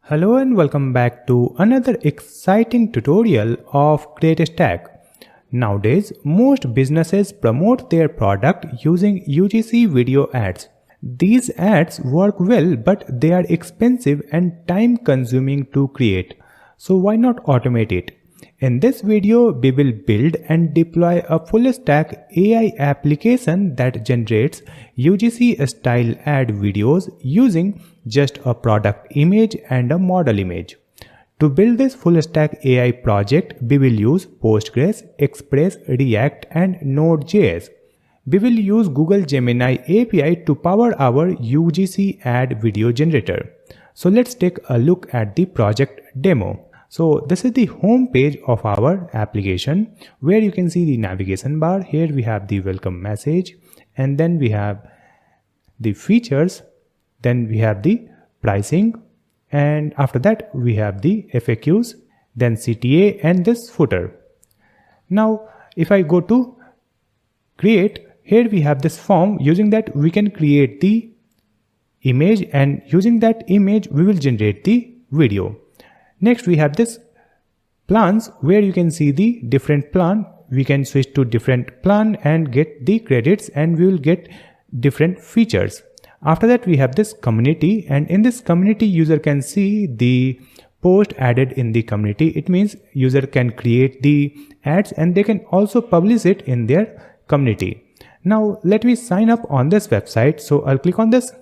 Hello and welcome back to another exciting tutorial of GreatStack. Nowadays, most businesses promote their product using UGC video ads. These ads work well, but they are expensive and time consuming to create. So why not automate it? In this video, we will build and deploy a full stack AI application that generates UGC style ad videos using just a product image and a model image. To build this full stack AI project, we will use Postgres, Express, React and Node.js. We will use Google Gemini API to power our UGC ad video generator. So let's take a look at the project demo. So this is the home page of our application where you can see the navigation bar. Here we have the welcome message and then we have the features, then we have the pricing, and after that we have the FAQs, then CTA and this footer. Now if I go to create, here we have this form. Using that we can create the image and using that image we will generate the video. Next we have this plans where you can see the different plan. We can switch to different plan and get the credits and we will get different features. After that we have this community, and in this community user can see the post added in the community. It means user can create the ads and they can also publish it in their community. Now let me sign up on this website. So I'll click on this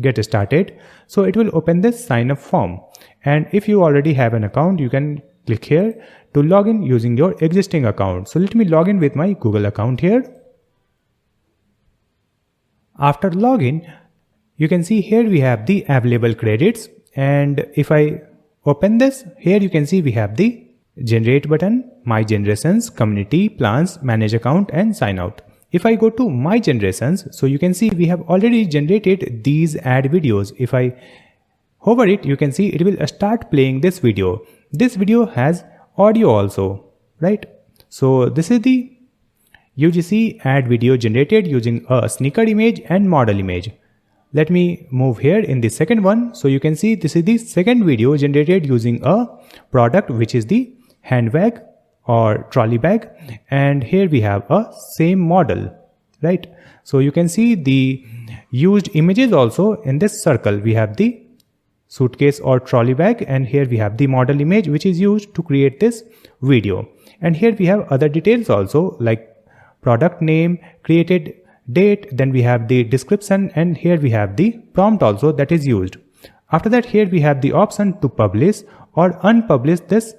get started. So it will open this sign up form. And if you already have an account, you can click here to log in using your existing account. So let me log in with my Google account here. After login, you can see here we have the available credits. And if I open this, here you can see we have the generate button, my generations, community, plans, manage account and sign out. If I go to my generations, so you can see we have already generated these ad videos. If I hover it, you can see it will start playing this video. This video has audio also, right? So this is the UGC ad video generated using a sneaker image and model image. Let me move here in the second one. So you can see this is the second video generated using a product which is the handbag or trolley bag, and here we have a same model, right? So you can see the used images also in this circle. We have the suitcase or trolley bag, and here we have the model image which is used to create this video. And here we have other details also like product name, created date, then we have the description, and here we have the prompt also that is used. After that, here we have the option to publish or unpublish this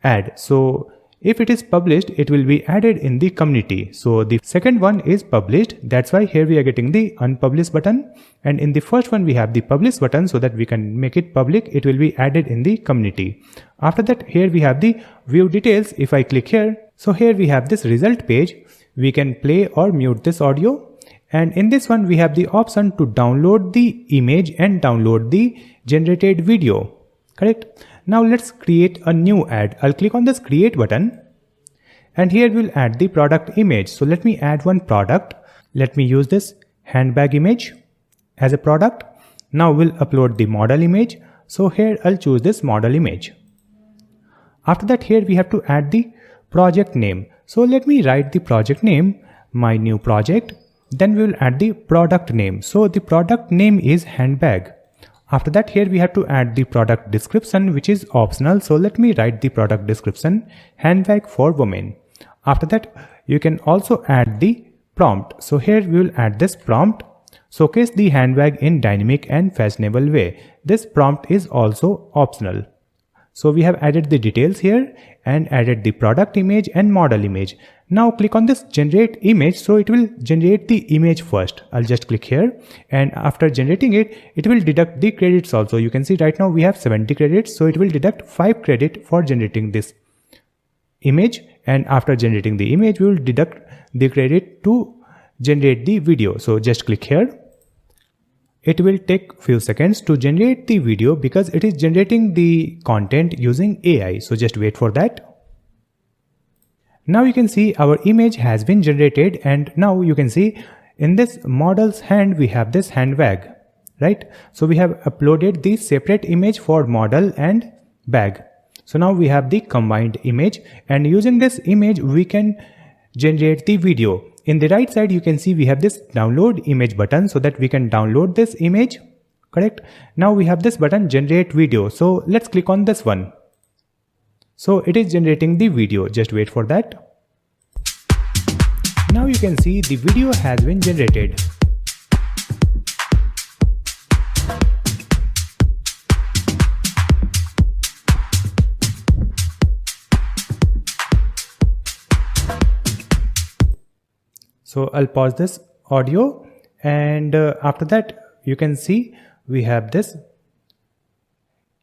ad. So if it is published, it will be added in the community. So the second one is published. That's why here we are getting the unpublish button. And in the first one, we have the publish button so that we can make it public. It will be added in the community. After that, here we have the view details. If I click here, so here we have this result page. We can play or mute this audio. And in this one, we have the option to download the image and download the generated video. Correct? Now let's create a new ad. I'll click on this create button and here we'll add the product image. So let me add one product. Let me use this handbag image as a product. Now we'll upload the model image. So here I'll choose this model image. After that, here we have to add the project name. So let me write the project name, my new project. Then we will add the product name. So the product name is handbag. After that, here we have to add the product description, which is optional. So let me write the product description, handbag for women. After that, you can also add the prompt. So here we will add this prompt, showcase the handbag in dynamic and fashionable way. This prompt is also optional. So we have added the details here and added the product image and model image. Now click on this generate image. So it will generate the image first. I'll just click here, and after generating it, it will deduct the credits also. You can see right now we have 70 credits. So it will deduct 5 credit for generating this image. And after generating the image, we will deduct the credit to generate the video. So just click here. It will take few seconds to generate the video because it is generating the content using AI. So just wait for that. Now you can see our image has been generated, and now you can see in this model's hand we have this handbag, right? So we have uploaded the separate image for model and bag. So now we have the combined image, and using this image we can generate the video. In the right side you can see we have this download image button so that we can download this image, correct? Now we have this button generate video, so let's click on this one. So it is generating the video, just wait for that. Now you can see the video has been generated. So I'll pause this audio, and after that you can see we have this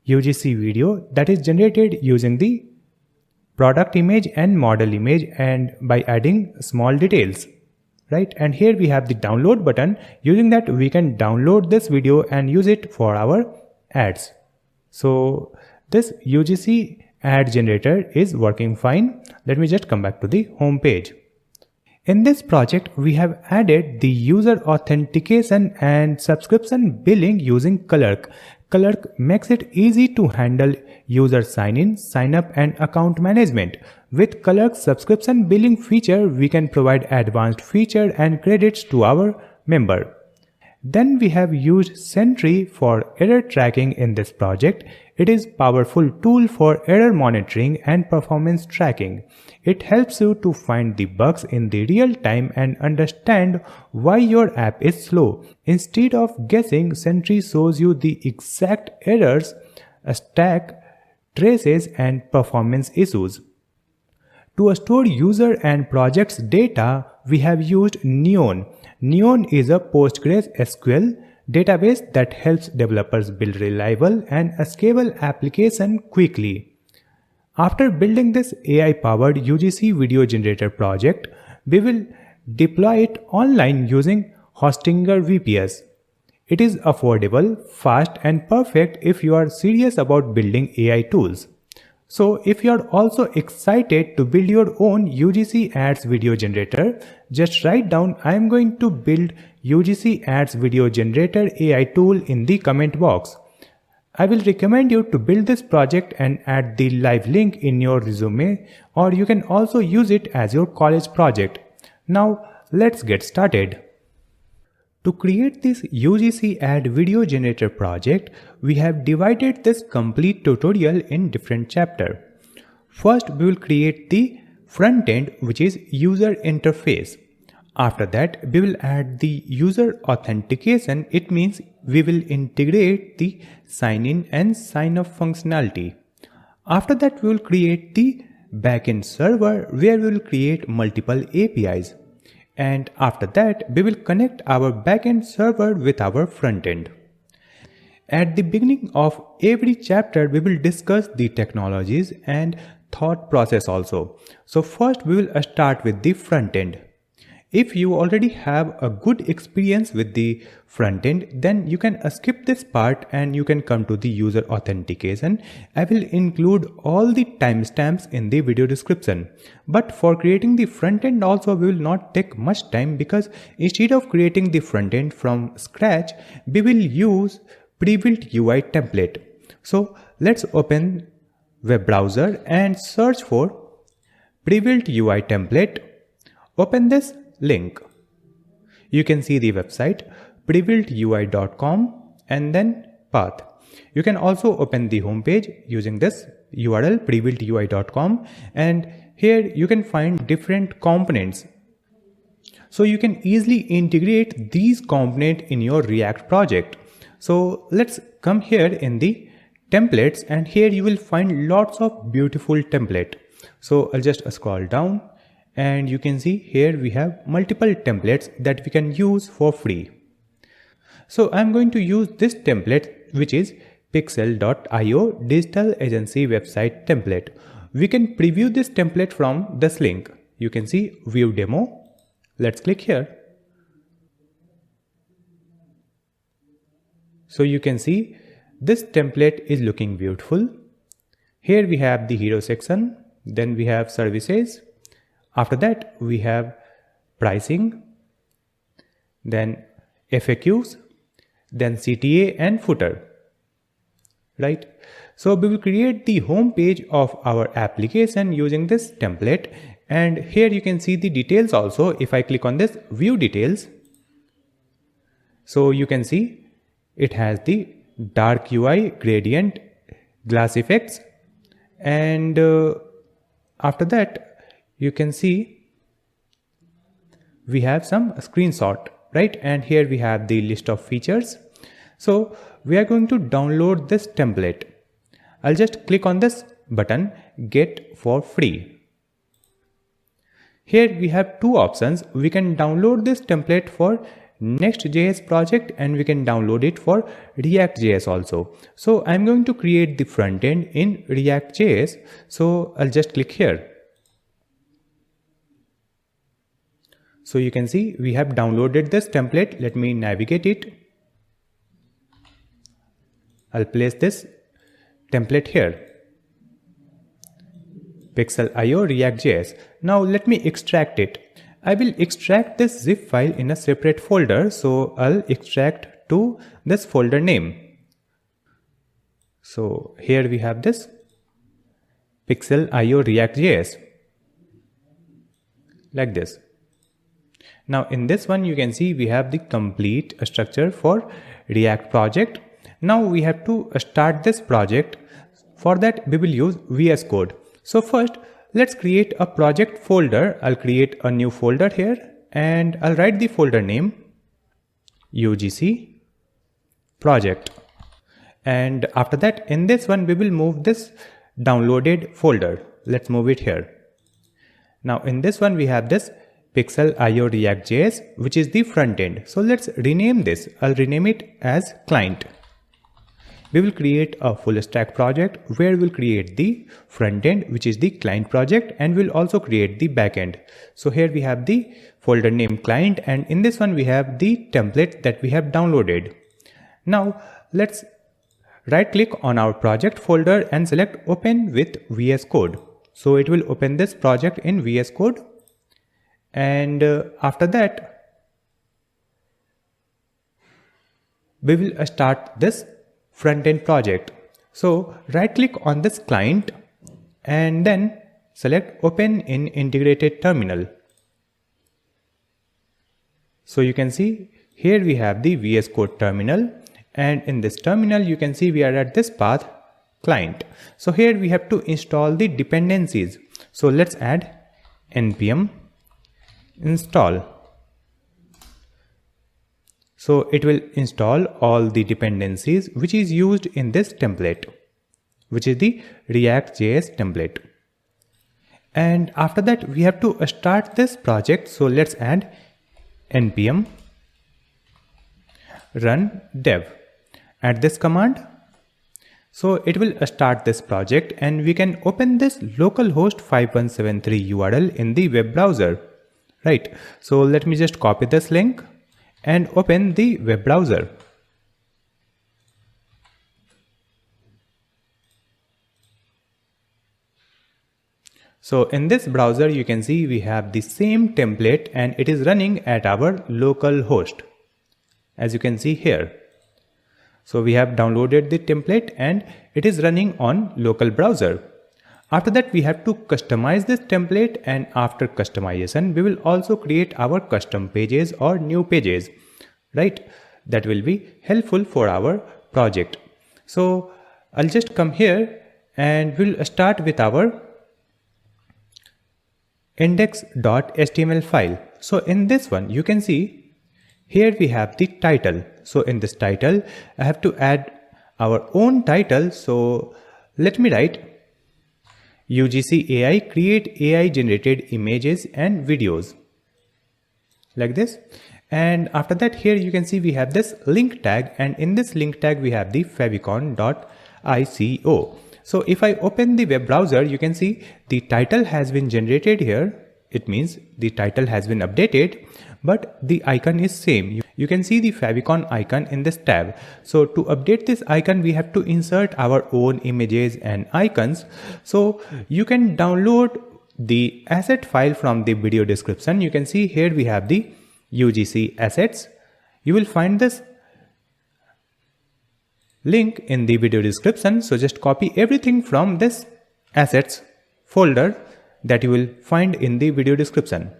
UGC video that is generated using the product image and model image and by adding small details, right? And here we have the download button. Using that we can download this video and use it for our ads. So this UGC ad generator is working fine. Let me just come back to the home page. In this project, we have added the user authentication and subscription billing using Clerk. Clerk makes it easy to handle user sign-in, sign-up and account management. With Clerk's subscription billing feature, we can provide advanced feature and credits to our member. Then we have used Sentry for error tracking in this project. It is a powerful tool for error monitoring and performance tracking. It helps you to find the bugs in the real time and understand why your app is slow. Instead of guessing, Sentry shows you the exact errors, stack, traces and performance issues. To store user and projects data, we have used Neon. Neon is a PostgreSQL database that helps developers build reliable and scalable applications quickly. After building this AI-powered UGC video generator project, we will deploy it online using Hostinger VPS. It is affordable, fast and perfect if you are serious about building AI tools. So if you are also excited to build your own UGC Ads video generator, just write down I am going to build UGC Ads video generator AI tool in the comment box. I will recommend you to build this project and add the live link in your resume, or you can also use it as your college project. Now let's get started. To create this UGC Ad video generator project, we have divided this complete tutorial in different chapters. First, we will create the front end, which is user interface. After that, we will add the user authentication. It means we will integrate the sign-in and sign-up functionality. After that, we will create the backend server where we will create multiple APIs. And after that, we will connect our backend server with our front end. At the beginning of every chapter, we will discuss the technologies and thought process also. So first, we will start with the front end. If you already have a good experience with the front end, then you can skip this part and you can come to the user authentication. I will include all the timestamps in the video description. But for creating the front end also, we will not take much time, because instead of creating the front end from scratch, we will use pre-built UI template. So let's open web browser and search for pre-built UI template. Open this link. You can see the website prebuiltui.com and then path. You can also open the home page using this URL prebuiltui.com, and here you can find different components. So you can easily integrate these components in your React project. So let's come here in the templates, and here you will find lots of beautiful templates. So I'll just scroll down, and you can see here we have multiple templates that we can use for free. So I'm going to use this template, which is pixel.io digital agency website template. We can preview this template from this link. You can see view demo. Let's click here. So you can see this template is looking beautiful. Here we have the hero section, then we have services. After that, we have pricing, then FAQs, then CTA and footer, right? So we will create the home page of our application using this template, and here you can see the details also. If I click on this view details, so you can see it has the dark UI, gradient, glass effects, and after that you can see we have some screenshot, right? And here we have the list of features. So we are going to download this template. I'll just click on this button, get for free. Here we have two options. We can download this template for Next.js project and we can download it for React.js also. So I'm going to create the front end in React.js. So I'll just click here. So you can see we have downloaded this template. Let me navigate it. I'll place this template here. Pixel.io React.js. Now let me extract it. I will extract this zip file in a separate folder. So I'll extract to this folder name. So here we have this Pixel.io React.js like this. Now in this one you can see we have the complete structure for React project. Now we have to start this project. For that we will use VS Code. So first let's create a project folder. I'll create a new folder here and I'll write the folder name UGC project. And after that in this one we will move this downloaded folder. Let's move it here. Now in this one we have this Pixel.io React.js, which is the front end. So let's rename this. I'll rename it as client. We will create a full stack project where we'll create the front end, which is the client project, and we'll also create the backend. So here we have the folder name client, and in this one we have the template that we have downloaded. Now let's right click on our project folder and select open with VS Code. So it will open this project in VS Code, and after that we will start this front-end project. So right click on this client and then select open in integrated terminal. So you can see here we have the VS Code terminal, and in this terminal you can see we are at this path client. So here we have to install the dependencies. So let's add npm install. So it will install all the dependencies which is used in this template, which is the React.js template. And after that we have to start this project. So let's add npm run dev. Add this command. So it will start this project, and we can open this localhost 5173 URL in the web browser, right? So let me just copy this link and open the web browser. So in this browser you can see we have the same template and it is running at our local host, as you can see here. So we have downloaded the template and it is running on local browser. After that we have to customize this template, and after customization we will also create our custom pages or new pages, right? That will be helpful for our project. So I'll just come here and we'll start with our index.html file. So in this one you can see here we have the title. So in this title I have to add our own title. So let me write UGC AI create AI generated images and videos like this. And after that here you can see we have this link tag, and in this link tag we have the favicon.ico. So if I open the web browser you can see the title has been generated here. It means the title has been updated, but the icon is same. You can see the favicon icon in this tab. So to update this icon we have to insert our own images and icons. So you can download the asset file from the video description. You can see here we have the UGC assets. You will find this link in the video description. So just copy everything from this assets folder that you will find in the video description.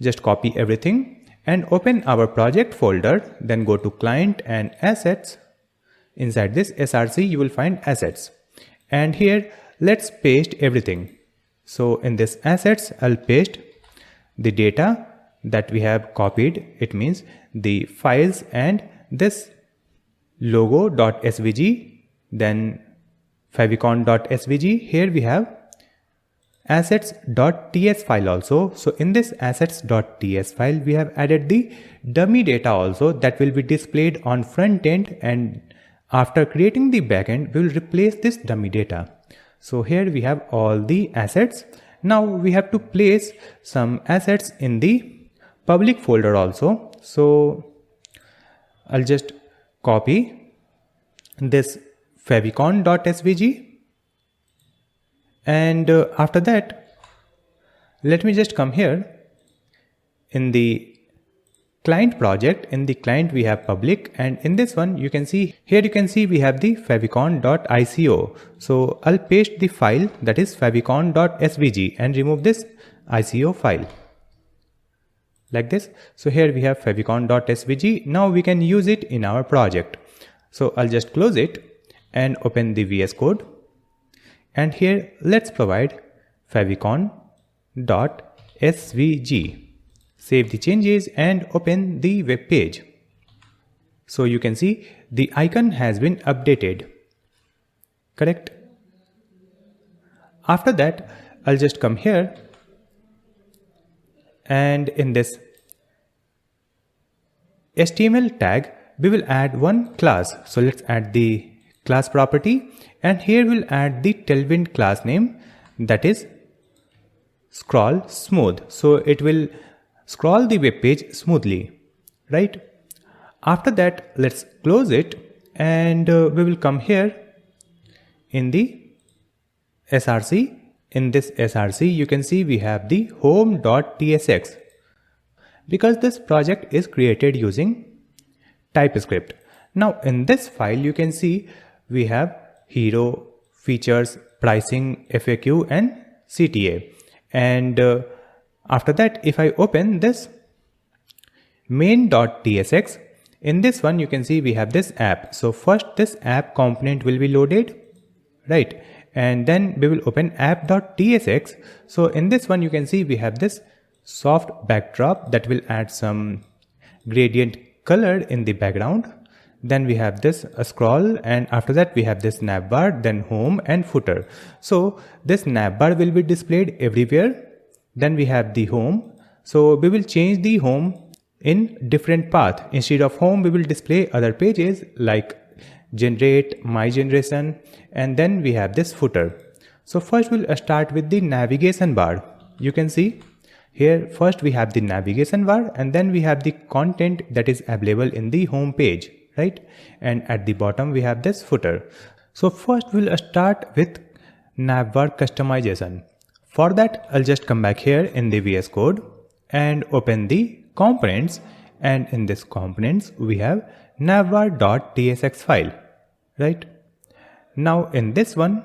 Just copy everything and open our project folder. Then go to client and assets. Inside this src you will find assets. And here let's paste everything. So in this assets I'll paste the data that we have copied. It means the files and this logo.svg, then favicon.svg. Here we have assets.ts file also. So in this assets.ts file we have added the dummy data also that will be displayed on front end, and after creating the backend we will replace this dummy data. So here we have all the assets. Now we have to place some assets in the public folder also. So I'll just copy this favicon.svg, and after that let me just come here in the client project. In the client we have public, and in this one you can see here, you can see we have the favicon.ico. So I'll paste the file, that is favicon.svg, and remove this ico file like this. So here we have favicon.svg. Now we can use it in our project. So I'll just close it and open the VS Code, and here let's provide favicon.svg. Save the changes and open the web page. So you can see the icon has been updated. Correct? After that, I'll just come here, and in this HTML tag we will add one class. So let's add the class property, and here we'll add the tailwind class name, that is scroll smooth. So it will scroll the web page smoothly, right? After that let's close it, and we will come here in the src. In this src you can see we have the home.tsx, because this project is created using TypeScript. Now in this file you can see we have hero, features, pricing, FAQ and CTA. And after that if I open this main.tsx, in this one you can see we have this app. So first this app component will be loaded, right? And then we will open app.tsx. So in this one you can see we have this soft backdrop that will add some gradient color in the background. Then we have this scroll, and after that we have this navbar, then home and footer. So this navbar will be displayed everywhere. Then we have the home. So we will change the home in different path. Instead of home we will display other pages like generate, my generation, and then we have this footer. So first we'll start with the navigation bar. You can see here first we have the navigation bar, and then we have the content that is available in the home page, right? And at the bottom we have this footer. So first we'll start with navbar customization. For that I'll just come back here in the VS Code and open the components, and in this components we have navbar.tsx file, right? Now in this one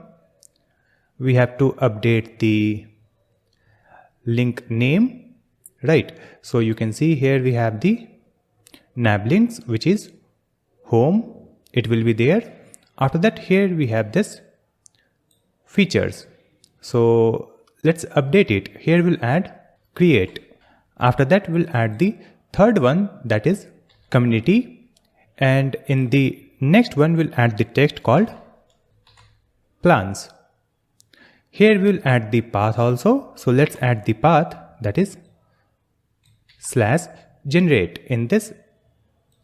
we have to update the link name, right? So you can see here we have the nav links, which is home, it will be there. After that here we have this features. So let's update it. Here we'll add create. After that we'll add the third one, that is community, and in the next one we'll add the text called plans. Here we'll add the path also. So let's add the path, that is /generate in this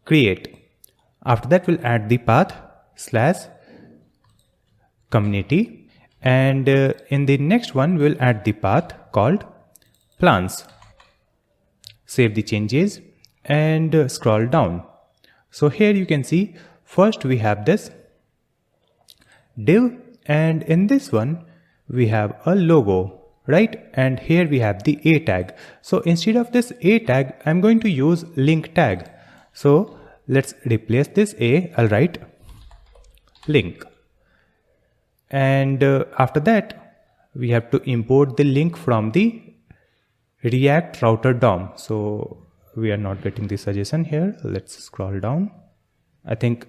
create. After that we'll add the path /community, and in the next one we'll add the path called plans. Save the changes and scroll down. So here you can see first we have this div, and in this one we have a logo, right? And here we have the a tag. So instead of this a tag I'm going to use link tag. So let's replace this a. I'll write link. And after that, we have to import the link from the React router DOM. So we are not getting the suggestion here. Let's scroll down. I think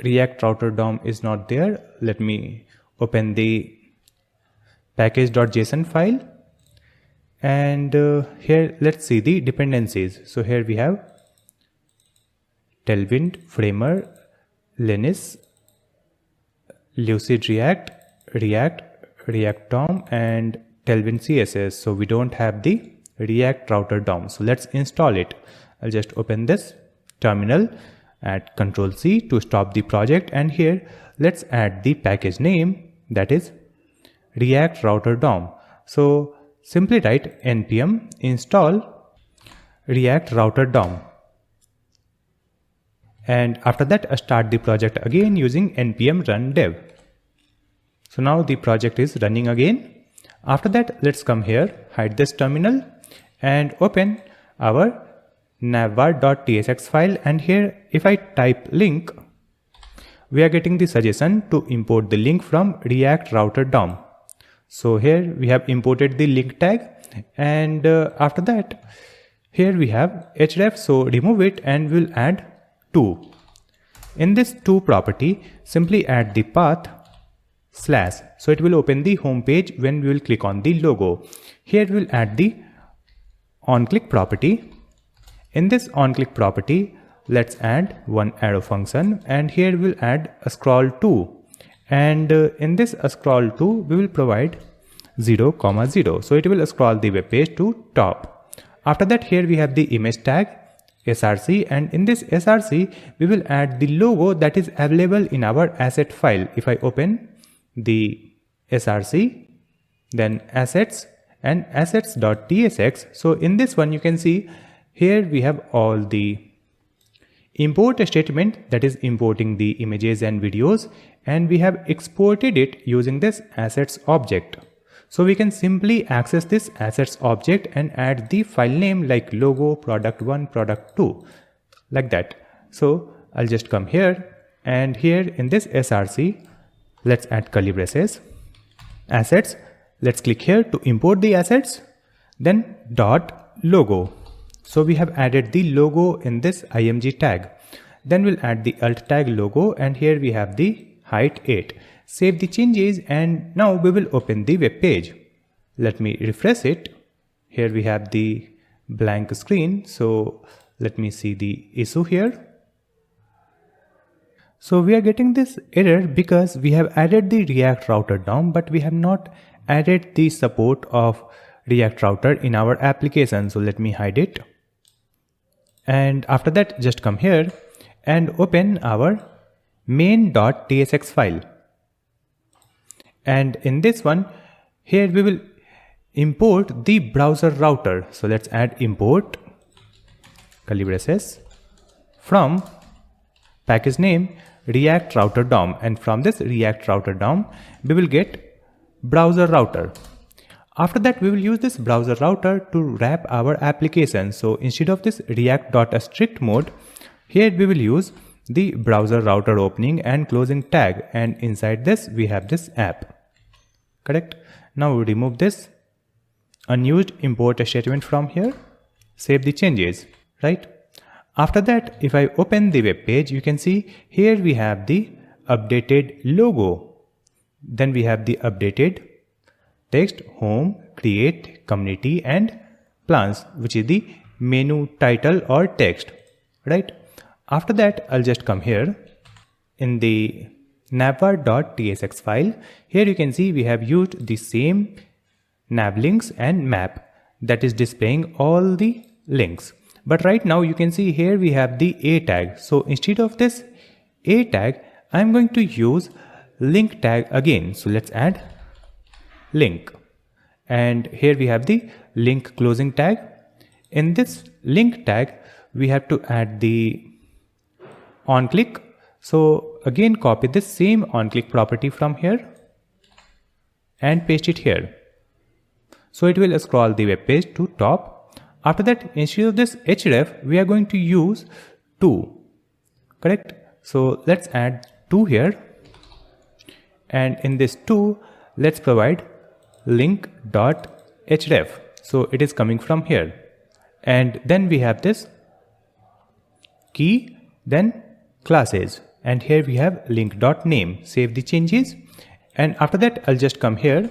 React router DOM is not there. Let me open the package.json file. And here let's see the dependencies. So here we have Tailwind, Framer, Linux, Lucid React, React DOM, and Tailwind CSS. So we don't have the React router DOM. So let's install it. I'll just open this terminal, add Ctrl+C to stop the project, and here let's add the package name, that is React router DOM. So simply write npm install React router DOM. And after that, start the project again using npm run dev. So now the project is running again. After that, let's come here, hide this terminal, and open our navbar.tsx file. And here, if I type link, we are getting the suggestion to import the link from React router DOM. So here we have imported the link tag, and after that, here we have href. So remove it and we'll add to. In this to property, simply add the path / so it will open the home page when we will click on the logo. Here we'll add the onClick property. In this onClick property, let's add one arrow function, and here we'll add a scroll to, and in this scroll to we will provide 0, 0. So it will scroll the web page to top. After that, here we have the image tag src, and in this src we will add the logo that is available in our asset file. If I open the src, then assets and assets.tsx. So in this one, you can see here we have all the import statement, that is importing the images and videos, and we have exported it using this assets object. So we can simply access this assets object and add the file name like logo, product1, product2, like that. So I'll just come here, and here in this src, let's add curly braces, assets. Let's click here to import the assets, then dot logo. So we have added the logo in this img tag. Then we'll add the alt tag logo, and here we have the height 8. Save the changes, and now we will open the web page. Let me refresh it. Here we have the blank screen. So let me see the issue here. So we are getting this error because we have added the React router DOM, but we have not added the support of React router in our application. So let me hide it. And after that, just come here and open our main.tsx file. And in this one, here we will import the browser router. So let's add import curly braces from package name React router DOM, and from this React router DOM we will get browser router. After that, we will use this browser router to wrap our application. So instead of this react.strict mode, here we will use the browser router opening and closing tag, and inside this we have this app. Correct? Now we remove this unused import statement from here, save the changes, right? After that, if I open the web page, you can see here we have the updated logo. Then we have the updated text, home, create, community, and plans, which is the menu title or text, right? After that, I'll just come here in the navbar.tsx file. Here you can see we have used the same nav links and map that is displaying all the links. But right now you can see here we have the a tag. So instead of this a tag, I'm going to use link tag again. So let's add link, and here we have the link closing tag. In this link tag, we have to add the onClick. So again, copy this same onClick property from here and paste it here. So it will scroll the web page to top. After that, instead of this href, we are going to use to. Correct? So let's add to here. and in this to, let's provide link.href. So it is coming from here. And then we have this key, then classes, and here we have link.name. Save the changes, and after that I'll just come here,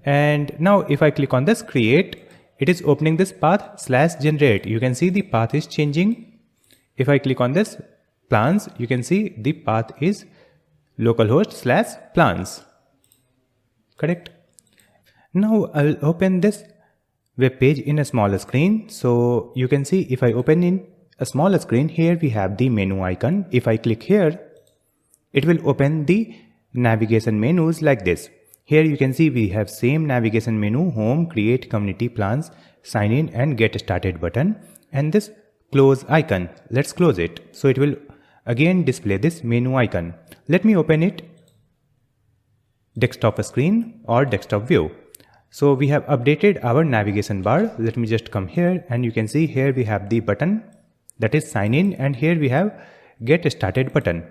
and now if I click on this create, it is opening this path /generate. You can see the path is changing. If I click on this plans, you can see the path is localhost /plans. Correct. Now I'll open this web page in a smaller screen. So you can see if I open in a smaller screen, here we have the menu icon. If I click here, it will open the navigation menus like this. Here you can see we have same navigation menu: home, create, community, plans, sign in, and get started button, and this close icon. Let's close it. So it will again display this menu icon. Let me open it desktop screen or desktop view. So we have updated our navigation bar. Let me just come here, and you can see here we have the button that is sign in, and here we have get started button.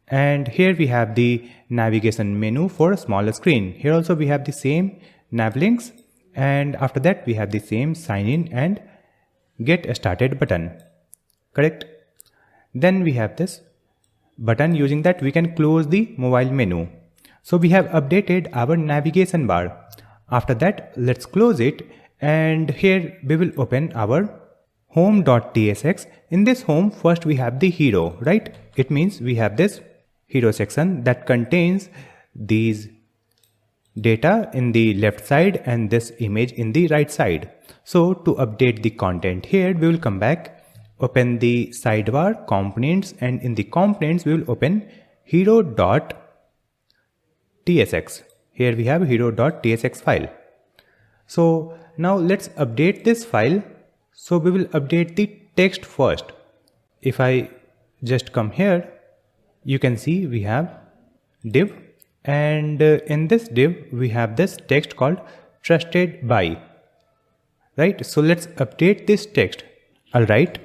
And here we have the navigation menu for a smaller screen. Here also we have the same nav links, and after that we have the same sign in and get started button. Correct. Then we have this button. Using that we can close the mobile menu. So we have updated our navigation bar. After that let's close it, and here we will open our home.tsx. In this home, first we have the hero, right? It means we have this hero section that contains these data in the left side and this image in the right side. So to update the content here, we will come back, open the sidebar components, and in the components we will open hero.tsx. Here we have hero.tsx file. So now let's update this file. So we will update the text first. If I just come here, you can see we have div, and in this div we have this text called trusted by, right? So let's update this text. I'll write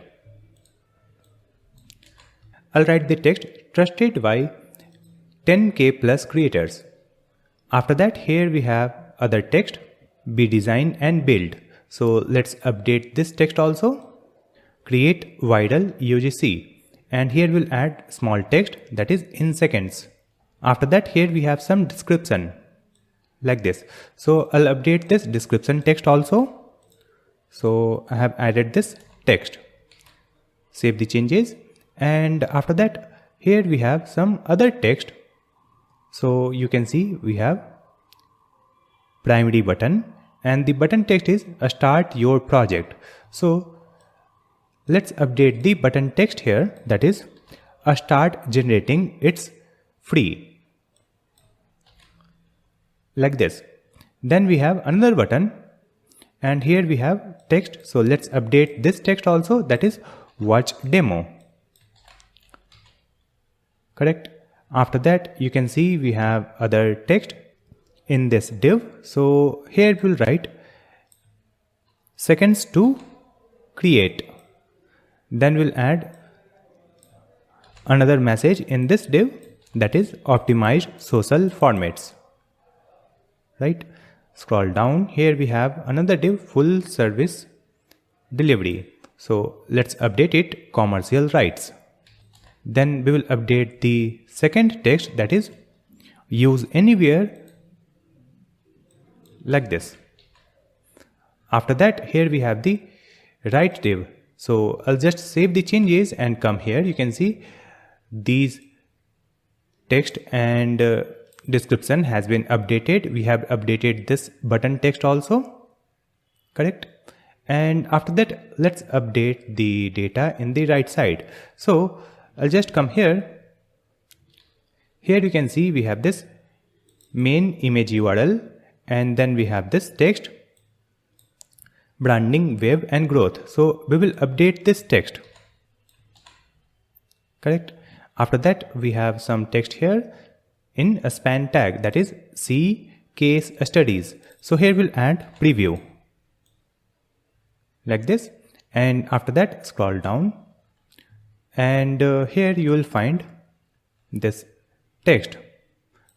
the text trusted by 10k plus creators. After that, here we have other text, be design and build. So let's update this text also. Create viral UGC, and here we'll add small text that is in seconds. After that, here we have some description like this. So I'll update this description text also. So I have added this text. Save the changes, and after that here we have some other text. So you can see we have primary button, and the button text is start your project. So let's update the button text here, that is start generating, it's free, like this. Then we have another button, and here we have text. So let's update this text also, that is watch demo. Correct. After that you can see we have other text in this div. So here we'll write seconds to create. Then we'll add another message in this div, that is optimized social formats, right? Scroll down, here we have another div, full service delivery. So let's update it commercial rights. Then we will update the second text, that is use anywhere, like this. After that, here we have the right div. So I'll just save the changes and come here. You can see these text and description has been updated. We have updated this button text also. Correct. And after that, let's update the data in the right side. So I'll just come here. Here you can see we have this main image URL, and then we have this text, branding, web and growth. So we will update this text. Correct. After that, we have some text here in a span tag, that is see case studies. So here we'll add preview, like this. And after that, scroll down, and here you will find this text,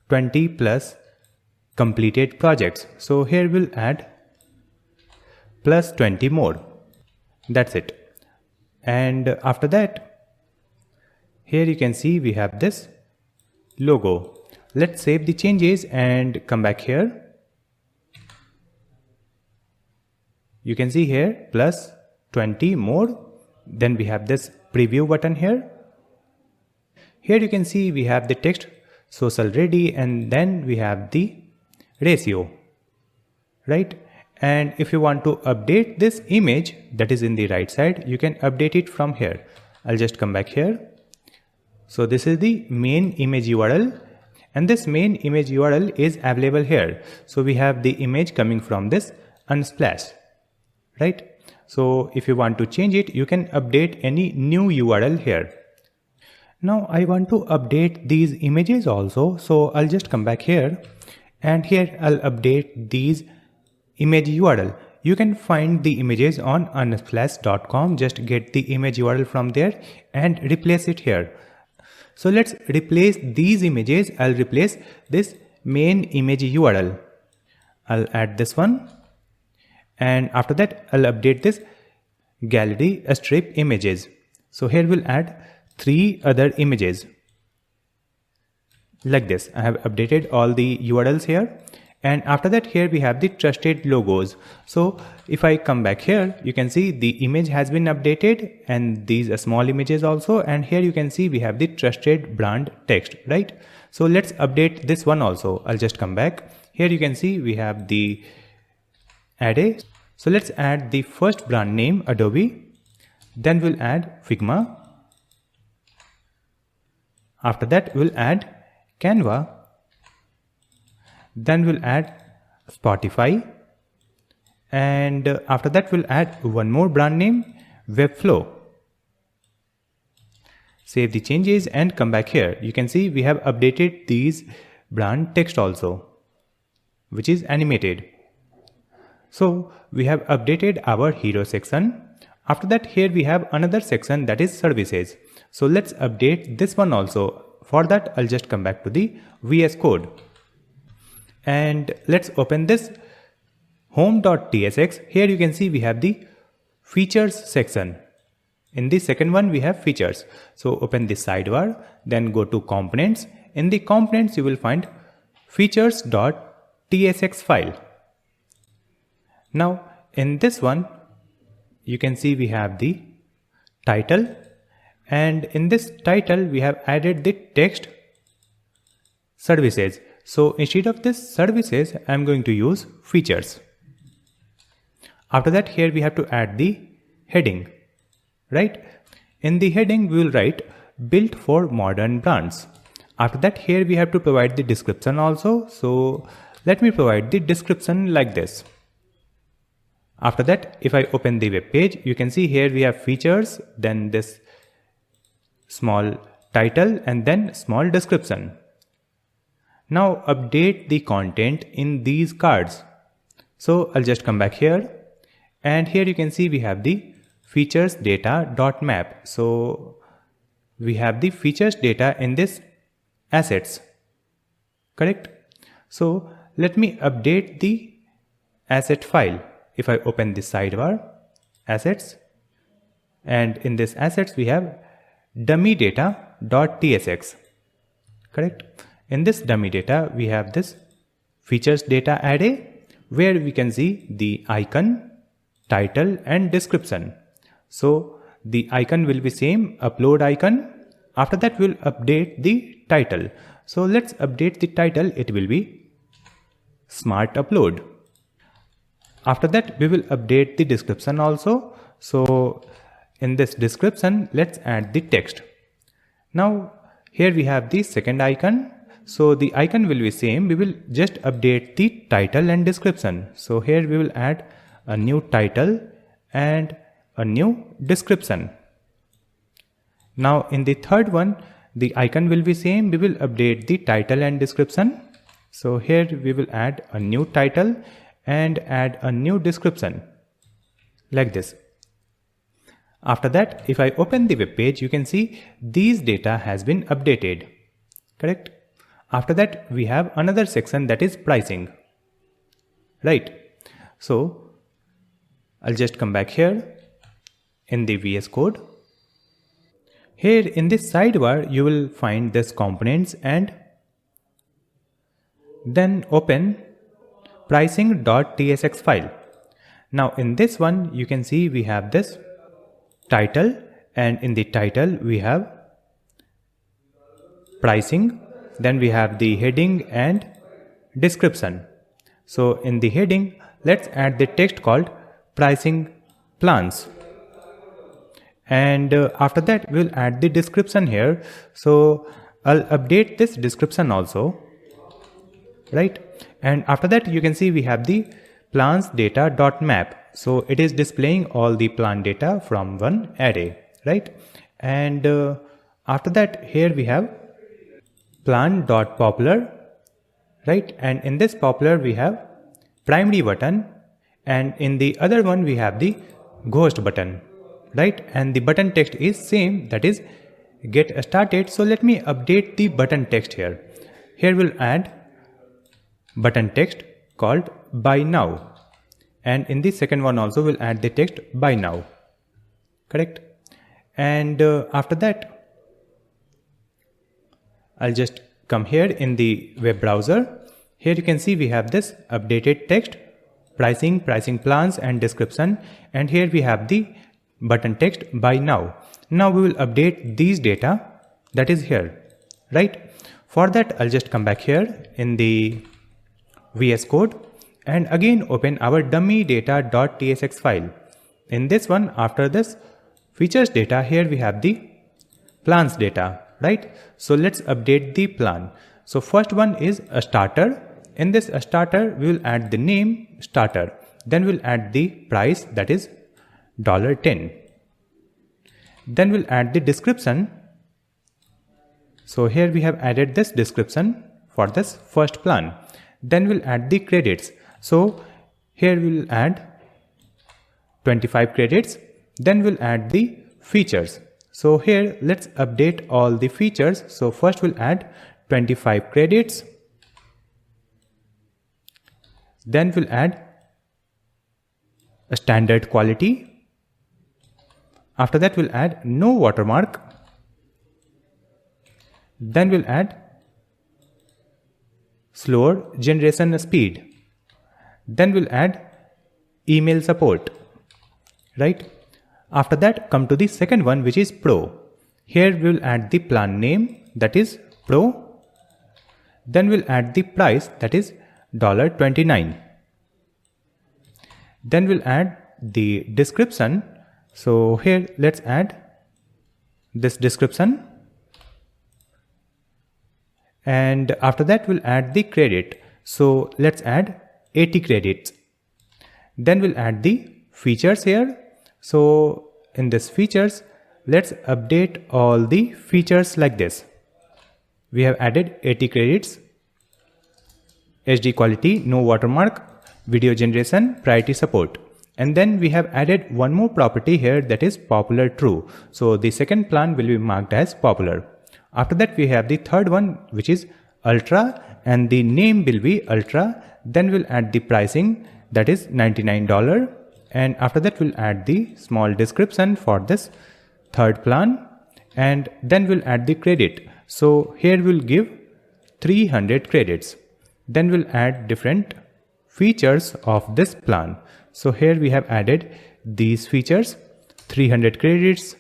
20 plus completed projects. So here we'll add plus 20 more. That's it. And after that, here you can see we have this logo. Let's save the changes and come back here. You can see here plus 20 more. Then we have this preview button here. Here you can see we have the text social ready, and then we have the ratio, right? And if you want to update this image that is in the right side, you can update it from here. I'll just come back here. So this is the main image URL, and this main image URL is available here. So we have the image coming from this Unsplash, right? So if you want to change it, you can update any new URL here. Now I want to update these images also. So I'll just come back here, and here I'll update these image URL. You can find the images on unsplash.com. Just get the image URL from there and replace it here. So let's replace these images. I'll replace this main image URL. I'll add this one. And after that, I'll update this gallery strip images. So here we'll add 3 other images. Like this, I have updated all the URLs here. And after that, here we have the trusted logos. So if I come back here, you can see the image has been updated, and these are small images also. And here you can see we have the trusted brand text, right? So let's update this one also. I'll just come back. Here you can see we have the array. So let's add the first brand name, Adobe. Then we'll add Figma. After that, we'll add Canva. Then we'll add Spotify, and after that we'll add one more brand name, Webflow. Save the changes and come back here. You can see we have updated these brand text also, which is animated. So we have updated our hero section. After that, here we have another section, that is services. So let's update this one also. For that, I'll just come back to the VS Code. And let's open this home.tsx. Here you can see we have the features section. In the second one we have features. So open this sidebar, then go to components. In the components you will find features.tsx file. Now in this one you can see we have the title, and in this title we have added the text services. So instead of this services, I am going to use features. After that, here we have to add the heading, right? In the heading, we will write built for modern brands. After that, here we have to provide the description also. So let me provide the description like this. After that, if I open the web page, you can see here we have features, then this small title, and then small description. Now update the content in these cards. So I'll just come back here, and here you can see we have the features data.map. So we have the features data in this assets, correct? So let me update the asset file. If I open this sidebar, assets, and in this assets we have dummy data.tsx, correct? In this dummy data, we have this features data array where we can see the icon, title, and description. So the icon will be same, upload icon. After that, we'll update the title. So let's update the title. It will be smart upload. After that, we will update the description also. So in this description, let's add the text. Now here we have the second icon. So the icon will be same. We will just update the title and description. So here we will add a new title and a new description. Now in the third one, the icon will be same. We will update the title and description. So here we will add a new title and add a new description like this. After that, if I open the web page, you can see these data has been updated, correct? after that we have another section that is pricing, right? So I'll just come back here in the VS Code. Here in this sidebar you will find this components and then open pricing.tsx file. Now in this one you can see we have this title, and in the title we have pricing, then we have the heading and description. So in the heading let's add the text called pricing plans, and after that we'll add the description here. So I'll update this description also, right? And after that you can see we have the plans data.map. So it is displaying all the plan data from one array, right? And after that here we have plan.popular, right? And in this popular we have primary button, and in the other one we have the ghost button, right? And the button text is same, that is get started. So let me update the button text here. Here we'll add button text called buy now, and in the second one also we'll add the text buy now, correct? And after that I'll just come here in the web browser. Here you can see we have this updated text, pricing, pricing plans and description, and here we have the button text buy now. Now we will update these data that is here, right? For that I'll just come back here in the VS Code and again open our dummy data.tsx file. In this one, after this features data, here we have the plans data, right? So let's update the plan. So first one is a starter. In this starter we will add the name starter, then we'll add the price, that is $10. Then we'll add the description. So here we have added this description for this first plan. Then we'll add the credits. So here we'll add 25 credits. Then we'll add the features. So here let's update all the features. So first we'll add 25 credits. Then we'll add a standard quality. After that we'll add no watermark. Then we'll add slower generation speed. Then we'll add email support, right? After that come to the second one, which is Pro. Here we'll add the plan name, that is Pro. Then we'll add the price, that is $29. Then we'll add the description. So here let's add this description, and after that we'll add the credit. So let's add 80 credits. Then we'll add the features here. So in this features let's update all the features like this. We have added 80 credits, HD quality, no watermark, video generation, priority support. And then we have added one more property here, that is popular true. So the second plan will be marked as popular. After that we have the third one, which is ultra, and the name will be ultra. Then we'll add the pricing, that is $99. And after that we'll add the small description for this third plan, and then we'll add the credit. So here we'll give 300 credits. Then we'll add different features of this plan. So here we have added these features: 300 credits,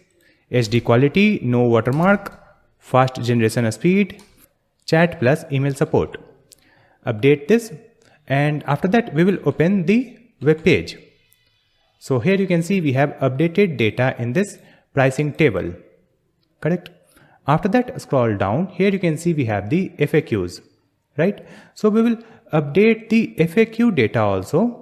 HD quality, no watermark, fast generation speed, chat plus email support. Update this, and after that we will open the web page. So here you can see we have updated data in this pricing table, correct? After that scroll down, here you can see we have the FAQs, right? So we will update the FAQ data also.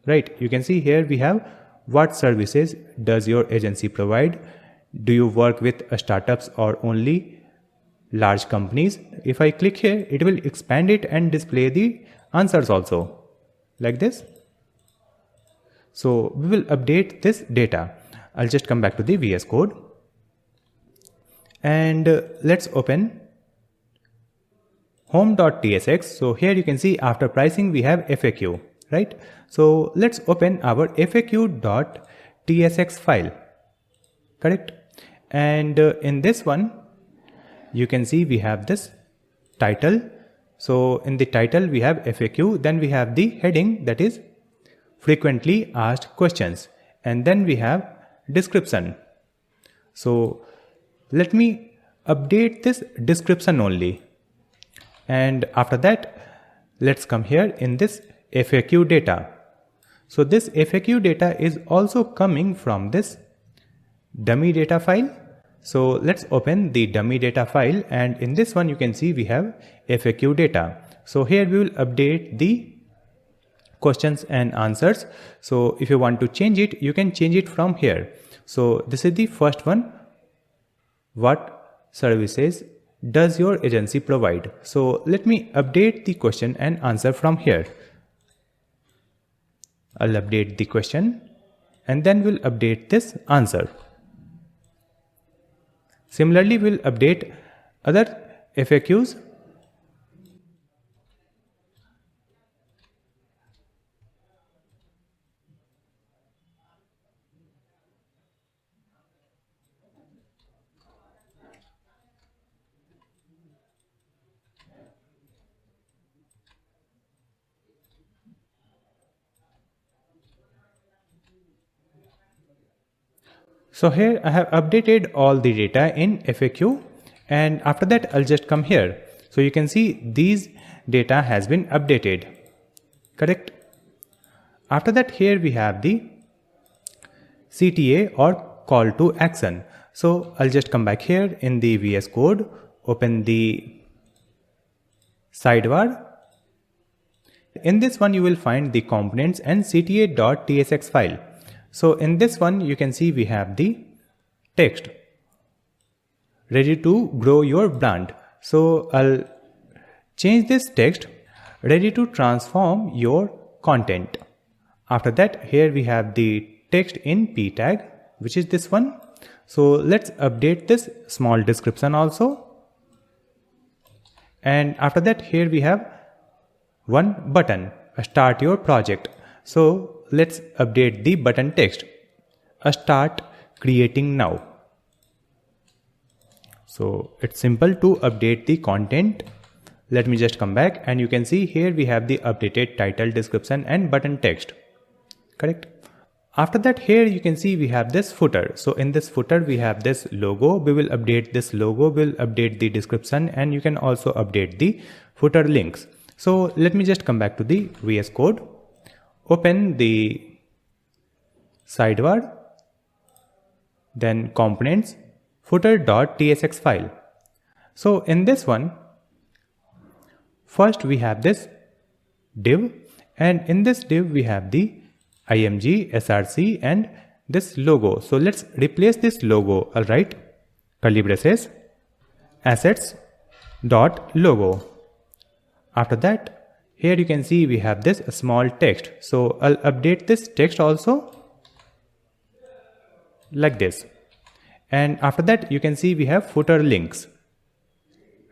Right, you can see here we have what services does your agency provide, do you work with startups or only large companies. If I click here, it will expand it and display the answers also like this. So we will update this data. I'll just come back to the VS Code and let's open home.tsx. So here you can see after pricing we have FAQ, right? So let's open our FAQ.tsx file, correct? And in this one you can see we have this title. So in the title we have FAQ, then we have the heading, that is frequently asked questions, and then we have description. So let me update this description only, and after that let's come here in this FAQ data. So this FAQ data is also coming from this dummy data file. So let's open the dummy data file, and in this one you can see we have FAQ data. So here we will update the questions and answers. So if you want to change it, you can change it from here. So this is the first one. What services does your agency provide? So let me update the question and answer from here. I'll update the question and then we'll update this answer. Similarly, we'll update other FAQs. So here I have updated all the data in FAQ, and after that I'll just come here. So you can see these data has been updated, correct? After that here we have the CTA or call to action. So I'll just come back here in the VS Code, open the sidebar. In this one you will find the components and CTA.tsx file. So in this one you can see we have the text, ready to grow your brand. So I'll change this text, ready to transform your content. After that here we have the text in p tag, which is this one. So let's update this small description also. And after that here we have one button, start your project. So let's update the button text, start creating now. So it's simple to update the content. Let me just come back, and you can see here we have the updated title, description and button text, correct? After that here you can see we have this footer. So in this footer we have this logo. We will update this logo, we'll update the description, and you can also update the footer links. So let me just come back to the VS Code, open the sidebar, then components, footer.tsx file. So in this one, first we have this div, and in this div we have the img, src and this logo. So let's replace this logo. I'll write curly braces assets dot logo. After that here you can see we have this small text. So I'll update this text also like this. And after that you can see we have footer links,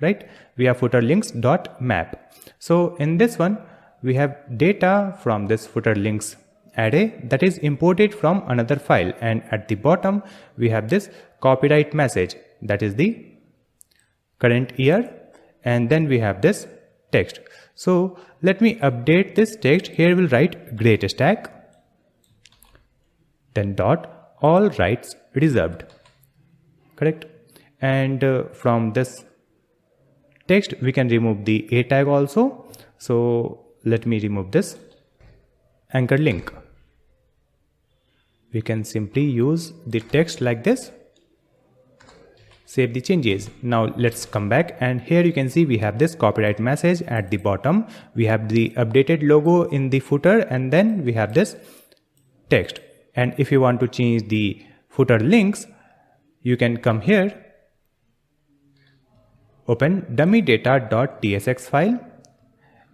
right? We have footer links dot map. So in this one we have data from this footer links array that is imported from another file, and at the bottom we have this copyright message, that is the current year, and then we have this text. So let me update this text. Here we'll write GreatStack, then dot all rights reserved, correct? And from this text we can remove the a tag also. So let me remove this anchor link. We can simply use the text like this, save the changes. Now let's come back, and here you can see we have this copyright message at the bottom. We have the updated logo in the footer, and then we have this text. And if you want to change the footer links, you can come here, open dummydata.tsx file,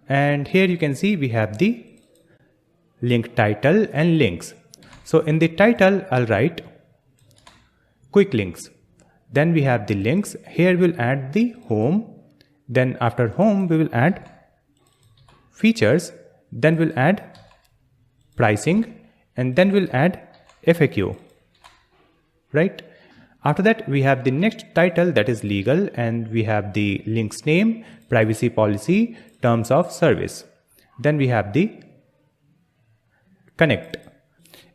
and here you can see we have the link title and links. So in the title I'll write quick links, then we have the links. Here we'll add the home Then after home, we will add features, then we'll add pricing, and then we'll add FAQ, right? After that, we have the next title, that is legal, and we have the link's name, privacy policy, terms of service. Then we have the connect.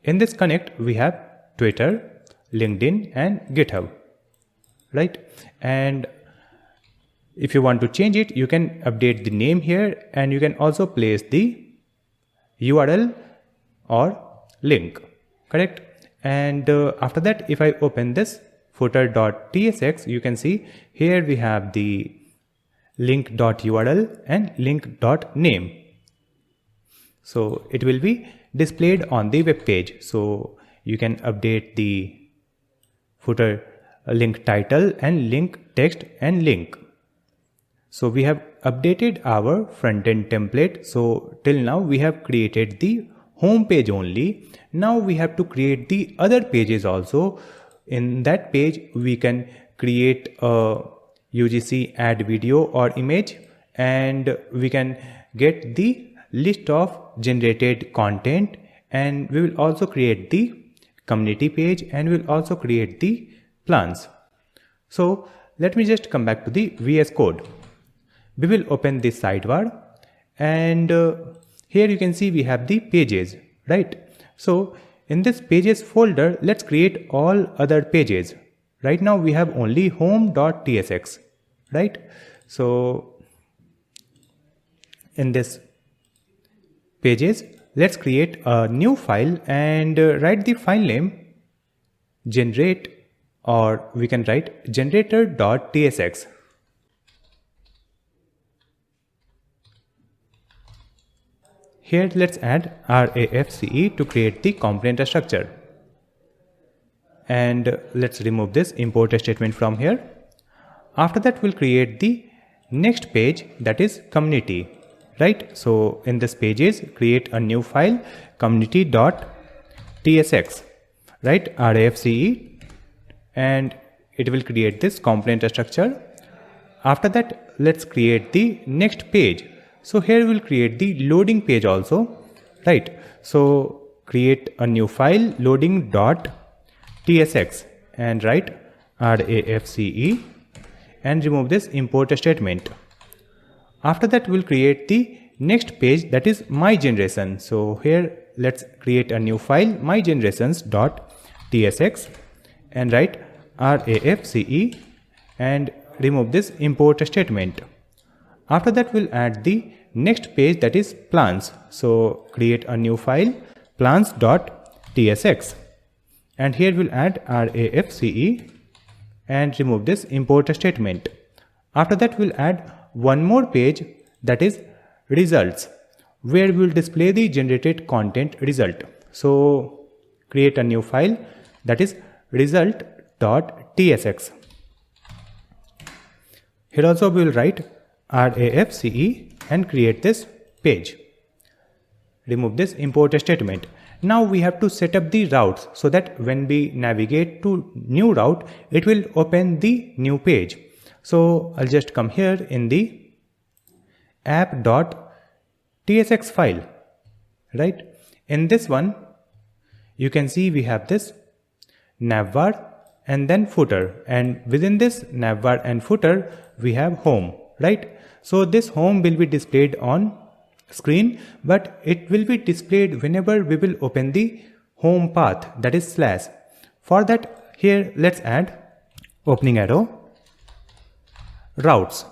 In this connect, we have Twitter, LinkedIn, and GitHub, right? And if you want to change it, you can update the name here, and you can also place the URL or link, correct? And after that, if I open this footer.tsx, you can see here we have the link.url and link.name. So it will be displayed on the web page. So you can update the footer link title and link text and link. So we have updated our front-end template. So till now we have created the home page only. Now we have to create the other pages also. In that page, we can create a UGC add video or image, and we can get the list of generated content, and we will also create the community page, and we will also create the plans. So let me just come back to the VS Code. We will open this sidebar, and here you can see we have the pages, right? So in this pages folder, let's create all other pages. Right now we have only home.tsx, right? So in this pages, let's create a new file and write the file name generate, or we can write generator.tsx. Here let's add RAFCE to create the component structure. And let's remove this import statement from here. After that, we'll create the next page, that is community, right? So in this pages, create a new file community.tsx, right? RAFCE, and it will create this component structure. After that, let's create the next page. So here we'll create the loading page also, right? So create a new file loading.tsx and write RAFCE and remove this import statement. After that, we'll create the next page, that is my generation. So here let's create a new file mygenerations.tsx and write RAFCE and remove this import statement. After that, we'll add the next page, that is plans. So create a new file plans.tsx and here we'll add RAFCE and remove this import statement. After that, we'll add one more page, that is results, where we'll display the generated content result. So create a new file, that is result.tsx. Here also we'll write RAFCE and create this page. Remove this import statement. Now we have to set up the routes so that when we navigate to new route, it will open the new page. So I'll just come here in the app.tsx file, right? In this one, you can see we have this navbar and then footer, and within this navbar and footer, we have home, right? So this home will be displayed on screen, but it will be displayed whenever we will open the home path, that is slash. For that, here let's add opening arrow routes.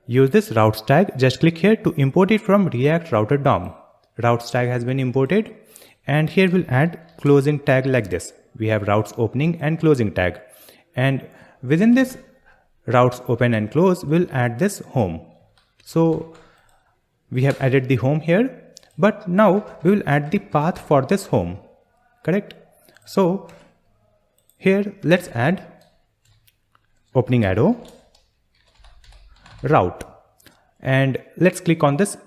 Use this routes tag. Just click here to import it from React Router DOM. Routes tag has been imported, and here we'll add closing tag like this. We have routes opening and closing tag, and within this routes open and close, we'll add this home. So we have added the home here, but now we will add the path for this home, correct? So here let's add opening arrow route, and let's click on this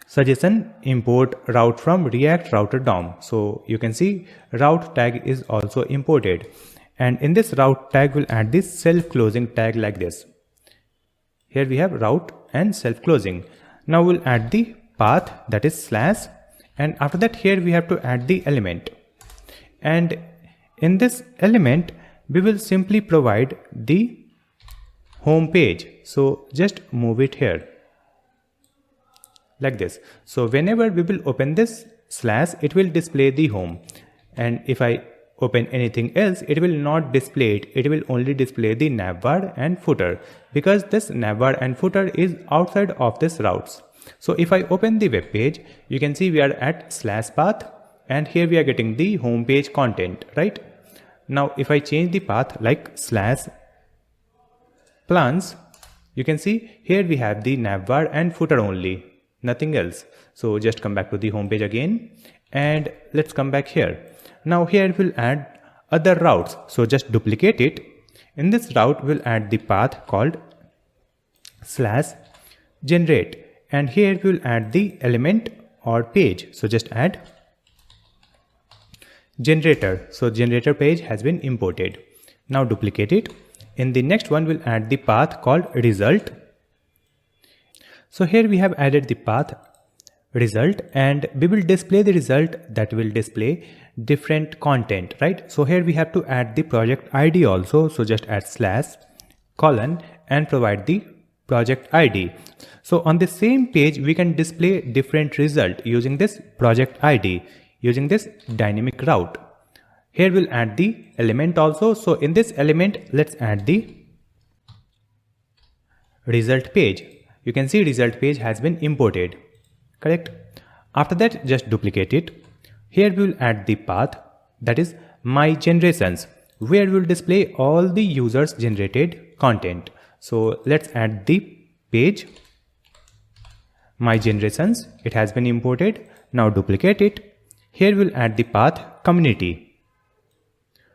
suggestion import route from React Router DOM. So you can see route tag is also imported, and in this route tag we'll add this self closing tag like this. Here we have route and self-closing. Now we'll add the path, that is slash, and after that here we have to add the element. And in this element we will simply provide the home page. So just move it here like this. So whenever we will open this slash, it will display the home, and if I open anything else, it will not display it. It will only display the navbar and footer, because this navbar and footer is outside of this routes. So if I open the web page, you can see we are at slash path, and here we are getting the home page content, right? Now if I change the path like slash plans, you can see here we have the navbar and footer only, nothing else. So just come back to the home page again, and let's come back here. Now here we'll add other routes, so just duplicate it. In this route we'll add the path called slash generate, and here we'll add the element or page, so just add generator. So generator page has been imported. Now duplicate it. In the next one we'll add the path called result. So here we have added the path result, and we will display the result that will display different content, right? So here we have to add the project ID also, so just add slash colon and provide the project ID. So on the same page we can display different result using this project ID, using this dynamic route. Here we'll add the element also. So in this element let's add the result page. You can see result page has been imported, correct? After that just duplicate it. Here we will add the path, that is my generations, where we will display all the users generated content. So let's add the page my generations. It has been imported. Now duplicate it. Here we'll add the path community.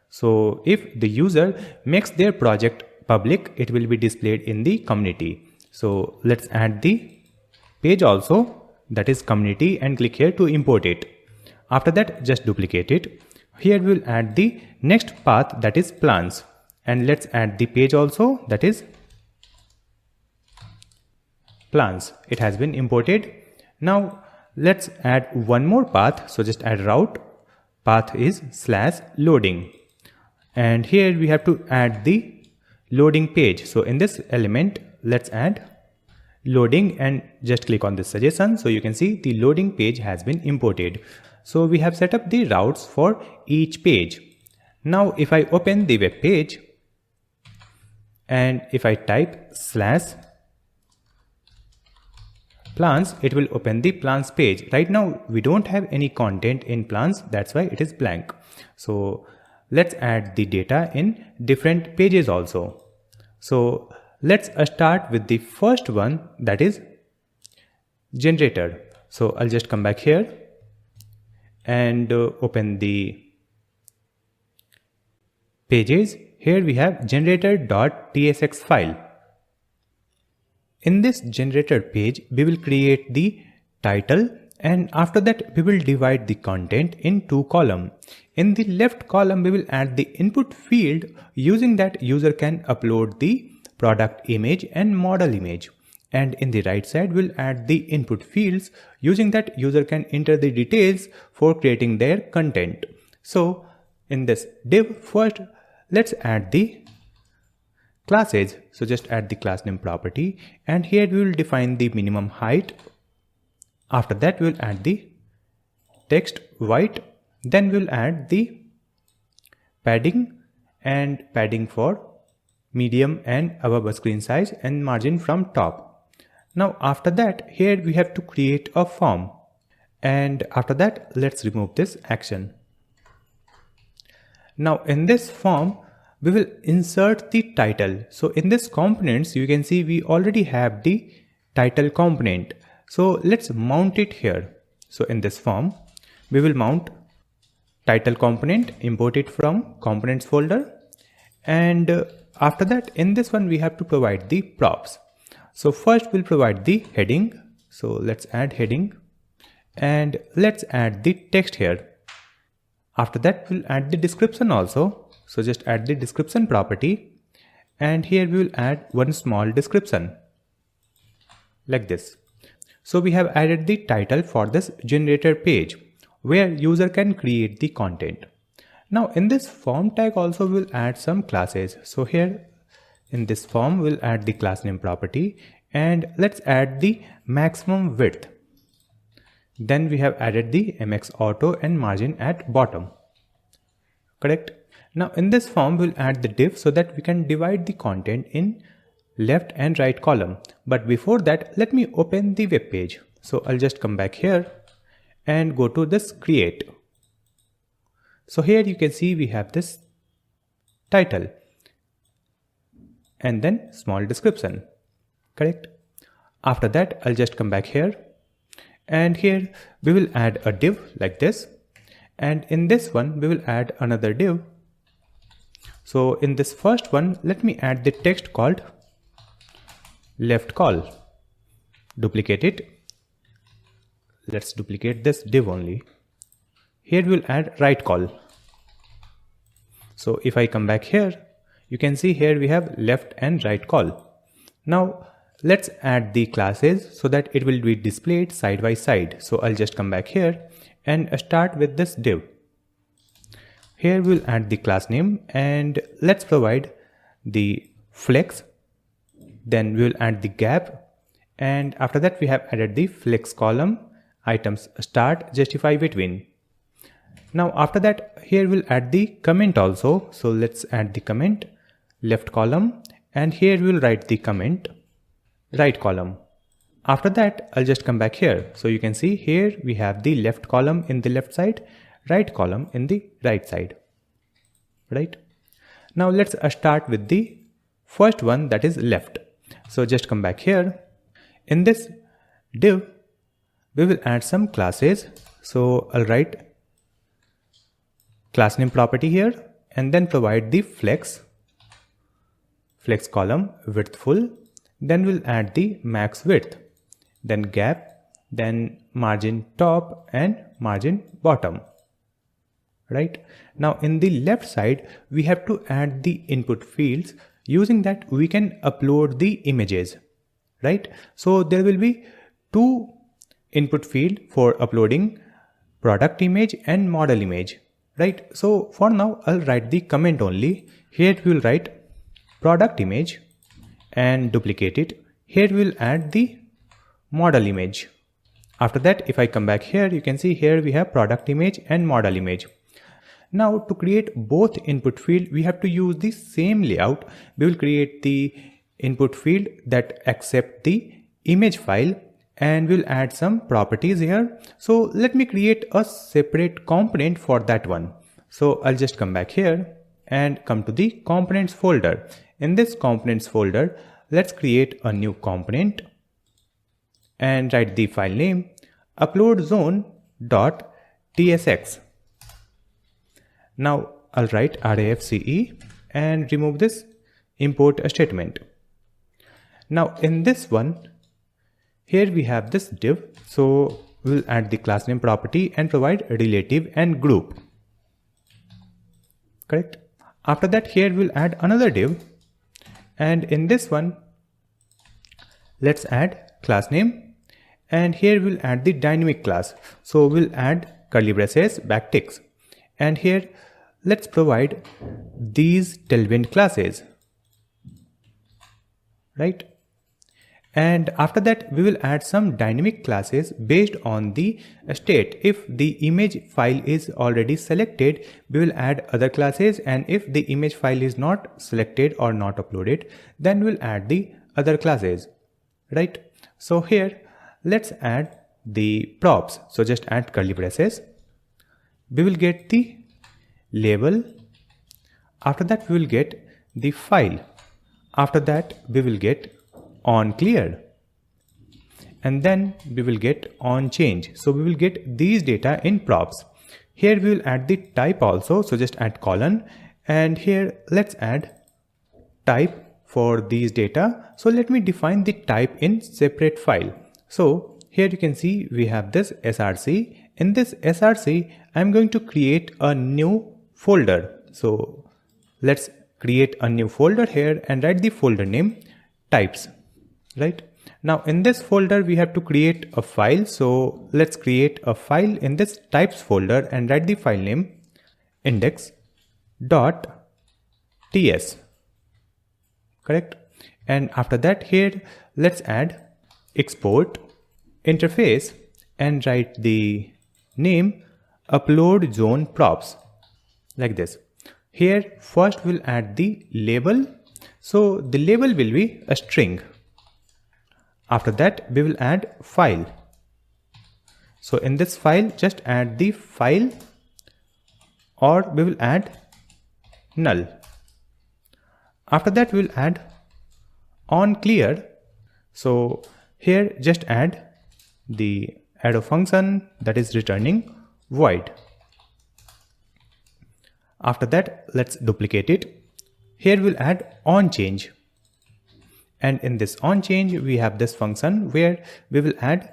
So if the user makes their project public, it will be displayed in the community. So let's add the page also, that is community, and click here to import it. After that just duplicate it. Here we will add the next path, that is plans, and let's add the page also, that is plans. It has been imported. Now let's add one more path, so just add route. Path is slash loading, and here we have to add the loading page. So in this element let's add loading, and just click on this suggestion. So you can see the loading page has been imported. So we have set up the routes for each page. Now if I open the web page and if I type slash plans, it will open the plans page. Right now we don't have any content in plans, that's why it is blank. So let's add the data in different pages also. So let's start with the first one, that is generator. So I'll just come back here and open the pages. Here we have generator.tsx file. In this generator page we will create the title, and after that we will divide the content in two columns. In the left column we will add the input field. Using that user can upload the product image and model image, and in the right side we'll add the input fields. Using that user can enter the details for creating their content. So in this div, first let's add the classes. So just add the class name property, and here we will define the minimum height. After that we'll add the text white, then we'll add the padding, and padding for medium and above screen size, and margin from top. Now after that here we have to create a form, and after that let's remove this action. Now in this form we will insert the title. So in this components you can see we already have the title component. So let's mount it here. So in this form we will mount title component, import it from components folder, and after that in this one we have to provide the props. So first we'll provide the heading. So let's add heading, and let's add the text here. After that we'll add the description also. So just add the description property, and here we will add one small description. like this. So we have added the title for this generator page where user can create the content. Now in this form tag also we'll add some classes. So here in this form we'll add the class name property and let's add the maximum width. Then we have added the MX auto and margin at bottom. Correct? Now in this form we'll add the div so that we can divide the content in left and right column. But before that, let me open the web page. So I'll just come back here and go to this create. So here you can see we have this title and then small description. Correct? After that, I'll just come back here and here we will add a div like this. And in this one, we will add another div. So in this first one, let me add the text called left call. Duplicate it. Let's duplicate this div only. Here we'll add right call. So if I come back here, you can see here we have left and right call. Now let's add the classes so that it will be displayed side by side. So I'll just come back here and start with this div. Here we'll add the class name and let's provide the flex. Then we will add the gap and after that we have added the flex column, items start, justify between. Now after that here we'll add the comment also. So let's add the comment, left column, and here we'll write the comment, right column. After that I'll just come back here. So you can see here we have the left column in the left side, right column in the right side. Right? Now let's start with the first one, that is left. So just come back here. In this div, we will add some classes. So I'll write class name property here and then provide the flex column width full. Then we'll add the max width, then gap, then margin top and margin bottom. Right? Now in the left side, we have to add the input fields. Using that, we can upload the images, right? So there will be two input field for uploading product image and model image, right? So for now, I'll write the comment only. Here we will write product image and duplicate it. Here we will add the model image. After that, if I come back here, you can see here we have product image and model image. Now to create both input field, we have to use the same layout. We will create the input field that accept the image file and we'll add some properties here. So let me create a separate component for that one. So I'll just come back here and come to the components folder. In this components folder, let's create a new component and write the file name uploadzone.tsx. Now I'll write RAFCE and remove this import statement. Now in this one, here we have this div. So we'll add the class name property and provide relative and group. Correct? After that, here we'll add another div. And in this one, let's add class name. And here we'll add the dynamic class. So we'll add curly braces, backticks. And here, let's provide these tailwind classes, right? And after that, we will add some dynamic classes based on the state. If the image file is already selected, we will add other classes. And if the image file is not selected or not uploaded, then we'll add the other classes, right? So here, let's add the props. So just add curly braces. We will get the label. After that, we will get the file. After that, we will get on cleared. And then we will get on change. So we will get these data in props. Here we will add the type also. So just add colon. And here let's add type for these data. So let me define the type in separate file. So here you can see we have this src. In this src, I'm going to create a new folder. So let's create a new folder here and write the folder name types, right? Now in this folder we have to create a file. So let's create a file in this types folder and write the file name index.ts. Correct. And after that, here let's add export interface and write the name upload zone props like this. Here first we'll add the label. So the label will be a string. After that we will add file. So in this file just add the file, or we will add null. After that we will add on clear. So here just add the arrow function that is returning void. After that let's duplicate it. Here we'll add on change. And in this on change we have this function where we will add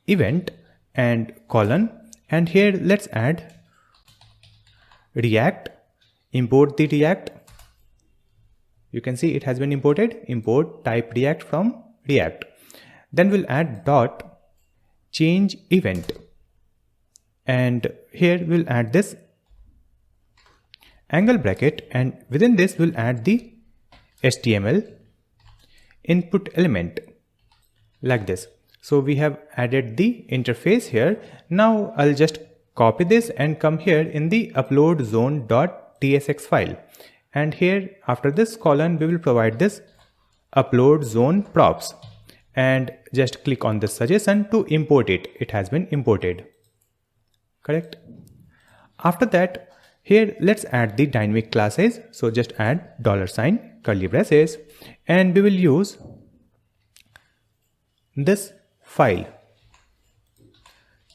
event and colon, and here let's add React, import the React. You can see it has been imported. Import type React from React. Then we'll add dot change event, and here we'll add this angle bracket, and within this we'll add the HTML input element like this. So we have added the interface here. Now I'll just copy this and come here in the upload zone.tsx file, and here after this colon we will provide this upload zone props, and just click on this suggestion to import it. It has been imported. Correct. After that, here let's add the dynamic classes. So just add $, curly braces, and we will use this file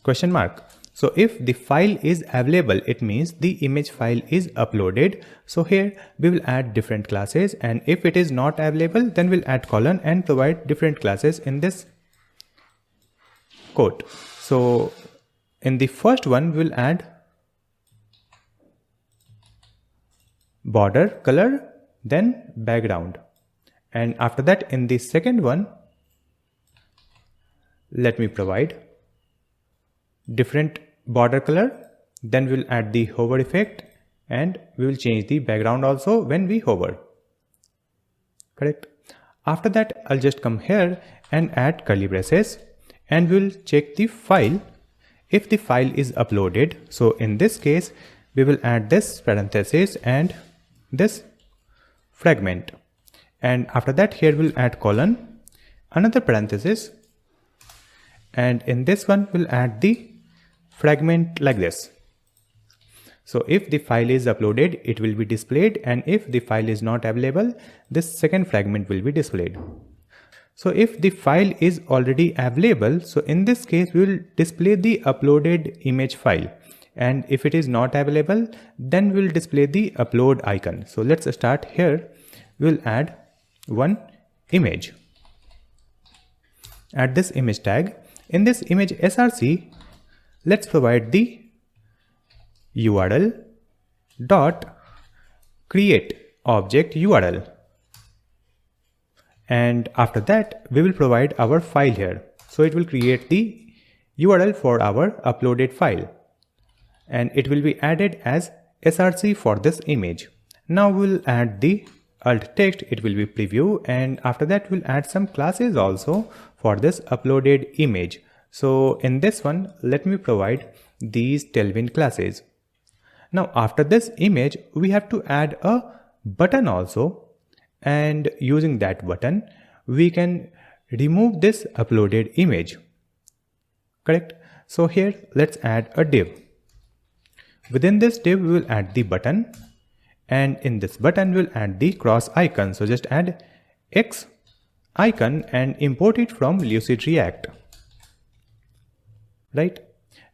question mark. So if the file is available, it means the image file is uploaded. So here we will add different classes, and if it is not available, then we'll add colon and provide different classes in this code. So in the first one we'll add border color, then background, and after that in the second one let me provide different border color, then we'll add the hover effect, and we will change the background also when we hover. Correct. After that I'll just come here and add curly braces, and we'll check the file if the file is uploaded. So in this case we will add this parenthesis and this fragment, and after that here we'll add colon, another parenthesis, and in this one we'll add the fragment like this. So if the file is uploaded, it will be displayed, and if the file is not available, this second fragment will be displayed. So if the file is already available, so in this case we will display the uploaded image file, and if it is not available, then we'll display the upload icon. So let's start here. We'll add one image. Add this image tag. In this image src, let's provide the URL dot create object URL, and after that we will provide our file here. So it will create the URL for our uploaded file, and it will be added as src for this image. Now we'll add the alt text, it will be preview, and after that we'll add some classes also for this uploaded image. So in this one let me provide these tailwind classes. Now after this image we have to add a button also, and using that button we can remove this uploaded image. Correct. So here let's add a div. Within this div we will add the button, and in this button we'll add the cross icon. So just add X icon and import it from Lucid React. Right.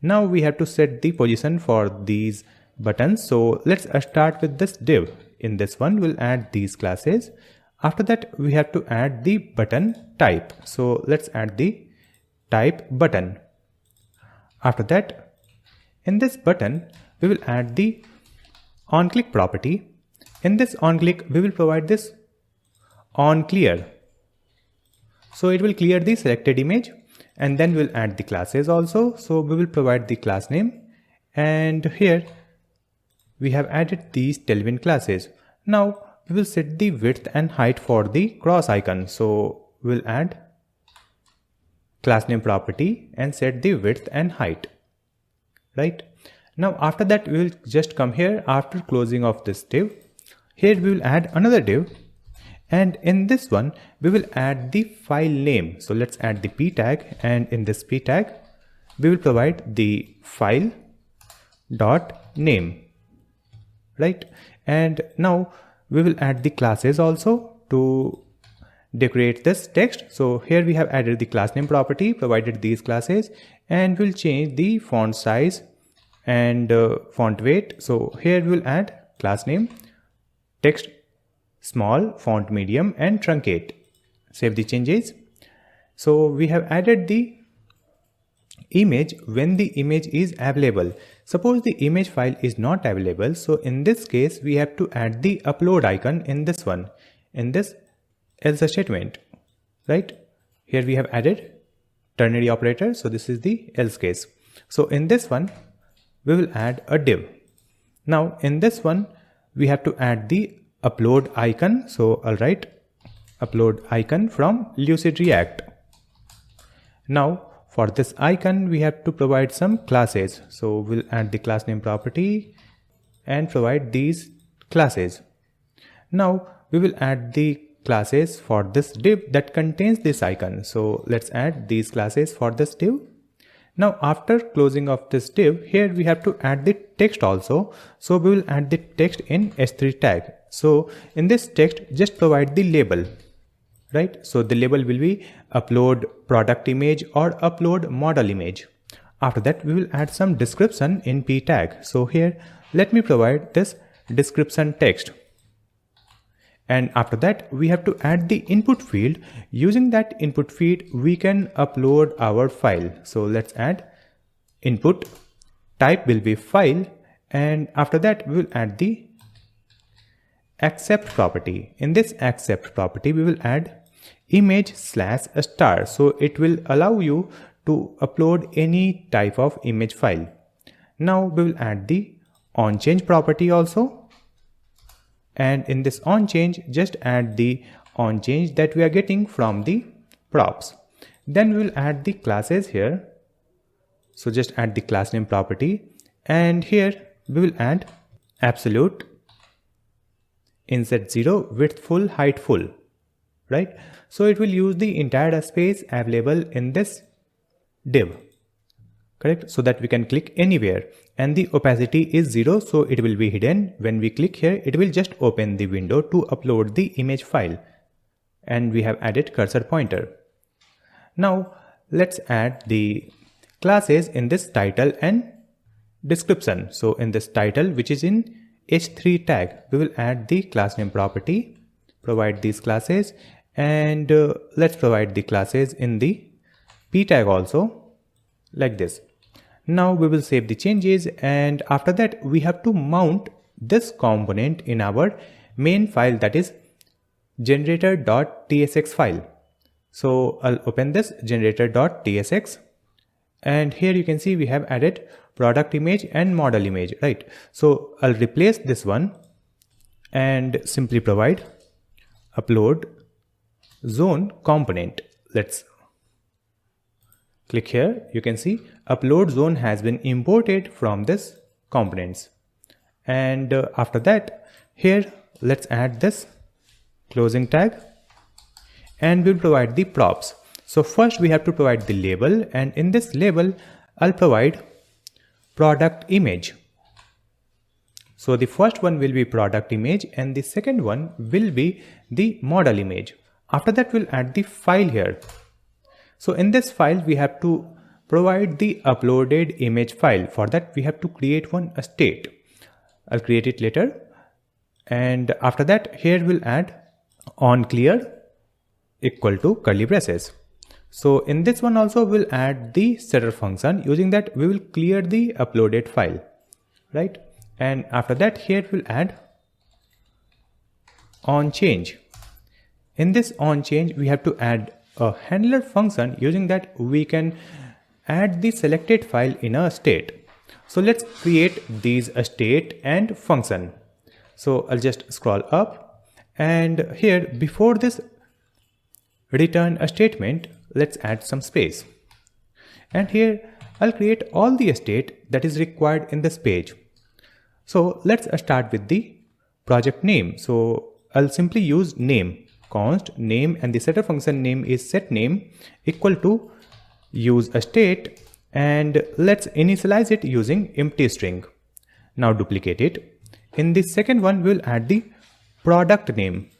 Now we have to set the position for these buttons. So let's start with this div. In this one we'll add these classes. After that we have to add the button type. So let's add the type button. After that in this button we will add the on click property. In this on click we will provide this on clear. So it will clear the selected image, and then we'll add the classes also. So we will provide the class name, and here we have added these tailwind classes. Now we will set the width and height for the cross icon. So we'll add class name property and set the width and height. Right. Now after that we will just come here after closing of this div. Here we will add another div, and in this one we will add the file name. So let's add the p tag, and in this p tag we will provide the file dot name. Right. And now we will add the classes also to decorate this text. So here we have added the class name property, provided these classes, and we'll change the font size and font weight. So here we will add class name, text small, font medium, and truncate. Save the changes. So we have added the image when the image is available. Suppose the image file is not available, so in this case we have to add the upload icon in this one, in this else statement. Right, here we have added ternary operator, so this is the else case. So in this one we will add a div. Now in this one we have to add the upload icon. So I'll write upload icon from Lucid React. Now for this icon we have to provide some classes. So we'll add the class name property and provide these classes. Now we will add the classes for this div that contains this icon. So let's add these classes for this div. Now after closing of this div, here we have to add the text also. So we will add the text in h3 tag. So in this text just provide the label. Right, so the label will be upload product image or upload model image. After that we will add some description in p tag. So here let me provide this description text, and after that we have to add the input field. Using that input field we can upload our file. So let's add input, type will be file, and after that we will add the accept property. In this accept property we will add image/star, so it will allow you to upload any type of image file. Now we will add the onChange property also, and in this onChange just add the onChange that we are getting from the props. Then we will add the classes here. So just add the class name property, and here we will add absolute, inset 0, width full, height full. Right, so it will use the entire space available in this div. Correct, so that we can click anywhere, and the opacity is 0, so it will be hidden. When we click here it will just open the window to upload the image file, and we have added cursor pointer. Now let's add the classes in this title and description. So in this title, which is in h3 tag, we will add the class name property, provide these classes, and let's provide the classes in the p tag also, like this. Now we will save the changes, and after that we have to mount this component in our main file, that is generator.tsx file. So I'll open this generator.tsx, and here you can see we have added product image and model image. Right, so I'll replace this one and simply provide upload zone component. Let's click here. You can see upload zone has been imported from this components, and after that here let's add this closing tag, and we'll provide the props. So first we have to provide the label, and in this label I'll provide product image. So the first one will be product image, and the second one will be the model image. After that we'll add the file here. So in this file we have to provide the uploaded image file. For that we have to create one state. I'll create it later. And after that here we'll add onClear equal to curly braces. So in this one also we'll add the setter function. Using that we will clear the uploaded file. Right? And after that here we'll add onChange. In this onChange we have to add a handler function. Using that we can add the selected file in a state. So let's create these a state and function. So I'll just scroll up, and here before this return a statement, let's add some space. And here I'll create all the state that is required in this page. So let's start with the project name. So I'll simply use name, const name, and the setter function name is set name equal to use a state, and let's initialize it using empty string. Now duplicate it. In the second one we'll add the product name,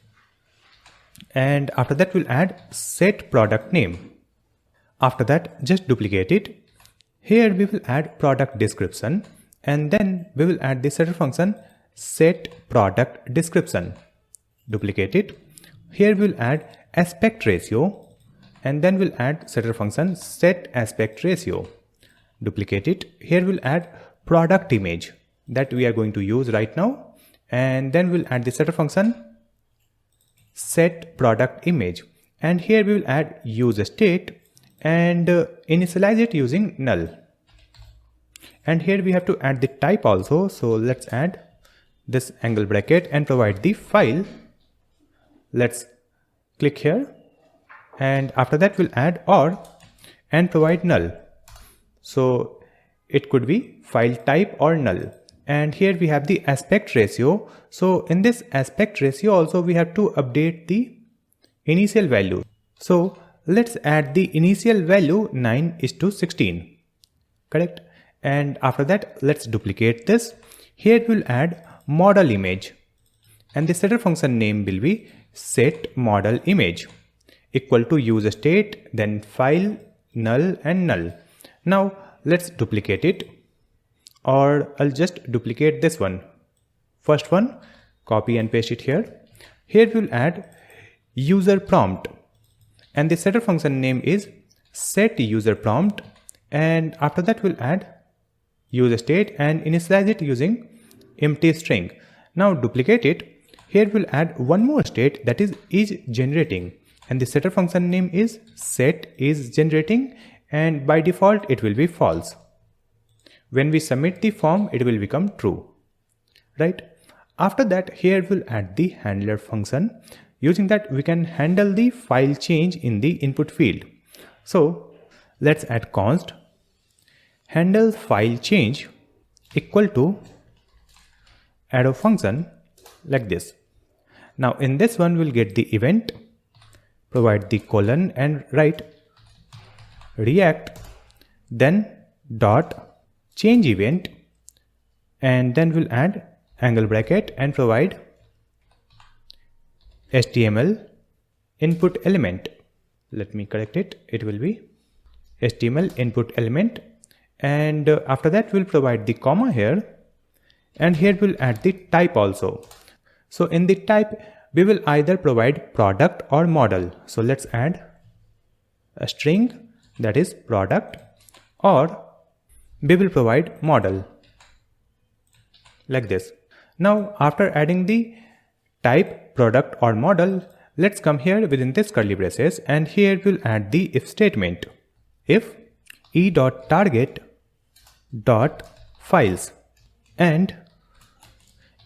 and after that we'll add set product name. After that just duplicate it. Here we will add product description, and then we will add the setter function set product description. Duplicate it. Here we'll add aspect ratio, and then we'll add setter function set aspect ratio. Duplicate it. Here we'll add product image that we are going to use right now, and then we'll add the setter function set product image, and here we will add use state and initialize it using null. And here we have to add the type also, so let's add this angle bracket and provide the file. Let's click here, and after that we'll add or and provide null. So it could be file type or null. And here we have the aspect ratio. So in this aspect ratio also we have to update the initial value. So let's add the initial value 9:16. Correct? And after that let's duplicate this. Here we'll add model image, and the setter function name will be set model image equal to use state, then file, null, and null. Now let's duplicate it, or I'll just duplicate this one. First one, copy and paste it here. Here we'll add user prompt, and the setter function name is set user prompt, and after that we'll add use state and initialize it using empty string. Now duplicate it. Here we'll add one more state, that is generating, and the setter function name is set is generating, and by default it will be false. When we submit the form it will become true, right? After that here we'll add the handler function. Using that we can handle the file change in the input field. So let's add const handle file change equal to arrow function like this. Now in this one we'll get the event, provide the colon and write react, then dot change event, and then we'll add angle bracket and provide HTML input element. Let me correct it. It will be HTML input element, and after that we'll provide the comma here, and here we'll add the type also. So in the type we will either provide product or model. So let's add a string that is product, or we will provide model like this. Now after adding the type, product or model, let's come here within this curly braces, and here we'll add the if statement. If e.target.files and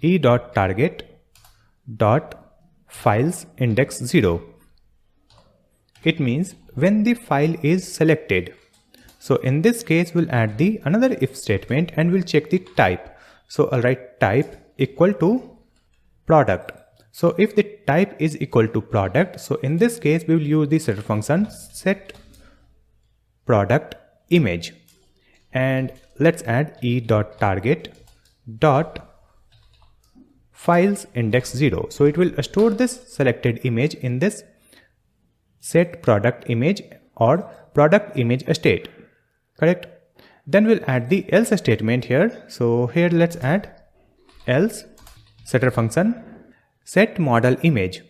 e.target.files index 0. It means when the file is selected. So in this case we'll add the another if statement and we'll check the type. So I'll write type equal to product. So if the type is equal to product, so in this case we will use the setter function set product image, and let's add e.target.files index 0. So it will store this selected image in this set product image or product image state. Correct? Then we'll add the else statement here. So here let's add else setter function set model image,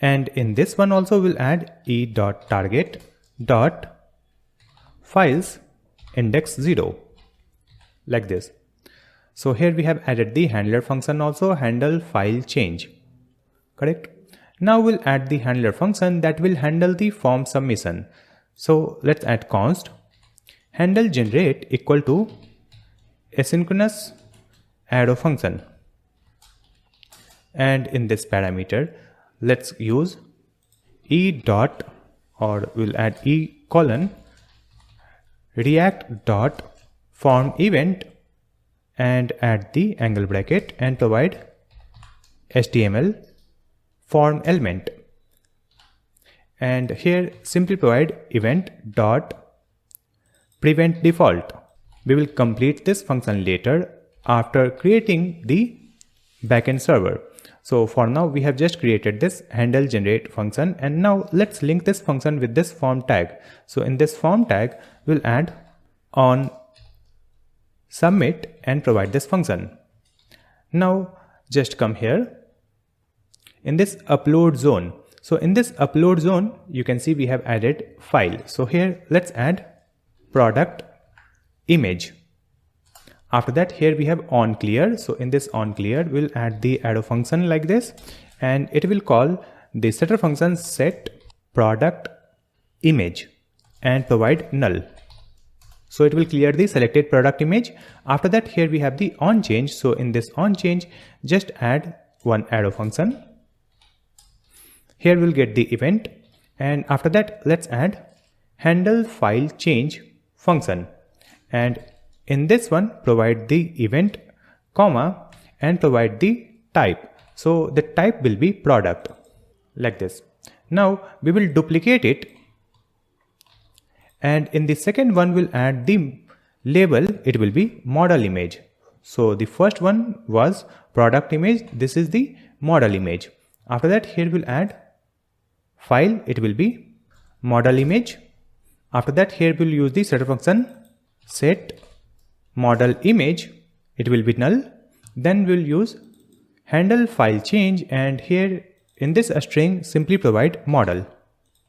and in this one also we'll add e.target.files index 0 like this. So here we have added the handler function also, handle file change. Correct? Now we'll add the handler function that will handle the form submission. So let's add const handle generate equal to asynchronous arrow function. And in this parameter, let's use e dot, or we'll add e colon react dot form event and add the angle bracket and provide HTML form element. And here simply provide event dot prevent default. We will complete this function later after creating the backend server. So for now we have just created this handle generate function, and now let's link this function with this form tag. So in this form tag we'll add on submit and provide this function. Now just come here in this upload zone. So in this upload zone you can see we have added file. So here let's add product image. After that here we have on clear. So in this on clear we'll add the arrow function like this, and it will call the setter function set product image and provide null. So it will clear the selected product image. After that here we have the on change. So in this on change just add one arrow function. Here we'll get the event, and after that let's add handle file change function, and in this one provide the event comma and provide the type. So the type will be product like this. Now we will duplicate it, and in the second one we'll add the label. It will be model image. So the first one was product image, this is the model image. After that here we'll add file, it will be model image. After that here we'll use the setter function set model image, it will be null. Then we'll use handle file change, and here in this string simply provide model.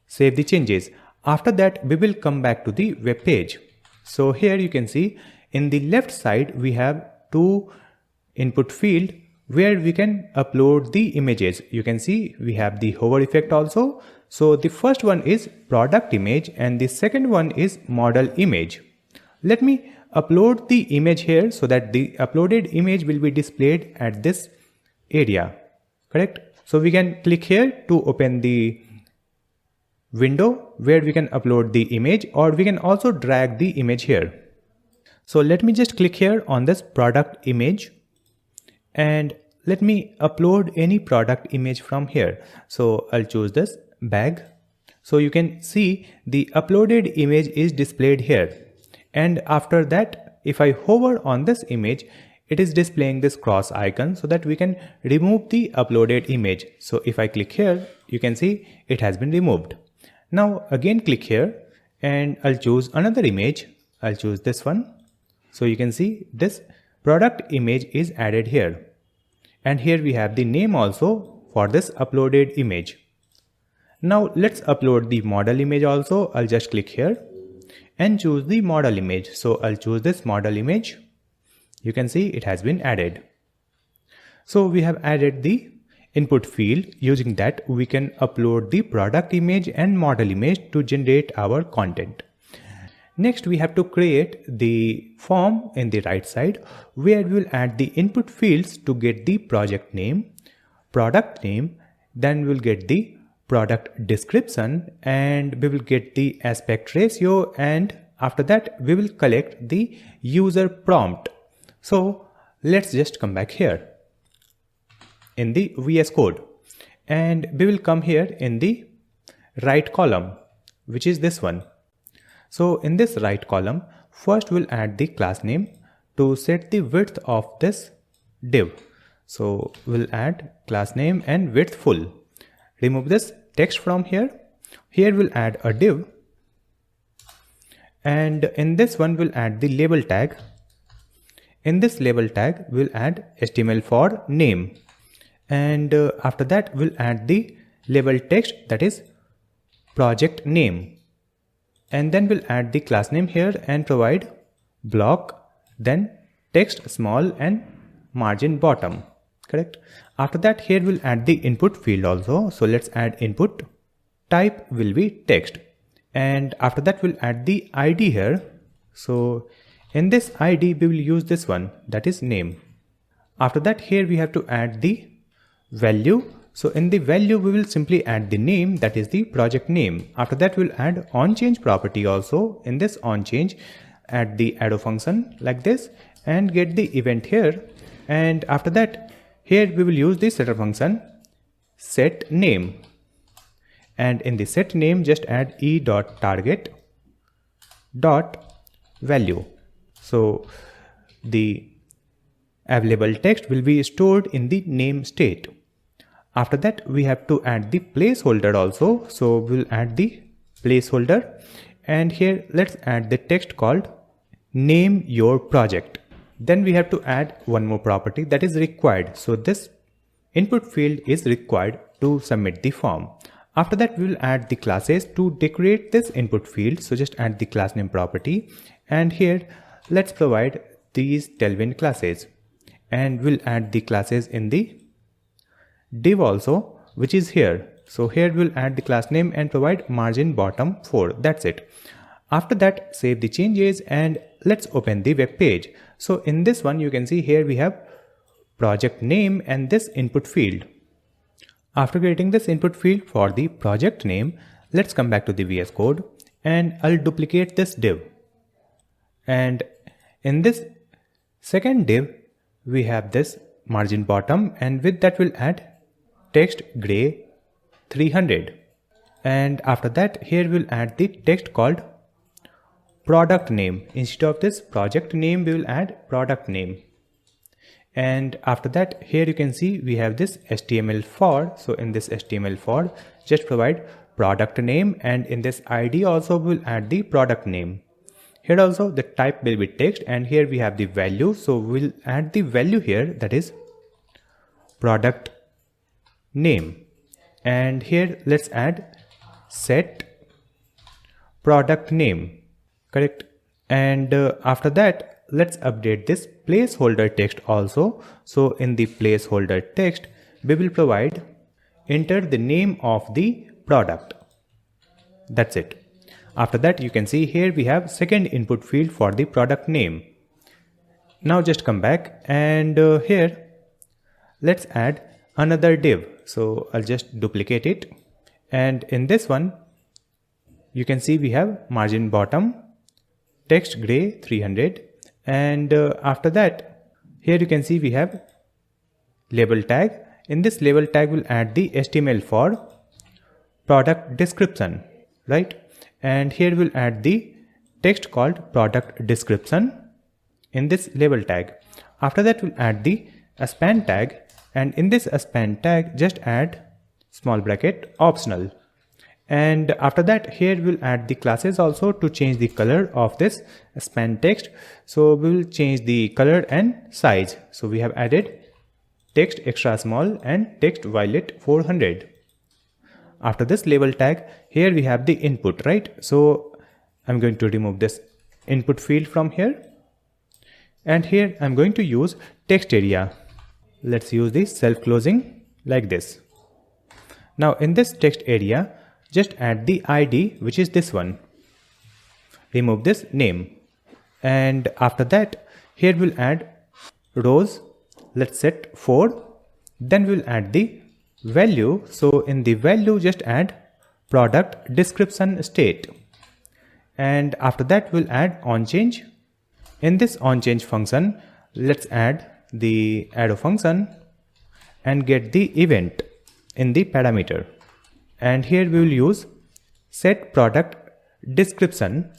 Save the changes. After that we will come back to the web page. So here you can see in the left side we have two input field where we can upload the images. You can see we have the hover effect also. So the first one is product image and the second one is model image. Let me upload the image here so that the uploaded image will be displayed at this area, correct? So we can click here to open the window where we can upload the image, or we can also drag the image here. So let me just click here on this product image and let me upload any product image from here. So I'll choose this bag. So you can see the uploaded image is displayed here. And after that, if I hover on this image, it is displaying this cross icon so that we can remove the uploaded image. So if I click here, you can see it has been removed. Now again click here and I'll choose another image. I'll choose this one. So you can see this product image is added here. And here we have the name also for this uploaded image. Now let's upload the model image also. I'll just click here and choose the model image. So I'll choose this model image. You can see it has been added. So we have added the input field. Using that we can upload the product image and model image to generate our content. Next we have to create the form in the right side where we will add the input fields to get the project name, product name, then we'll get the product description, and we will get the aspect ratio, and after that we will collect the user prompt. So let's just come back here in the VS Code and we will come here in the right column, which is this one. So in this right column, first we'll add the class name to set the width of this div. So we'll add class name and width full. Remove this text from here. Here we'll add a div, and in this one we'll add the label tag. In this label tag we'll add HTML for name, and after that we'll add the label text, that is project name, and then we'll add the class name here and provide block, then text small and margin bottom, correct? After that, here we'll add the input field also. So let's add input. Type will be text. And after that, we'll add the ID here. So in this ID, we will use this one, that is name. After that, here we have to add the value. So in the value, we will simply add the name, that is the project name. After that, we'll add onChange property also. In this onChange, add the arrow function like this and get the event here. And after that, here we will use the setter function set name. And in the set name, just add e.target.value. So the available text will be stored in the name state. After that, we have to add the placeholder also. So we'll add the placeholder, and here let's add the text called name your project. Then we have to add one more property, that is required. So this input field is required to submit the form. After that, we will add the classes to decorate this input field. So just add the class name property, and here let's provide these tailwind classes, and we'll add the classes in the div also, which is here. So here we'll add the class name and provide margin bottom 4. That's it. After that, save the changes and let's open the web page. So in this one, you can see here we have project name and this input field. After creating this input field for the project name, let's come back to the VS Code and I'll duplicate this div. And in this second div, we have this margin bottom, and with that we'll add text gray 300. And after that, here we'll add the text called product name. Instead of this project name, we will add product name. And after that, here you can see we have this HTML for. So in this HTML for, just provide product name, and in this ID also we'll add the product name. Here also the type will be text, and here we have the value. So we'll add the value here, that is product name. And here let's add set product name, correct? And after that, let's update this placeholder text also. So in the placeholder text, we will provide enter the name of the product. That's it. After that, you can see here we have second input field for the product name. Now just come back, and here let's add another div. So I'll just duplicate it, and in this one you can see we have margin bottom text gray 300, and after that, here you can see we have label tag. In this label tag, we'll add the HTML for product description, right? And here we'll add the text called product description in this label tag. After that, we'll add the span tag, and in this span tag, just add small bracket optional. And after that, here we'll add the classes also to change the color of this span text. So we will change the color and size. So we have added text extra small and text violet 400. After this label tag, here we have the input, right? So I'm going to remove this input field from here. And here I'm going to use text area. Let's use the self-closing like this. Now in this text area, just add the ID, which is this one. Remove this name. And after that, here we'll add rows. Let's set 4. Then we'll add the value. So in the value, just add product description state. And after that, we'll add onChange. In this onChange function, let's add the arrow function and get the event in the parameter. And here we will use set product description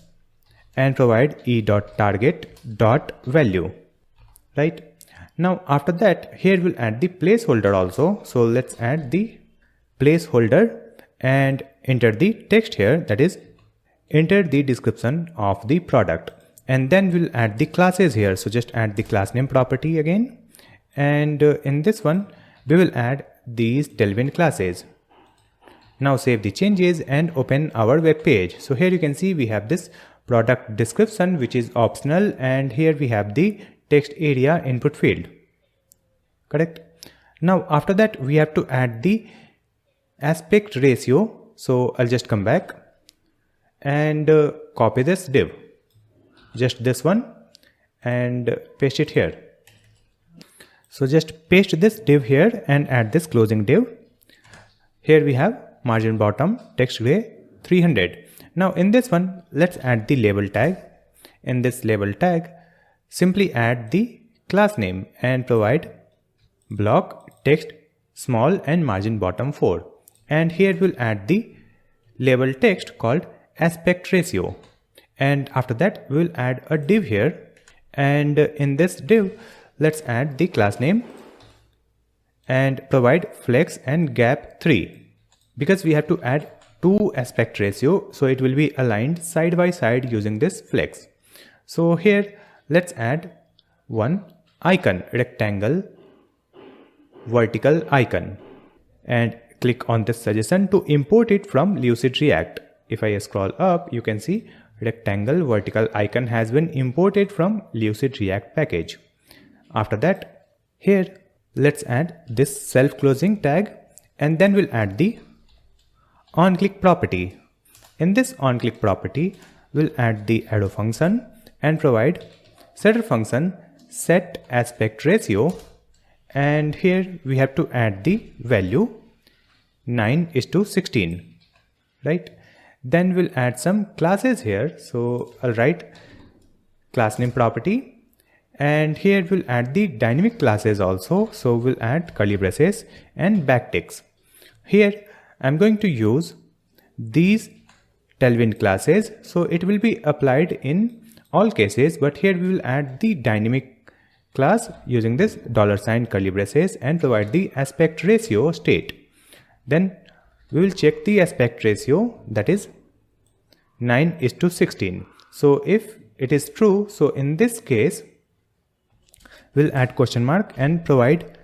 and provide e.target.value, right? Now after that, here we'll add the placeholder also. So let's add the placeholder and enter the text here, that is enter the description of the product. And then we'll add the classes here. So just add the class name property again. And in this one, we will add these tailwind classes. Now save the changes and open our web page. So here you can see we have this product description, which is optional, and here we have the text area input field, correct? Now after that we have to add the aspect ratio. So I'll just come back and copy this div, just this one, and paste it here. So just paste this div here and add this closing div. Here we have margin bottom text gray 300. Now in this one, let's add the label tag. In this label tag, simply add the class name and provide block text small and margin bottom 4. And here we'll add the label text called aspect ratio. And after that, we'll add a div here. And in this div, let's add the class name and provide flex and gap 3, because we have to add 2 aspect ratio, so it will be aligned side by side using this flex. So here let's add one icon, rectangle vertical icon, and click on this suggestion to import it from Lucid React. If I scroll up, you can see rectangle vertical icon has been imported from Lucid React package. After that, here let's add this self-closing tag, and then we'll add the onClick property. In this onClick property, we'll add the arrow function and provide setter function set aspect ratio, and here we have to add the value 9:16, right? Then we'll add some classes here. So I'll write class name property, and here we'll add the dynamic classes also. So we'll add curly braces and backticks. Here I'm going to use these tailwind classes, so it will be applied in all cases, but here we will add the dynamic class using this $ curly braces and provide the aspect ratio state. Then we will check the aspect ratio, that is 9:16. So if it is true, so in this case we'll add question mark and provide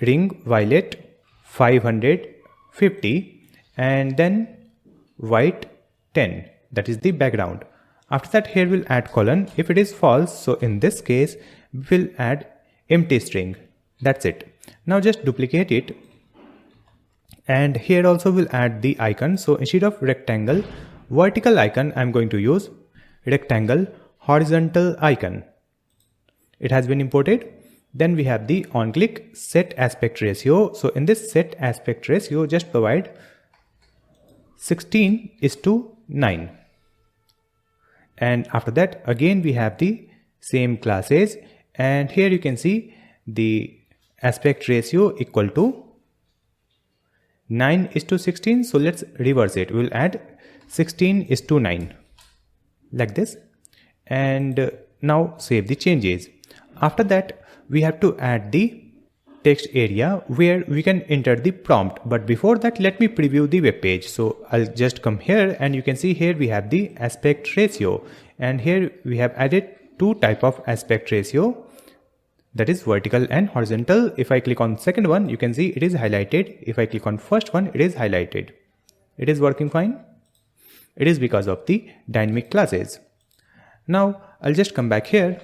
ring violet 550 and then white 10, that is the background. After that, here we'll add colon if it is false. So in this case we'll add empty string. That's it. Now just duplicate it, and here also we'll add the icon. So instead of rectangle vertical icon, I'm going to use rectangle horizontal icon. It has been imported. Then we have the onClick set aspect ratio. So in this set aspect ratio, just provide 16:9. And after that, again we have the same classes, and here you can see the aspect ratio equal to 9:16. So let's reverse it. We'll add 16:9 like this, and now save the changes. After that, we have to add the text area where we can enter the prompt. But before that, let me preview the web page. So I'll just come here, and you can see here we have the aspect ratio, and here we have added 2 type of aspect ratio, that is vertical and horizontal. If I click on second one, you can see it is highlighted. If I click on first one, it is highlighted. It is working fine. It is because of the dynamic classes. Now I'll just come back here,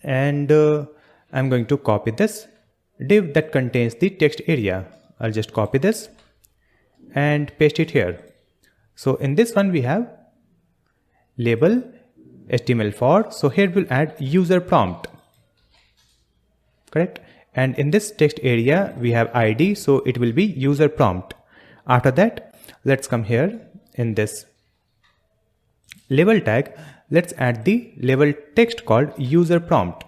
and I'm going to copy this div that contains the text area. I'll just copy this and paste it here. So in this one we have label HTML4. So here we'll add user prompt, correct? And in this text area we have ID, so it will be user prompt. After that, let's come here in this label tag. Let's add the label text called user prompt,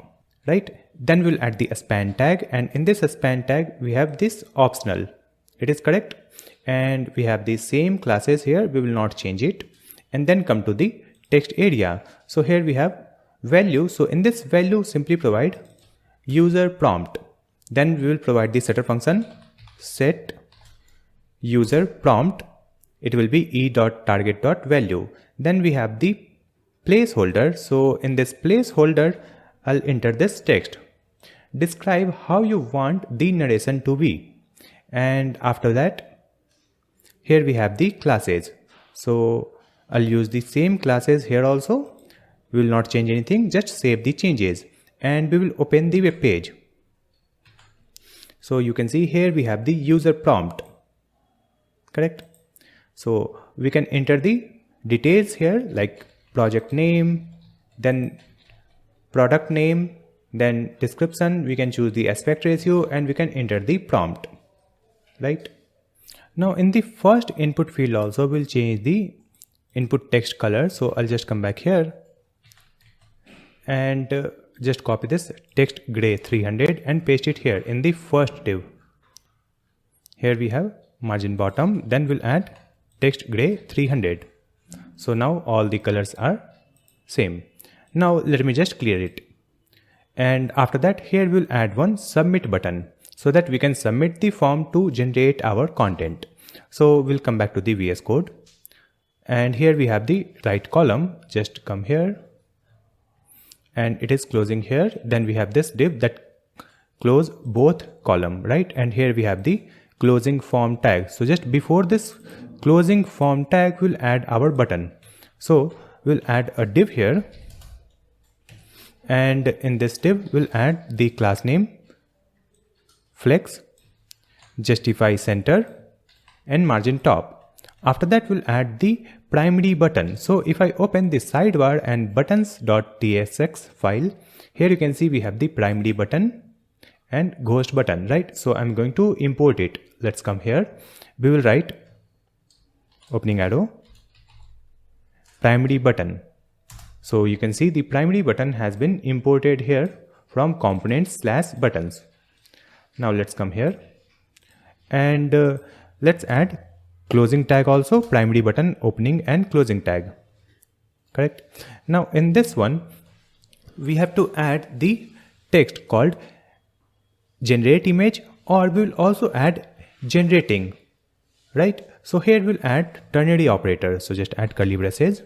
right? Then we'll add the span tag, and in this span tag we have this optional. It is correct, and we have the same classes here. We will not change it. And then come to the text area. So here we have value. So in this value, simply provide user prompt. Then we will provide the setter function set user prompt. It will be e.target.value. Then we have the placeholder. So in this placeholder, I'll enter this text. Describe how you want the narration to be. And after that, here we have the classes. So I'll use the same classes here also. We will not change anything, just save the changes, and we will open the web page. So you can see here we have the user prompt, correct? So we can enter the details here like project name, then product name, then description. We can choose the aspect ratio and we can enter the prompt, right? Now in the first input field also we'll change the input text color. So I'll just come back here and just copy this text gray 300 and paste it here in the first div. Here we have margin bottom, then we'll add text gray 300. So now all the colors are same. Now let me just clear it. And after that here we'll add one submit button so that we can submit the form to generate our content. So we'll come back to the VS Code and here we have the right column. Just come here and it is closing here. Then we have this div that close both column, right? And here we have the closing form tag. So just before this closing form tag we'll add our button. So we'll add a div here and in this div we'll add the class name flex, justify center and margin top. After that we'll add the primary button. So if I open the sidebar and buttons.tsx file, here you can see we have the primary button and ghost button, right? So I'm going to import it. Let's come here. We will write opening arrow primary button. So you can see the primary button has been imported here from components/buttons. Now let's come here and let's add closing tag also, primary button opening and closing tag, correct? Now in this one we have to add the text called generate image, or we will also add generating, right? So here we'll add ternary operator. So just add curly braces,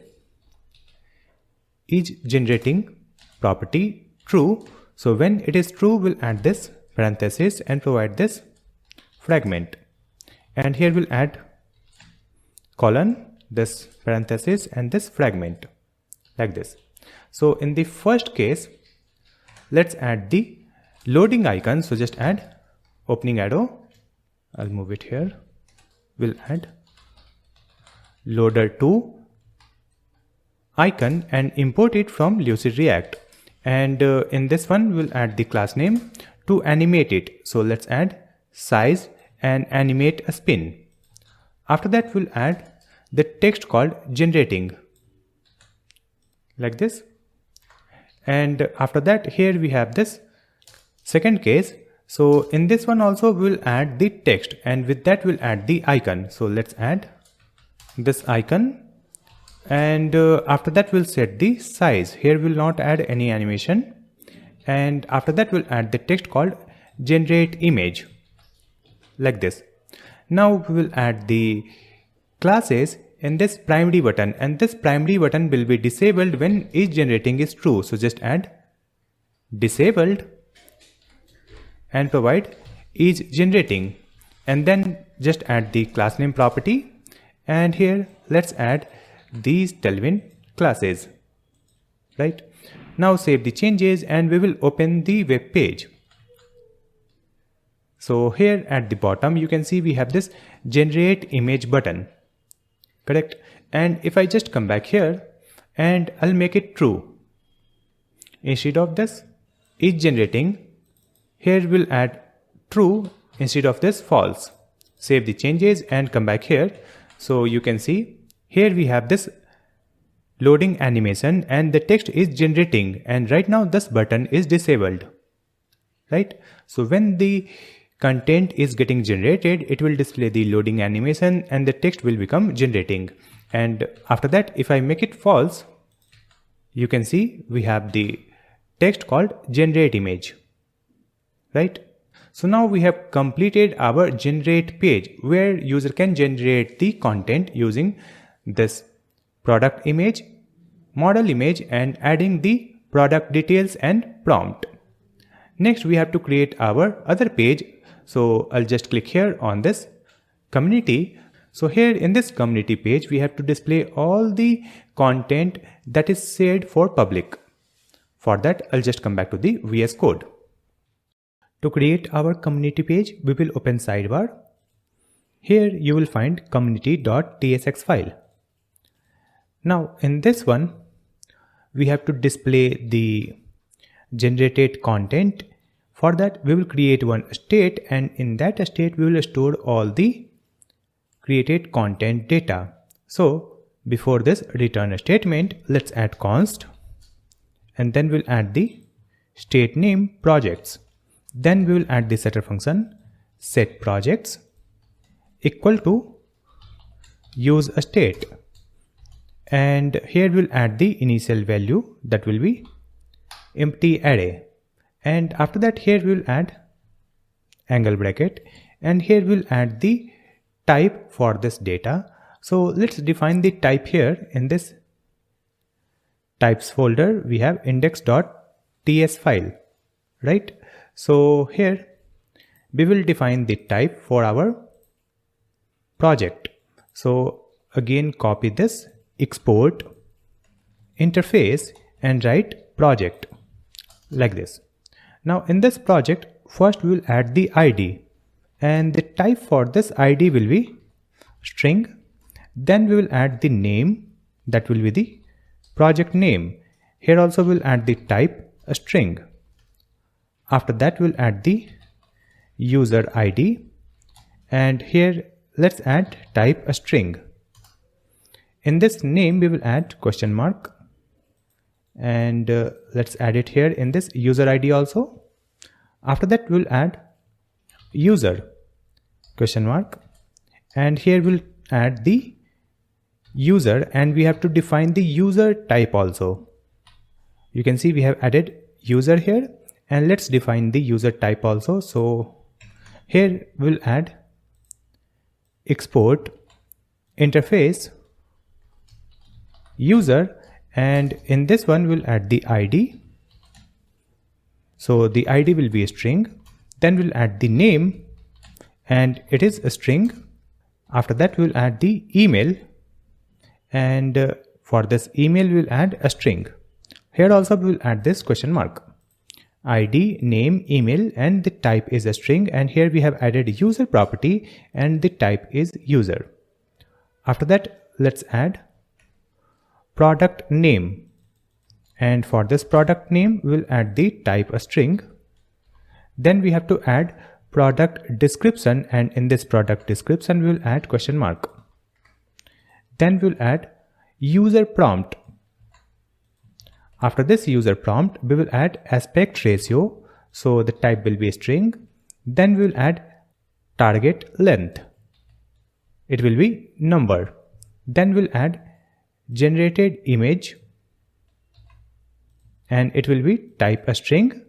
is generating property true. So when it is true we'll add this parenthesis and provide this fragment, and here we'll add colon, this parenthesis and this fragment like this. So in the first case let's add the loading icon. So just add opening arrow, I'll move it here, we'll add loader2 icon and import it from Lucid React, and in this one we'll add the class name to animate it. So let's add size and animate a spin. After that we'll add the text called generating like this, and after that here we have this second case. So in this one also we'll add the text and with that we'll add the icon. So let's add this icon and after that we'll set the size. Here we'll not add any animation, and after that we'll add the text called generate image like this. Now we will add the classes in this primary button, and this primary button will be disabled when is generating is true. So just add disabled and provide is generating, and then just add the class name property, and here let's add these Tailwind classes, right? Now save the changes and we will open the web page. So here at the bottom you can see we have this generate image button, correct? And if I just come back here and I'll make it true, instead of this is generating, here we'll add true instead of this false. Save the changes and come back here. So you can see here we have this loading animation and the text is generating, and right now this button is disabled, right? So when the content is getting generated, it will display the loading animation and the text will become generating. And after that, if I make it false, you can see we have the text called generate image, right? So now we have completed our generate page where user can generate the content using this product image, model image, and adding the product details and prompt. Next we have to create our other page. So I'll just click here on this community. So here in this community page we have to display all the content that is shared for public. For that I'll just come back to the VS Code. To create our community page, we will open sidebar. Here you will find community.tsx file. Now in this one, we have to display the generated content. For that, we will create one state, and in that state we will store all the created content data. So before this return statement, let's add const, and then we'll add the state name projects. Then we will add the setter function set projects equal to use a state, and here we'll add the initial value, that will be empty array, and after that here we'll add angle bracket, and here we'll add the type for this data. So let's define the type here. In this types folder we have index.ts file, right? So here we will define the type for our project. So again copy this, export interface, and write project like this. Now in this project, first we will add the ID, and the type for this ID will be string. Then we will add the name, that will be the project name. Here also we'll add the type a string. After that we'll add the user ID, and here let's add type a string. In this name we will add question mark, and let's add it here in this user ID also. After that we'll add user question mark, and here we'll add the user, and we have to define the user type also. You can see we have added user here, and let's define the user type also. So here we'll add export interface user, and in this one we'll add the ID. So the ID will be a string. Then we'll add the name, and it is a string. After that we'll add the email, and for this email we'll add a string. Here also we'll add this question mark. ID, name, email, and the type is a string, and here we have added user property, and the type is user. After that let's add product name, and for this product name we'll add the type a string. Then we have to add product description, and in this product description we'll add question mark. Then we'll add user prompt. After this user prompt we will add aspect ratio, so the type will be a string. Then we'll add target length, it will be number. Then we'll add generated image, and it will be type a string.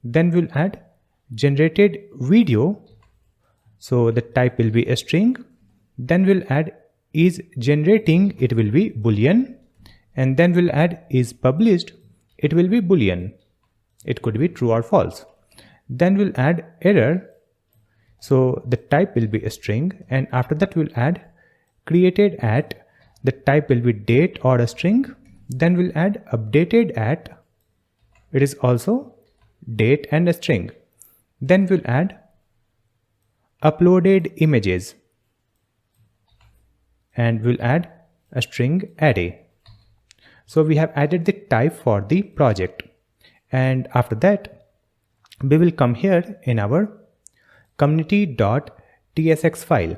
Then we'll add generated video, so the type will be a string. Then we'll add is generating, it will be boolean, and then we'll add is published, it will be boolean, it could be true or false. Then we'll add error, so the type will be a string, and after that we'll add created at, the type will be date or a string. Then we'll add updated at, it is also date and a string. Then we'll add uploaded images, and we'll add a string array. So we have added the type for the project, and after that we will come here in our community.tsx file,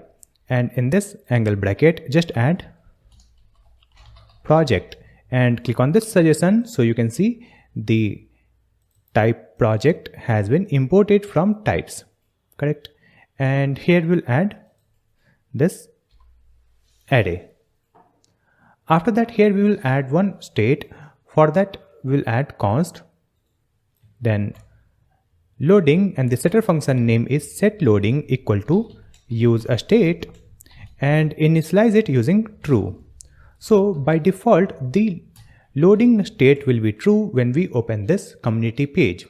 and in this angle bracket just add project and click on this suggestion. So you can see the type project has been imported from types, correct? And here we'll add this array. After that here we will add one state. For that we'll add const, then loading, and the setter function name is set loading equal to use a state, and initialize it using true. So by default the loading state will be true when we open this community page,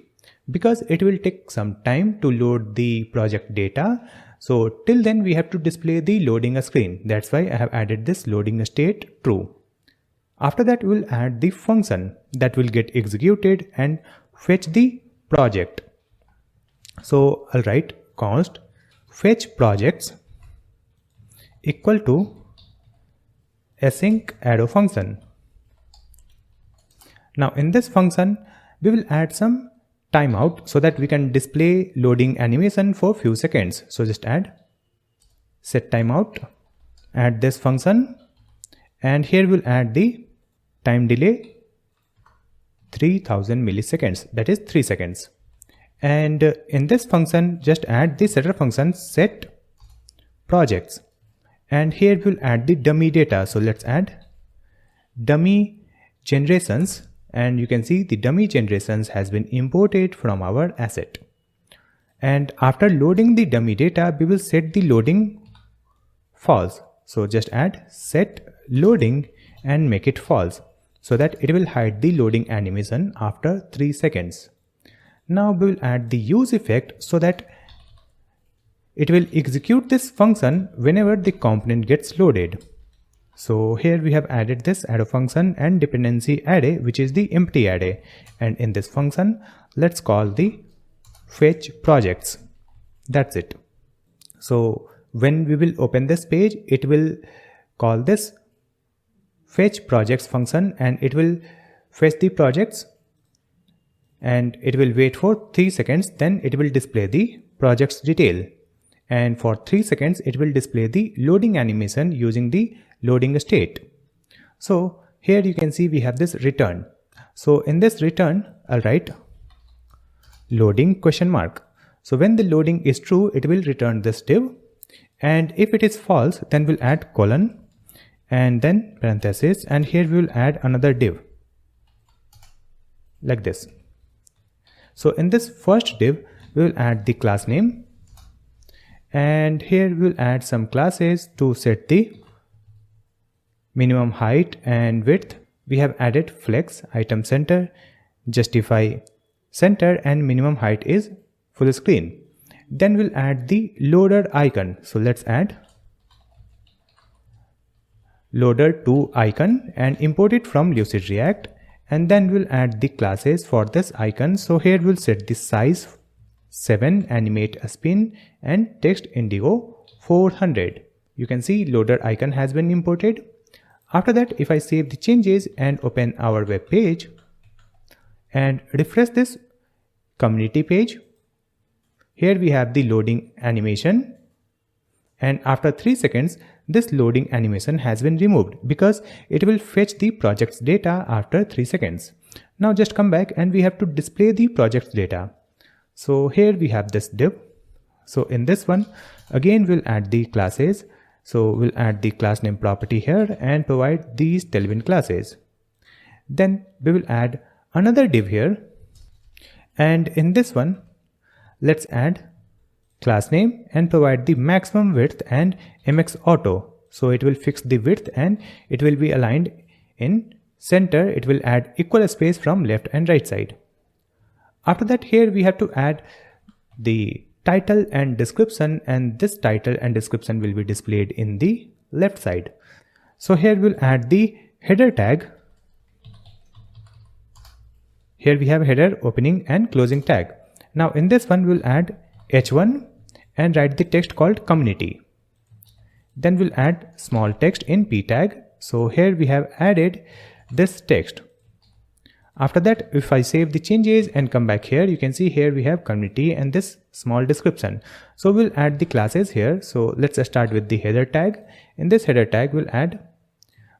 because it will take some time to load the project data. So till then we have to display the loading screen. That's why I have added this loading state true. After that we'll add the function that will get executed and fetch the project. So I'll write const fetch projects equal to async arrow function. Now in this function, we will add some timeout so that we can display loading animation for few seconds. So just add set timeout, add this function, and here we'll add the time delay 3000 milliseconds, that is 3 seconds. And in this function, just add the setter function set projects, and here we'll add the dummy data. So let's add dummy generations, and you can see the dummy generations has been imported from our asset. And after loading the dummy data, we will set the loading false. So just add set loading and make it false so that it will hide the loading animation after 3 seconds. Now we will add the use effect so that it will execute this function whenever the component gets loaded. So here we have added this arrow function and dependency array, which is the empty array. And in this function, let's call the fetch projects. That's it. So when we will open this page, it will call this fetch projects function, and it will fetch the projects, and it will wait for 3 seconds. Then it will display the project's detail, and for 3 seconds it will display the loading animation using the loading state. So here you can see we have this return. So in this return, I'll write loading question mark. So when the loading is true, it will return this div, and if it is false, then we'll add colon and then parenthesis, and here we will add another div like this. So in this first div, we will add the class name, and here we will add some classes to set the minimum height and width. We have added flex, item center, justify center, and minimum height is full screen. Then we'll add the loader icon. So let's add loader to icon and import it from Lucid React, and then we'll add the classes for this icon. So here we'll set the size 7, animate a spin, and text indigo 400. You can see loader icon has been imported. After that, if I save the changes and open our web page and refresh this community page, here we have the loading animation, and after 3 seconds this loading animation has been removed because it will fetch the project's data after 3 seconds. Now just come back and we have to display the project's data. So here we have this div. So in this one, again we'll add the classes. So we'll add the class name property here and provide these Tailwind classes. Then we will add another div here, and in this one, let's add class name and provide the maximum width and MX auto. So it will fix the width and it will be aligned in center. It will add equal space from left and right side. After that, here we have to add the title and description, and this title and description will be displayed in the left side. So here we'll add the header tag. Here we have header, opening and closing tag. Now in this one, we'll add h1 and write the text called community. Then we'll add small text in p tag. So here we have added this text. After that, if I save the changes and come back here, you can see here we have community and this small description. So we'll add the classes here. So let's start with the header tag. In this header tag, we'll add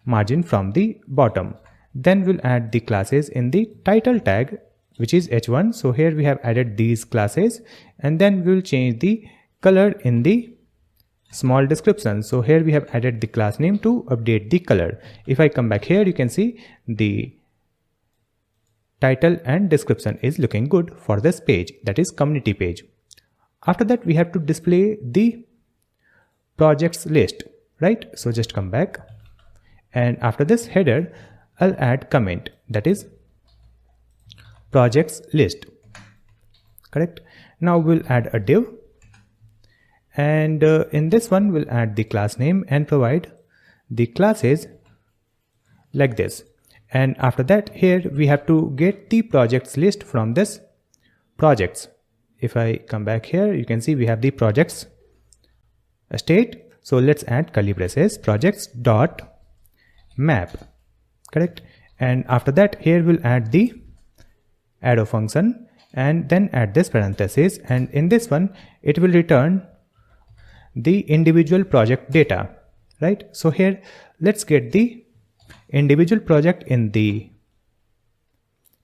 margin from the bottom. Then we'll add the classes in the title tag, which is h1. So here we have added these classes, and then we'll change the color in the small description. So here we have added the class name to update the color. If I come back here, you can see the title and description is looking good for this page, that is community page. After that, we have to display the projects list, right? So just come back, and after this header, I'll add comment, that is projects list, correct? Now we'll add a div, and in this one we'll add the class name and provide the classes like this. And after that, here we have to get the projects list from this projects if I come back here, you can see we have the projects state. So let's add curly braces projects dot map, correct? And after that, here we'll add the arrow function and then add this parenthesis, and in this one it will return the individual project data, right? So here let's get the individual project in the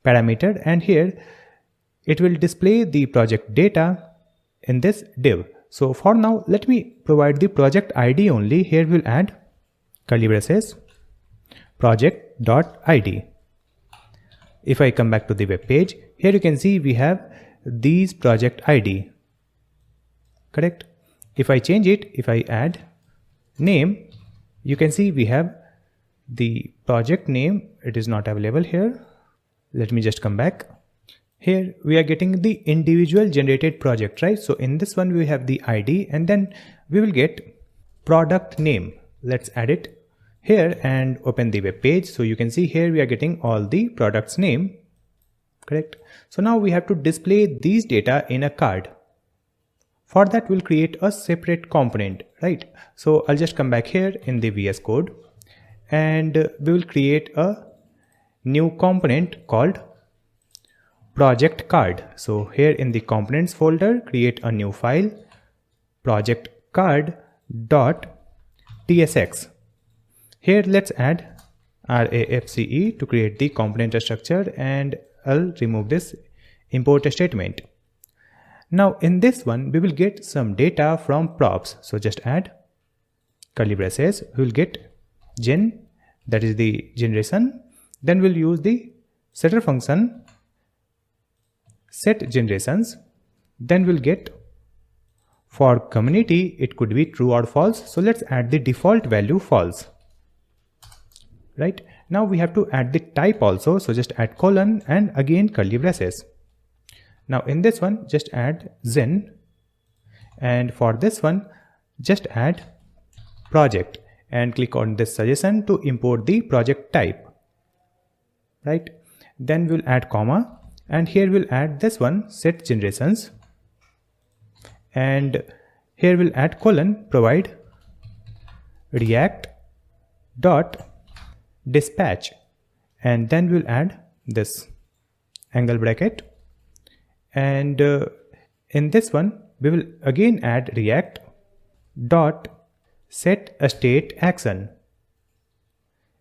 parameter, and here it will display the project data in this div. So for now, let me provide the project ID only. Here we'll add curly braces project.id. If I come back to the web page, here you can see we have these project ID, correct? If I change it, if I add name, you can see we have the project name. It is not available here. Let me just come back. Here we are getting the individual generated project, right? So in this one we have the ID, and then we will get product name. Let's add it here and open the web page. So you can see here we are getting all the products name, correct? So now we have to display these data in a card. For that, we'll create a separate component, right? So I'll just come back here in the VS Code, and we will create a new component called project card. So here in the components folder, create a new file, project card.tsx. Here let's add RAFCE to create the component structure, and I'll remove this import statement. Now in this one, we will get some data from props. So just add curly braces, we will get gen, that is the generation. Then we'll use the setter function set generations. Then we'll get for community, it could be true or false. So let's add the default value false, right? Now we have to add the type also. So just add colon and again curly braces. Now in this one, just add Zen, and for this one, just add project and click on this suggestion to import the project type, right? Then we'll add comma, and here we'll add this one set generations, and here we'll add colon provide react dot dispatch, and then we'll add this angle bracket, and in this one we will again add react dot set a state action,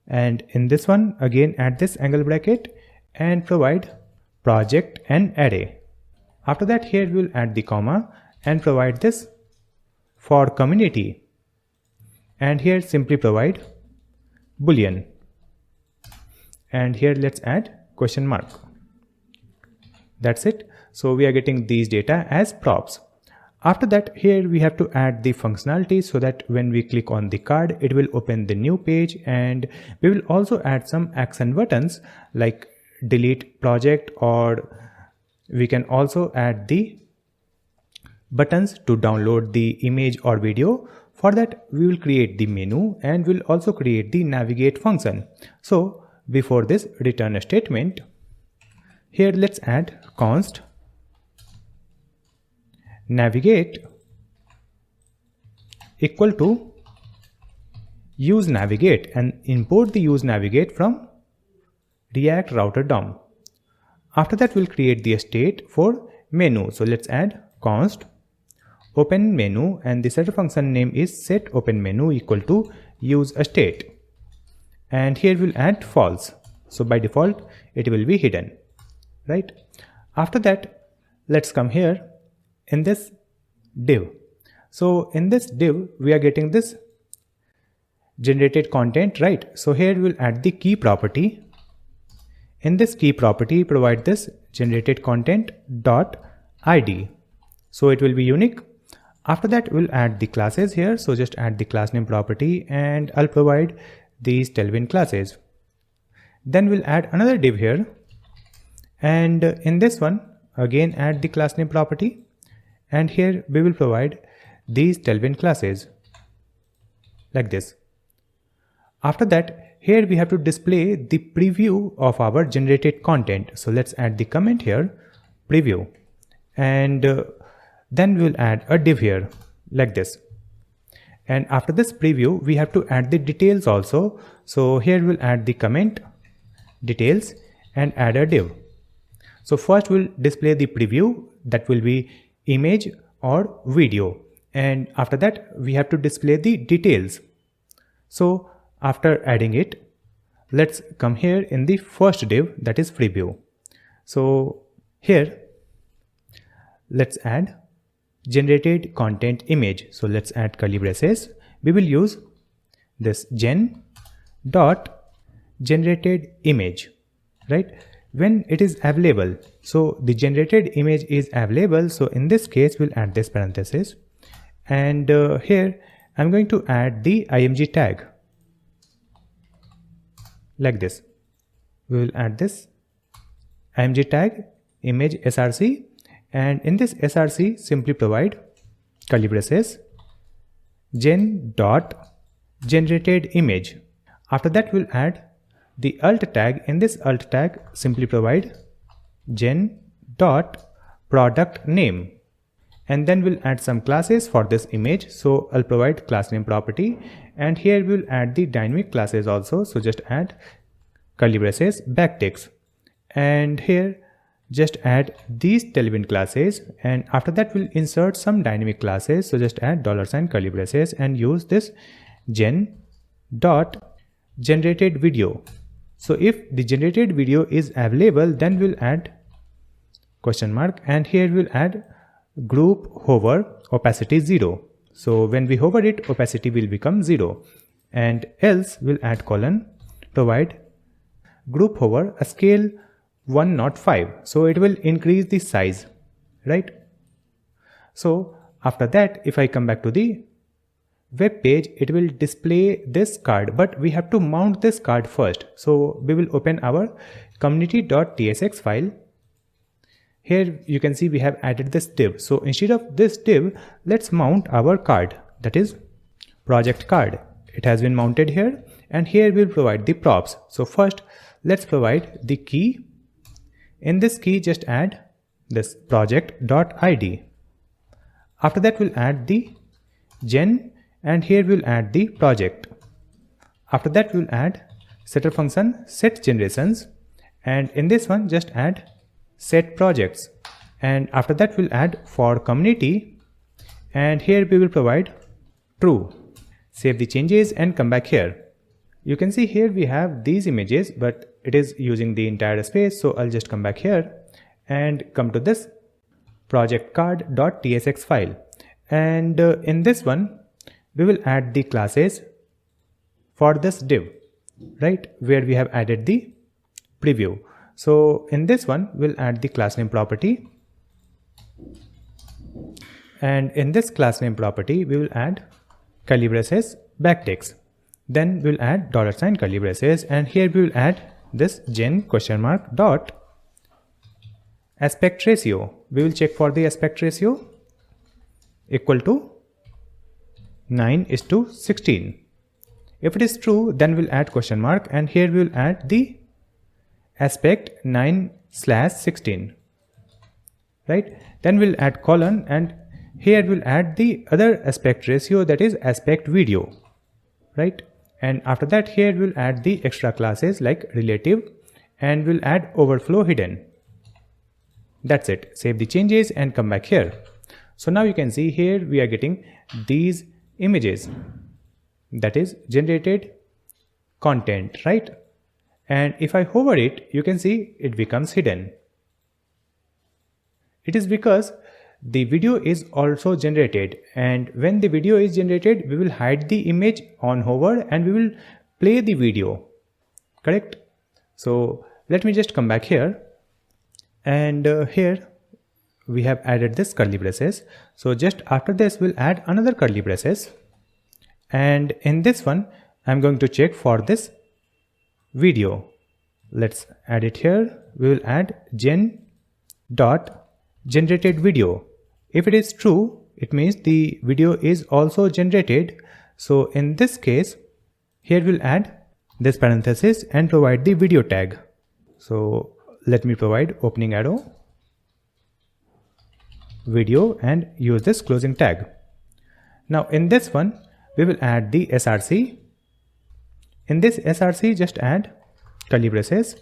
and in this one again add this angle bracket and provide project and array. After that, here we will add the comma and provide this for community, and here simply provide boolean, and here let's add question mark. That's it. So we are getting these data as props. After that, here we have to add the functionality so that when we click on the card, it will open the new page, and we will also add some action buttons like delete project, or we can also add the buttons to download the image or video. For that, we will create the menu, and we'll also create the navigate function. So before this return statement, here let's add const navigate equal to use navigate, and import the use navigate from React router DOM. After that, we'll create the state for menu. So let's add const open menu, and the setter function name is set open menu equal to use a state, and here we'll add false. So by default it will be hidden, right? After that, let's come here in this div. So in this div, we are getting this generated content, right? So here we'll add the key property. In this key property, provide this generated content dot id, so it will be unique. After that, we'll add the classes here. So just add the class name property, and I'll provide these Tailwind classes. Then we'll add another div here, and in this one again add the class name property, and here we will provide these Tailwind classes like this. After that, here we have to display the preview of our generated content. So let's add the comment here, preview, and then we'll add a div here like this. And after this preview, we have to add the details also. So here we'll add the comment details and add a div. So first we'll display the preview, that will be image or video, and after that we have to display the details. So after adding it, let's come here in the first div, that is preview. So here let's add generated content image. So let's add curly braces. We will use this gen dot generated image, right, when it is available. So the generated image is available, so in this case we'll add this parenthesis, and here I'm going to add the img tag like this. We will add this img tag image src, and in this src simply provide curly braces gen dot generated image. After that we'll add the alt tag. In this alt tag simply provide gen dot product name, and then we'll add some classes for this image. So I'll provide class name property, and here we'll add the dynamic classes also. So just add curly braces backticks, and here just add these tailwind classes, and after that we'll insert some dynamic classes. So just add $ curly braces and use this gen dot generated video. So if the generated video is available, then we'll add question mark, and here we'll add group hover opacity 0. So when we hover it, opacity will become 0, and else we'll add colon provide group hover a scale 1 not 5. So it will increase the size, right? So after that, if I come back to the web page, it will display this card, but we have to mount this card first. So we will open our community.tsx file. Here you can see we have added this div. So instead of this div, let's mount our card, that is project card. It has been mounted here, and here we'll provide the props. So first let's provide the key. In this key just add this project.id. After that we'll add the gen, and here we'll add the project. After that we'll add setter function set generations, and in this one just add set projects, and after that we'll add for community, and here we will provide true. Save the changes and come back here. You can see here we have these images, but it is using the entire space. So I'll just come back here and come to this project card.tsx file, and in this one we will add the classes for this div, right, where we have added the preview. So in this one we'll add the class name property, and in this class name property we will add curly braces backticks. Then we'll add $ curly braces, and here we will add this gen question mark dot aspect ratio. We will check for the aspect ratio equal to 9:16. If it is true, then we'll add question mark, and here we will add the aspect 9/16, right? Then we'll add colon, and here we'll add the other aspect ratio, that is aspect video, right? And after that here we'll add the extra classes like relative, and we'll add overflow hidden. That's it. Save the changes and come back here. So now you can see here we are getting these images, that is generated content, right? And if I hover it, you can see it becomes hidden. It is because the video is also generated, and when the video is generated we will hide the image on hover and we will play the video, correct? So let me just come back here, and here we have added this curly braces. So just after this we'll add another curly braces, and in this one I'm going to check for this video. Let's add it here. We will add gen dot generated video. If it is true, it means the video is also generated. So in this case, here we'll add this parenthesis and provide the video tag. So let me provide opening arrow, video and use this closing tag. Now in this one, we will add the src. In this src, just add curly braces,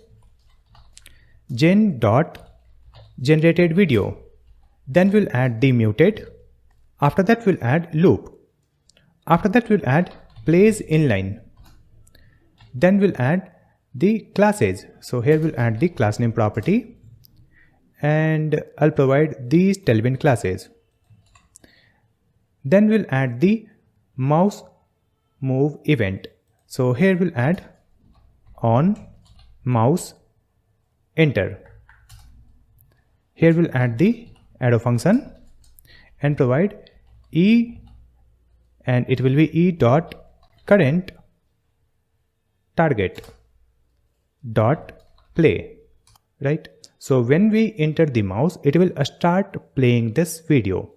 gen.generated video. Then we'll add the muted. After that, we'll add loop. After that, we'll add plays inline. Then we'll add the classes. So here we'll add the class name property, and I'll provide these tailwind classes. Then we'll add the mouse move event. So here we'll add on mouse enter. Here we'll add the arrow function and provide e, and it will be e dot current target dot play, right? So when we enter the mouse, it will start playing this video,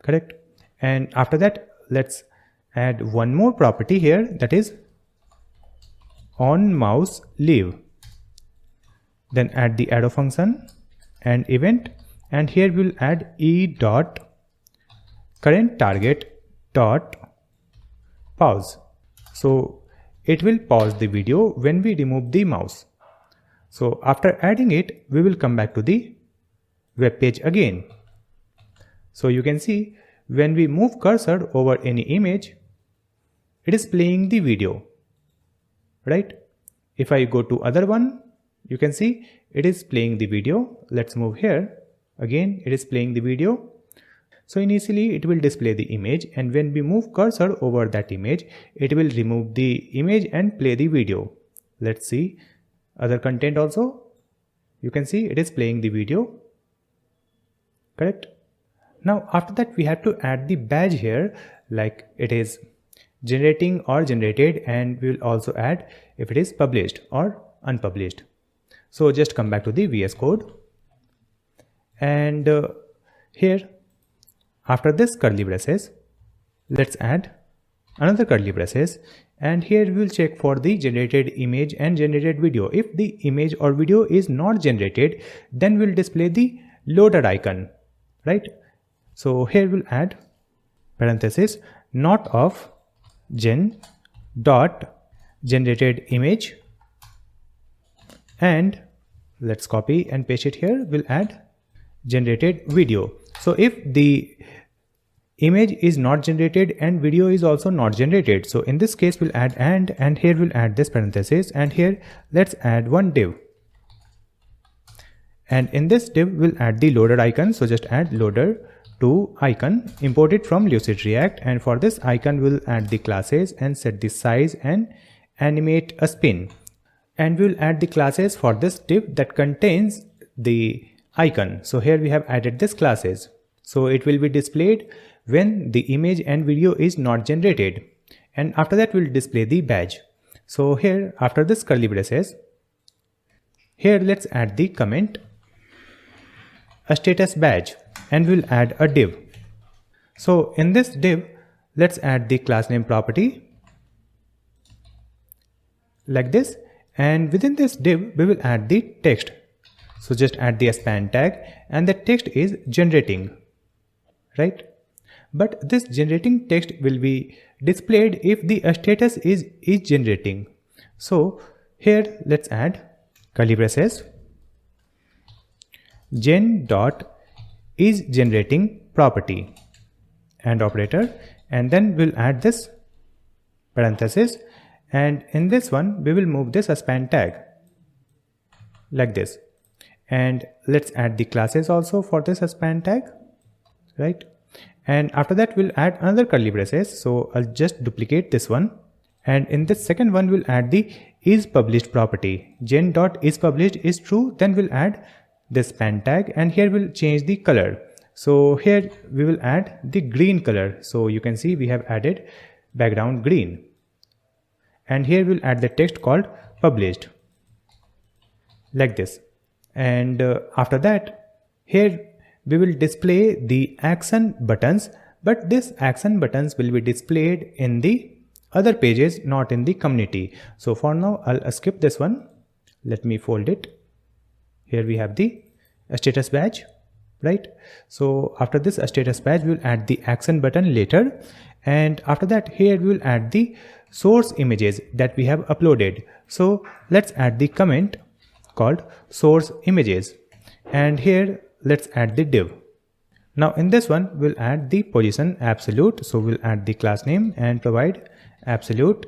correct? And after that, let's add one more property here, that is on mouse leave. Then add the arrow function and event, and here we'll add e dot current target dot pause. So it will pause the video when we remove the mouse. So after adding it, we will come back to the web page again. So you can see when we move cursor over any image, it is playing the video, right? If I go to other one, you can see it is playing the video. Let's move here. Again, it is playing the video. So initially it will display the image, and when we move cursor over that image, it will remove the image and play the video. Let's see other content also. You can see it is playing the video, correct? Now after that, we have to add the badge here, like it is generating or generated, and we will also add if it is published or unpublished. So just come back to the VS Code, and here after this curly braces, let's add another curly braces, and here we will check for the generated image and generated video. If the image or video is not generated, then we'll display the loader icon, right? So here we'll add parenthesis not of gen dot generated image, and let's copy and paste it here. We'll add generated video. So if the image is not generated and video is also not generated, so in this case we'll add and here we'll add this parenthesis, and here let's add one div, and in this div we'll add the loader icon. So just add loader to icon, import it from Lucid React, and for this icon we'll add the classes and set the size and animate a spin, and we'll add the classes for this div that contains the icon. So here we have added this classes, so it will be displayed when the image and video is not generated, and after that we'll display the badge. So here after this curly braces, here let's add the comment a status badge, and we'll add a div. So in this div, let's add the class name property like this, and within this div we will add the text. So just add the span tag, and the text is generating, right? But this generating text will be displayed if the status is generating. So here let's add curly braces gen dot is generating property and operator, and then we'll add this parenthesis, and in this one we will move this span tag like this, and let's add the classes also for this span tag, right? And after that we'll add another curly braces. So I'll just duplicate this one, and in this second one we'll add the is published property. Gen dot is published is true, then we'll add this span tag, and here we'll change the color. So here we will add the green color. So you can see we have added background green, and here we'll add the text called published like this, and after that here we will display the action buttons, but this action buttons will be displayed in the other pages, not in the community. So for now I'll skip this one. Let me fold it. Here we have the status badge, right? So after this status patch, we'll add the action button later, and after that here we'll add the source images that we have uploaded. So let's add the comment called source images, and here let's add the div. Now in this one we'll add the position absolute, so we'll add the class name and provide absolute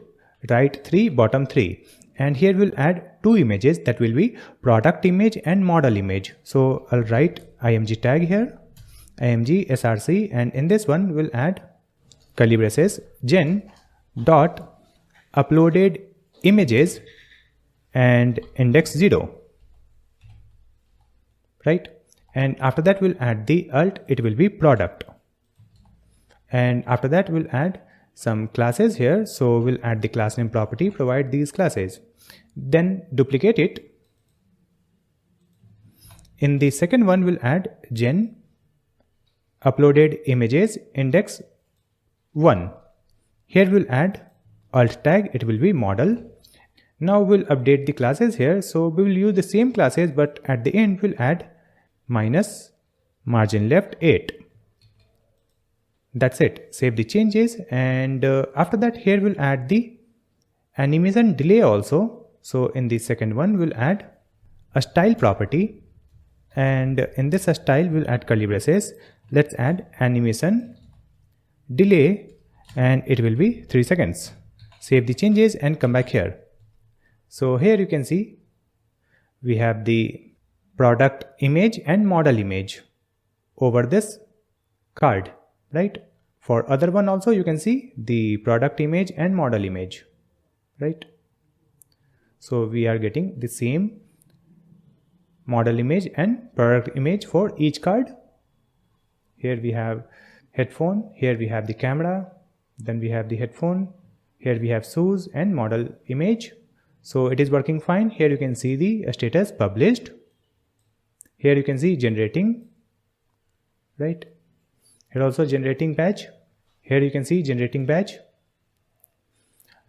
right 3 bottom 3, and here we'll add two images that will be product image and model image. So I'll write img tag here, img src, and in this one we'll add curly braces gen dot uploaded images and index 0, right? And after that we'll add the alt, it will be product, and after that we'll add some classes here. So we'll add the class name property, provide these classes, then duplicate it. In the second one we'll add gen uploaded images index 1. Here we'll add alt tag, it will be model. Now we'll update the classes here, so we will use the same classes, but at the end we'll add minus margin left 8. That's it. Save the changes, and after that here we'll add the animation delay also. So in the second one we'll add a style property, and in this style we'll add curly braces. Let's add animation delay, and it will be 3 seconds. Save the changes and come back here. So here you can see we have the product image and model image over this card, right? For other one also you can see the product image and model image, right? So we are getting the same model image and product image for each card. Here we have headphone, here we have the camera, then we have the headphone, here we have shoes and model image. So it is working fine. Here you can see the status published. Here you can see generating, right? Here also generating badge. Here you can see generating badge.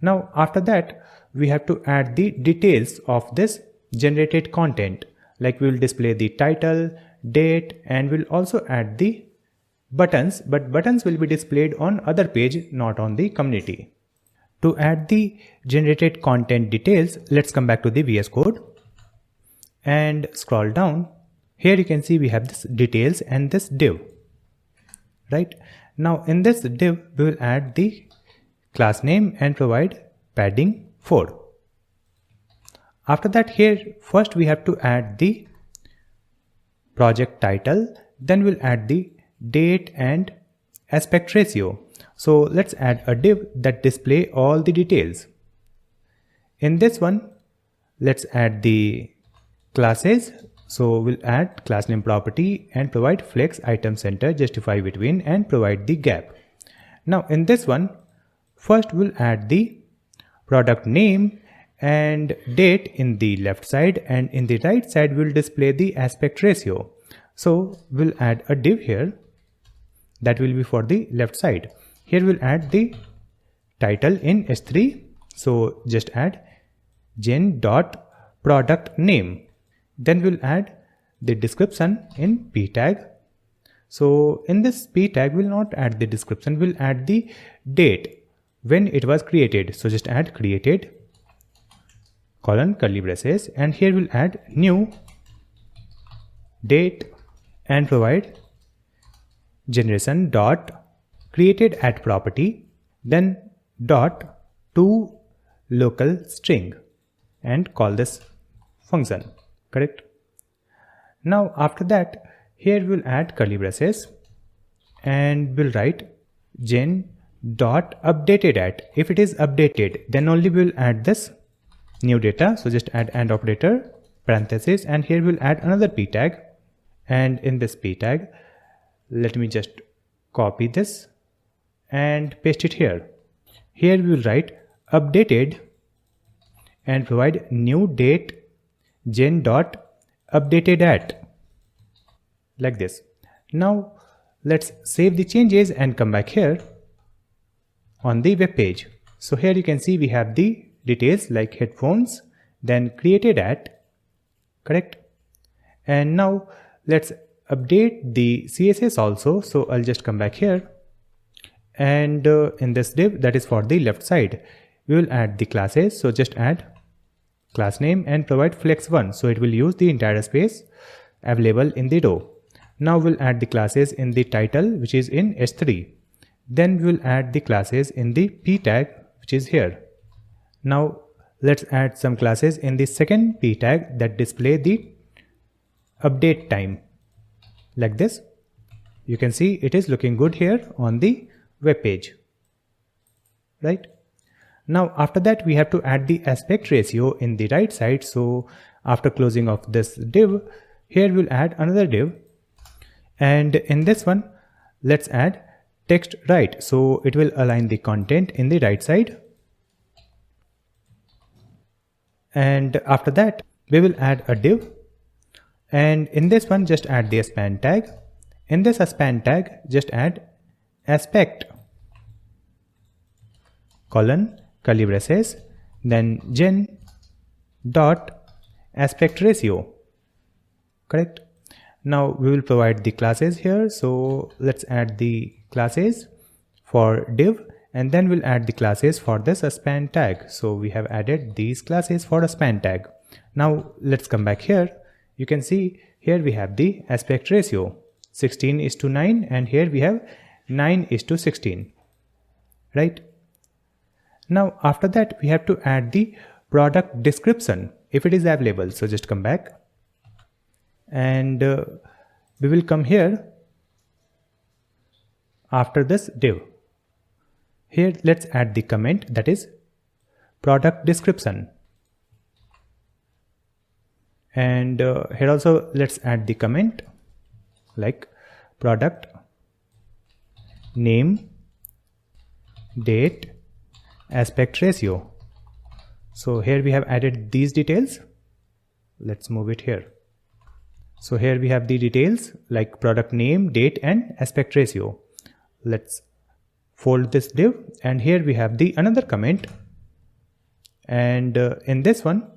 Now after that we have to add the details of this generated content, like we will display the title, date, and we'll also add the buttons, but buttons will be displayed on other page, not on the community. To add the generated content details, let's come back to the VS Code and scroll down. Here you can see we have this details and this div, right? Now in this div we will add the class name and provide padding 4. After that here first we have to add the project title, then we'll add the date and aspect ratio. So let's add a div that display all the details. In this one let's add the classes. So we'll add class name property and provide flex item center, justify between, and provide the gap. Now in this one first we'll add the product name and date in the left side, and in the right side we'll display the aspect ratio. So we'll add a div here that will be for the left side. Here we'll add the title in S3. So just add gen dot product name. Then we'll add the description in p tag. So in this p tag we'll not add the description, we'll add the date when it was created. So just add created colon curly braces, and here we'll add new date and provide generation dot created at property, then dot to local string, and call this function. Correct. Now after that here we'll add curly braces and we'll write gen dot updated at. If it is updated then only we'll add this new data. So just add and operator parenthesis, and here we'll add another p tag, and in this p tag let me just copy this and paste it here. Here we will write updated and provide new date gen dot updated at, like this. Now let's save the changes and come back here on the web page. So here you can see we have the details like headphones, then created at, correct? And now let's update the CSS also. So I'll just come back here, and in this div that is for the left side, we will add the classes. So just add class name and provide flex1, so it will use the entire space available in the row. Now we'll add the classes in the title, which is in h3. Then we'll add the classes in the p tag, which is here. Now let's add some classes in the second p tag that display the update time, like this. You can see it is looking good here on the web page, right? Now after that we have to add the aspect ratio in the right side. So after closing of this div, here we'll add another div, and in this one let's add text right, so it will align the content in the right side. And after that we will add a div, and in this one just add the span tag. In this span tag just add aspect colon curly braces, then gen dot aspect ratio, correct? Now we will provide the classes here, so let's add the classes for div, and then we'll add the classes for this span tag. So we have added these classes for a span tag. Now let's come back here. You can see here we have the aspect ratio 16:9, and here we have 9:16, right? Now after that we have to add the product description if it is available. So just come back, and we will come here after this div. Here let's add the comment, that is product description, and here also let's add the comment like product name date aspect ratio. So here we have added these details. Let's move it here. So here we have the details like product name, date and aspect ratio. Let's fold this div, and here we have the another comment, and in this one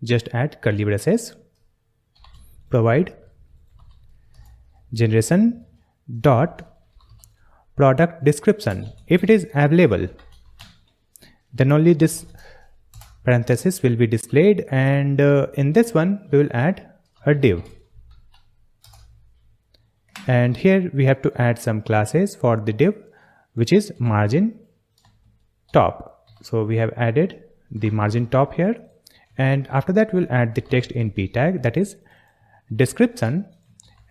just add curly braces, provide generation dot product description. If it is available, then only this parenthesis will be displayed, and in this one we will add a div, and here we have to add some classes for the div, which is margin top. So we have added the margin top here, and after that we'll add the text in p tag, that is description,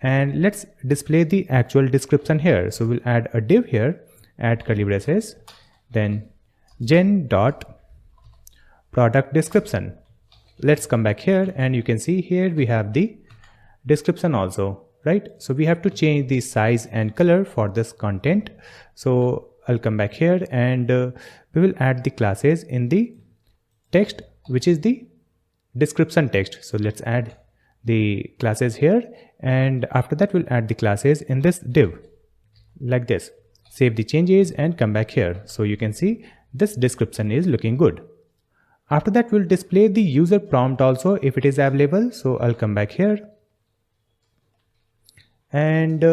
and let's display the actual description here. So we'll add a div here, add curly braces, then gen dot product description. Let's come back here, and you can see here we have the description also, right? So we have to change the size and color for this content. So I'll come back here, and we will add the classes in the text, which is the description text. So let's add the classes here, and after that we'll add the classes in this div, like this. Save the changes and come back here. So you can see this description is looking good. After that we'll display the user prompt also if it is available. So I'll come back here, and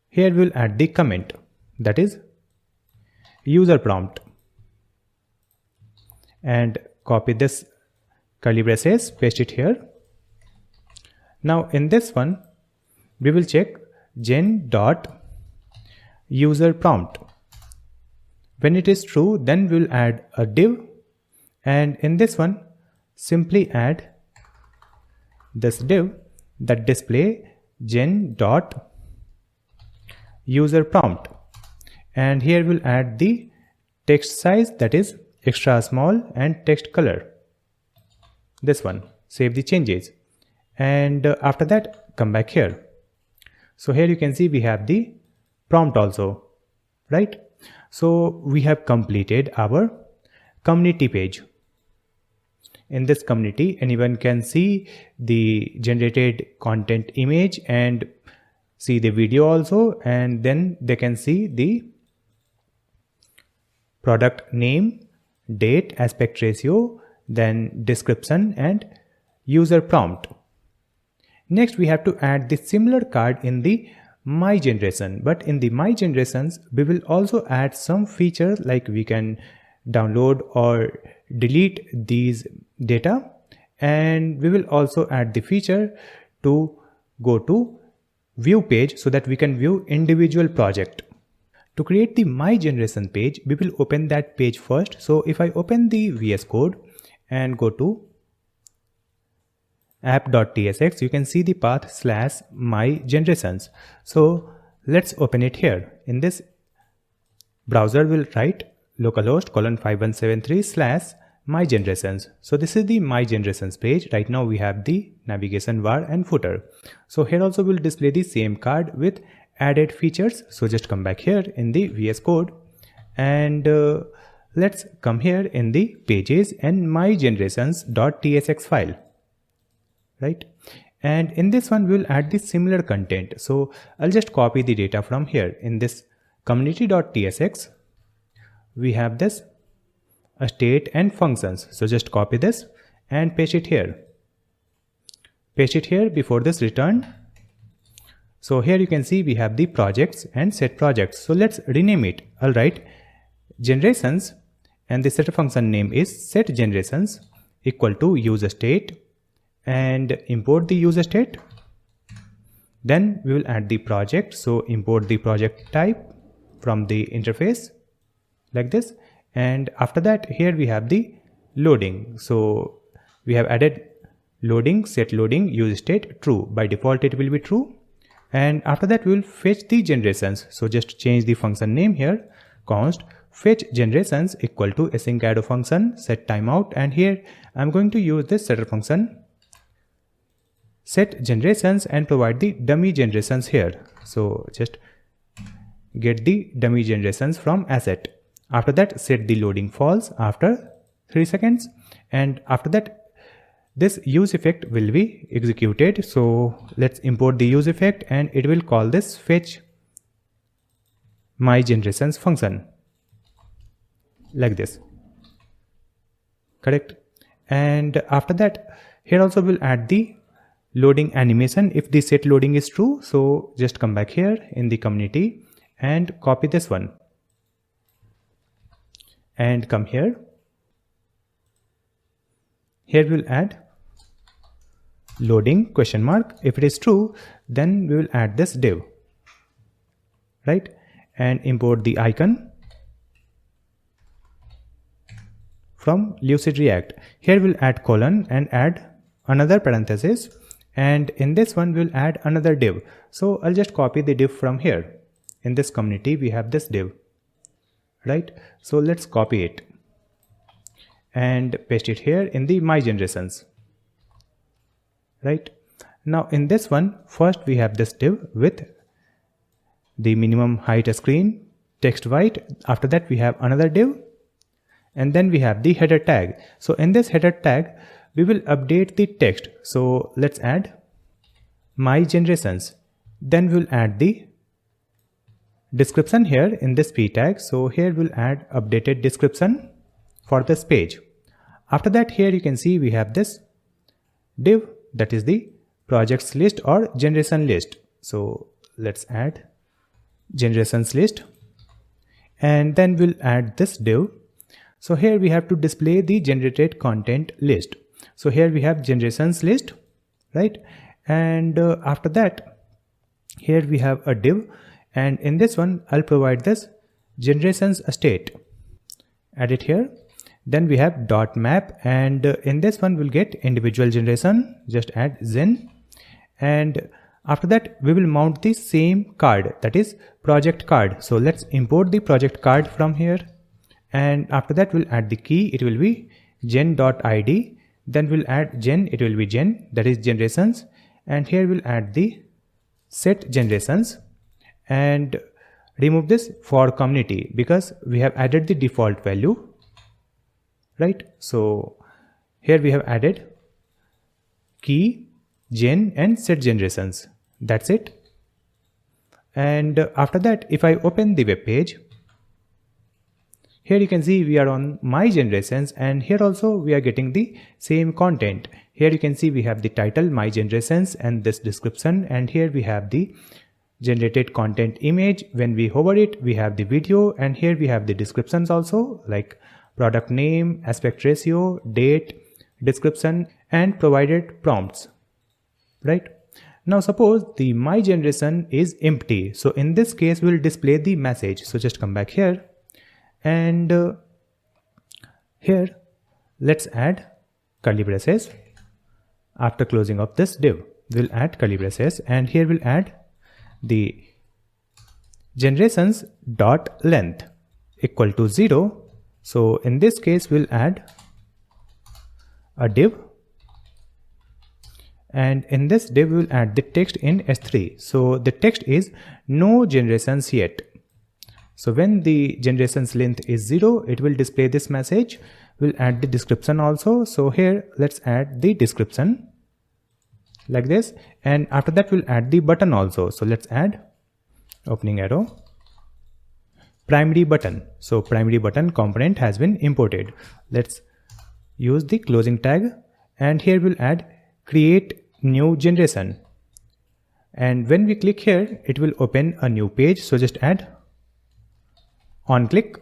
here we'll add the comment, that is user prompt, and copy this curly braces, paste it here. Now in this one we will check gen dot user prompt. When it is true, then we'll add a div, and in this one simply add this div that display gen dot user prompt, and here we'll add the text size, that is extra small, and text color, this one. Save the changes, and after that come back here. So here you can see we have the prompt also, right? So we have completed our community page. In this community, anyone can see the generated content image and see the video also, and then they can see the product name, date, aspect ratio, then description and user prompt. Next we have to add the similar card in the my generation, but in the my generations we will also add some features like we can download or delete these data, and we will also add the feature to go to view page so that we can view individual project. To create the my generation page, we will open that page first. So if I open the VS Code and go to app.tsx, you can see the path /my generations. So let's open it here. In this browser, we'll write localhost :5173/my generations. So this is the my generations page. Right now we have the navigation bar and footer. So here also we'll display the same card with added features. So just come back here in the VS Code and let's come here in the pages and my generations.tsx file. Right, and in this one we will add the similar content. So I'll just copy the data from here. In this community.tsx we have this state and functions. So just copy this and paste it here. Paste it here before this return. So here you can see we have the projects and set projects. So let's rename it. I'll write generations and the setter function name is set generations equal to user state, and import the user state. Then we will add the project. So import the project type from the interface like this. And after that, here we have the loading. So we have added loading, set loading, user state true. By default, it will be true. And after that, we will fetch the generations. So just change the function name here, const fetch generations equal to async arrow function set timeout. And here I'm going to use this setter function set generations and provide the dummy generations here. So just get the dummy generations from asset. After that, set the loading false after 3 seconds, and after that this use effect will be executed. So let's import the use effect and it will call this fetch my generations function like this. Correct. And after that, here also we'll add the loading animation if the set loading is true. So just come back here in the community and copy this one and come here. Here we'll add loading ? If it is true, then we will add this div, right, and import the icon from Lucid React. Here we'll add colon and add another parenthesis, and in this one we'll add another div. So I'll just copy the div from here. In this community we have this div, right? So let's copy it and paste it here in the my generations. Right, now in this one, first we have this div with the minimum height screen, text white. After that we have another div, and then we have the header tag. So in this header tag we will update the text. So let's add my generations. Then we'll add the description here in this p tag. So here we'll add updated description for this page. After that, here you can see we have this div, that is the projects list or generation list. So let's add generations list, and then we'll add this div. So here we have to display the generated content list. So here we have generations list, right? And after that, here we have a div, and in this one I'll provide this generations state. Add it here. Then we have dot map, and in this one we'll get individual generation. Just add gen, and after that we will mount the same card, that is project card. So let's import the project card from here, and after that we'll add the key. It will be gen.id. Then we'll add gen. It will be gen, that is generations, and here we'll add the set generations and remove this for community because we have added the default value. Right, so here we have added key, gen and set generations. That's it. And after that, if I open the web page, here you can see we are on my generations, and here also we are getting the same content. Here you can see we have the title, my generations, and this description, and here we have the generated content image. When we hover it, we have the video, and here we have the descriptions also, like product name, aspect ratio, date, description, and provided prompts, right? Now suppose the my generation is empty, so in this case we'll display the message. So just come back here, and here let's add curly braces. After closing of this div, we'll add curly braces, and here we'll add the generations dot length equal to 0. So in this case we'll add a div, and in this div we'll add the text in S3. So the text is no generations yet. So when the generations length is 0, it will display this message. We'll add the description also. So here let's add the description like this, and after that we'll add the button also. So let's add opening arrow primary button. So primary button component has been imported. Let's use the closing tag, and here we'll add create new generation, and when we click here it will open a new page. So just add on click,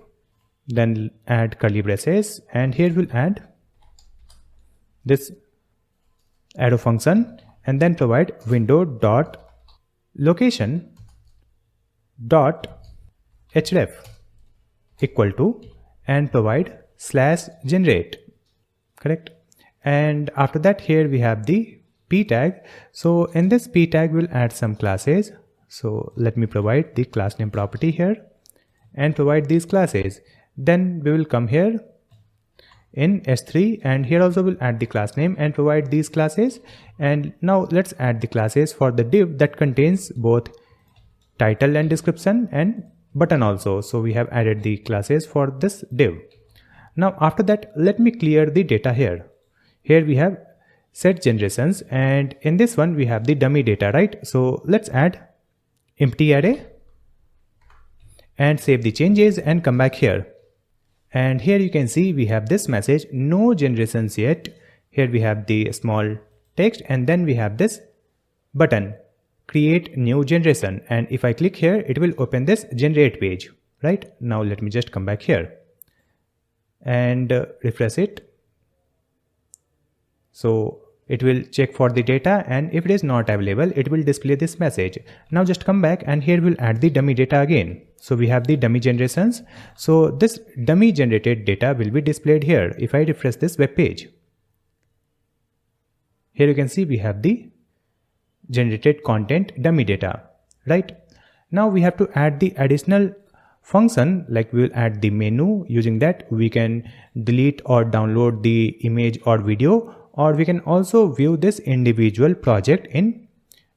then add curly braces, and here we'll add this arrow function, and then provide window dot location dot href equal to, and provide slash generate, correct? And after that here we have the p tag. So in this p tag we'll add some classes. So let me provide the class name property here and provide these classes. Then we will come here in S3, and here also we'll add the class name and provide these classes. And now let's add the classes for the div that contains both title and description and button also. So we have added the classes for this div. Now after that, let me clear the data here. Here we have set generations, and in this one we have the dummy data, right? So let's add empty array and save the changes and come back here. And here you can see we have this message, no generations yet. Here we have the small text, and then we have this button, create new generation. And if I click here, it will open this generate page, right? Now let me just come back here and refresh it. So it will check for the data, and if it is not available, it will display this message. Now just come back, and here we'll add the dummy data again. So we have the dummy generations. So this dummy generated data will be displayed here. If I refresh this web page, here you can see we have the generated content dummy data, right? Now we have to add the additional function, like we will add the menu. Using that we can delete or download the image or video, or we can also view this individual project in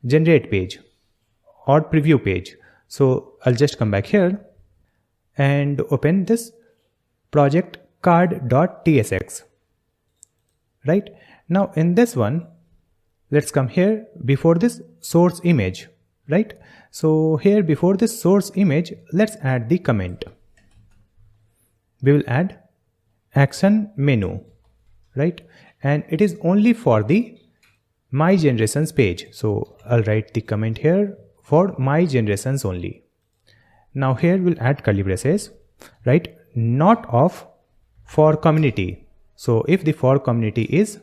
generate page or preview page. So I'll just come back here and open this project card.tsx, right? Now in this one, let's come here before this source image, right? So here before this source image, let's add the comment. We will add action menu, right? And it is only for the my generations page. So I'll write the comment here for my generations only. Now here we'll add curly braces, right? Not of for community. So if the for community is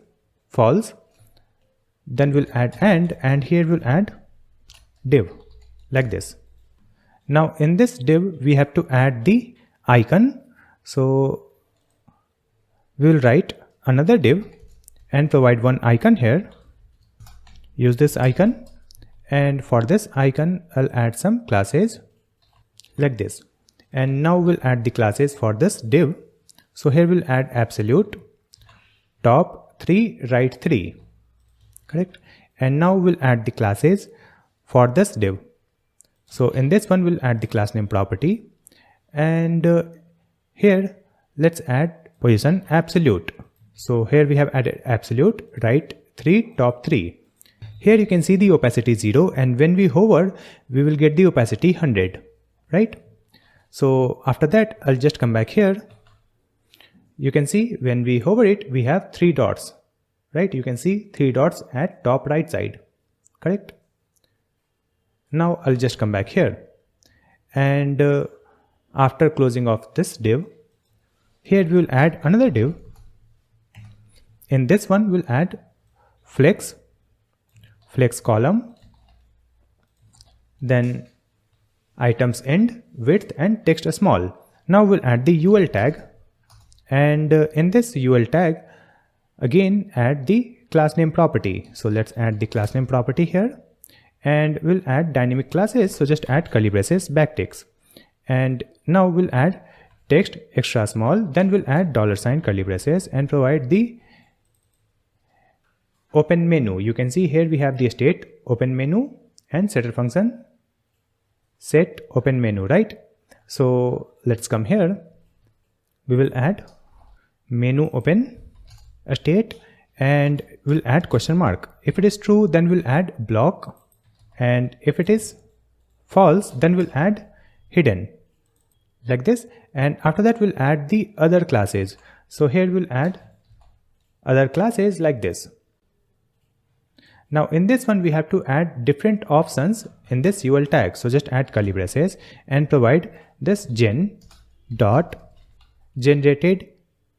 false, then we'll add and here we'll add div like this. Now in this div we have to add the icon. So we'll write another div and provide one icon here. Use this icon, and for this icon I'll add some classes like this. And now we'll add the classes for this div. So here we'll add absolute, top 3, right 3, correct? And now we'll add the classes for this div. So in this one we'll add the class name property, and here let's add position absolute. So here we have added absolute, right 3, top 3. Here you can see the opacity 0, and when we hover we will get the opacity 100, right? So after that I'll just come back here. You can see when we hover it we have 3 dots, right? You can see 3 dots at top right side, correct? Now I'll just come back here, and after closing off this div, here we will add another div. In this one we'll add flex column, then items end, width and text small. Now we'll add the UL tag, and in this UL tag again add the class name property. So let's add the class name property here, and we'll add dynamic classes, so just add curly braces backticks, and now we'll add text extra small, then we'll add $sign curly braces and provide the open menu. You can see here we have the state open menu and setter function set open menu, right? So let's come here, we will add menu open state, and we'll add question mark. If it is true, then we'll add block, and if it is false, then we'll add hidden, like this. And after that we'll add the other classes. So here we'll add other classes like this. Now in this one we have to add different options in this UL tag. So just add curly braces and provide this generated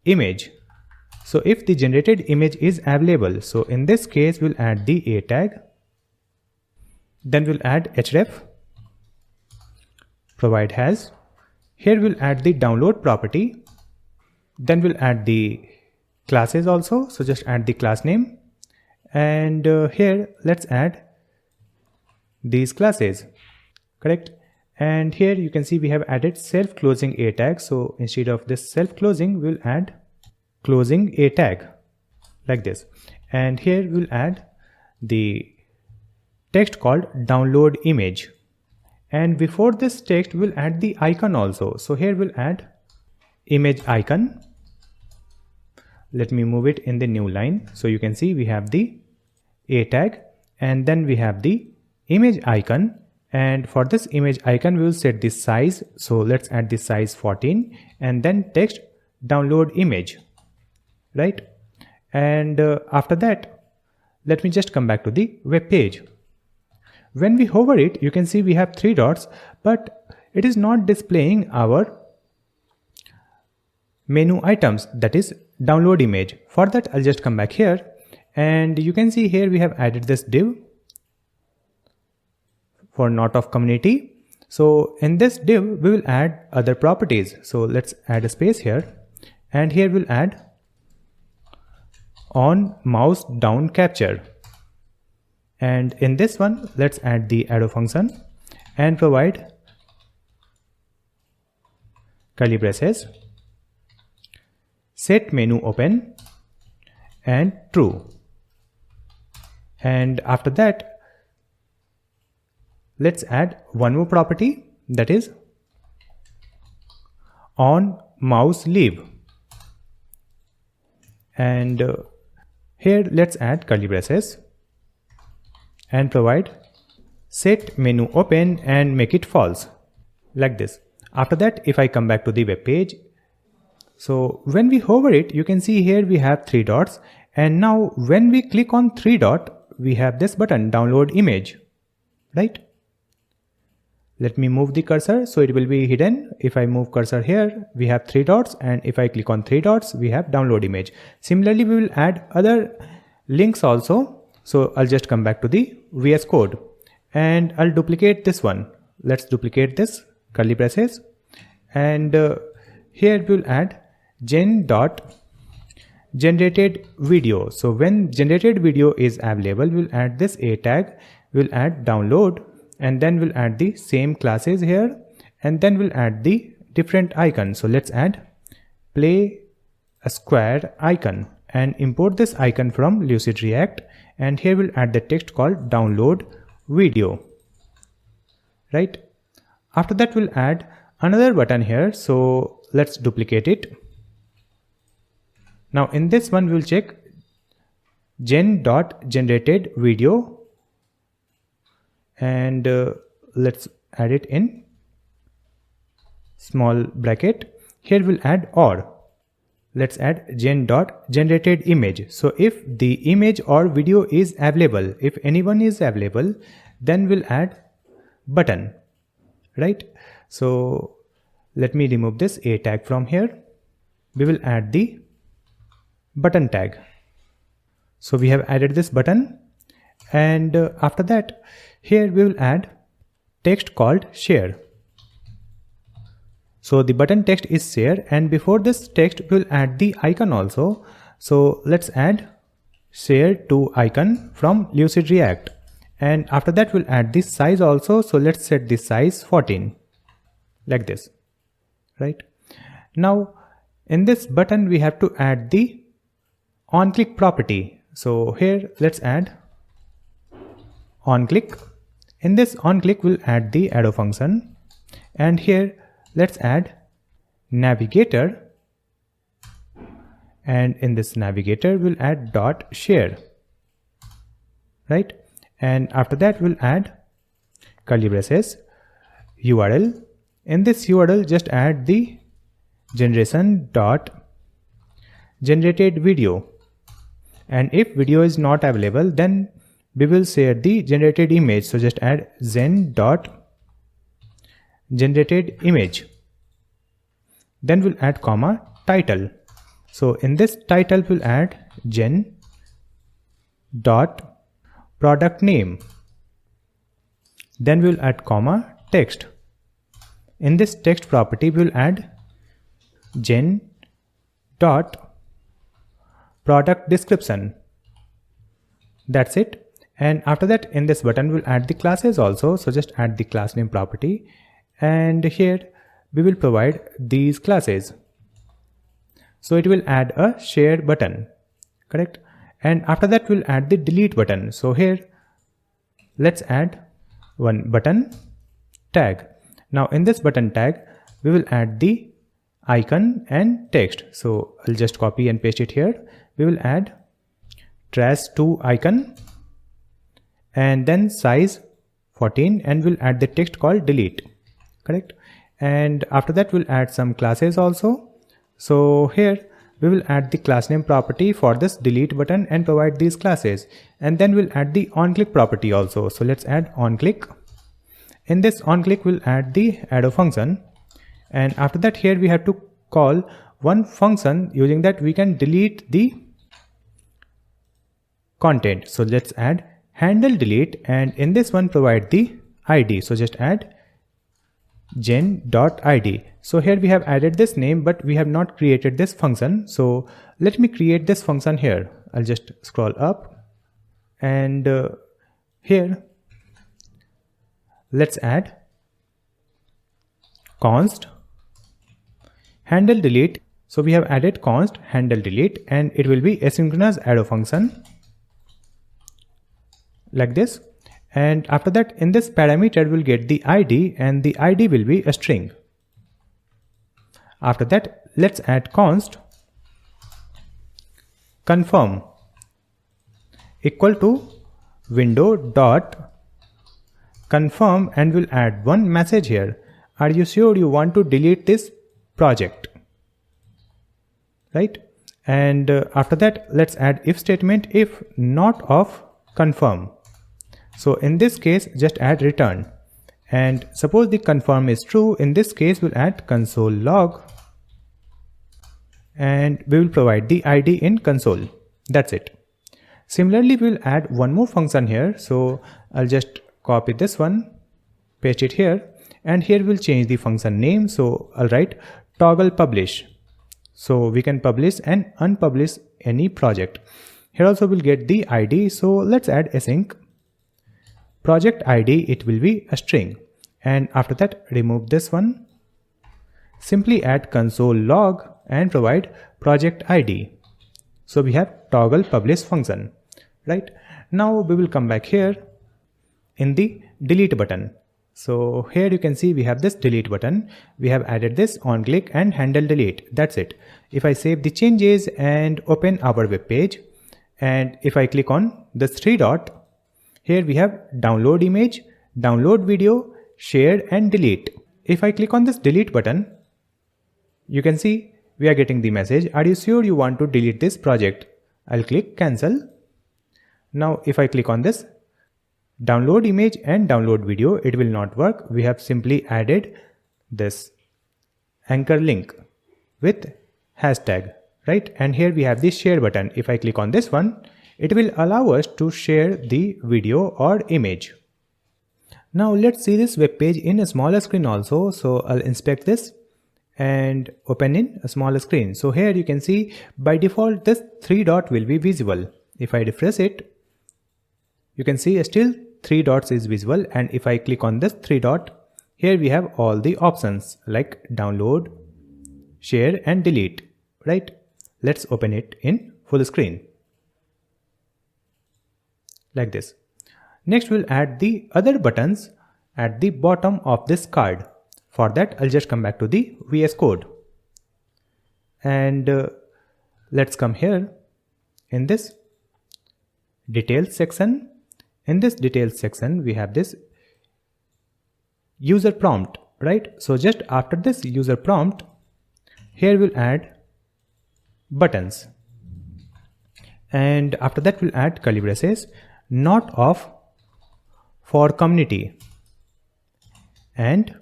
image. So if the generated image is available, so in this case we'll add the A tag, then we'll add href, provide has. Here we'll add the download property, then we'll add the classes also, so just add the class name, and here let's add these classes, correct? And here you can see we have added self closing A tag, so instead of this self closing we'll add closing A tag, like this. And here we'll add the text called download image, and before this text we'll add the icon also. So here we'll add image icon. Let me move it in the new line, so you can see we have the A tag and then we have the image icon, and for this image icon we will set the size. So let's add the size 14 and then text download image, right? And after that let me just come back to the web page. When we hover it, you can see we have 3 dots, but it is not displaying our menu items, that is download image. For that I'll just come back here, and you can see here we have added this div for not of community. So in this div we will add other properties. So let's add a space here, and here we'll add on mouse down capture. And in this one let's add the arrow function and provide curly braces, set menu open and true. And after that let's add one more property, that is on mouse leave. And here let's add curly braces and provide set menu open and make it false, like this. After that, if I come back to the web page, so when we hover it, you can see here we have 3 dots, and now when we click on 3 dot we have this button download image, right? Let me move the cursor so it will be hidden. If I move cursor here we have 3 dots, and if I click on 3 dots we have download image. Similarly we will add other links also. So I'll just come back to the VS Code and I'll duplicate this one. Let's duplicate this curly braces, and here we'll add generated video. So when generated video is available we'll add this A tag, we'll add download, and then we'll add the same classes here, and then we'll add the different icon. So let's add play a square icon and import this icon from Lucid React, and here we'll add the text called download video, right? After that we'll add another button here, so let's duplicate it. Now in this one we'll check generated video, and let's add it in small bracket. Here we'll add or, let's add gen.generated image. So if the image or video is available, if anyone is available, then we'll add button, right? So let me remove this a tag from here. We will add the button tag. So we have added this button, and after that here we will add text called share. So the button text is share, and before this text we will add the icon also. So let's add share to icon from Lucid React, and after that we'll add this size also. So let's set the size 14 like this, right? Now in this button we have to add the on-click property. So here let's add on-click. In this on-click we'll add the arrow function, and here let's add navigator, and in this navigator we'll add dot share, right? And after that we'll add curly braces URL. In this URL just add the generation dot generated video, and if video is not available then we will share the generated image. So just add gen dot generated image, then we'll add comma title. So in this title we'll add gen dot product name, then we'll add comma text. In this text property we'll add gen dot product description. That's it. And after that in this button we'll add the classes also. So just add the class name property, and here we will provide these classes. So it will add a share button, correct? And after that we'll add the delete button. So here let's add one button tag. Now in this button tag we will add the icon and text. So I'll just copy and paste it here. We will add trash to icon, and then size 14, and we'll add the text called delete, correct? And after that we'll add some classes also. So here we will add the class name property for this delete button and provide these classes, and then we'll add the on click property also. So let's add on click. In this on click we'll add the arrow function, and after that here we have to call one function. Using that we can delete the content. So let's add handle delete, and in this one provide the ID. So just add gen.id. So here we have added this name, but we have not created this function. So let me create this function here. I'll just scroll up, and here let's add const handle delete. So we have added const handle delete, and it will be asynchronous arrow function like this. And after that in this parameter we'll get the ID, and the ID will be a string. After that let's add const confirm equal to window dot confirm, and we'll add one message here. Are you sure you want to delete this project, right? And after that let's add if statement if not of confirm. So in this case just add return, and suppose the confirm is true, in this case we'll add console log, and we will provide the ID in console. That's it. Similarly we'll add one more function here. So I'll just copy this one, paste it here, and here we'll change the function name. So I'll write toggle publish, so we can publish and unpublish any project. Here also we'll get the ID. So let's add async project ID. It will be a string, and after that remove this one. Simply add console log and provide project ID. So we have toggle publish function, right? Now we will come back here in the delete button. So here you can see we have this delete button. We have added this on click and handle delete. That's it. If I save the changes and open our web page, and if I click on the three dot, here we have download image, download video, share and delete. If I click on this delete button, you can see we are getting the message, are you sure you want to delete this project? I'll click cancel. Now if I click on this download image and download video, it will not work. We have simply added this anchor link with hashtag, right? And here we have the share button. If I click on this one, it will allow us to share the video or image. Now let's see this web page in a smaller screen also. So I'll inspect this and open in a smaller screen. So here you can see by default this 3 dot will be visible. If I refresh it, you can see still 3 dots is visible, and if I click on this 3 dot, here we have all the options like download, share and delete, right? Let's open it in full screen like this. Next we'll add the other buttons at the bottom of this card. For that I'll just come back to the VS Code and let's come here in this details section. In this details section we have this user prompt, right? So just after this user prompt, here we'll add buttons, and after that we'll add curly braces, not of for community, and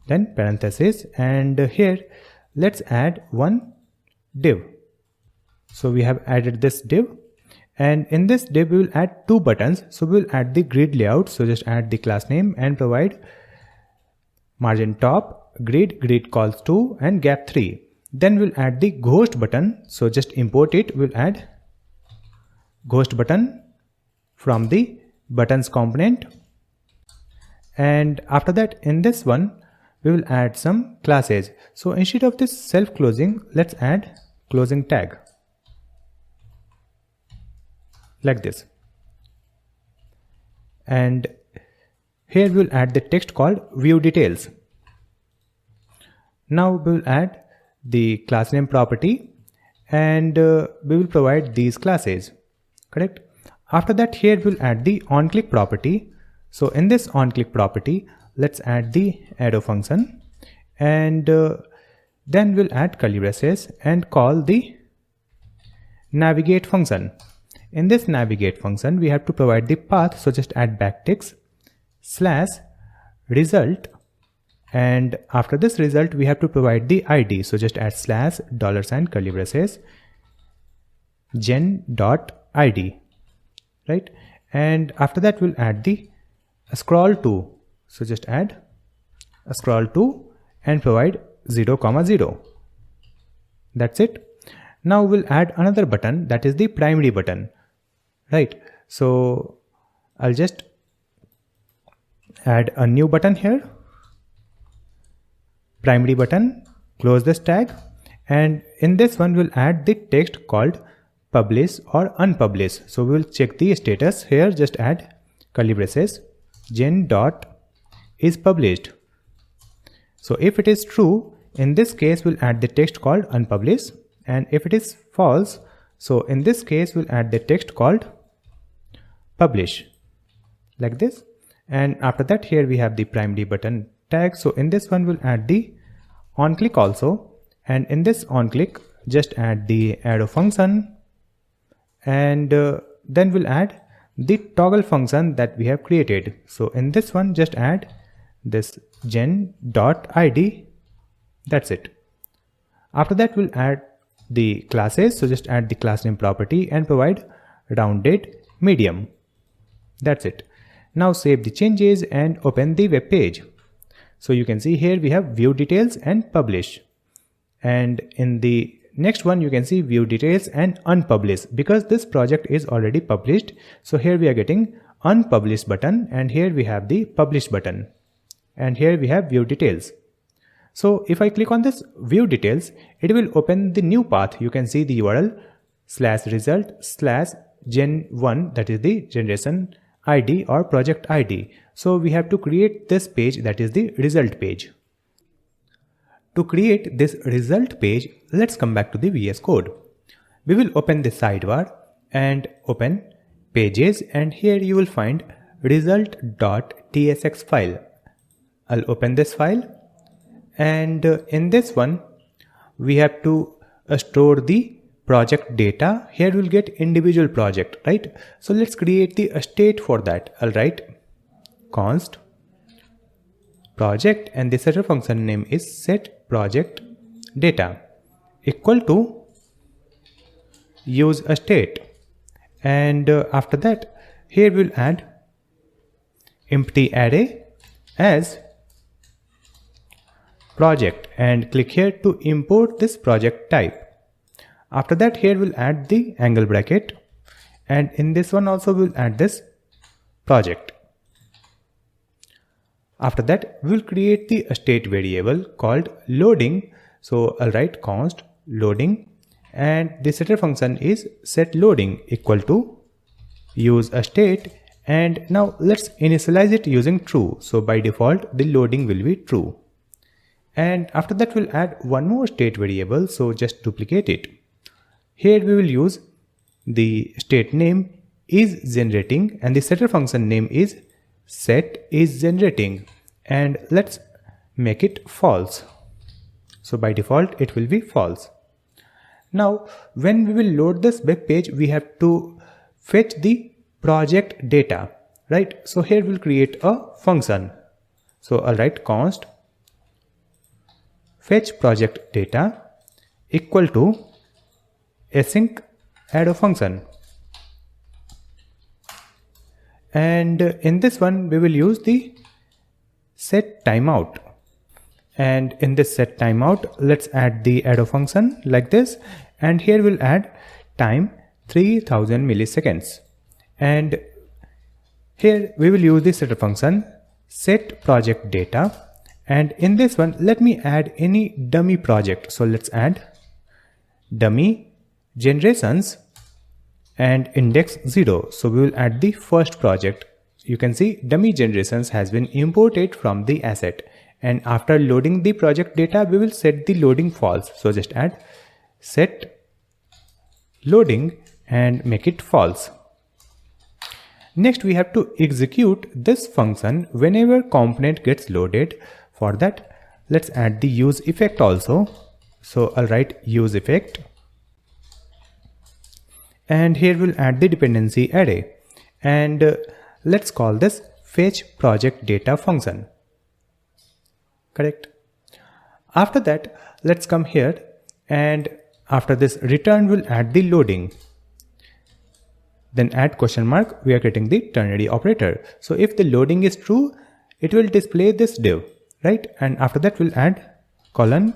then parenthesis, and here let's add one div. So we have added this div, and in this div we will add two buttons. So we will add the grid layout. So just add the class name and provide margin top, grid calls to, and gap 3. Then we'll add the ghost button. So just import it. We'll add ghost button from the buttons component, and after that in this one we will add some classes. So instead of this self closing, let's add closing tag like this, and here we will add the text called view details. Now we will add the class name property, and we will provide these classes, correct? After that here we will add the onClick property. So in this onClick property, let's add the arrow function, and then we'll add curly braces and call the navigate function. In this navigate function we have to provide the path. So just add backticks / result, and after this result we have to provide the ID. So just add /$ curly braces gen.id, right? And after that we'll add the scroll to. So just add a scroll to and provide 0, 0. That's it. Now we'll add another button, that is the primary button, right? So I'll just add a new button here, primary button, close this tag, and in this one we'll add the text called publish or unpublish. So we'll check the status here. Just add curly braces gen.is published. So if it is true, in this case we'll add the text called unpublished, and if it is false, so in this case we'll add the text called publish like this. And after that here we have the primary button tag. So in this one we'll add the onClick also, and in this onClick just add the arrow function, and then we'll add the toggle function that we have created. So in this one just add this gen.id. That's it. After that we'll add the classes. So just add the class name property and provide rounded medium. That's it. Now save the changes and open the web page. So you can see here we have view details and publish, and in the next one you can see view details and unpublish, because this project is already published. So here we are getting unpublished button, and here we have the publish button, and here we have view details. So if I click on this view details, it will open the new path. You can see the URL /result /gen1, that is the generation ID or project ID. So we have to create this page, that is the result page. To create this result page, let's come back to the VS Code. We will open the sidebar and open pages, and here you will find result.tsx file. I'll open this file, and in this one we have to store the project data. Here we'll get individual project, right? So let's create the state for that. I'll write const project, and the setter function name is set project data equal to use a state. And after that, here we'll add empty array as project and click here to import this project type. After that, here we'll add the angle bracket, and in this one also we'll add this project. After that, we'll create the state variable called loading. So I'll write const loading, and the setter function is set loading equal to use a state. And now let's initialize it using true. So by default, the loading will be true. And after that, we'll add one more state variable. So just duplicate it. Here we will use the state name is generating, and the setter function name is set is generating, and let's make it false. So by default it will be false. Now when we will load this web page, we have to fetch the project data, right? So here we'll create a function. So I'll write const fetch project data equal to async add a function, and in this one we will use the set timeout. And in this set timeout, let's add the add a function like this, and here we'll add time 3000 milliseconds, and here we will use the setter function set project data. And in this one, let me add any dummy project. So let's add dummy generations and index 0. So we will add the first project. You can see dummy generations has been imported from the asset, and after loading the project data, we will set the loading false. So just add set loading and make it false. Next, we have to execute this function whenever component gets loaded. For that, let's add the use effect also. So I'll write use effect, and here we'll add the dependency array, and let's call this fetch project data function. Correct. After that, let's come here, and after this return, we'll add the loading. Then add question mark, we are getting the ternary operator. So if the loading is true, it will display this div, right? And after that, we'll add colon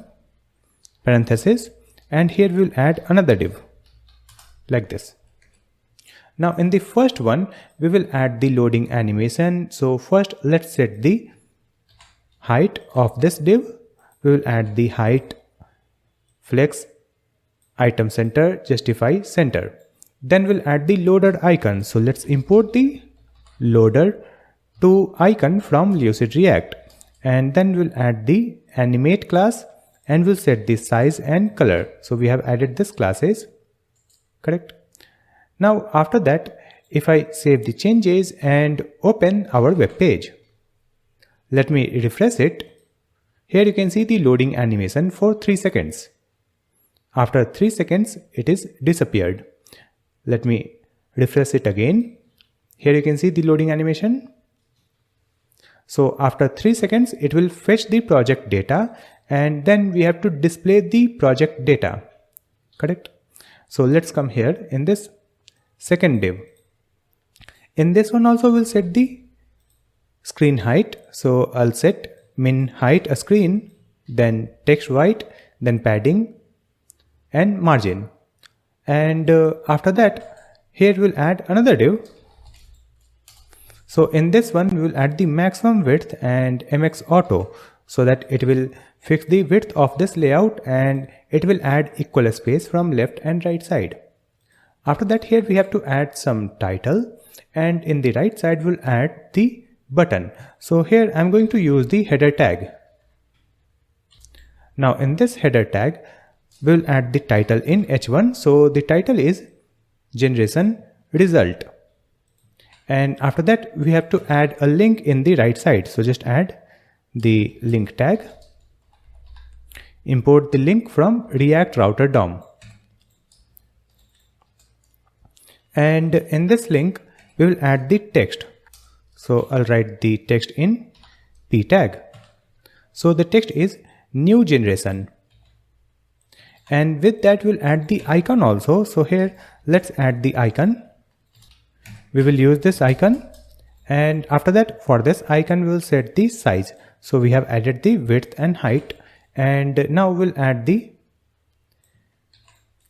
parenthesis, and here we'll add another div like this. Now in the first one, we will add the loading animation. So first, let's set the height of this div. We will add the height flex item center justify center. Then we'll add the loader icon. So let's import the loader to icon from Lucid React, and then we'll add the animate class, and we'll set the size and color. So we have added this classes. Correct. Now after that, if I save the changes and open our web page, let me refresh it. Here you can see the loading animation for 3 seconds. After 3 seconds, it is disappeared. Let me refresh it again. Here you can see the loading animation. So after 3 seconds, it will fetch the project data, and then we have to display the project data. Correct. So let's come here in this second div. In this one also we'll set the screen height. So I'll set min height a screen, then text white, then padding and margin. And after that, here we'll add another div. So in this one, we will add the maximum width and MX auto, so that it will fix the width of this layout, and it will add equal space from left and right side. After that, here we have to add some title, and in the right side we'll add the button. So here I'm going to use the header tag. Now in this header tag, we'll add the title in H1. So the title is generation result. And after that, we have to add a link in the right side. So just add the link tag. import the link from React Router DOM. And in this link, we will add the text. So I'll write the text in p tag. So the text is new generation. And with that, we'll add the icon also. So here, let's add the icon. We will use this icon. And after that, for this icon, we will set the size. So we have added the width and height. And now we'll add the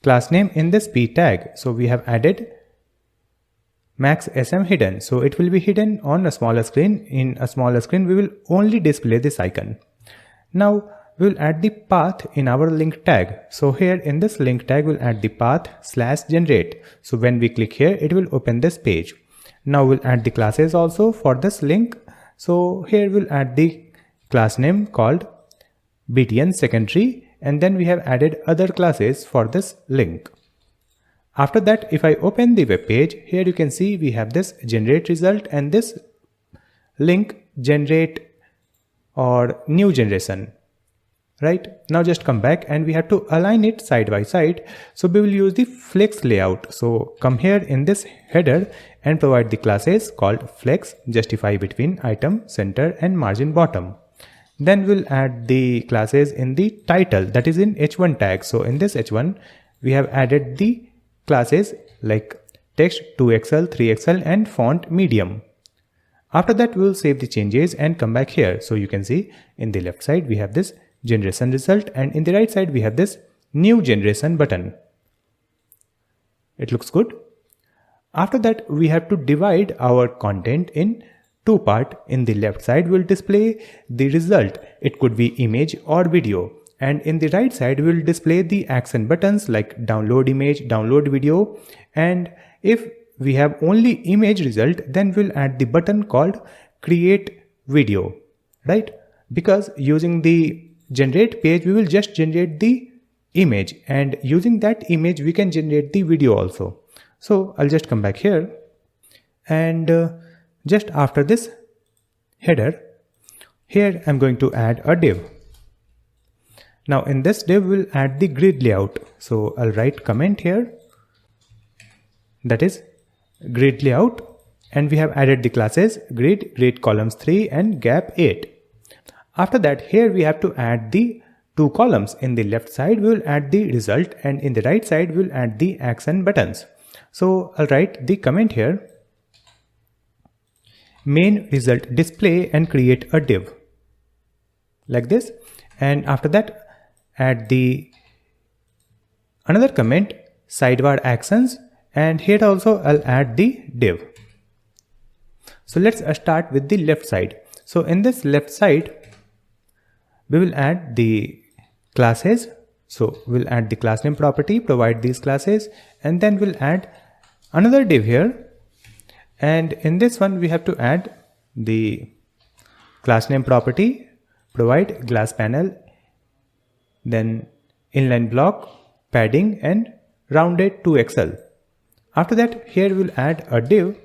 class name in this p tag. So we have added max sm hidden. So it will be hidden on a smaller screen. In a smaller screen, we will only display this icon. Now we will add the path in our link tag. So here in this link tag, we'll add the path /generate. So when we click here, it will open this page. Now we'll add the classes also for this link. So here we'll add the class name called btn secondary, and then we have added other classes for this link. After that, if I open the web page, here you can see we have this generate result and this link generate or new generation. Right now, just come back and we have to align it side by side. So we will use the flex layout. So come here in this header and provide the classes called flex, justify between item, center and margin bottom. Then we'll add the classes in the title, that is in h1 tag. So in this h1, we have added the classes like text 2xl, 3xl and font medium. After that, we will save the changes and come back here. So you can see in the left side, we have this generation result, and in the right side, we have this new generation button. It looks good. After that, we have to divide our content in two parts. In the left side, we'll display the result. It could be image or video. And in the right side, we'll display the action buttons like download image, download video. And if we have only image result, then we'll add the button called create video, right? Because using the generate page, we will just generate the image, and using that image, we can generate the video also. So I'll just come back here, and just after this header, here I'm going to add a div. Now in this div, we'll add the grid layout. So I'll write comment here, that is grid layout, and we have added the classes grid columns 3 and gap 8. After that, here we have to add the two columns. In the left side, we will add the result, and in the right side, we will add the action buttons. So I'll write the comment here, main result display, and create a div like this. And after that, add the another comment sidebar actions, and here also I'll add the div. So let's start with the left side. So in this left side, we will add the classes. So we'll add the class name property, provide these classes, and then we'll add another div here. And in this one, we have to add the class name property, provide glass panel, then inline block, padding, and rounded 2xl. After that, here we'll add a div,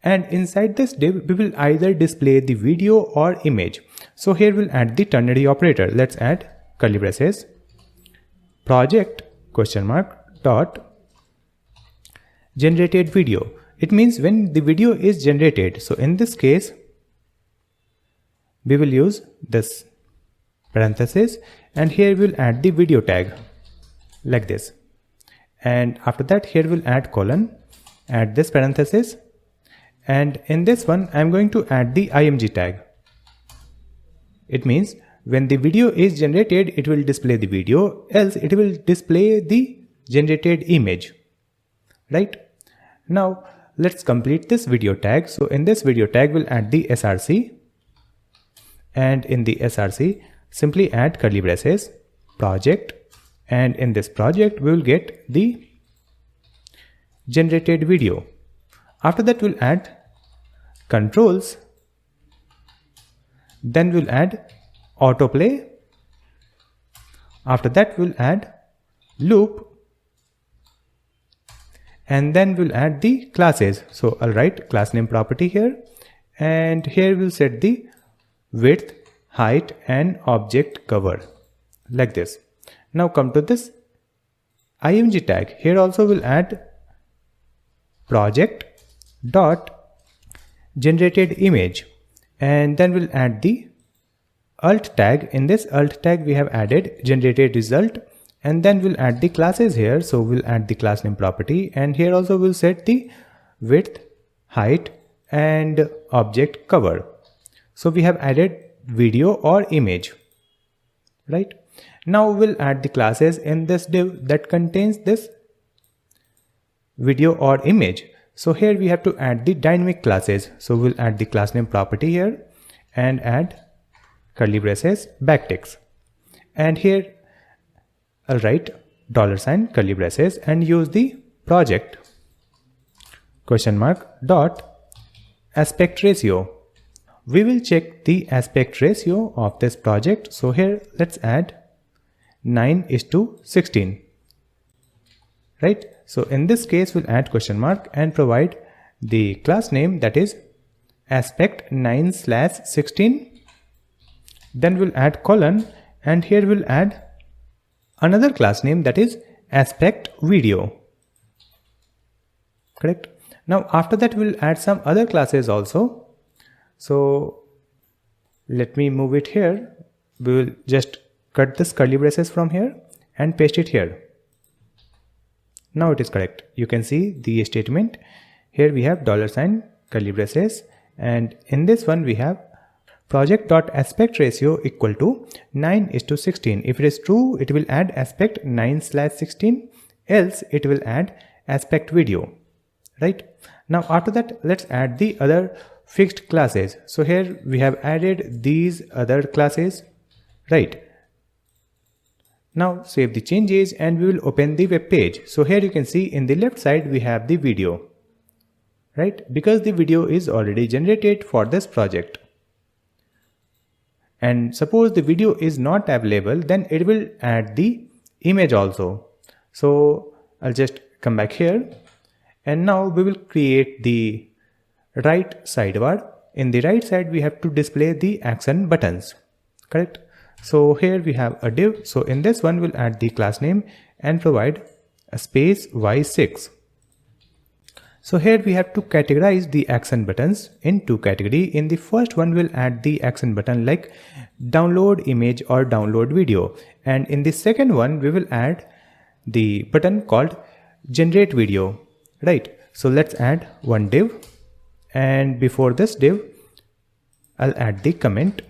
and inside this div, we will either display the video or image. So here we'll add the ternary operator. Let's add curly braces, project question mark dot generated video. It means when the video is generated. So in this case, we will use this parenthesis, and here we'll add the video tag like this. And after that, here we'll add colon, add this parenthesis, and in this one, I'm going to add the img tag. It means when the video is generated, it will display the video, else it will display the generated image, right? Now let's complete this video tag. So in this video tag, we'll add the src, and in the src, simply add curly braces, project, and in this project, we will get the generated video. After that, we'll add controls, then we'll add autoplay. After that, we'll add loop, and then we'll add the classes. So I'll write class name property here, and here we'll set the width, height, and object cover like this. Now come to this img tag. Here also we'll add project dot generated image, and then we'll add the alt tag. In this alt tag we have added generated result, and then we'll add the classes here. So we'll add the class name property, and here also we'll set the width, height and object cover. So we have added video or image, right? Now we'll add the classes in this div that contains this video or image. So here we have to add the dynamic classes. So we'll add the class name property here and add curly braces backticks, and here I'll write $, curly braces, and use the project dot aspect ratio. We will check the aspect ratio of this project. So here let's add 9:16, right? So in this case we'll add and provide the class name, that is aspect 9/16. Then we'll add colon, and here we'll add another class name, that is aspect video. Correct. Now after that we'll add some other classes also. So let me move it here. We will just cut this curly braces from here and paste it here. Now it is correct. You can see the statement. Here we have $, curly braces, and in this one we have project.aspect ratio equal to 9:16. If it is true, it will add aspect 9/16, else it will add aspect video, right? Now after that let's add the other fixed classes. So here we have added these other classes, right? Now save the changes and we will open the web page. So here you can see in the left side we have the video, right? Because the video is already generated for this project. And suppose the video is not available, then it will add the image also. So I'll just come back here, and now we will create the right sidebar. In the right side we have to display the action buttons, correct? So here we have a div. So in this one we'll add the class name and provide a space y6. So here we have to categorize the action buttons in two categories. In the first one we'll add the action button like download image or download video, and in the second one we will add the button called generate video, right? So let's add one div, and before this div I'll add the comment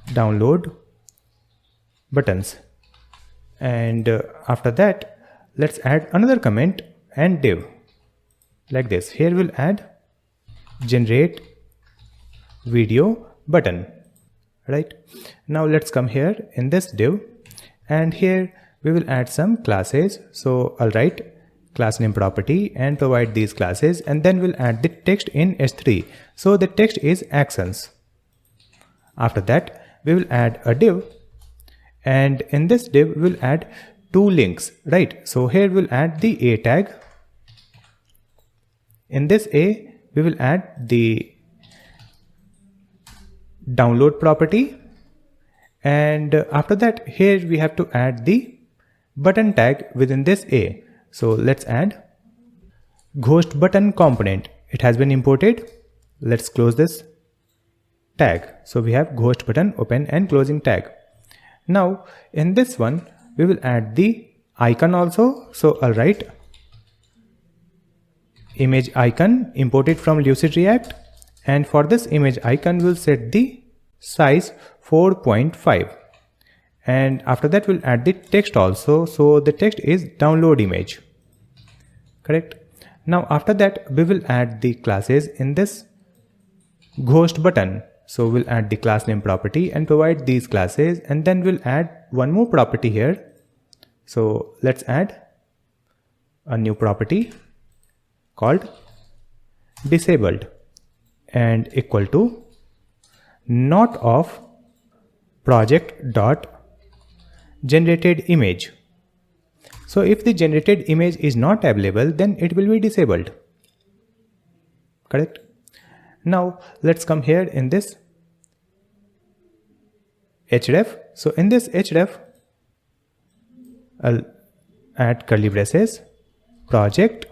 download buttons, and after that let's add another comment and div like this. Here we'll add generate video button, right? Now let's come here in this div, and here we will add some classes. So I'll write class name property and provide these classes, and then we'll add the text in h3. So the text is actions. After that we will add a div, and in this div we'll add two links, right? So here we'll add the a tag. In this a we will add the download property, and after that here we have to add the button tag within this a. So let's add ghost button component. It has been imported. Let's close this tag. So we have ghost button open and closing tag. Now in this one we will add the icon also. So I'll write image icon imported from Lucid React, and for this image icon we'll set the size 4.5, and after that we'll add the text also. So the text is download image, correct? Now after that we will add the classes in this ghost button. So we'll add the class name property and provide these classes, and then we'll add one more property here. So let's add a new property called disabled and equal to not of project dot generated image. So if the generated image is not available, then it will be disabled, correct? Now let's come here in this href. So in this href I'll add curly braces project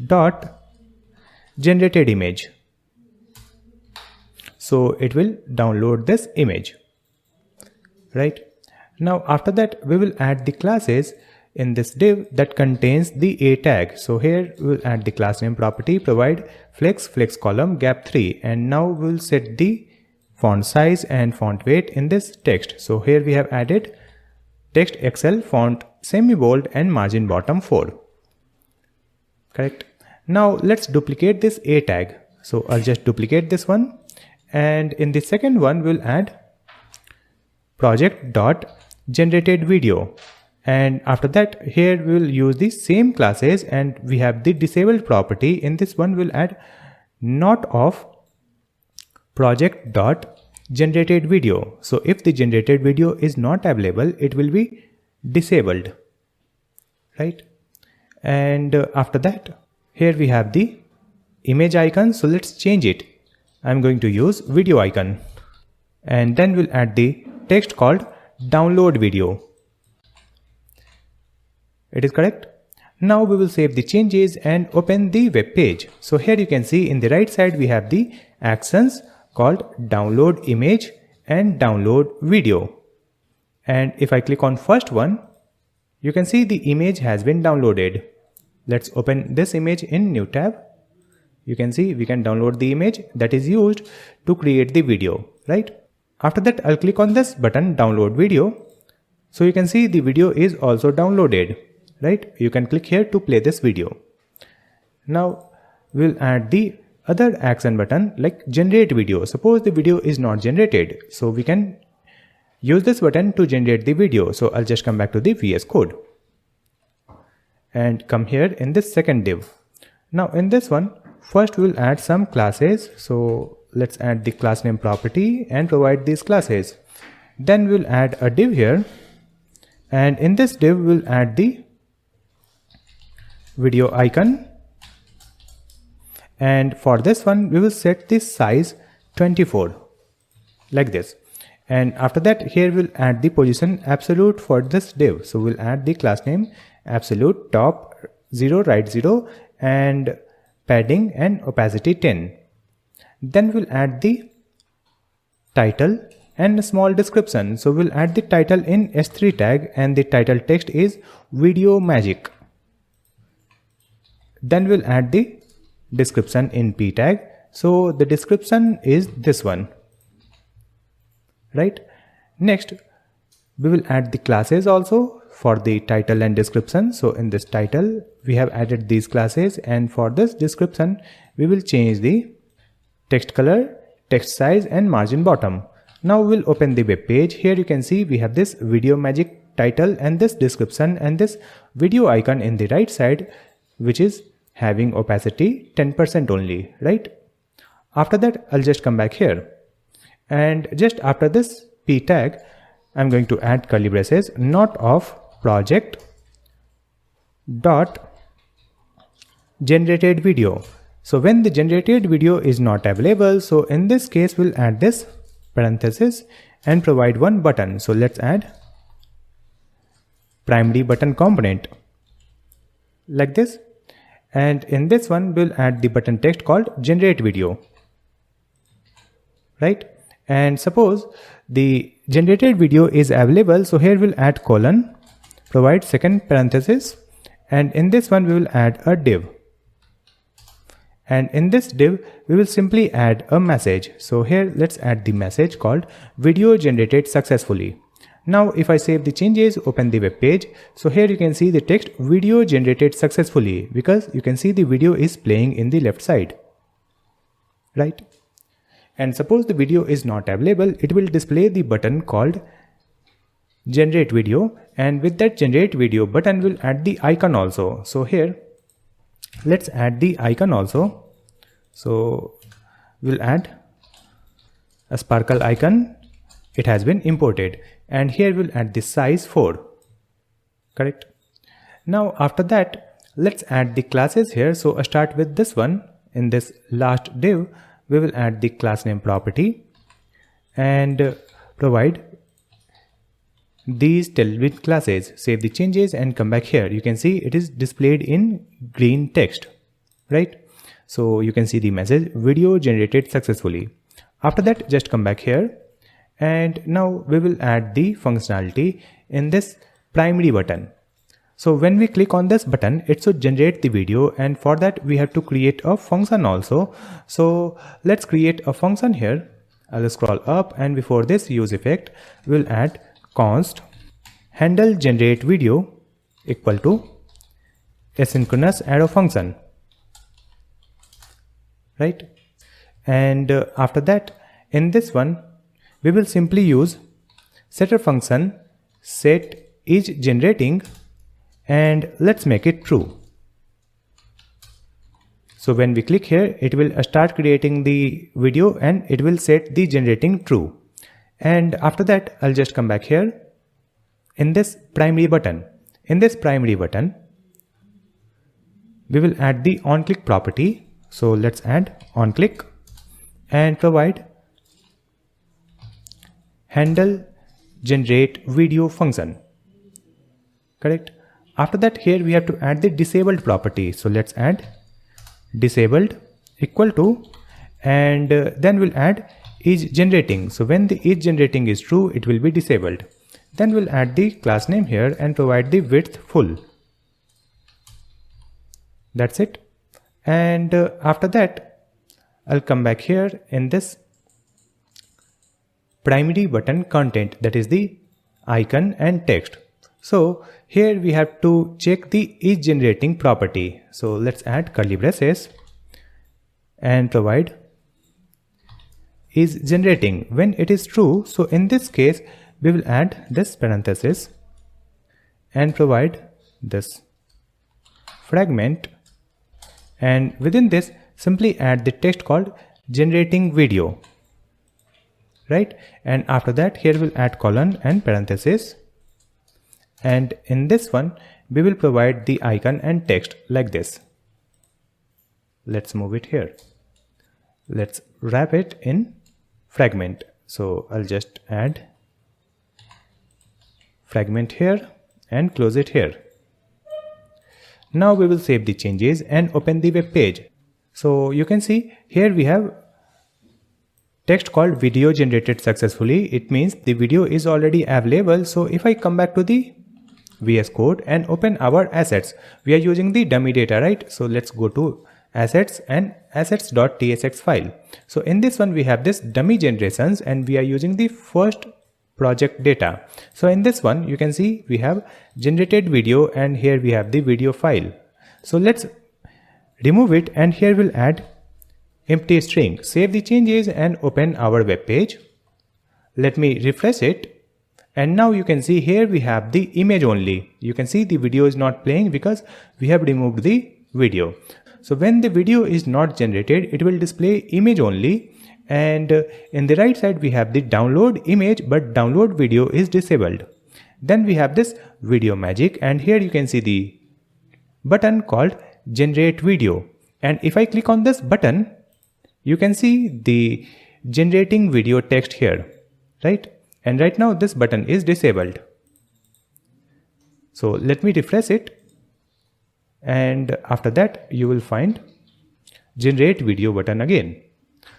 dot generated image. So it will download this image, right? Now after that we will add the classes in this div that contains the A tag. So here we will add the class name property, provide flex column gap 3, and now we will set the font size and font weight in this text. So here we have added text XL font semi bold and margin bottom 4. Correct. Now let's duplicate this A tag. So I'll just duplicate this one, and in the second one we'll add project dot generated video, and after that here we will use the same classes, and we have the disabled property. In this one we'll add not of project dot generated video. So if the generated video is not available, it will be disabled, right? And after that here we have the image icon, so let's change it. I'm going to use video icon, and then we'll add the text called download video. It is correct. Now we will save the changes and open the web page. So here you can see in the right side we have the actions called download image and download video. And if I click on first one, you can see the image has been downloaded. Let's open this image in new tab. You can see we can download the image that is used to create the video, right? After that I'll click on this button download video. So you can see the video is also downloaded, right? You can click here to play this video. Now we'll add the other action button like generate video. Suppose the video is not generated, so we can use this button to generate the video. So I'll just come back to the VS Code and come here in this second div. Now in this one, first we'll add some classes. So let's add the class name property and provide these classes. Then we'll add a div here, and in this div we'll add the video icon, and for this one we will set the size 24 like this. And after that here we'll add the position absolute for this div. So we'll add the class name absolute top 0 right 0 and padding and opacity 10. Then we'll add the title and a small description. So we'll add the title in S3 tag, and the title text is video magic. Then we'll add the description in P tag. So the description is this one, right? Next we will add the classes also for the title and description. So in this title we have added these classes, and for this description we will change the text color, text size and margin bottom. Now we'll open the web page. Here you can see we have this video magic title and this description and this video icon in the right side, which is having opacity 10% only, right? After that I'll just come back here, and just after this P tag I'm going to add curly braces not of project dot generated video. So when the generated video is not available, so in this case we'll add this parenthesis and provide one button. So let's add primary button component like this, and in this one we'll add the button text called generate video, right? And suppose the generated video is available, so here we'll add colon, provide second parenthesis, and in this one we will add a div, and in this div we will simply add a message. So here let's add the message called video generated successfully. Now if I save the changes, open the web page, so here you can see the text video generated successfully, because you can see the video is playing in the left side, right? And suppose the video is not available, it will display the button called generate video, and with that generate video button we'll add the icon also. So here let's add the icon also. So we'll add a sparkle icon, it has been imported, and here we'll add the size 4, correct? Now after that let's add the classes here. So I start with this one. In this last div we will add the class name property and provide these Tailwind classes. Save the changes and come back here. You can see it is displayed in green text, right? So you can see the message video generated successfully. After that, just come back here, and now we will add the functionality in this primary button. So when we click on this button, it should generate the video, and for that we have to create a function also. So let's create a function here. I'll scroll up, and before this use effect, we'll add const handle generate video equal to asynchronous arrow function, right? And after that, in this one, we will simply use setter function set is generating, and let's make it true. So when we click here, it will start creating the video and it will set the generating true. And after that, I'll just come back here in this primary button. In this primary button, we will add the onClick property. So let's add onClick and provide handle generate video function, correct? After that, here we have to add the disabled property. So let's add disabled equal to, and then we'll add is generating. So when the is generating is true, it will be disabled. Then we'll add the class name here and provide the width full. That's it. And after that, I'll come back here in this primary button content, that is the icon and text. So here we have to check the is generating property. So let's add curly braces and provide is generating. When it is true, so in this case we will add this parenthesis and provide this fragment, and within this simply add the text called generating video, right? And after that, here we'll add colon and parenthesis, and in this one we will provide the icon and text like this. Let's move it here. Let's wrap it in fragment. So I'll just add fragment here and close it here. Now we will save the changes and open the web page. So you can see here we have text called video generated successfully. It means the video is already available. So if I come back to the VS Code and open our assets, we are using the dummy data, right? So let's go to assets and assets.tsx file. So in this one we have this dummy generations and we are using the first project data. So in this one you can see we have generated video and here we have the video file. So let's remove it and here we'll add empty string. Save the changes and open our web page. Let me refresh it. And now you can see here we have the image only. You can see the video is not playing because we have removed the video. So when the video is not generated, it will display image only. And in the right side we have the download image, but download video is disabled. Then we have this video magic, and here you can see the button called generate video. And if I click on this button, you can see the generating video text here, right? And right now this button is disabled. So let me refresh it. And after that you will find generate video button again.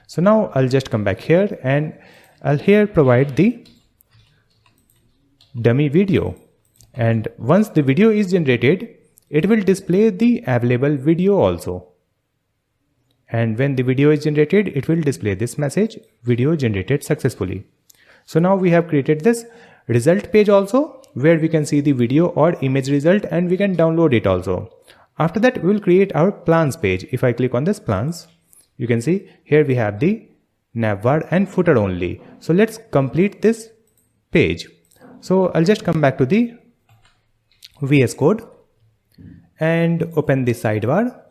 So now I'll just come back here and I'll here provide the dummy video. And once the video is generated, it will display the available video also. And when the video is generated, it will display this message, video generated successfully. So now we have created this result page also, where we can see the video or image result and we can download it also. After that, we will create our plans page. If I click on this plans, you can see here we have the navbar and footer only. So let's complete this page. So I'll just come back to the VS Code and open the sidebar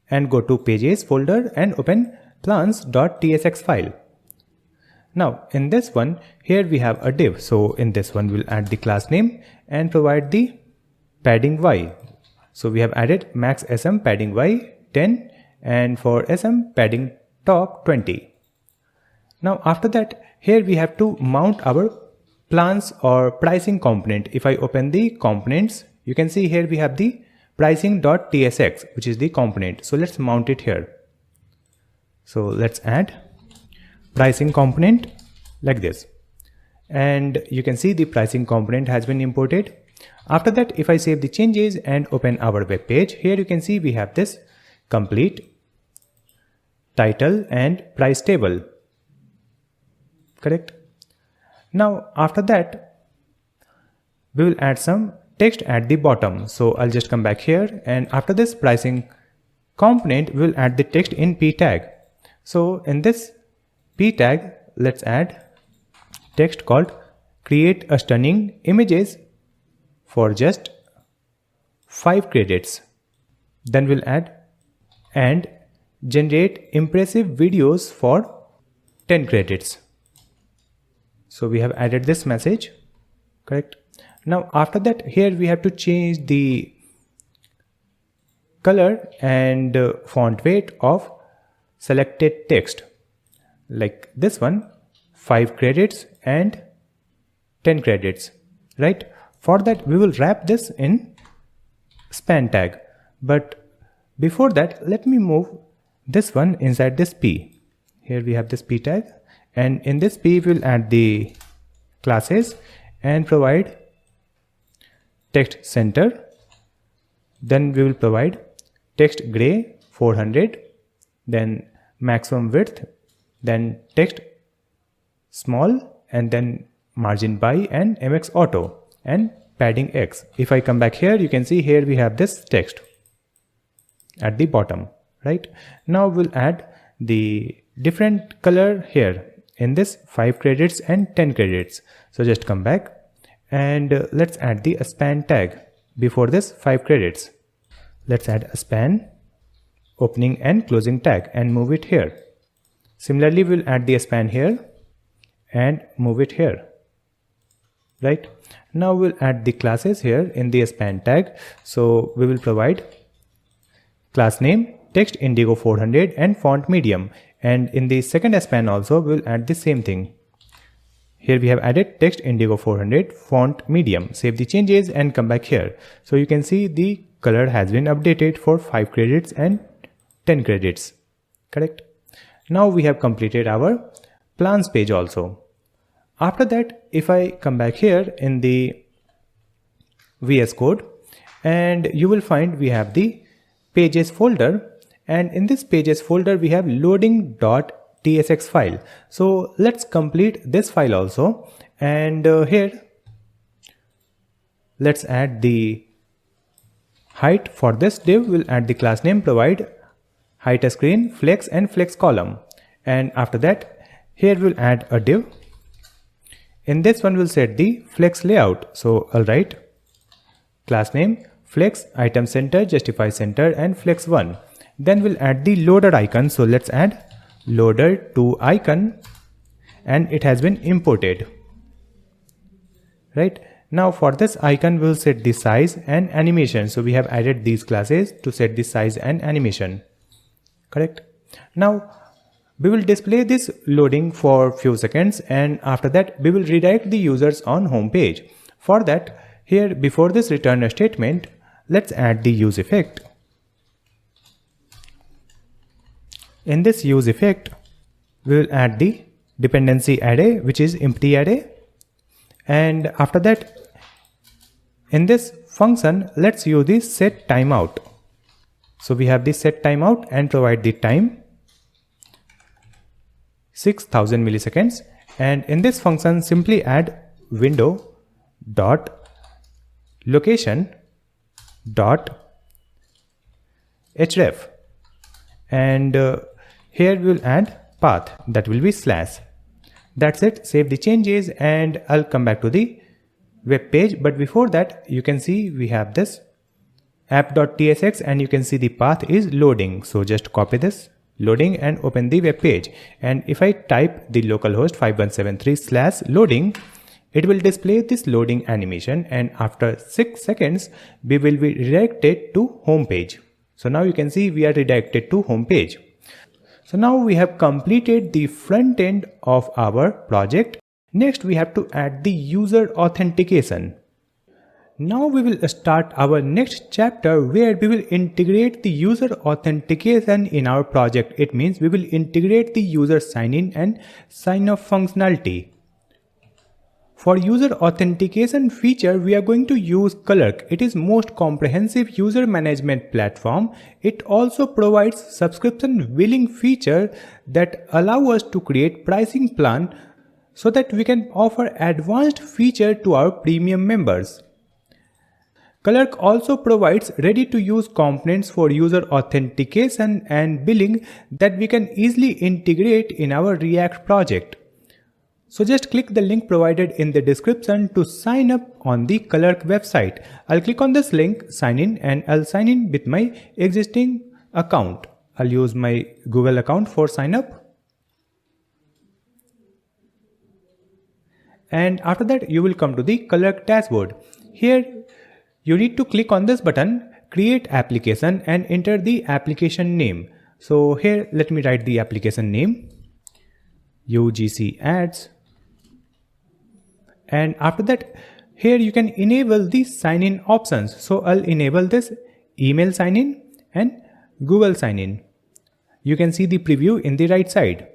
and go to pages folder and open plans.tsx file. Now in this one, here we have a div. So in this one we'll add the class name and provide the padding y. So we have added max sm padding y 10 and for sm padding top 20. Now after that, here we have to mount our plans or pricing component. If I open the components, you can see here we have the pricing.tsx, which is the component. So let's mount it here. So let's add pricing component like this. And you can see the pricing component has been imported. After that, if I save the changes and open our web page, here you can see we have this complete title and price table. Correct? Now after that, we will add some text at the bottom. So I'll just come back here, and after this pricing component, we will add the text in p tag. So in this p tag, let's add text called create a stunning images for just 5 credits. Then we'll add and generate impressive videos for 10 credits. So we have added this message, correct? Now after that, here we have to change the color and font weight of selected text, like this one, 5 credits and 10 credits, right? For that, we will wrap this in span tag. But before that, let me move this one inside this p. Here we have this p tag, and in this p we will add the classes and provide text center. Then we will provide text gray 400, then maximum width, then text small, and then margin by and mx auto and padding x. If I come back here, you can see here we have this text at the bottom, right? Now we'll add the different color here in this 5 credits and 10 credits. So just come back and let's add the span tag before this 5 credits. Let's add a span opening and closing tag and move it here. Similarly, we'll add the span here and move it here, right? Now we'll add the classes here in the span tag. So we will provide class name text indigo 400 and font medium, and in the second span also we'll add the same thing. Here we have added text indigo 400 font medium. Save the changes and come back here. So you can see the color has been updated for 5 credits and 10 credits, correct? Now we have completed our plans page also. After that, if I come back here in the VS Code, and you will find we have the pages folder, and in this pages folder we have loading.tsx file. So let's complete this file also, and here let's add the height. For this div, we'll add the class name, provide height screen, flex and flex column, and after that here we'll add a div. In this one we'll set the flex layout. So I'll write class name flex item center, justify center and flex 1. Then we'll add the loader icon. So let's add loader to icon, and it has been imported, right? Now for this icon we'll set the size and animation. So we have added these classes to set the size and animation, correct? Now we will display this loading for few seconds, and after that we will redirect the users on home page. For that, here before this return statement, let's add the use effect. In this use effect, we will add the dependency array, which is empty array, and after that in this function let's use the set timeout. So we have the set timeout and provide the time 6000 milliseconds, and in this function simply add window dot location dot href, and here we will add path, that will be slash. That's it. Save the changes and I'll come back to the web page, but before that you can see we have this app.tsx and you can see the path is loading. So just copy this loading and open the web page, and if I type the localhost 5173/loading, it will display this loading animation, and after 6 seconds we will be redirected to home page. So now you can see we are redirected to home page. So now we have completed the front end of our project. Next we have to add the user authentication. Now we will start our next chapter where we will integrate the user authentication in our project. It means we will integrate the user sign-in and sign-off functionality. For user authentication feature, we are going to use Clerk. It is most comprehensive user management platform. It also provides subscription billing feature that allow us to create pricing plan so that we can offer advanced feature to our premium members. Clerk also provides ready-to-use components for user authentication and billing that we can easily integrate in our React project. So just click the link provided in the description to sign up on the Clerk website. I'll click on this link, sign in, and I'll sign in with my existing account. I'll use my Google account for sign up. And after that, you will come to the Clerk dashboard. Here, you need to click on this button, create application, and enter the application name. So here, let me write the application name, UGC ads. And after that, here you can enable the sign-in options. So I'll enable this email sign-in and Google sign-in. You can see the preview in the right side.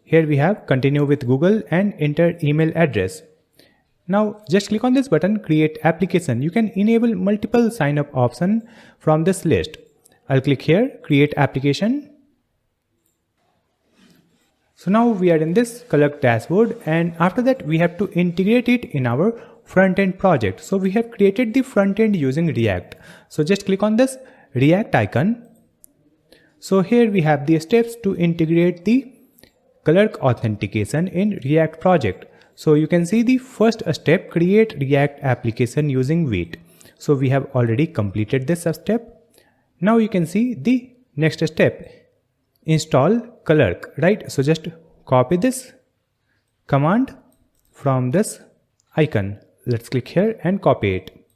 Here we have continue with Google and enter email address. Now just click on this button, create application. You can enable multiple sign-up options from this list. I'll click here, create application. So now we are in this Clerk dashboard, and after that we have to integrate it in our front-end project. So we have created the front-end using React. So just click on this React icon. So here we have the steps to integrate the Clerk authentication in React project. So you can see the first step, create React application using Vite. So we have already completed this step. Now you can see the next step, install Clerk, right? So just copy this command from this icon. Let's click here and copy it.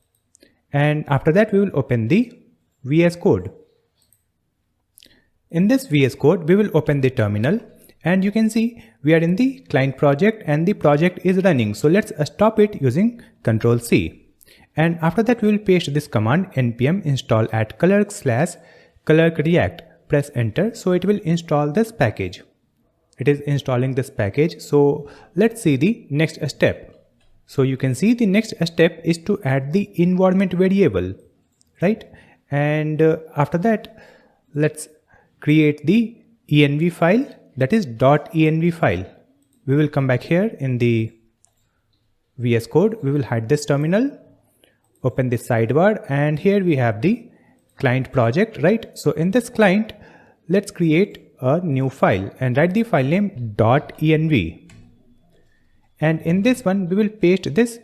And after that we will open the VS Code. In this VS Code, we will open the terminal, and you can see we are in the client project and the project is running. So let's stop it using Ctrl C. And after that we will paste this command npm install at Clerk React. Press enter, so it will install this package. It is installing this package. So let's see the next step. So you can see the next step is to add the environment variable, right? And after that, let's create the env file, that is .env file. We will come back here in the VS Code. We will hide this terminal, open this sidebar, and here we have the client project, right? So in this client, let's create a new file and write the file name .env. And in this one, we will paste this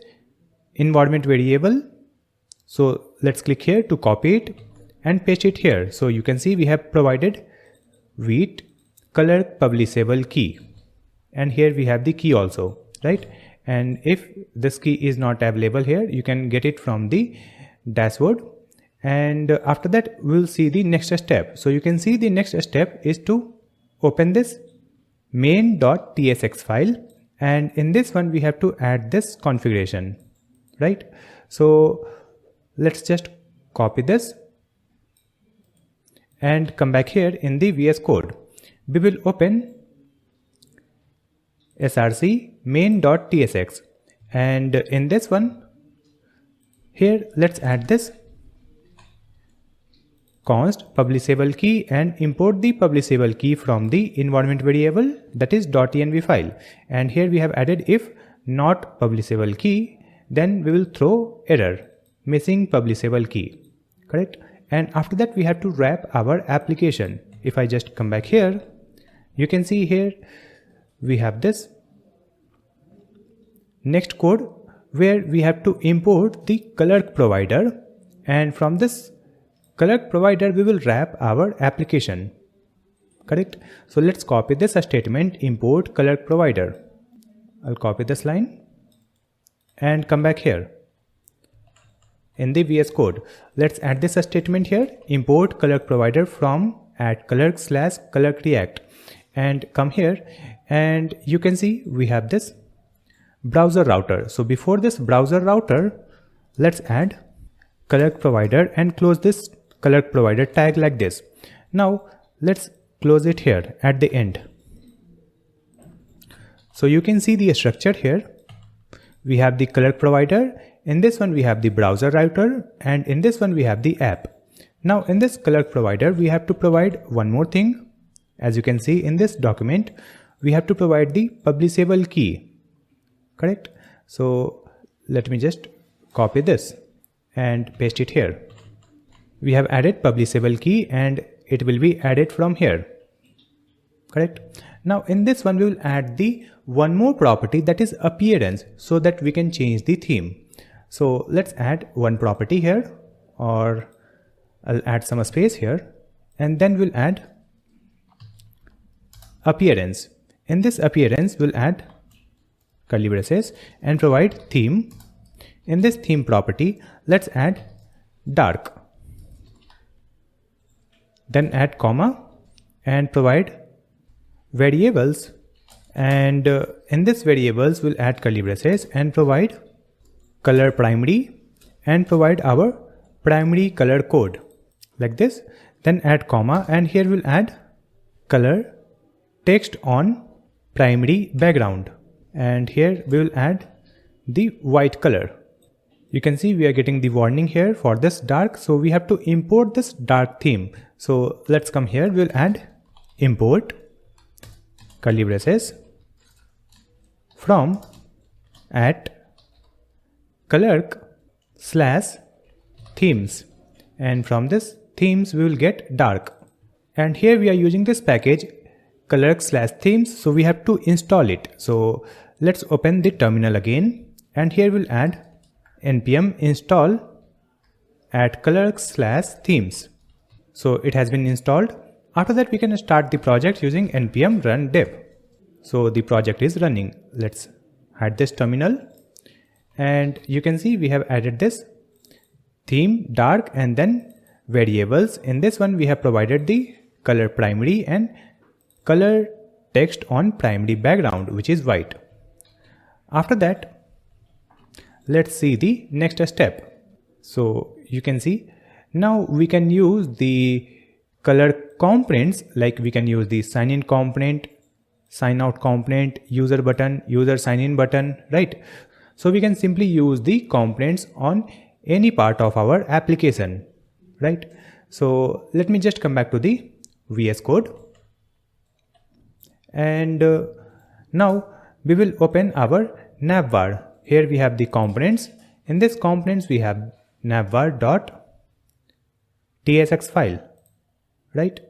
environment variable. So let's click here to copy it and paste it here. So you can see we have provided Vite Clerk publishable key. And here we have the key also, right? And if this key is not available here, you can get it from the dashboard. And after that, we'll see the next step. So you can see the next step is to open this main.tsx file. And in this one, we have to add this configuration, right? So let's just copy this and come back here in the VS Code. We will open src main.tsx. And in this one, here, let's add this const publishable key and import the publishable key from the environment variable, that is .env file. And here we have added if not publishable key, then we will throw error, missing publishable key, correct? And after that we have to wrap our application. If I just come back here, you can see here we have this next code where we have to import the Clerk provider, and from this Clerk provider we will wrap our application, correct? So let's copy this statement, import Clerk provider. I'll copy this line and come back here in the VS Code. Let's add this statement here, import Clerk provider from @Clerk/Clerk React. and come here, and you can see we have this browser router. So before this browser router, let's add Clerk provider and close this Clerk provider tag like this. Now let's close it here at the end. So you can see the structure here. We have the Clerk provider, in this one we have the browser router, and in this one we have the app. Now in this Clerk provider we have to provide one more thing. As you can see in this document, we have to provide the publishable key, correct? So let me just copy this and paste it here. We have added publishable key and it will be added from here, correct? Now in this one we will add the one more property, that is appearance, so that we can change the theme. So let's add one property here, or I'll add some space here, and then we'll add appearance. In this appearance we'll add curly braces and provide theme. In this theme property, let's add dark, then add comma and provide variables, and in this variables we'll add curly braces and provide color primary and provide our primary color code like this, then add comma, and here we'll add color text on primary background, and here we will add the white color. You can see we are getting the warning here for this dark, so we have to import this dark theme. So let's come here, we'll add import curly braces from at Clerk/themes, and from this themes we will get dark, and here we are using this package Clerk/themes, so we have to install it. So let's open the terminal again, and here we'll add npm install at Clerk/themes. So it has been installed. After that we can start the project using npm run dev. So the project is running. Let's hide this terminal, and you can see we have added this theme dark and then variables. In this one we have provided the color primary and color text on primary background, which is white. After that, let's see the next step. So you can see now we can use the color components, like we can use the sign in component, sign out component, user button, user sign in button, right? So we can simply use the components on any part of our application, right? So let me just come back to the VS Code, and now we will open our navbar. Here we have the components. In this components we have navbar.tsx file, right?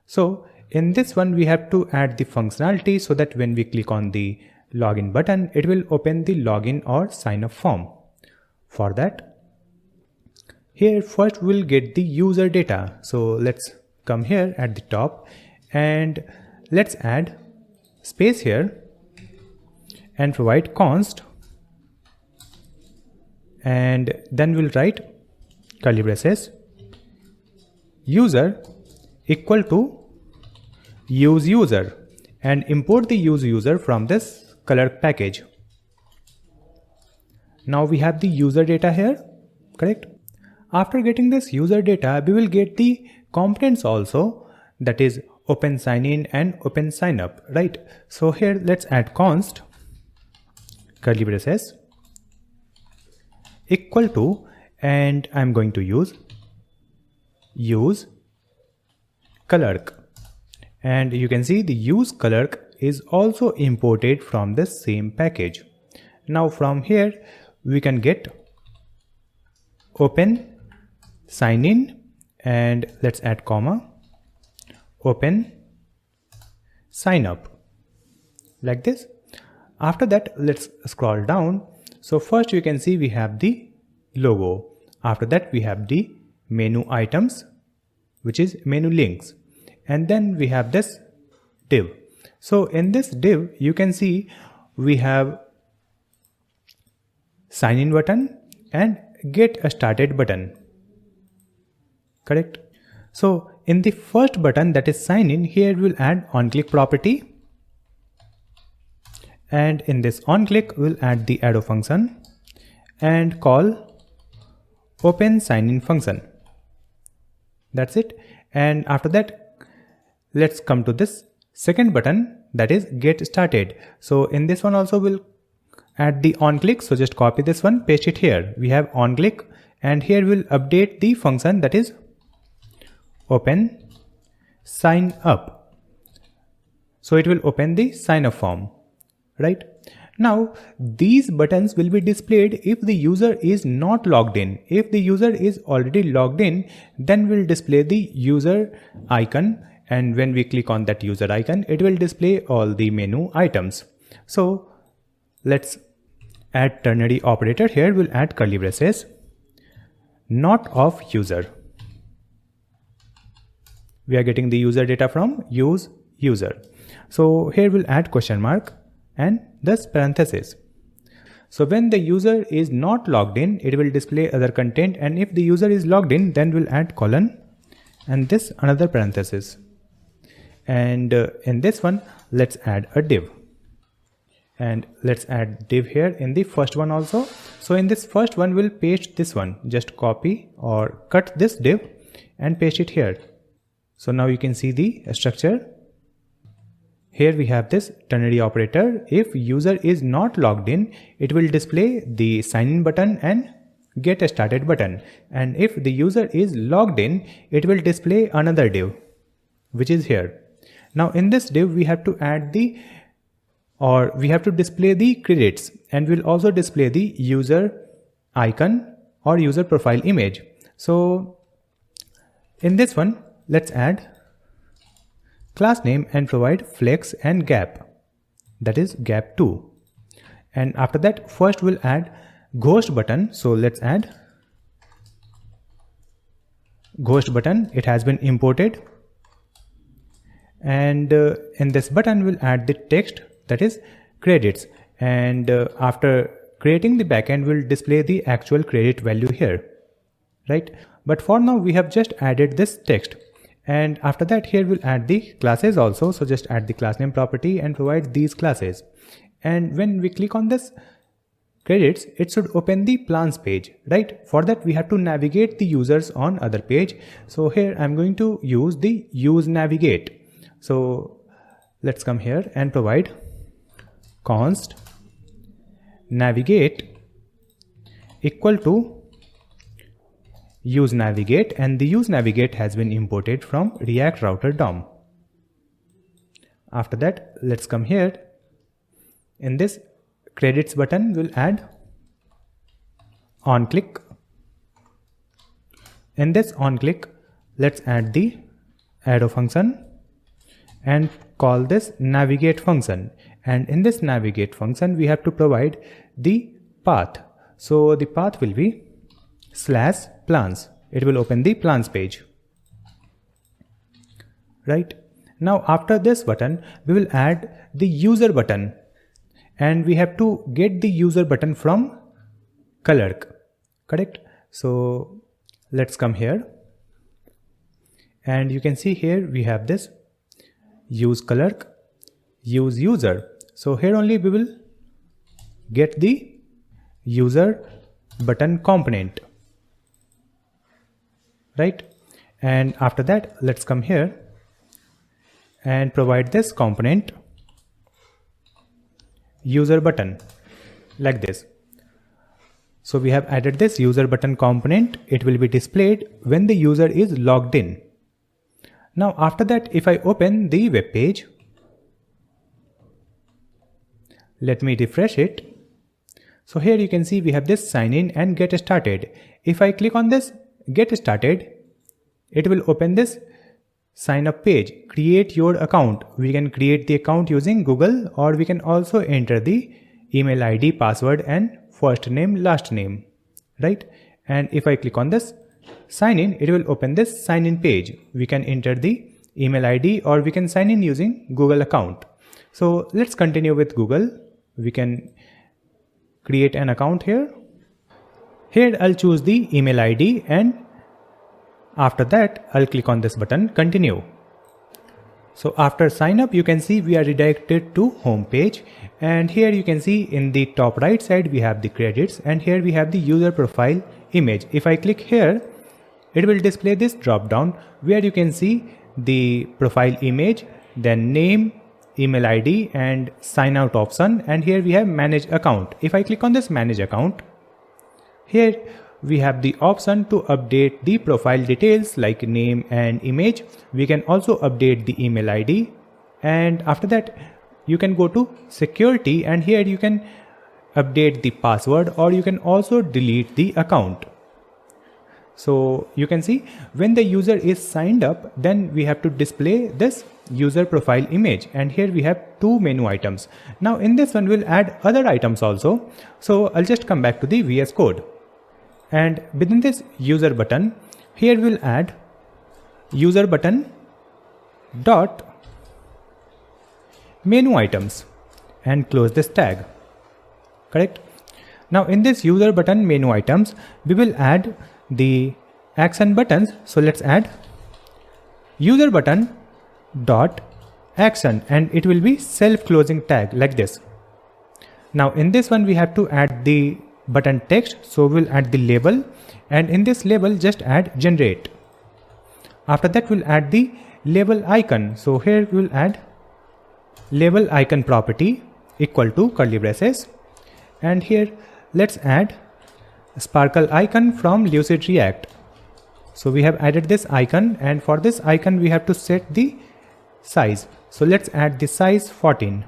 So in this one we have to add the functionality so that when we click on the login button, it will open the login or sign up form. For that, here first we'll get the user data. So let's come here at the top and let's add space here and provide const, and then we'll write curly braces user equal to use user and import the use user from this Clerk package. Now we have the user data here, correct? After getting this user data, we will get the components also, that is open sign in and open sign up, right? So here let's add const curly braces equal to, and I'm going to use Clerk, and you can see the use Clerk is also imported from the same package. Now from here we can get open sign in, and let's add comma, open sign up, like this. After that, let's scroll down. So first you can see we have the logo. After that we have the menu items, which is menu links, and then we have this div. So in this div you can see we have sign in button and get started button, correct? So in the first button, that is sign in, here we'll add onClick property. And in this onClick, we'll add the arrow function and call open sign in function. That's it. And after that, let's come to this second button, that is get started. So in this one also we'll add the onClick. So just copy this one, paste it here. We have onClick, and here we'll update the function, that is open sign up. So it will open the sign up form, right? Now these buttons will be displayed if the user is not logged in. If the user is already logged in, then we'll display the user icon, and when we click on that user icon, it will display all the menu items. So let's add ternary operator. Here we'll add curly braces, not of user. We are getting the user data from use user. So here we'll add question mark and this parenthesis. So when the user is not logged in, it will display other content, and if the user is logged in, then we'll add colon and this another parenthesis. And in this one, let's add a div. And let's add div here in the first one also. So in this first one, we'll paste this one. Just copy or cut this div and paste it here. So now you can see the structure. Here we have this ternary operator. If user is not logged in, it will display the sign in button and get started button. And if the user is logged in, it will display another div, which is here. Now in this div, we have to add we have to display the credits, and we'll also display the user icon or user profile image. So in this one, let's add class name and provide flex and gap, that is gap 2. And after that, first we'll add ghost button. So let's add ghost button. It has been imported. And in this button, we'll add the text, that is credits. And after creating the backend, we'll display the actual credit value here, right? But for now, we have just added this text. And after that, here we'll add the classes also. So just add the class name property and provide these classes. And when we click on this credits, it should open the plans page, right? For that, we have to navigate the users on other page. So here I'm going to use the use navigate. So let's come here and provide const navigate equal to use navigate, and the use navigate has been imported from React Router DOM. After that, let's come here. In this credits button, we'll add onClick. In this onClick, let's add the arrow function and call this navigate function. And in this navigate function, we have to provide the path. So the path will be /plans. It will open the plans page, right? Now after this button, we will add the user button, and we have to get the user button from Clerk, correct? So let's come here, and you can see here we have this use Clerk, use user. So here only we will get the user button component, right? And after that, let's come here and provide this component user button like this. So we have added this user button component. It will be displayed when the user is logged in. Now after that, if I open the web page, let me refresh it. So here you can see we have this sign in and get started. If I click on this get started, it will open this sign up page. Create your account. We can create the account using Google, or we can also enter the email ID, password and first name, last name, right? And if I click on this sign in, it will open this sign in page. We can enter the email ID, or we can sign in using Google account. So let's continue with Google. We can create an account here. Here I'll choose the email ID and After that, I'll click on this button, continue. So after sign up, you can see we are redirected to home page, and here you can see in the top right side we have the credits, and here we have the user profile image. If I click here, it will display this drop down where you can see the profile image, then name, email ID and sign out option, and here we have manage account. If I click on this manage account, here we have the option to update the profile details like name and image. We can also update the email ID, and after that you can go to security, and here you can update the password, or you can also delete the account. So you can see when the user is signed up, then we have to display this user profile image, and here we have 2 menu items. Now in this one we'll add other items also. So I'll just come back to the VS Code, and within this user button, here we'll add user button dot menu items and close this tag. Correct. Now in this user button menu items, we will add the action buttons. So let's add user button dot action, and it will be self closing tag like this. Now in this one we have to add the button text, so we'll add the label, and in this label just add generate. After that we'll add the label icon, so here we'll add label icon property equal to curly braces, and here let's add sparkle icon from Lucid React. So we have added this icon, and for this icon we have to set the size, so let's add the size 14.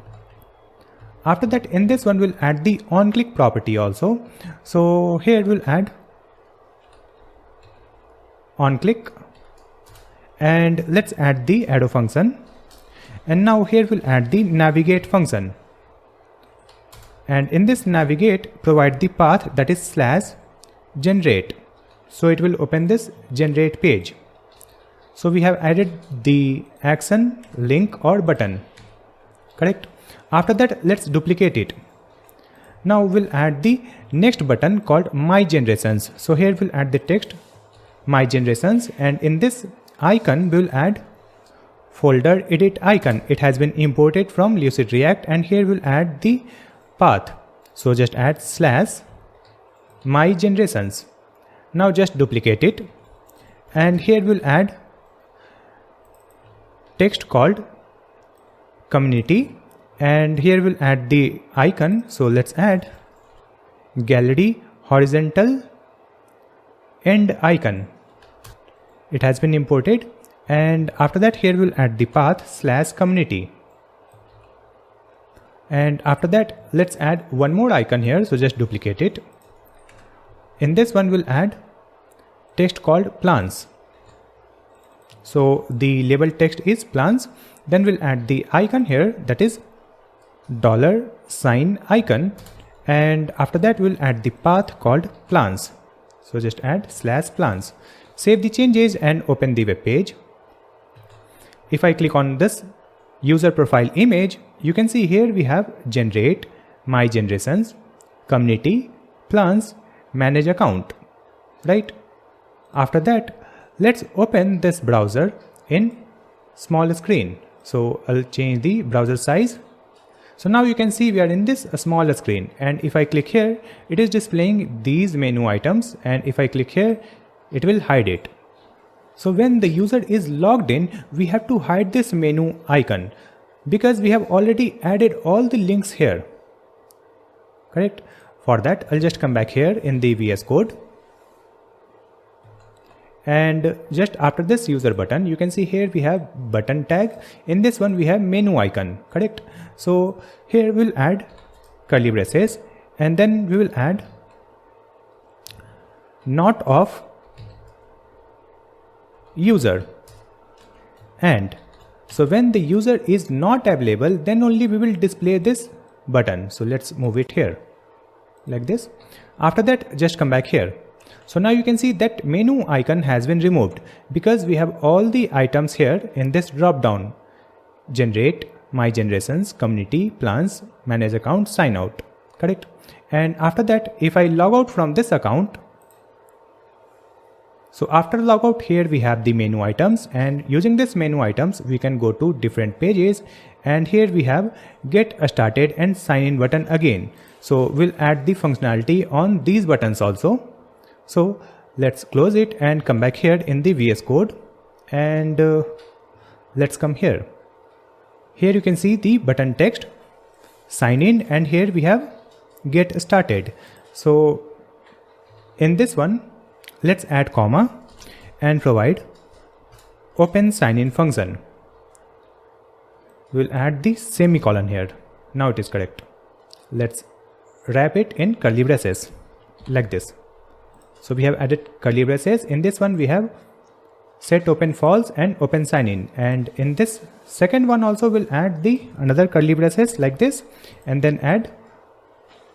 After that in this one we'll add the on click property also, so here we'll add on click, and let's add the arrow function, and now here we'll add the navigate function, and in this navigate provide the path that is /generate, so it will open this generate page. So we have added the action, link or button. Correct. After that let's duplicate it. Now we'll add the next button called my generations, so here we'll add the text my generations, and in this icon we'll add folder edit icon. It has been imported from Lucid React, and here we'll add the path, so just add /my generations. Now just duplicate it, and here we'll add text called community, and here we'll add the icon, so let's add gallery horizontal end icon. It has been imported, and after that here we'll add the path /community, and after that let's add one more icon here, so just duplicate it. In this one we'll add text called plans, so the label text is plans. Then we'll add the icon here, that is $sign icon, and after that we'll add the path called plans, so just add /plans. Save the changes and open the web page. If I click on this user profile image, you can see here we have generate, my generations, community, plans, manage account, right? After that let's open this browser in small screen, so I'll change the browser size. So now you can see we are in this small screen, and if I click here it is displaying these menu items, and if I click here it will hide it. So when the user is logged in, we have to hide this menu icon because we have already added all the links here. Correct. For that I'll just come back here in the VS Code, and just after this user button you can see here we have button tag. In this one we have menu icon. Correct. So here we'll add curly braces, and then we will add not of user, and so when the user is not available, then only we will display this button. So let's move it here like this. After that just come back here. So now you can see that menu icon has been removed because we have all the items here in this drop down: generate, my generations, community, plans, manage account, sign out. Correct. And after that if I log out from this account, So after logout, here we have the menu items, and using this menu items we can go to different pages, and here we have get started and sign in button again. So we'll add the functionality on these buttons also. So let's close it and come back here in the VS Code, and let's come here. Here you can see the button text, sign in, and here we have get started. So in this one, let's add comma and provide open sign in function. We'll add the semicolon here. Now it is correct. Let's wrap it in curly braces like this. So we have added curly braces. In this one we have set open false and open sign in, and in this second one also we'll add the another curly braces like this, and then add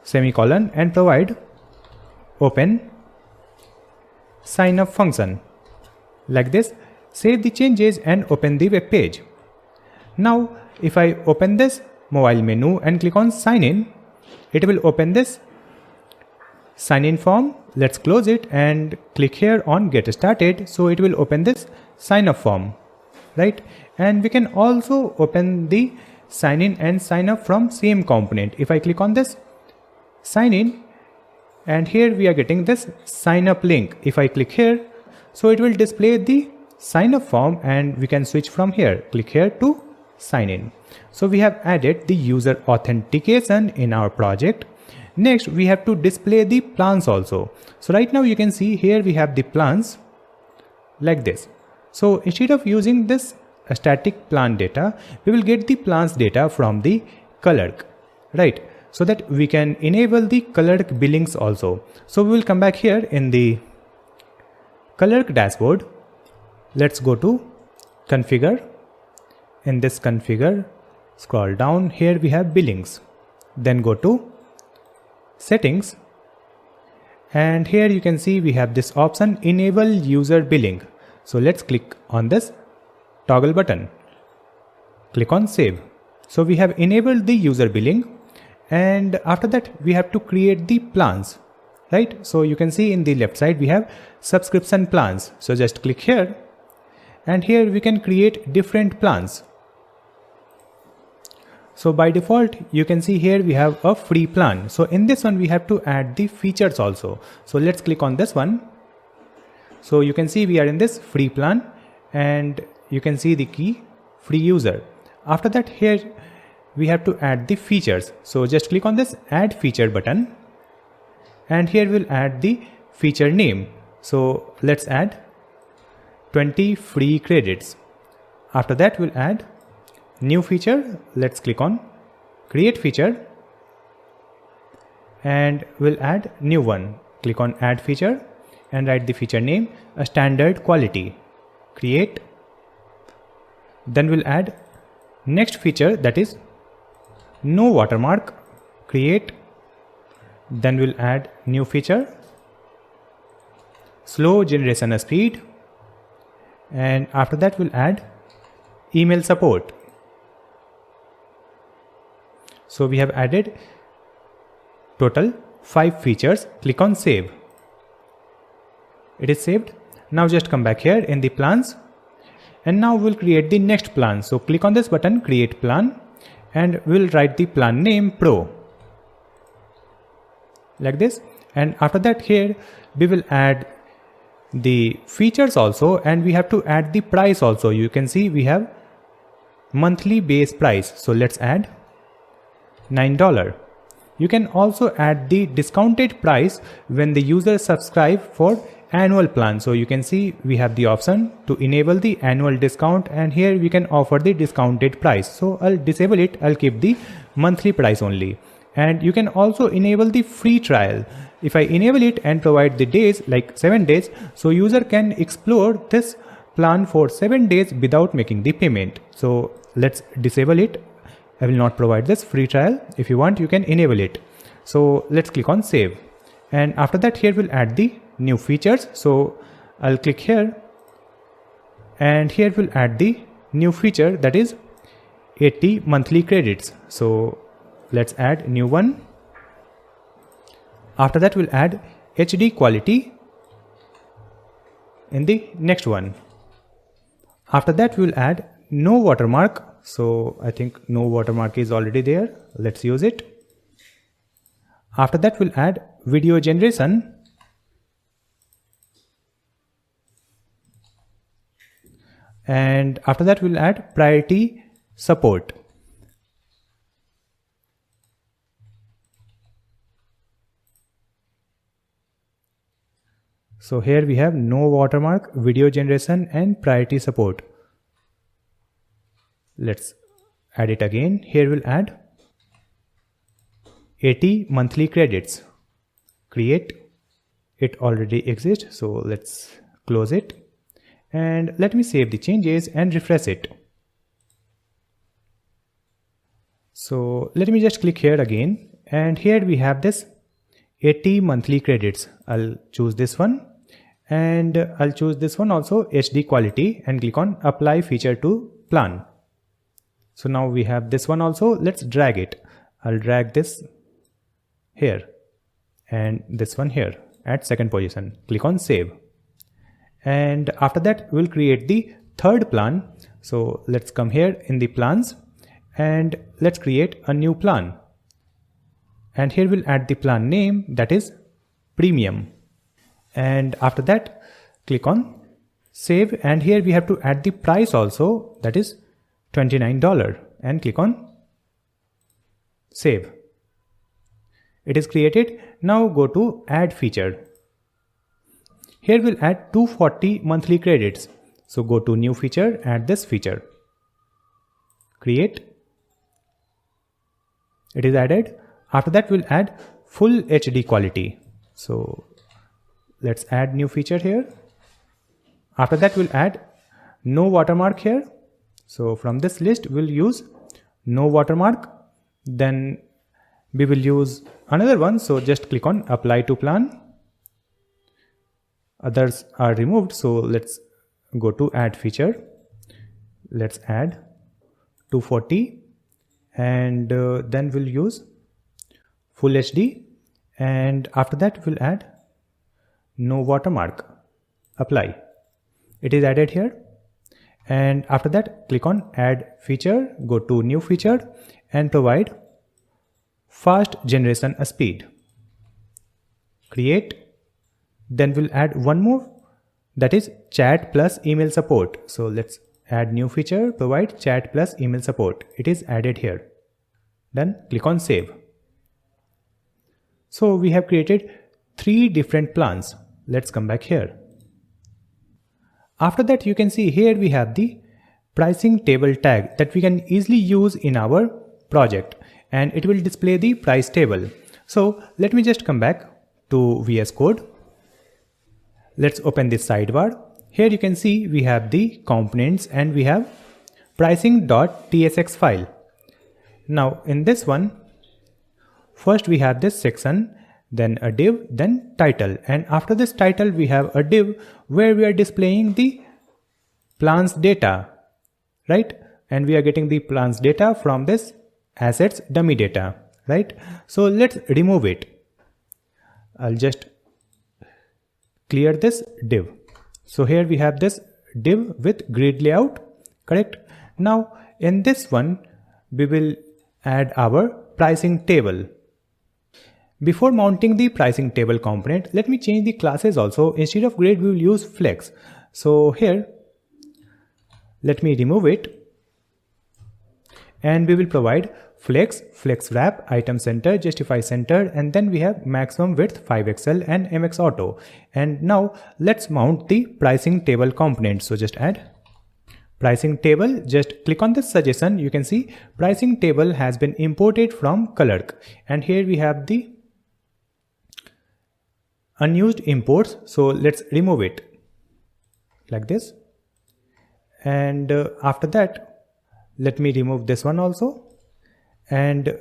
semicolon and provide open sign up function like this. Save the changes and open the web page. Now if I open this mobile menu and click on sign in, it will open this sign in form. Let's close it and click here on get started, so it will open this sign up form, right? And we can also open the sign in and sign up from same component. If I click on this sign in, and here we are getting this sign up link. If I click here, so it will display the sign up form, and we can switch from here, click here to sign in. So we have added the user authentication in our project. Next we have to display the plans also. So right now you can see here we have the plans like this. So instead of using this static plan data, we will get the plans data from the Clerk, right? So that we can enable the Clerk billings also. So we will come back here in the Clerk dashboard. Let's go to configure. In this configure, scroll down, here we have billings. Then go to settings, and here you can see we have this option enable user billing. So let's click on this toggle button, click on save. So we have enabled the user billing, and after that we have to create the plans, right? So you can see in the left side we have subscription plans. So just click here, and here we can create different plans. So by default you can see here we have a free plan. So in this one we have to add the features also. So let's click on this one. So you can see we are in this free plan, and you can see the key free user. After that here we have to add the features. So just click on this add feature button, and here we'll add the feature name. So let's add 20 free credits. After that we'll add new feature. Let's click on create feature, and we'll add new one. Click on add feature and write the feature name, a standard quality, create. Then we'll add next feature, that is no watermark, create. Then we'll add new feature, slow generation speed, and after that we'll add email support. So we have added total 5 features. Click on save. It is saved. Now just come back here in the plans, and now we'll create the next plan. So click on this button create plan, and we'll write the plan name Pro like this. And after that here we will add the features also, and we have to add the price also. You can see we have monthly base price. So let's add $9. You can also add the discounted price when the user subscribe for annual plan. So you can see we have the option to enable the annual discount, and here we can offer the discounted price. So I'll disable it. I'll keep the monthly price only. And you can also enable the free trial. If I enable it and provide the days like 7 days, so user can explore this plan for 7 days without making the payment. So let's disable it. I will not provide this free trial. If you want, you can enable it. So let's click on save, and after that here we'll add the new features. So I'll click here, and here we'll add the new feature, that is 80 monthly credits. So let's add new one. After that we'll add HD quality, in the next one. After that we'll add no watermark. So I think no watermark is already there. Let's use it. After that we'll add video generation. And after that we'll add priority support. So here we have no watermark, video generation and priority support. Let's add it again. Here we'll add 80 monthly credits. Create. It already exists, so let's close it. And let me save the changes and refresh it. So let me just click here again, and here we have this 80 monthly credits. I'll choose this one, and I'll choose this one also, HD quality, and click on apply feature to plan. So now we have this one also. Let's drag it. I'll drag this here and this one here at second position. Click on save. And after that we'll create the third plan. So let's come here in the plans and let's create a new plan. And here we'll add the plan name, that is premium. And after that click on save, and here we have to add the price also, that is $29, and click on save. It is created. Now go to add feature. Here we'll add 240 monthly credits. So go to new feature, add this feature. Create. It is added. After that we'll add full HD quality. So let's add new feature here. After that we'll add no watermark here. So from this list we'll use no watermark. Then we will use another one. So just click on apply to plan. Others are removed, so let's go to add feature. Let's add 240, and then we'll use full HD, and after that we'll add no watermark. Apply. It is added here, and after that click on add feature, go to new feature and provide fast generation speed. Create. Then we'll add one more, that is chat plus email support. So let's add new feature, provide chat plus email support. It is added here. Then click on save. So we have created 3 different plans. Let's come back here. After that you can see here we have the pricing table tag that we can easily use in our project, and it will display the price table. So let me just come back to VS Code. Let's open this sidebar. Here you can see we have the components and we have pricing.tsx file. Now in this one, first we have this section, then a div, then title, and after this title we have a div where we are displaying the plans data, right? And we are getting the plans data from this assets dummy data, right? So let's remove it. I'll just clear this div. So here we have this div with grid layout, correct? Now in this one we will add our pricing table. Before mounting the pricing table component, let me change the classes also. Instead of grade we will use flex. So here let me remove it, and we will provide flex, flex wrap, item center, justify center, and then we have maximum width 5XL and MX auto. And now let's mount the pricing table component. So just add pricing table, just click on this suggestion. You can see pricing table has been imported from Clerk, and here we have the unused imports. So let's remove it like this, and after that let me remove this one also and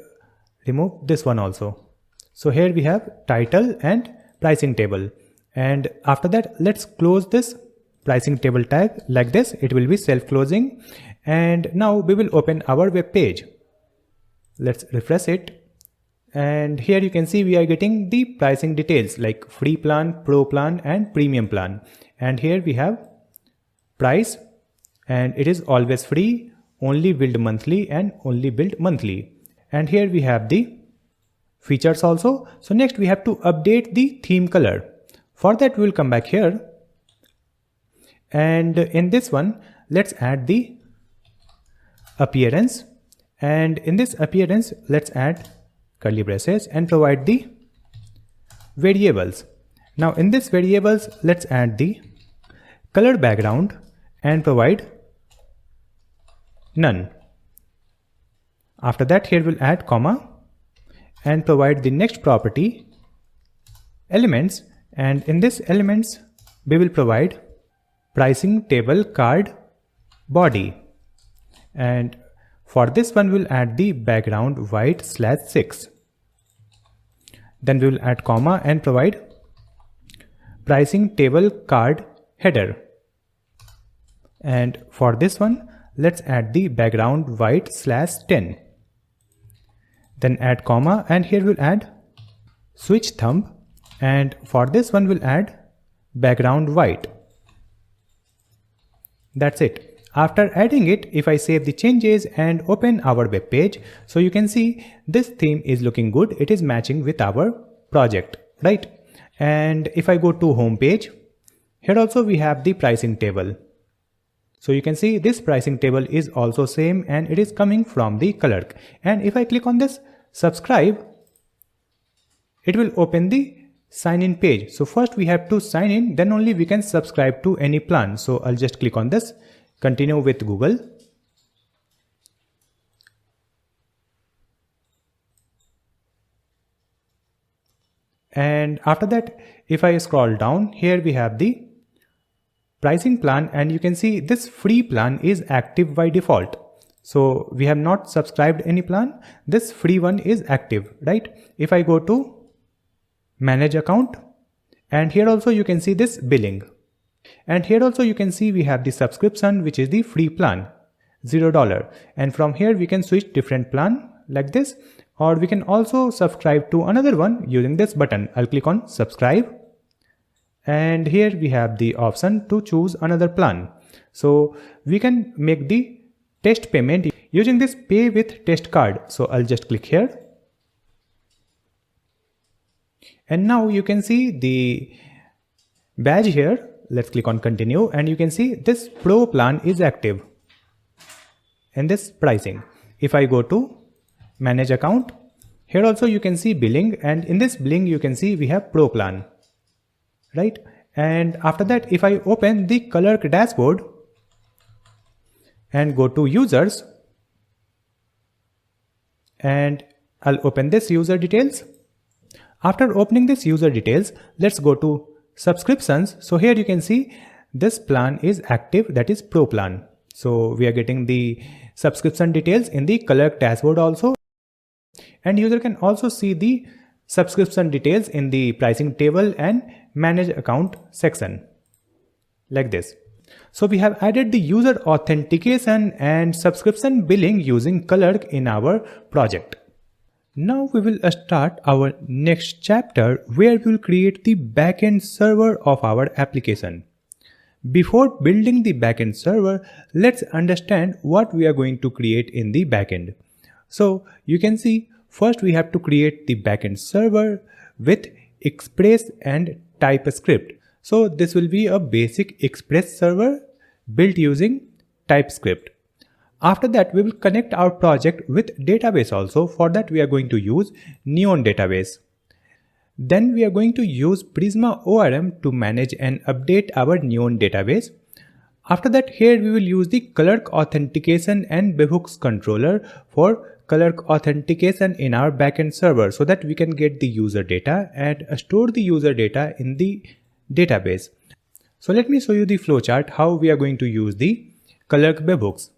remove this one also. So here we have title and pricing table, and after that let's close this pricing table tag like this. It will be self-closing, and now we will open our web page. Let's refresh it, and here you can see we are getting the pricing details like free plan, pro plan and premium plan. and here we have price, and it is always free, only billed monthly and only billed monthly. And here we have the features also. So next we have to update the theme color. For that we will come back here, and in this one let's add the appearance, and in this appearance let's add curly braces and provide the variables. Now in this variables let's add the color background and provide none. After that here we'll add comma and provide the next property elements, and in this elements we will provide pricing table card body, and for this one we'll add the background white /6. Then we will add comma and provide pricing table card header, and for this one let's add the background white /10. Then add comma, and here we'll add switch thumb, and for this one we'll add background white. That's it. After adding it, if I save the changes and open our web page, so you can see this theme is looking good. It is matching with our project, right? And if I go to home page, here also we have the pricing table. So you can see this pricing table is also same, and it is coming from the Clerk. And if I click on this subscribe, it will open the sign in page. So first we have to sign in, then only we can subscribe to any plan. So I'll just click on this, continue with Google. And after that, if I scroll down, here we have the pricing plan, and you can see this free plan is active by default. So we have not subscribed any plan. This free one is active, right? If I go to manage account, and here also you can see this billing, and here also you can see we have the subscription, which is the free plan, $0. And from here we can switch different plan like this, or we can also subscribe to another one using this button. I'll click on subscribe, and here we have the option to choose another plan. So we can make the test payment using this pay with test card. So I'll just click here, and now you can see the badge here. Let's click on continue, and you can see this pro plan is active in this pricing. If I go to manage account, here also you can see billing, and in this billing you can see we have pro plan, right? And after that, if I open the Clerk dashboard and go to users, and I'll open this user details. After opening this user details, let's go to subscriptions. So here you can see this plan is active, that is pro plan. So we are getting the subscription details in the Clerk dashboard also, and user can also see the subscription details in the pricing table and manage account section like this. So we have added the user authentication and subscription billing using Clerk in our project. Now we will start our next chapter, where we will create the backend server of our application. Before building the backend server, let's understand what we are going to create in the backend. So you can see first we have to create the backend server with Express and TypeScript. So this will be a basic Express server built using TypeScript. After that, we will connect our project with database also. For that, we are going to use Neon database. Then we are going to use Prisma ORM to manage and update our Neon database. After that, here we will use the Clerk authentication and webhooks controller for Clerk authentication in our backend server, so that we can get the user data and store the user data in the database. So let me show you the flowchart how we are going to use the Clerk webhooks.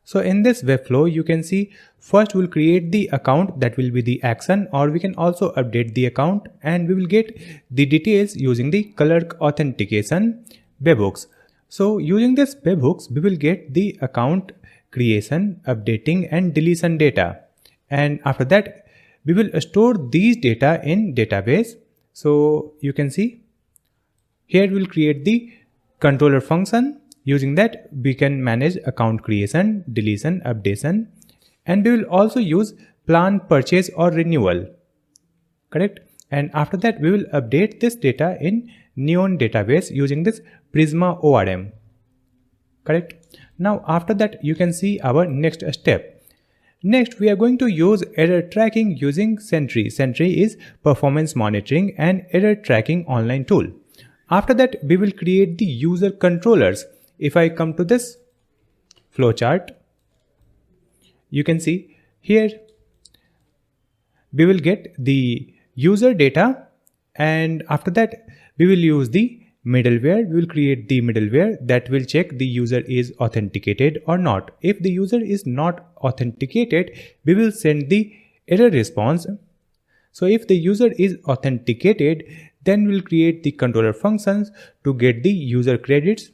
So in this webflow, you can see first we'll create the account, that will be the action, or we can also update the account, and we will get the details using the Clerk authentication webhooks. So using this webhooks, we will get the account creation, updating and deletion data. And after that, we will store these data in database. So you can see here we'll create the controller function. Using that, we can manage account creation, deletion, updation, and we will also use plan purchase or renewal. Correct? And after that, we will update this data in Neon database using this Prisma ORM. Correct? Now, after that, you can see our next step. Next, we are going to use error tracking using Sentry. Sentry is performance monitoring and error tracking online tool. After that, we will create the user controllers. If I come to this flowchart, you can see here we will get the user data, and after that we will use the middleware. We will create the middleware that will check the user is authenticated or not. If the user is not authenticated, we will send the error response. So if the user is authenticated, then we will create the controller functions to get the user credits,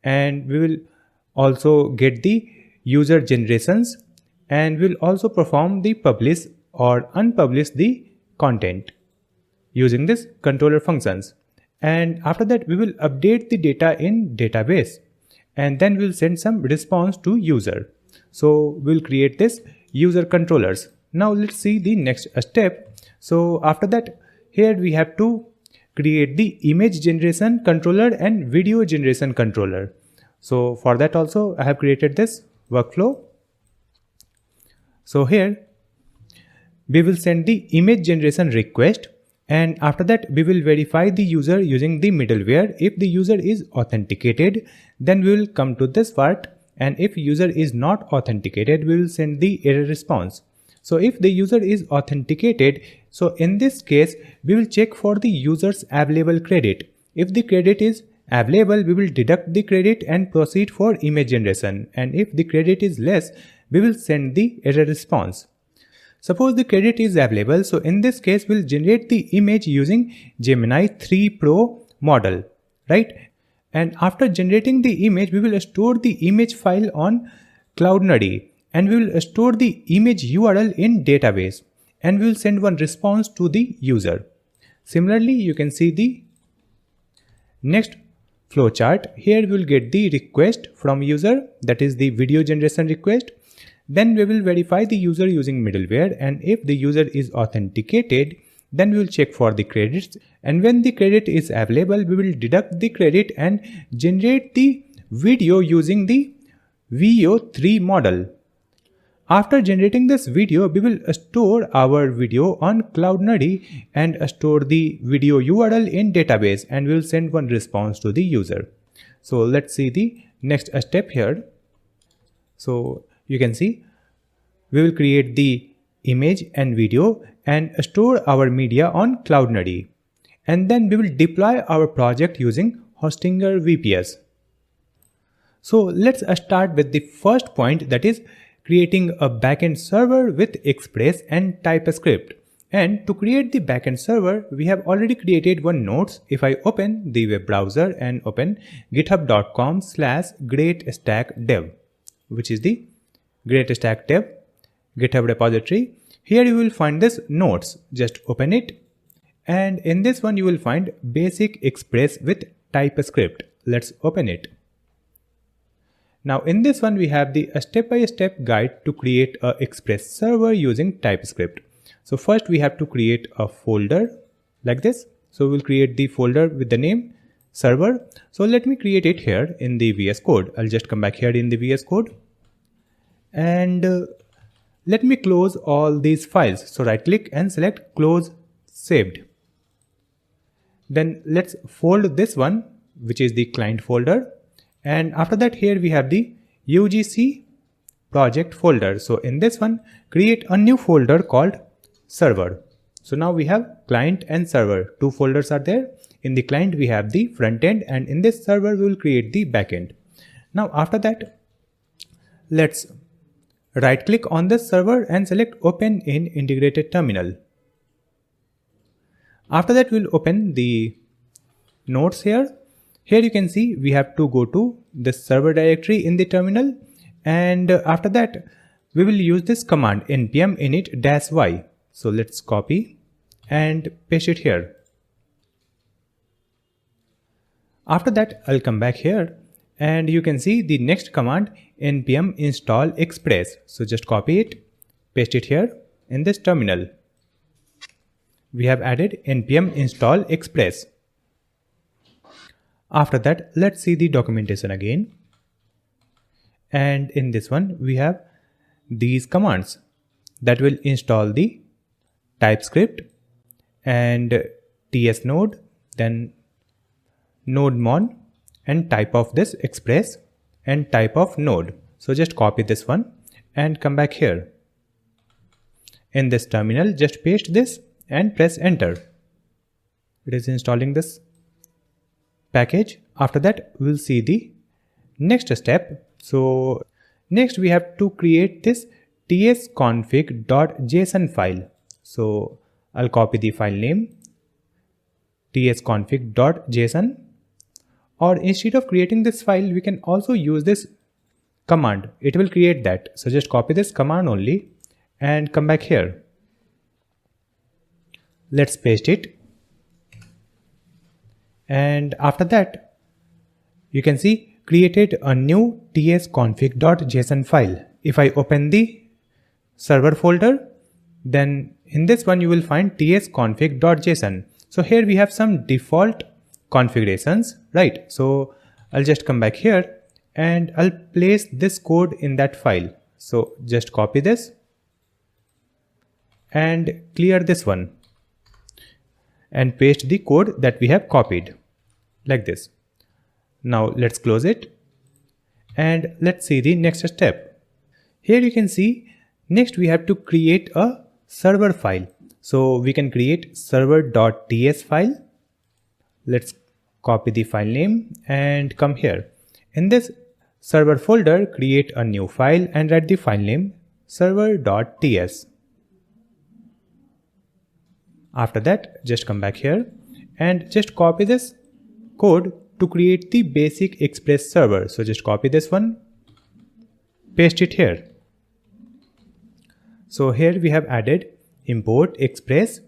and we will also get the user generations, and we will also perform the publish or unpublish the content using this controller functions. And after that, we will update the data in database, and then we'll send some response to user. So we'll create this user controllers. Now let's see the next step. So after that, here we have to create the image generation controller and video generation controller. So for that also, I have created this workflow. So here we will send the image generation request, and after that we will verify the user using the middleware. If the user is authenticated, then we will come to this part, and if user is not authenticated, we will send the error response. So if the user is authenticated, so in this case we will check for the user's available credit. If the credit is available, we will deduct the credit and proceed for image generation, and if the credit is less, we will send the error response. Suppose the credit is available, so in this case we'll generate the image using Gemini 3 Pro model, right? And after generating the image, we will store the image file on Cloudnode, and we will store the image URL in database, and we will send one response to the user. Similarly, you can see the next flowchart. Here we will get the request from user, that is the video generation request. Then we will verify the user using middleware, and if the user is authenticated, then we will check for the credits, and when the credit is available, we will deduct the credit and generate the video using the VO3 model. After generating this video, we will store our video on Cloudnode and store the video URL in database, and we will send one response to the user. So let's see the next step here. So you can see we will create the image and video and store our media on Cloudnode, and then we will deploy our project using Hostinger VPS. So let's start with the first point, that is creating a backend server with Express and TypeScript. And to create the backend server, we have already created one nodes. If I open the web browser and open github.com/GreatStackDev, which is the GreatStack Dev GitHub repository, here you will find this nodes. Just open it, and in this one you will find basic Express with TypeScript. Let's open it. Now in this one we have the step-by-step guide to create a Express server using TypeScript. So first we have to create a folder like this. So we'll create the folder with the name server. So let me create it here in the VS Code. I'll just come back here in the VS Code, and let me close all these files. So right click and select close saved. Then let's fold this one, which is the client folder, and after that here we have the UGC project folder. So in this one, create a new folder called server. So now we have client and server, two folders are there. In the client we have the front end, and in this server we will create the backend. Now after that, let's right click on this server and select open in integrated terminal. After that we'll open the nodes here. Here you can see we have to go to the server directory in the terminal, and after that we will use this command npm init-y. So let's copy and paste it here. After that, I'll come back here and you can see the next command npm install express. So just copy it, paste it here in this terminal. We have added npm install express. After that, let's see the documentation again. And in this one, we have these commands that will install the TypeScript and TS node, then nodemon, and type of this express and type of node. So just copy this one and come back here. In this terminal, just paste this and press enter. It is installing this package. After that, we'll see the next step. So next we have to create this tsconfig.json file. So I'll copy the file name tsconfig.json, or instead of creating this file, we can also use this command. It will create that. So just copy this command only and come back here. Let's paste it. And after that, you can see created a new tsconfig.json file. If I open the server folder, then in this one you will find tsconfig.json. So here we have some default configurations, right? So I'll just come back here and I'll place this code in that file. So just copy this and clear this one and paste the code that we have copied like this. Now let's close it and let's see the next step. Here you can see next we have to create a server file. So we can create server.ts file. Let's copy the file name and come here. In this server folder, create a new file and write the file name server.ts. After that, just come back here and just copy this code to create the basic express server. So just copy this one, paste it here. So here we have added import express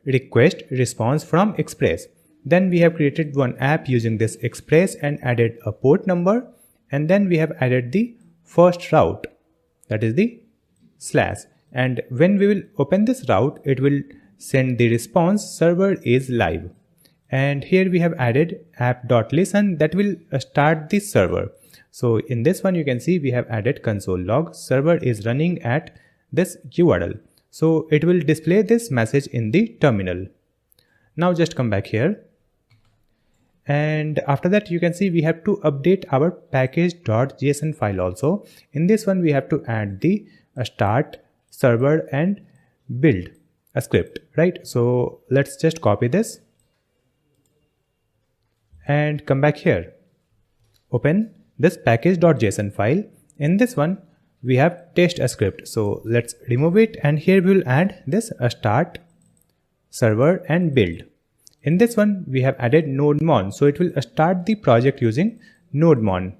request response from express. Then we have created one app using this express and added a port number, and then we have added the first route, that is the slash, and when we will open this route, it will send the response server is live. And here we have added app.listen that will start the server. So in this one you can see we have added console log server is running at this URL. So it will display this message in the terminal. Now just come back here. And after that you can see we have to update our package.json file also. In this one we have to add the start, server and build a script, right? So let's just copy this and come back here. Open this package.json file. In this one we have test a script. So let's remove it and here we will add this start, server and build. In this one we have added nodemon, so it will start the project using nodemon.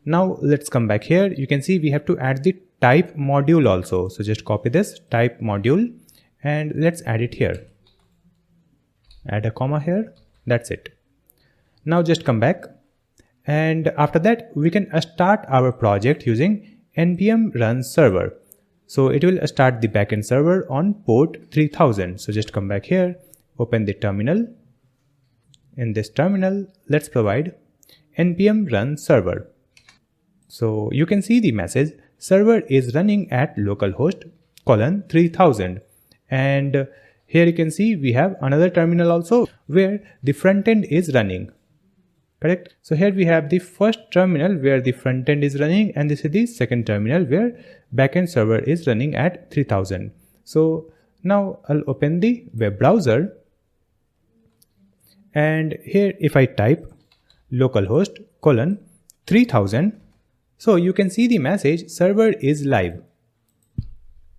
Now let's come back here. You can see we have to add the type module also. So just copy this type module and let's add it here. Add a comma here. That's it. Now just come back, and after that we can start our project using npm run server. So it will start the backend server on port 3000. So just come back here, open the terminal. In this terminal, let's provide npm run server. So you can see the message server is running at localhost 3000. And here you can see we have another terminal also where the front end is running. Correct. So here we have the first terminal where the front end is running, and this is the second terminal where backend server is running at 3000. So now I'll open the web browser, and here if I type localhost 3000, so you can see the message server is live.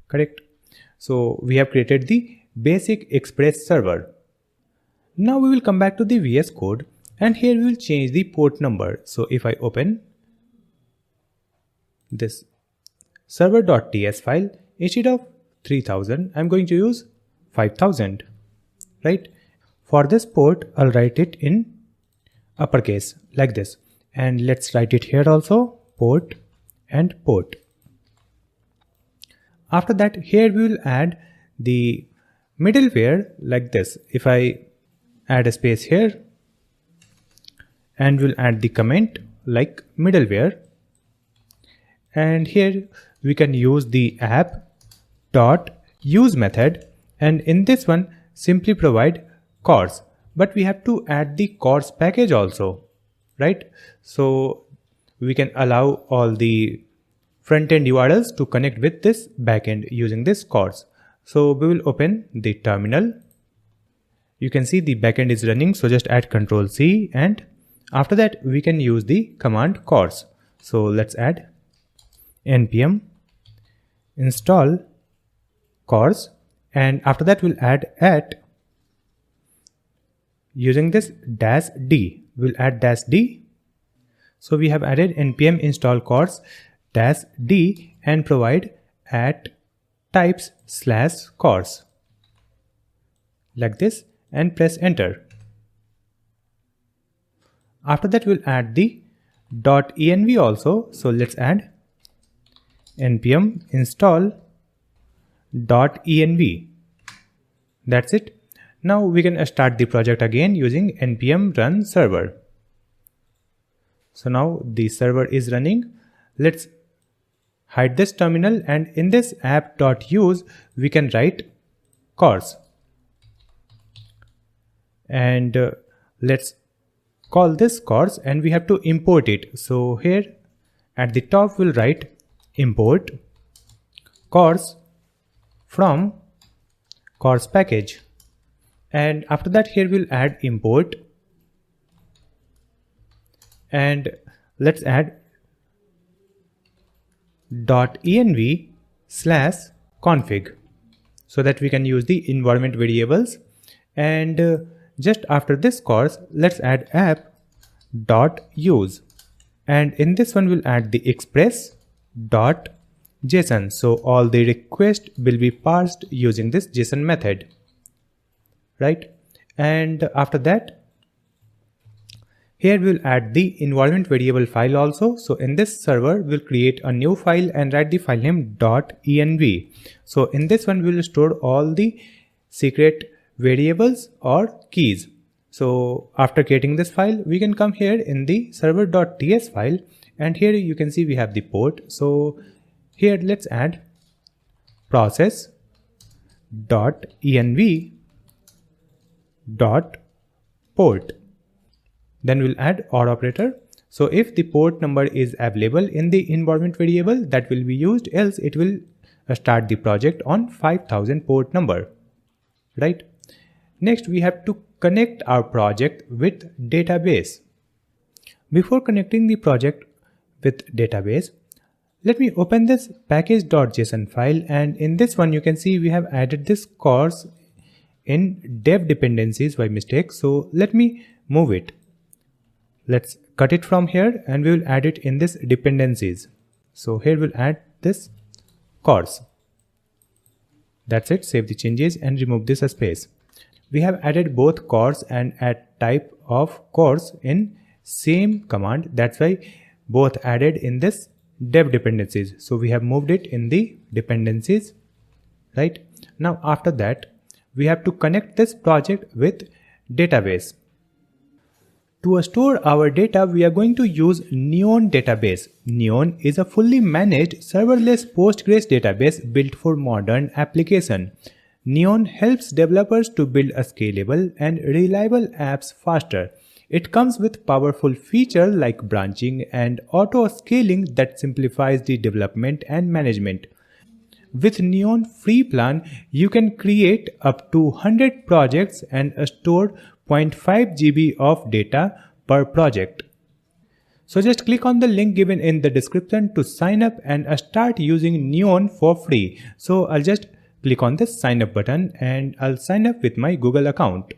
Correct. So we have created the basic express server. Now we will come back to the VS Code, and here we will change the port number. So if I open this server.ts file, instead of 3000 I'm going to use 5000, right? For this port, I'll write it in uppercase like this. And let's write it here also, port and port. After that, here we will add the middleware like this. If I add a space here, and we'll add the comment like middleware. And here we can use the app.use method, and in this one simply provide cors, but we have to add the cors package also, right? So we can allow all the front-end URLs to connect with this backend using this cors. So we will open the terminal. You can see the backend is running, so just add Ctrl C, and after that we can use the command cors. So let's add npm install cors, and after that we'll add at using this -d. We'll add -d. So we have added npm install cors -d and provide at types /cors like this and press enter. After that we'll add the .env also. So let's add npm install .env. That's it. Now we can start the project again using npm run server. So now the server is running. Let's hide this terminal, and in this app.use we can write cors, and let's call this cors, and we have to import it. So here at the top we'll write import cors from cors package, and after that here we'll add import, and let's add .env/config so that we can use the environment variables. And just after this cors, let's add app.use, and in this one we'll add the express.json. So all the requests will be parsed using this JSON method, right? And after that, here we'll add the environment variable file also. So in this server, we'll create a new file and write the file name .env. So in this one, we'll store all the secret variables or keys. So after creating this file, we can come here in the server.ts file, and here you can see we have the port. So here let's add process.env.port. Then we'll add OR operator. So if the port number is available in the environment variable, that will be used, else it will start the project on 5000 port number, right? Next, we have to connect our project with database. Before connecting the project with database, let me open this package.json file, and in this one you can see we have added this cors in dev dependencies by mistake. So let me move it. Let's cut it from here and we will add it in this dependencies. So here we'll add this cors. That's it. Save the changes and remove this space. We have added both cors and at type of cors in same command. That's why both added in this dev dependencies. So we have moved it in the dependencies, right? Now after that, we have to connect this project with database. To store our data, we are going to use Neon database. Neon is a fully managed serverless Postgres database built for modern application. Neon helps developers to build a scalable and reliable apps faster. It comes with powerful features like branching and auto scaling that simplifies the development and management. With Neon free plan, you can create up to 100 projects and store 0.5 GB of data per project. So just click on the link given in the description to sign up and start using Neon for free. So I'll just click on this sign up button and I'll sign up with my Google account.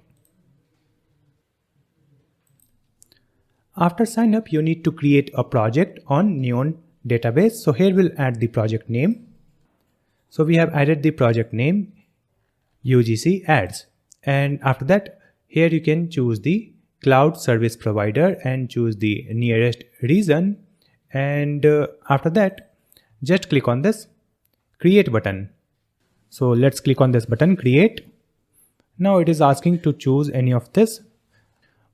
After sign up, you need to create a project on Neon database. So here we'll add the project name. So we have added the project name UGC ads, and after that Here you can choose the cloud service provider and choose the nearest region, and after that just click on this create button. So let's click on this button, create. Now it is asking to choose any of this.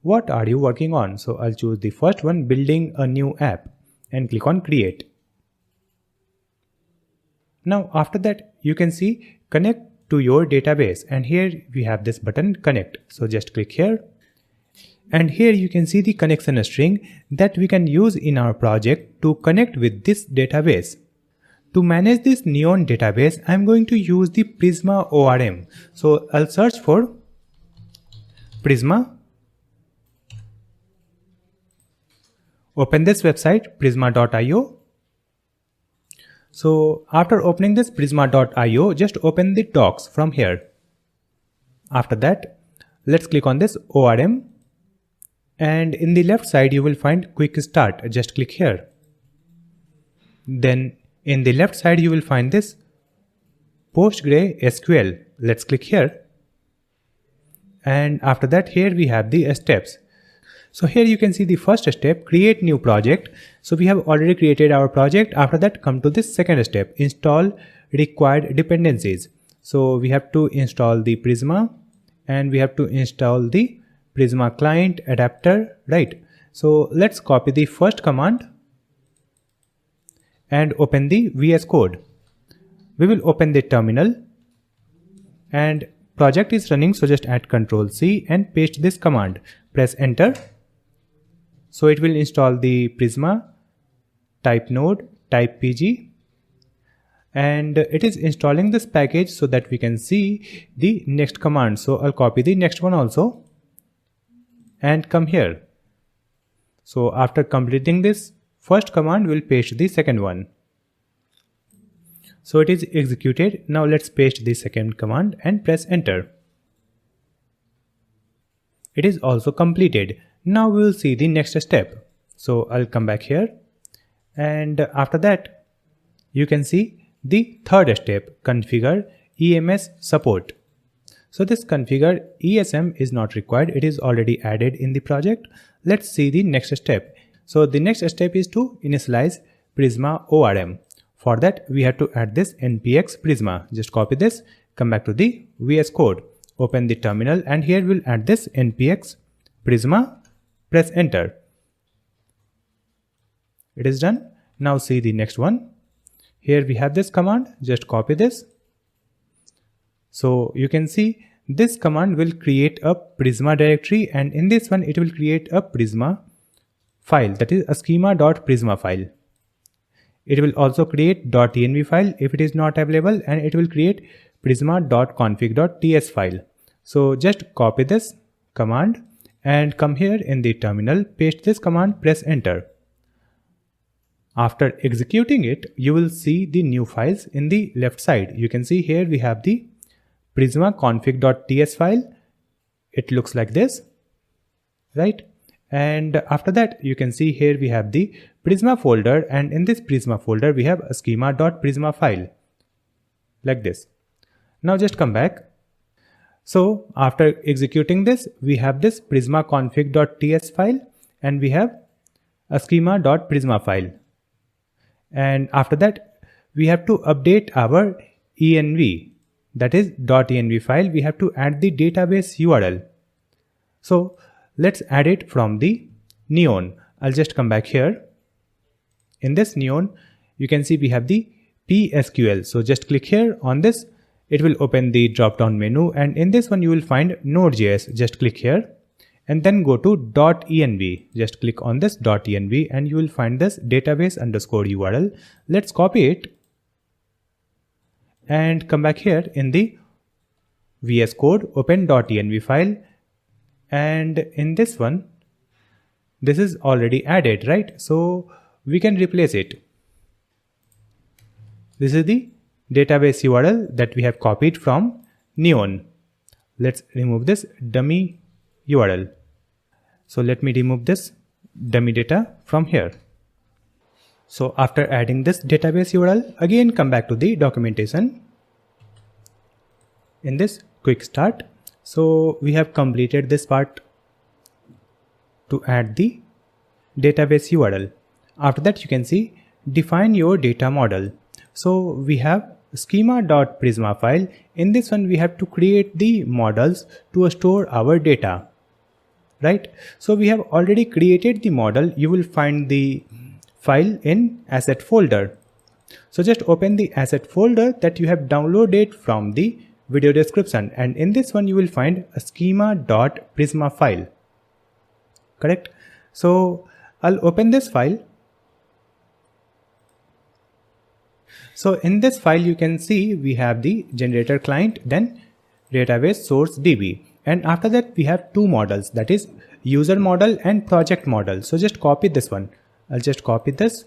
What are you working on? So I'll choose the first one, building a new app, and click on create. Now after that you can see connect to your database, and here we have this button connect. So just click here, and here you can see the connection string that we can use in our project to connect with this database. To manage this Neon database, I'm going to use the Prisma ORM. So I'll search for Prisma. Open this website prisma.io. So after opening this prisma.io, just open the docs from here. After that, let's click on this ORM, and in the left side you will find quick start. Just click here. Then in the left side you will find this PostgreSQL. Let's click here. And after that, here we have the steps. So here you can see the first step, create new project. So we have already created our project. After that, come to this second step, install required dependencies. So we have to install the Prisma, and we have to install the Prisma client adapter, right? So let's copy the first command and open the VS Code. We will open the terminal, and project is running, so just add Ctrl C and paste this command. Press enter. So it will install the Prisma, type node, type PG, and it is installing this package so that we can see the next command. So I'll copy the next one also and come here. So after completing this first command, we'll paste the second one. So it is executed. Now let's paste the second command and press enter. It is also completed. Now we will see the next step. So I'll come back here, and after that you can see the third step, configure EMS support. So this configure ESM is not required. It is already added in the project. Let's see the next step. So the next step is to initialize Prisma ORM. For that we have to add this npx Prisma. Just copy this, come back to the VS Code, open the terminal, and here we'll add this npx Prisma. Press enter. It is done. Now see the next one. Here we have this command. Just copy this. So you can see this command will create a Prisma directory, and in this one it will create a Prisma file, that is a schema.prisma file. It will also create .env file if it is not available, and it will create prisma.config.ts file. So just copy this command and come here in the terminal, paste this command, press enter. After executing it, you will see the new files in the left side. You can see here we have the prisma config.ts file. It looks like this, right? And after that, you can see here we have the Prisma folder, and in this Prisma folder we have a schema.prisma file like this. Now just come back. So after executing this, we have this prisma config.ts file, and we have a schema.prisma file. And after that, we have to update our env, that is .env file. We have to add the database URL. So let's add it from the Neon. I'll just come back here. In this Neon, you can see we have the PSQL. So just click here on this. It will open the drop down menu, and in this one you will find Node.js. Just click here and then go to .env. Just click on this .env and you will find this database underscore URL. Let's copy it and come back here in the VS Code, open .env file, and in this one, this is already added, right? So we can replace it. This is the database URL that we have copied from Neon. Let's remove this dummy URL. So let me remove this dummy data from here. So after adding this database URL, again come back to the documentation. In this quick start, So we have completed this part to add the database URL. After that, you can see define your data model. So we have schema.prisma file. In this one, we have to create the models to store our data, right? So we have already created the model. You will find the file in asset folder. So just open the asset folder that you have downloaded from the video description, and in this one you will find a schema.prisma file, correct? So I'll open this file. So in this file you can see we have the generator client, then database source DB, and after that we have two models, that is user model and project model. So just copy this one. I'll just copy this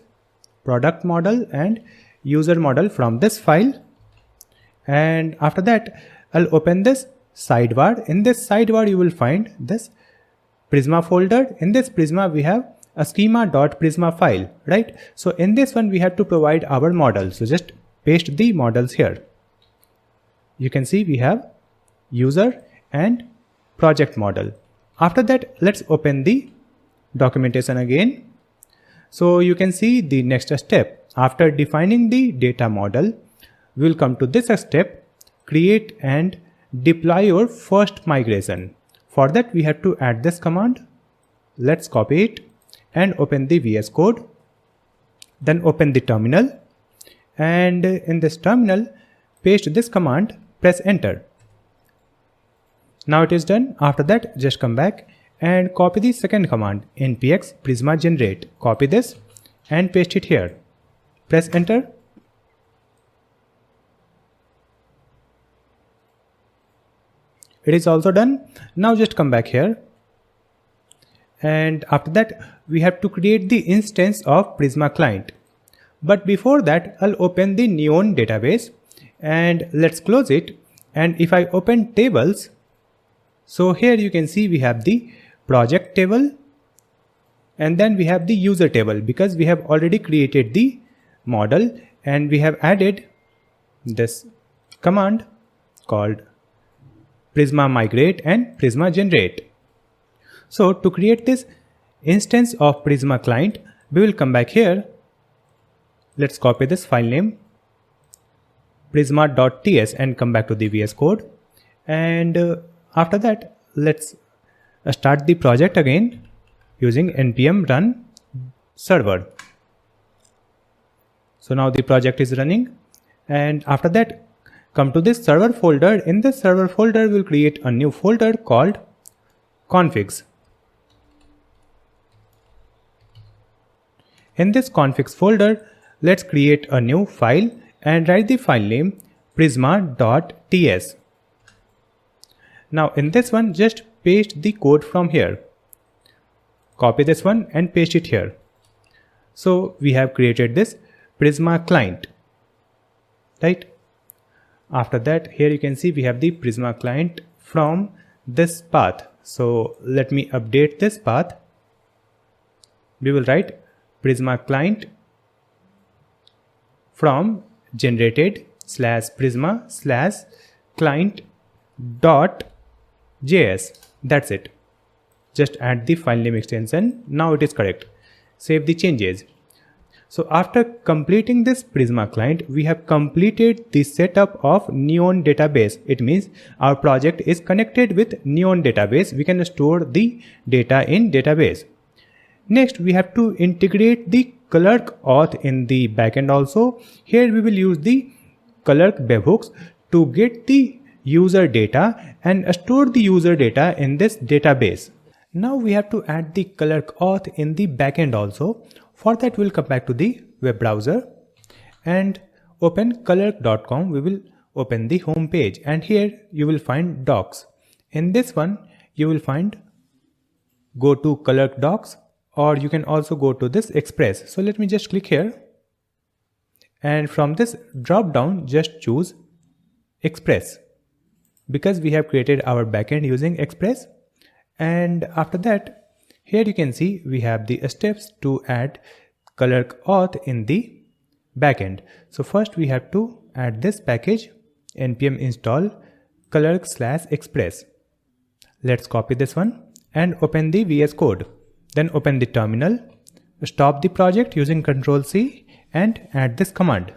product model and user model from this file, and after that I'll open this sidebar. In this sidebar you will find this Prisma folder. In this Prisma we have a schema.prisma file, right? So in this one we have to provide our model. So just paste the models here. You can see we have user and project model. After that, let's open the documentation again. So you can see the next step. After defining the data model, we will come to this step, create and deploy your first migration. For that, we have to add this command. Let's copy it and open the VS Code. Then open the terminal, and in this terminal, paste this command, press enter. Now it is done. After that, just come back and copy the second command, npx prisma generate. Copy this and paste it here. Press enter. It is also done. Now just come back here, and after that we have to create the instance of Prisma client. But before that, I'll open the Neon database and let's close it. And if I open tables, so here you can see we have the project table and then we have the user table, because we have already created the model and we have added this command called Prisma migrate and Prisma generate. So to create this instance of Prisma client, we will come back here. Let's copy this file name prisma.ts and come back to the VS Code. And after that, let's start the project again using npm run server. So now the project is running, and after that come to this server folder. In this server folder, we'll create a new folder called configs. In this configs folder, let's create a new file and write the file name prisma.ts. Now in this one, just paste the code from here. Copy this one and paste it here. So we have created this Prisma client, right? After that, here you can see we have the Prisma client from this path. So let me update this path. We will write Prisma client from generated /prisma /client.js. That's it. Just add the file name extension. Now it is correct. Save the changes. So after completing this Prisma client, we have completed the setup of Neon database. It means our project is connected with Neon database. We can store the data in database. Next, we have to integrate the Clerk auth in the backend also. Here we will use the Clerk webhooks to get the user data and store the user data in this database. Now we have to add the Clerk auth in the backend also. For that, we'll come back to the web browser and open clerk.com. We will open the home page, and here you will find docs. In this one, you will find go to Clerk docs, or you can also go to this Express. So let me just click here, and from this drop down, just choose Express, because we have created our backend using Express. And after that, here you can see we have the steps to add Clerk auth in the backend. So first we have to add this package npm install clerk/express. Let's copy this one and open the VS Code. Then open the terminal, stop the project using Ctrl C and add this command.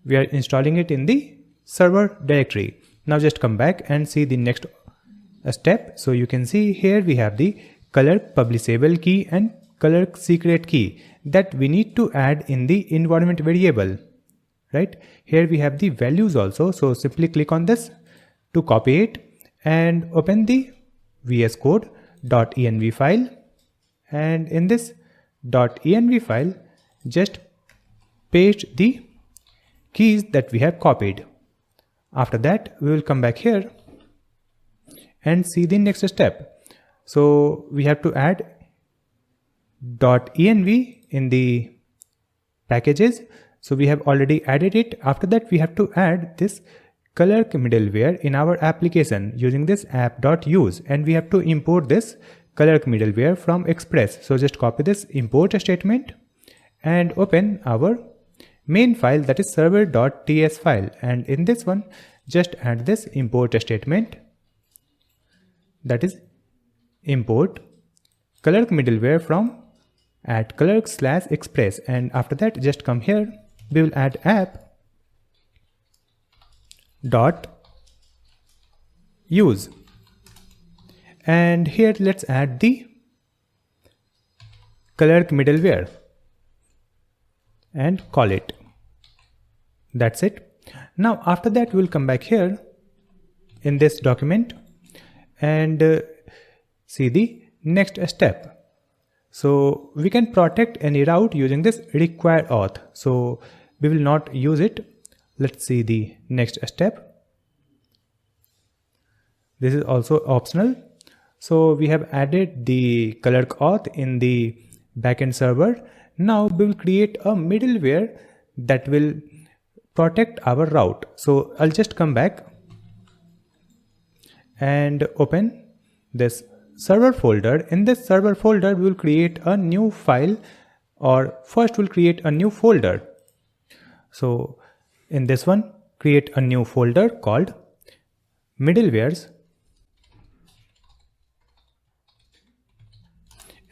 We are installing it in the server directory. Now just come back and see the next step. So you can see here we have the Clerk publishable key and Clerk secret key that we need to add in the environment variable. Right here we have the values also. So simply click on this to copy it and open the VS Code.env file, and in this .env file just paste the keys that we have copied. After that we will come back here and see the next step. So we have to add .env in the packages. So we have already added it. After that we have to add this Clerk middleware in our application using this app.use, and we have to import this Clerk middleware from Express. So just copy this import statement and open our main file, that is server.ts file, and in this one just add this import statement, that is import Clerk middleware from @clerk/express, and after that just come here, we will add app.use, and here let's add the Clerk middleware and call it. That's it. Now after that we will come back here in this document and see the next step. So we can protect any route using this require auth. So we will not use it. Let's see the next step. This is also optional. So we have added the Clerk auth in the backend server. Now we will create a middleware that will protect our route. So I'll just come back and open this server folder. In this server folder we will create a new file, or first we'll create a new folder. So in this one create a new folder called middlewares,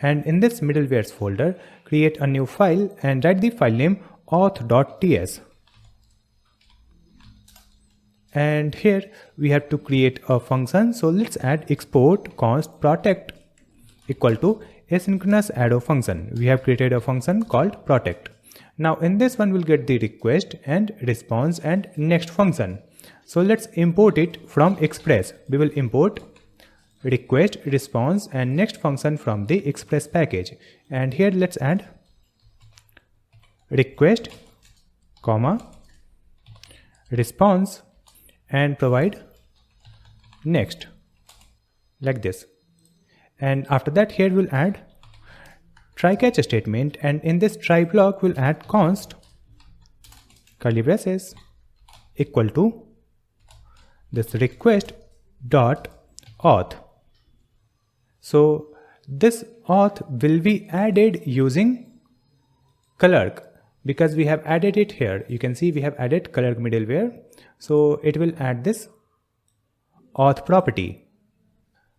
and in this middlewares folder create a new file and write the file name auth.ts. And here we have to create a function. So let's add export const protect equal to asynchronous arrow function. We have created a function called protect. Now in this one we'll get the request and response and next function. So let's import it from Express. We will import request, response and next function from the Express package. And here let's add request, comma, response and provide next, like this. And after that here we'll add try catch statement, and in this try block we'll add const curly braces equal to this request dot auth. So this auth will be added using Clerk because we have added it here. You can see we have added Clerk middleware. So it will add this auth property.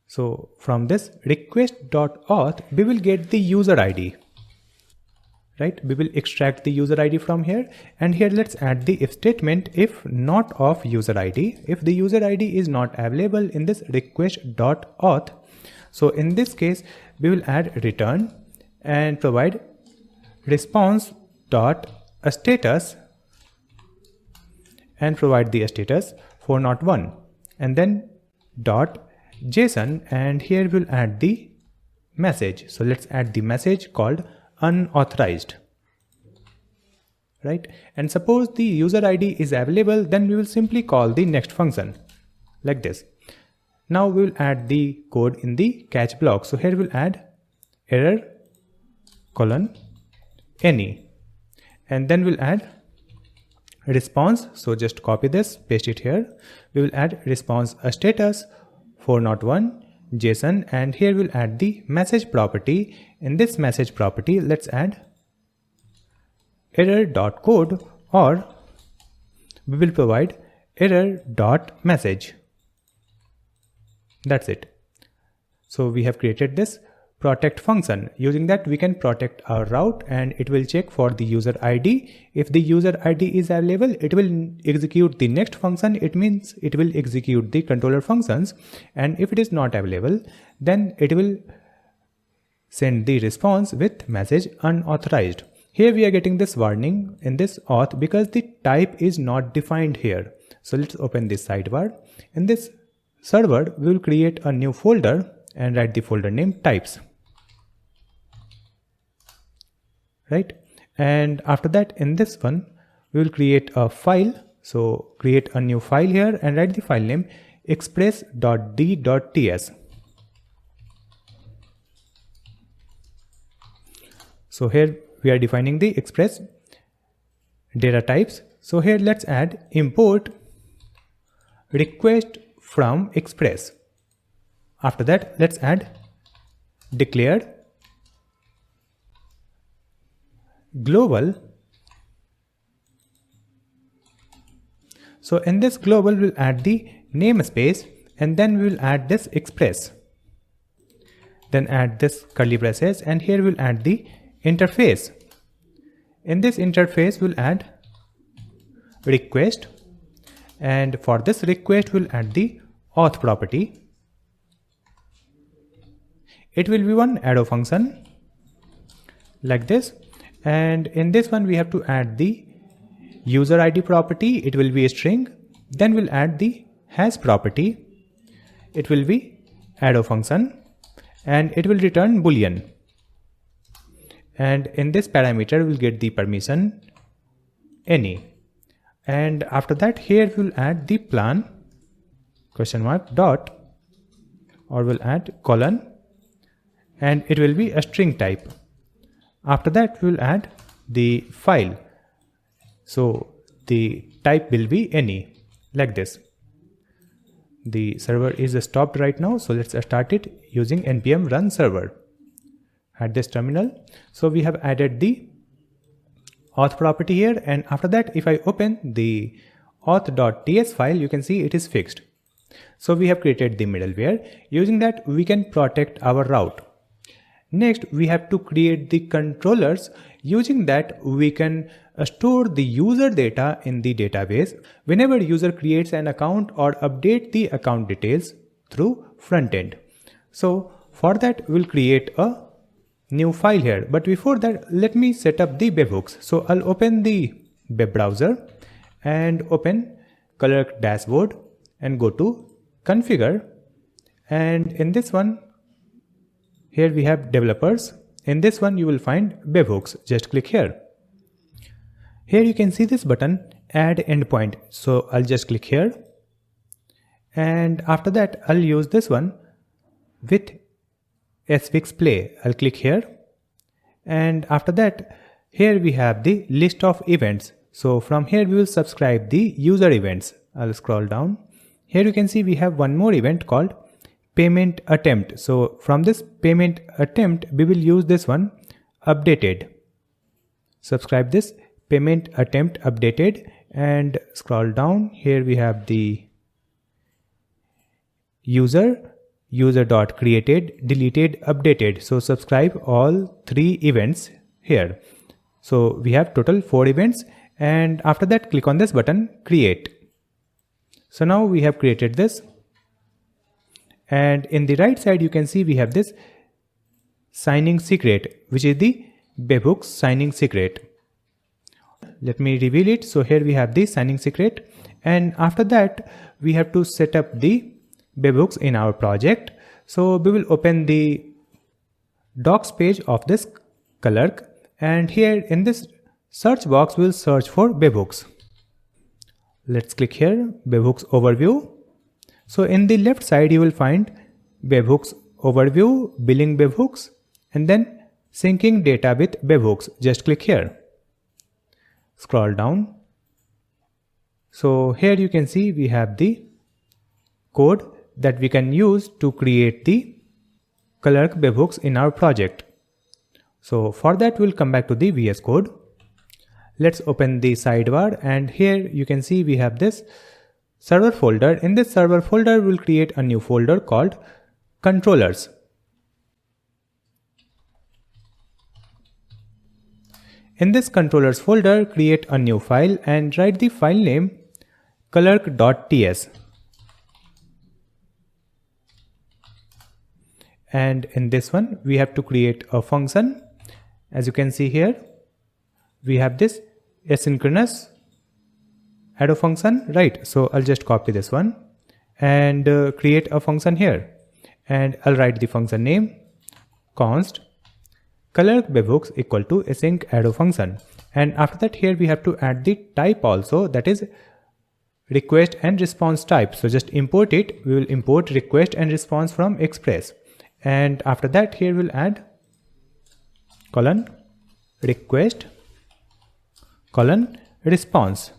So from this request.auth we will get the user ID, right? We will extract the user ID from here, and here let's add the if statement if not of user ID. If the user ID is not available in this request.auth, so in this case we will add return and provide response.status and provide the status 401 and then .json, and here we'll add the message. So let's add the message called unauthorized, right? And suppose the user ID is available, then we will simply call the next function like this. Now we will add the code in the catch block. So here we'll add error colon any, and then we'll add response. So just copy this, paste it here. We will add response status 401 JSON, and here we'll add the message property. In this message property let's add error.code, or we will provide error.message. That's it. So we have created this protect function. Using that we can protect our route, and it will check for the user ID. If the user ID is available, it will execute the next function. It means it will execute the controller functions, and if it is not available, then it will send the response with message unauthorized. Here we are getting this warning in this auth because the type is not defined here. So let's open this sidebar. In this server, we will create a new folder and write the folder name types. Right? And after that, in this one, we will create a file. So create a new file here and write the file name express.d.ts. So here we are defining the express data types. So here let's add import request from express. After that, let's add declared global. So in this global, we'll add the namespace, and then we will add this express. Then add this curly braces, and here we'll add the interface. In this interface, we'll add request, and for this request, we'll add the auth property. It will be one arrow function like this, and in this one we have to add the user ID property. It will be a string. Then we'll add the hash property. It will be arrow function, and it will return boolean. And in this parameter we'll get the permission any. And after that, here we'll add the plan question mark dot, or we'll add colon, and it will be a string type. After that, we'll add the file. So the type will be any, like this. The server is stopped right now, so let's start it using npm run server at this terminal. So we have added the auth property here, and after that, if I open the auth.ts file, you can see it is fixed. So we have created the middleware. Using that, we can protect our route. Next, we have to create the controllers. Using that, we can store the user data in the database whenever user creates an account or update the account details through Frontend. So for that, we'll create a new file here. But before that, let me set up the webhooks. So I'll open the web browser and open Clerk dashboard and go to configure. And in this one, here we have developers. In this one, you will find webhooks. Just click here. Here you can see this button, add endpoint. So I'll just click here. And after that, I'll use this one with SFix play. I'll click here. And after that, here we have the list of events. So from here, we will subscribe the user events. I'll scroll down. Here you can see we have one more event called payment attempt. So from this payment attempt, we will use this one updated. Subscribe this payment attempt updated and scroll down. Here we have the user.created, deleted, updated. So subscribe all 3 events here. So we have total 4 events, and after that, click on this button, create. So now we have created this. And in the right side, you can see we have this signing secret, which is the webhooks signing secret. Let me reveal it. So here we have the signing secret. And after that, we have to set up the webhooks in our project. So we will open the docs page of this Clerk. And here in this search box, we'll search for webhooks. Let's click here, webhooks overview. So in the left side, you will find webhooks overview, billing webhooks, and then syncing data with webhooks. Just click here. Scroll down. So here you can see we have the code that we can use to create the Clerk webhooks in our project. So for that, we'll come back to the VS Code. Let's open the sidebar, and here you can see we have this server folder. In this server folder, we'll create a new folder called controllers. In this controllers folder, create a new file and write the file name clerk.ts. And in this one, we have to create a function. As you can see here, we have this asynchronous arrow function, right? So I'll just copy this one and create a function here. And I'll write the function name const Clerk bebooks equal to async arrow function. And after that, here we have to add the type also, that is request and response type. So just import it. We will import request and response from Express. And after that, here we'll add colon request colon response,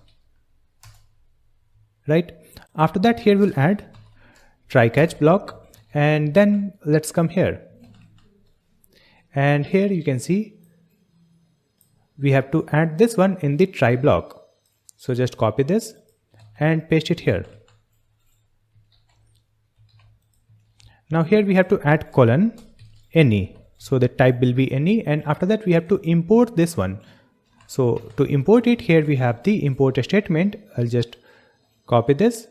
right? After that, here we'll add try catch block, and then let's come here. And here you can see we have to add this one in the try block. So just copy this and paste it here. Now here we have to add colon any. So the type will be any, and after that we have to import this one. So to import it, here we have the import statement. I'll just copy this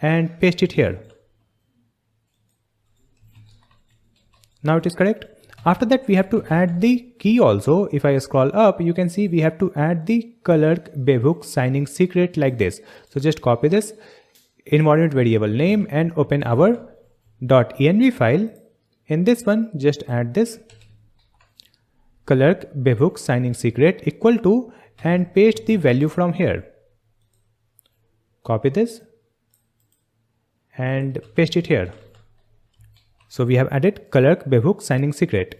and paste it here. Now it is correct. After that, we have to add the key also. If I scroll up, you can see we have to add the Clerk bebook signing secret like this. So just copy this environment variable name and open our .env file. In this one, just add this Clerk bebook signing secret equal to, and paste the value from here. Copy this and paste it here. So we have added Clerk bebook signing secret.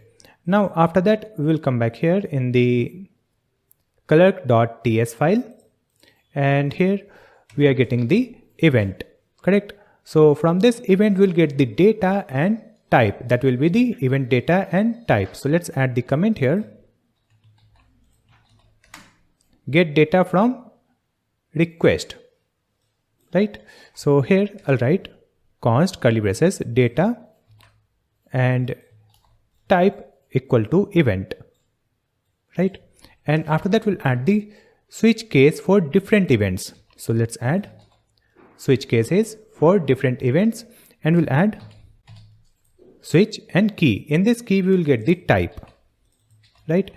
Now after that, we will come back here in the clerk.ts file, and here we are getting the event, correct? So from this event, we'll get the data and type. That will be the event data and type. So let's add the comment here. Get data from request, right? So here I'll write const curly braces data and type equal to event, right? And after that, we'll add the switch case for different events. So let's add switch cases for different events, and we'll add switch and key. In this key, we will get the type, right?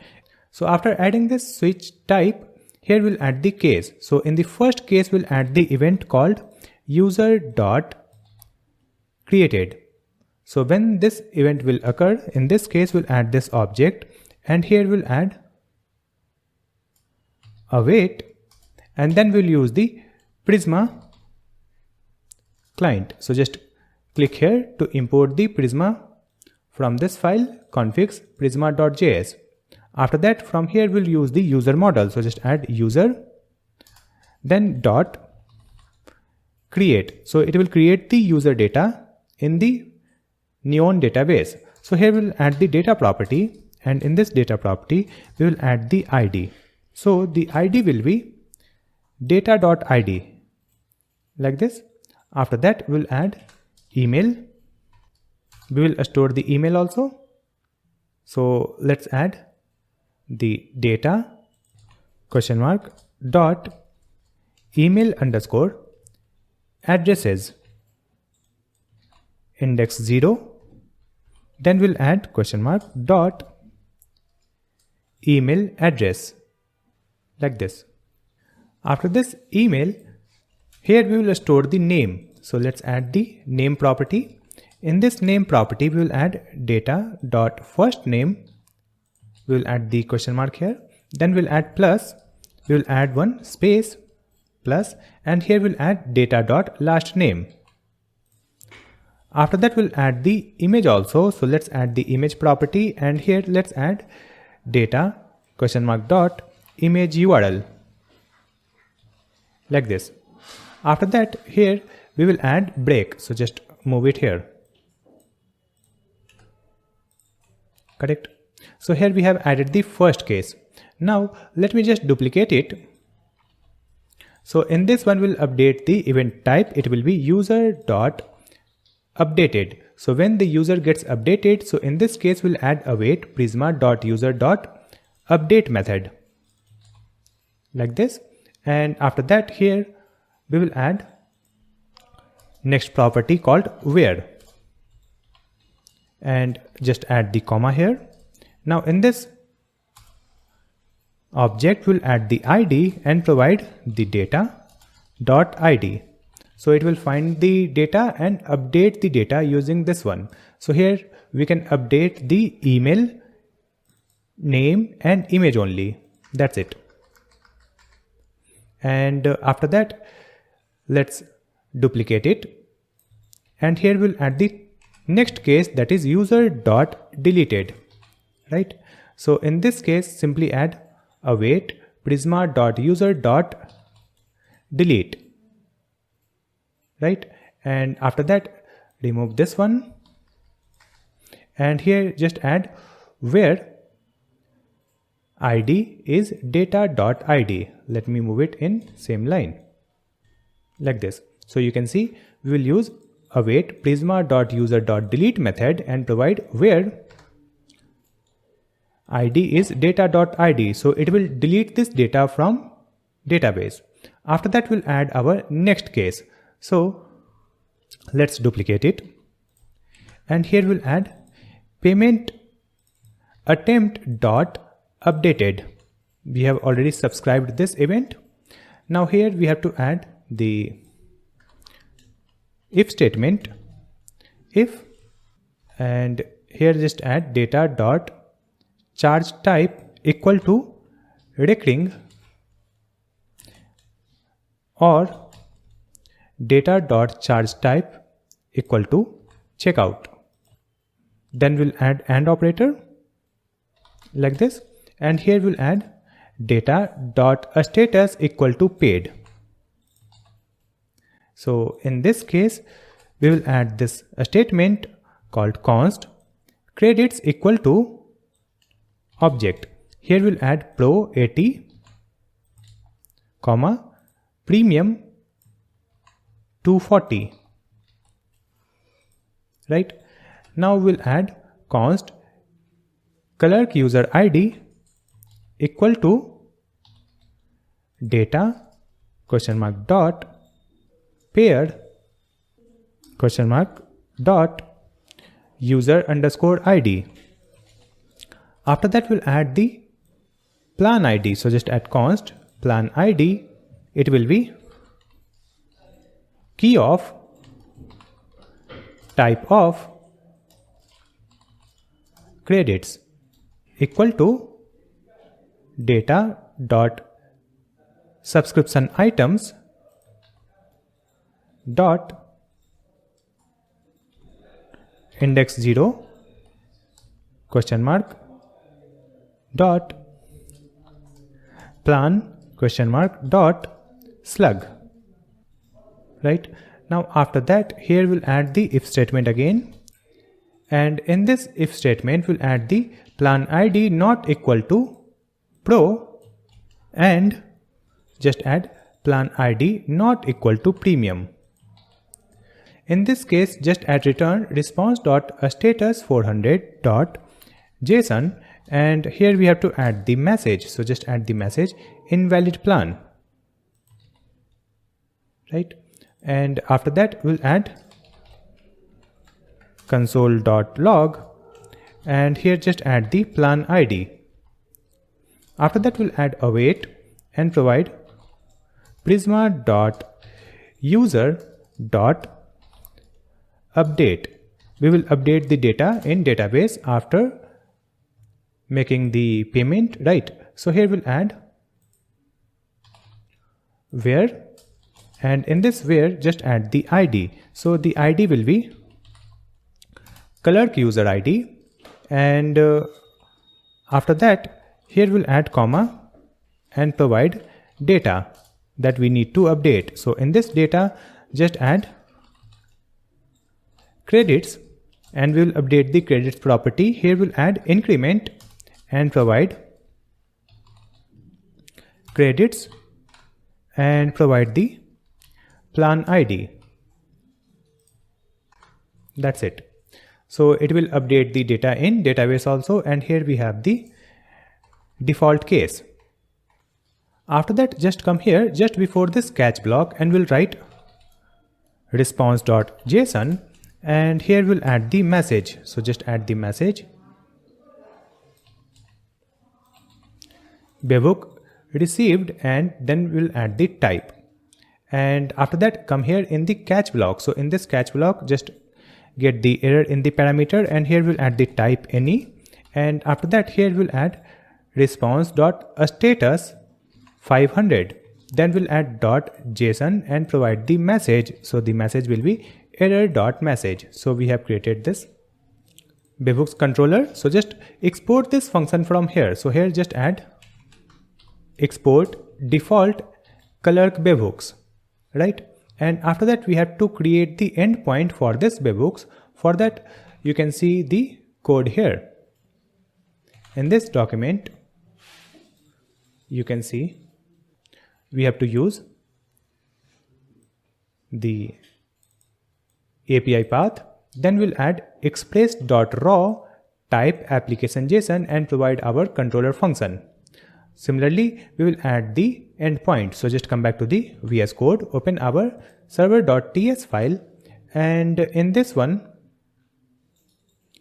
So after adding this switch type, here we'll add the case. So in the first case, we'll add the event called user.created. So when this event will occur, in this case, we'll add this object, and here we'll add await, and then we'll use the Prisma client. So just click here to import the Prisma from this file configs prisma.js. After that, from here we'll use the user model. So just add user, then dot create. So it will create the user data in the Neon database. So here we'll add the data property, and in this data property we will add the ID. So the ID will be data.id like this. After that, we'll add email. We will store the email also. So let's add the data question mark dot email underscore addresses index 0. Then we'll add question mark dot email address like this. After this email, here we will store the name. So let's add the name property. In this name property, we will add data dot first name. We will add the question mark here. Then we'll add plus. We will add one space plus, and here we'll add data dot last name. After that, we'll add the image also. So let's add the image property, and here let's add data question mark dot image URL like this. After that, here we will add break. So just move it here. Correct. So here we have added the first case. Now let me just duplicate it. So in this one we'll update the event type. It will be user.updated. So when the user gets updated, so in this case we'll add await prisma.user.update method like this. And after that here we will add next property called where, and just add the comma here. Now in this object we'll add the ID and provide the data.id. So it will find the data and update the data using this one. So here we can update the email, name and image only. That's it. And after that let's duplicate it, and here we'll add the next case, that is user.deleted, right? So in this case simply add await prisma.user.delete, right? And after that remove this one, and here just add where id is data.id. Let me move it in same line like this. So you can see we will use await prisma.user.delete method and provide where id is data.id. So it will delete this data from database. After that we'll add our next case. So let's duplicate it, and here we'll add payment attempt dot updated. We have already subscribed this event. Now here we have to add the if statement, if, and here just add data dot charge type equal to recurring or data dot charge type equal to checkout. Then we'll add AND operator like this, and here we'll add data dot status equal to paid. So in this case we will add this statement called const credits equal to object. Here we'll add pro 80 comma premium 240, right? Now we'll add const Clerk user ID equal to data question mark dot paired question mark dot user underscore ID. After that we'll add the plan ID. So just add const plan ID. It will be key of type of credits equal to data dot subscription items dot index 0 question mark dot plan question mark dot slug, right? Now after that here we'll add the if statement again, and in this if statement we'll add the plan ID not equal to pro and just add plan ID not equal to premium. In this case just add return response.status 400.json, and here we have to add the message. So just add the message invalid plan, right? And after that we'll add console.log, and here just add the plan ID. After that we'll add await and provide prisma.user.update. We will update the data in database after making the payment, right? So here we'll add where, and in this where just add the ID. So the ID will be Clerk user ID, and after that here we'll add comma and provide data that we need to update. So in this data just add credits, and we'll update the credits property. Here we'll add increment and provide credits and provide the plan ID. That's it. So it will update the data in database also, and here we have the default case. After that, just come here just before this catch block and we'll write response.json, and here we'll add the message. So just add the message webhook received, and then we'll add the type. And after that, come here in the catch block. So in this catch block, just get the error in the parameter, and here we'll add the type any, and after that here we'll add response.status 500. Then we'll add .json and provide the message. So the message will be error.message. So we have created this webhooks controller. So just export this function from here. So here just add export default Clerk webhooks, right? And after that we have to create the endpoint for this webhooks. For that you can see the code here. In this document you can see we have to use the API path. Then we'll add express.raw type application JSON and provide our controller function. Similarly, we will add the endpoint. So just come back to the VS Code, open our server.ts file, and in this one,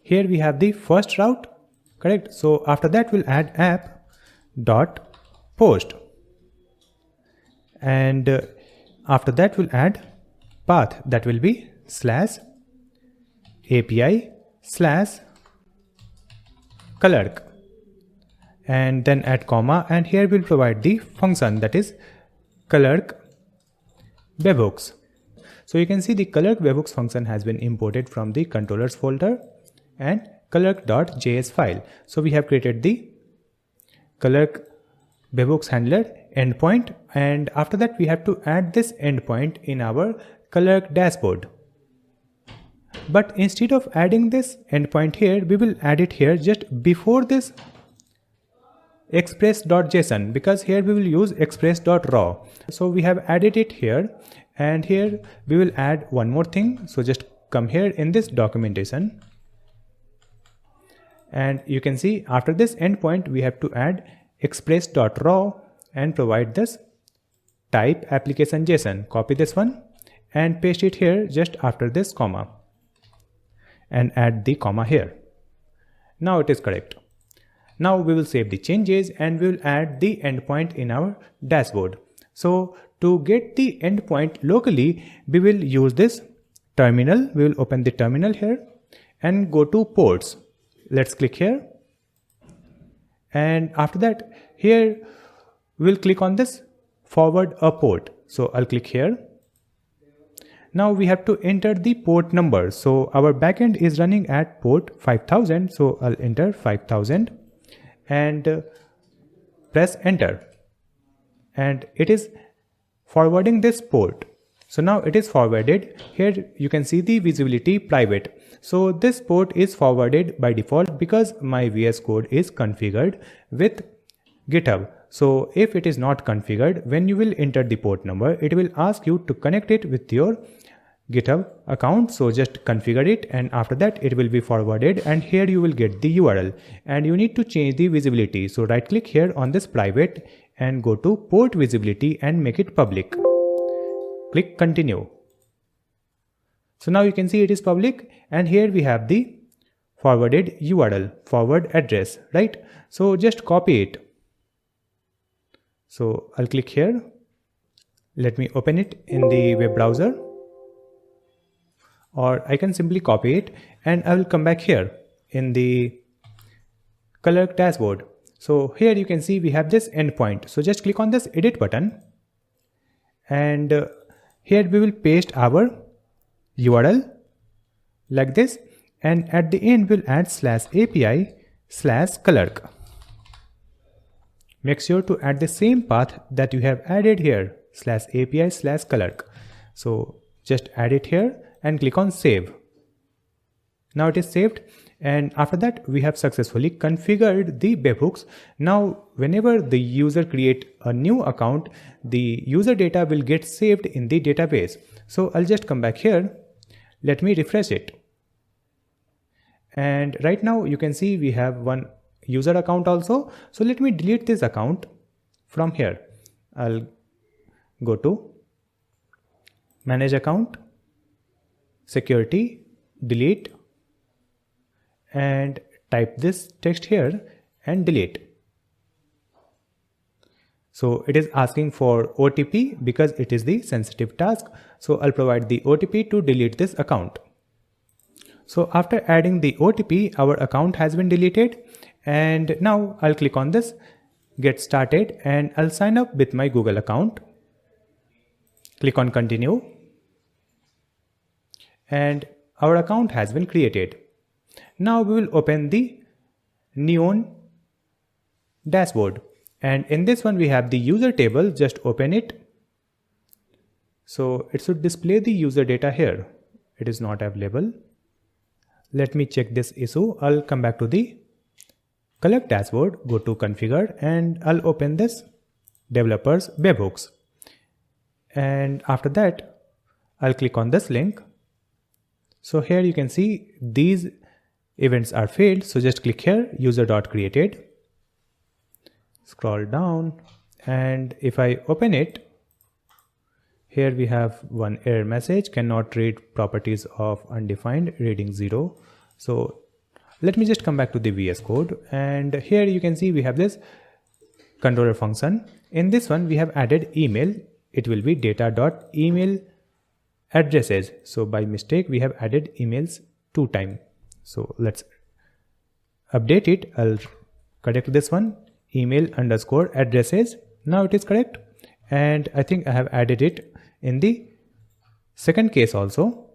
here we have the first route, correct? So after that, we'll add app.post, and after that, we'll add path that will be /API/Clerk. And then add comma, and here we'll provide the function that is Clerk webhooks. So you can see the Clerk webhooks function has been imported from the controllers folder and clerk.js file. So we have created the Clerk webhooks handler endpoint, and after that we have to add this endpoint in our Clerk dashboard. But instead of adding this endpoint here, we will add it here just before this express.json, because here we will use express.raw. So we have added it here, and here we will add one more thing. So just come here in this documentation, and you can see after this endpoint we have to add express.raw and provide this type application JSON. Copy this one and paste it here just after this comma, and add the comma here. Now it is correct. Now we will save the changes and we will add the endpoint in our dashboard. So to get the endpoint locally, we will use this terminal. We will open the terminal here and go to ports. Let's click here. And after that, here we'll click on this forward a port. So I'll click here. Now we have to enter the port number. So our backend is running at port 5000. So I'll enter 5000. And press enter, and it is forwarding this port. So now it is forwarded. Here you can see the visibility private. So this port is forwarded by default because my VS Code is configured with GitHub. So if it is not configured, when you will enter the port number, it will ask you to connect it with your GitHub account. So just configure it, and after that it will be forwarded, and here you will get the URL, and you need to change the visibility. So right click here on this private and go to port visibility and make it public. Click continue. So now you can see it is public, and here we have the forwarded URL, forward address, right? So just copy it. So I'll click here. Let me open it in the web browser, or I can simply copy it and I will come back here in the Clerk dashboard. So here you can see we have this endpoint. So just click on this edit button, and here we will paste our URL like this, and at the end we'll add /API/Clerk. Make sure to add the same path that you have added here, /API/Clerk. So just add it here and click on save. Now it is saved, and after that we have successfully configured the webhooks. Now whenever the user create a new account, the user data will get saved in the database. So I'll just come back here. Let me refresh it. And right now you can see we have one user account also. So let me delete this account from here. I'll go to manage account, security, delete, and type this text here and delete. So it is asking for OTP because it is the sensitive task. So I'll provide the OTP to delete this account. So after adding the OTP, our account has been deleted, and now I'll click on this get started and I'll sign up with my Google account. Click on continue, and our account has been created. Now we will open the Neon dashboard, and in this one we have the user table. Just open it. So it should display the user data here. It is not available. Let me check this issue. I'll come back to the Clerk dashboard, go to configure, and I'll open this developers webhooks. And after that, I'll click on this link. So here you can see these events are failed. So just click here, user.created. Scroll down, and if I open it, here we have one error message, cannot read properties of undefined, reading 0. So let me just come back to the VS Code, and here you can see we have this controller function. In this one we have added email. It will be data.email addresses. So by mistake we have added emails 2 times. So let's update it. I'll correct this one, email underscore addresses. Now it is correct, and I think I have added it in the second case also.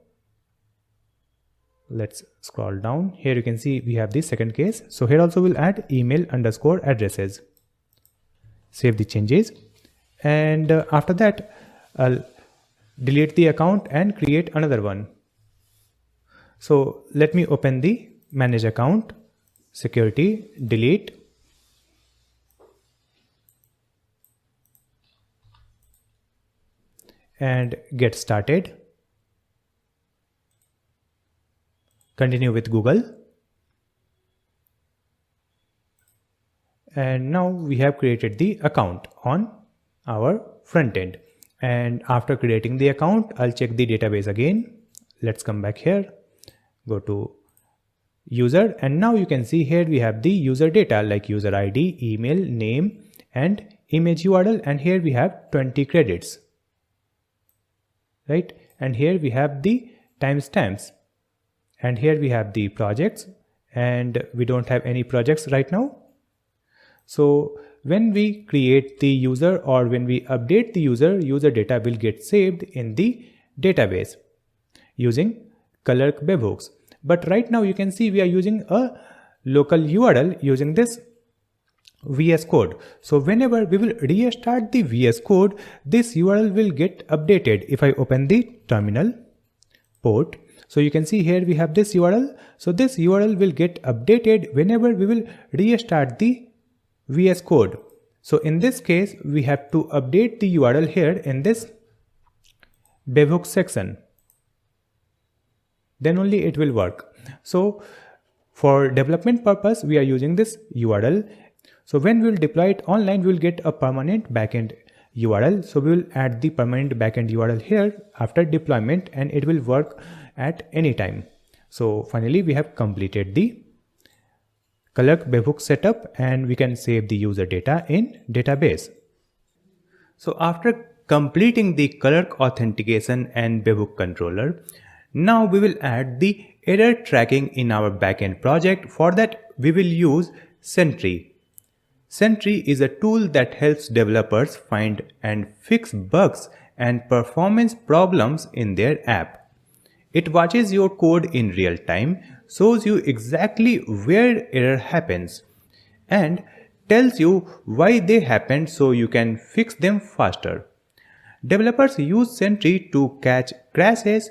Let's scroll down. Here you can see we have the second case. So here also we'll add email underscore addresses. Save the changes, and after that I'll delete the account and create another one. So let me open the manage account, security, delete, and get started. Continue with Google. And now we have created the account on our front end. And after creating the account, I'll check the database again. Let's come back here, go to user, and now you can see here we have the user data like user ID, email, name, and image URL, and here we have 20 credits, right? And here we have the timestamps, and here we have the projects, and we don't have any projects right now. So when we create the user or when we update the user data will get saved in the database using Clerk webhooks. But right now you can see we are using a local URL using this VS Code. So whenever we will restart the VS Code, this URL will get updated. If I open the terminal port, so you can see here we have this URL. So this URL will get updated whenever we will restart the VS Code. So in this case, we have to update the URL here in this webhook section. Then only it will work. So for development purpose, we are using this URL. So when we will deploy it online, we will get a permanent backend URL. So we will add the permanent backend URL here after deployment, and it will work at any time. So finally, we have completed the Clerk webhook setup, and we can save the user data in database. So after completing the Clerk authentication and webhook controller, now we will add the error tracking in our backend project. For that, we will use Sentry. Sentry is a tool that helps developers find and fix bugs and performance problems in their app. It watches your code in real time, shows you exactly where error happens, and tells you why they happened so you can fix them faster. Developers use Sentry to catch crashes,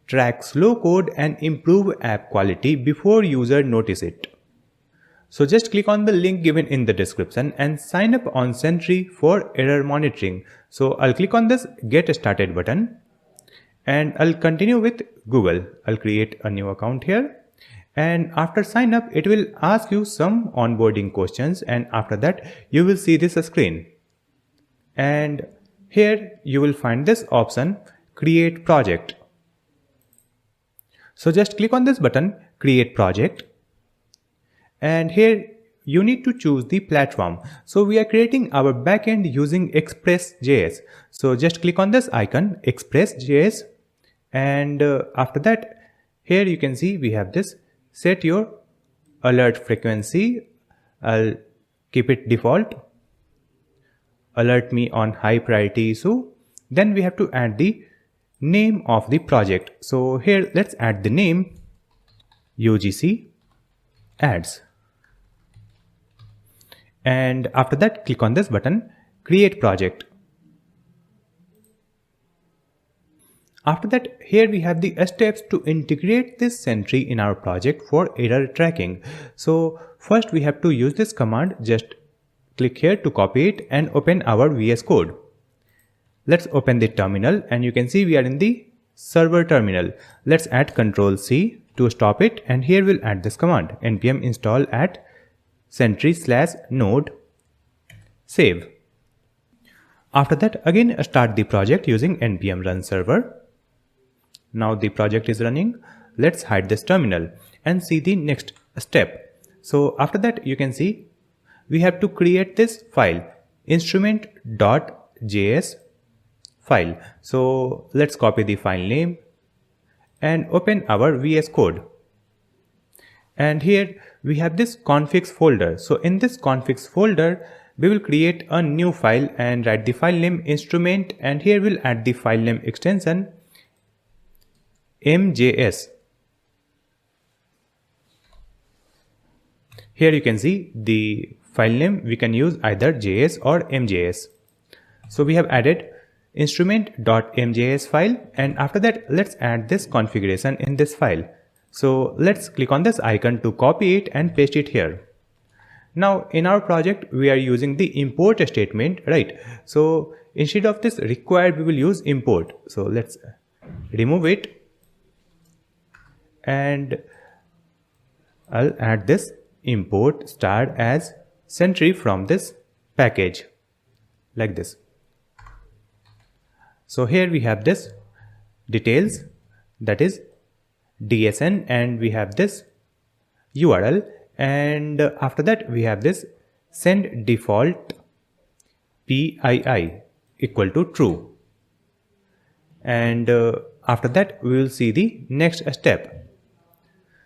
track slow code and improve app quality before user notice it. So just click on the link given in the description and sign up on Sentry for error monitoring. So I'll click on this Get Started button and I'll continue with Google. I'll create a new account here. And after sign up, it will ask you some onboarding questions, and after that you will see this screen. And here you will find this option, Create Project. So just click on this button, Create Project. And here you need to choose the platform. So we are creating our backend using Express.js. So just click on this icon, Express.js. And after that, here you can see we have this, set your alert frequency. I'll keep it default. Alert me on high priority issue. Then we have to add the name of the project. So here let's add the name UGC ads. And after that, click on this button, Create Project. After that, here we have the steps to integrate this Sentry in our project for error tracking. So first we have to use this command. Just click here to copy it and open our VS Code. Let's open the terminal and you can see we are in the server terminal. Let's add Ctrl+C to stop it, and here we'll add this command, npm install at Sentry/node save. After that, again start the project using npm run server. Now the project is running. Let's hide this terminal and see the next step. So after that, you can see we have to create this file, instrument.js file. So let's copy the file name and open our VS Code. And here we have this configs folder. So in this configs folder, we will create a new file and write the file name instrument, and here we'll add the file name extension mjs. Here you can see the file name, we can use either js or mjs. So we have added instrument.mjs file, and after that let's add this configuration in this file. So let's click on this icon to copy it and paste it here. Now in our project we are using the import statement, right? So instead of this required, we will use import. So let's remove it and I'll add this import star as Sentry from this package like this. So here we have this details, that is DSN, and we have this URL, and after that we have this send default PII equal to true. And after that we will see the next step.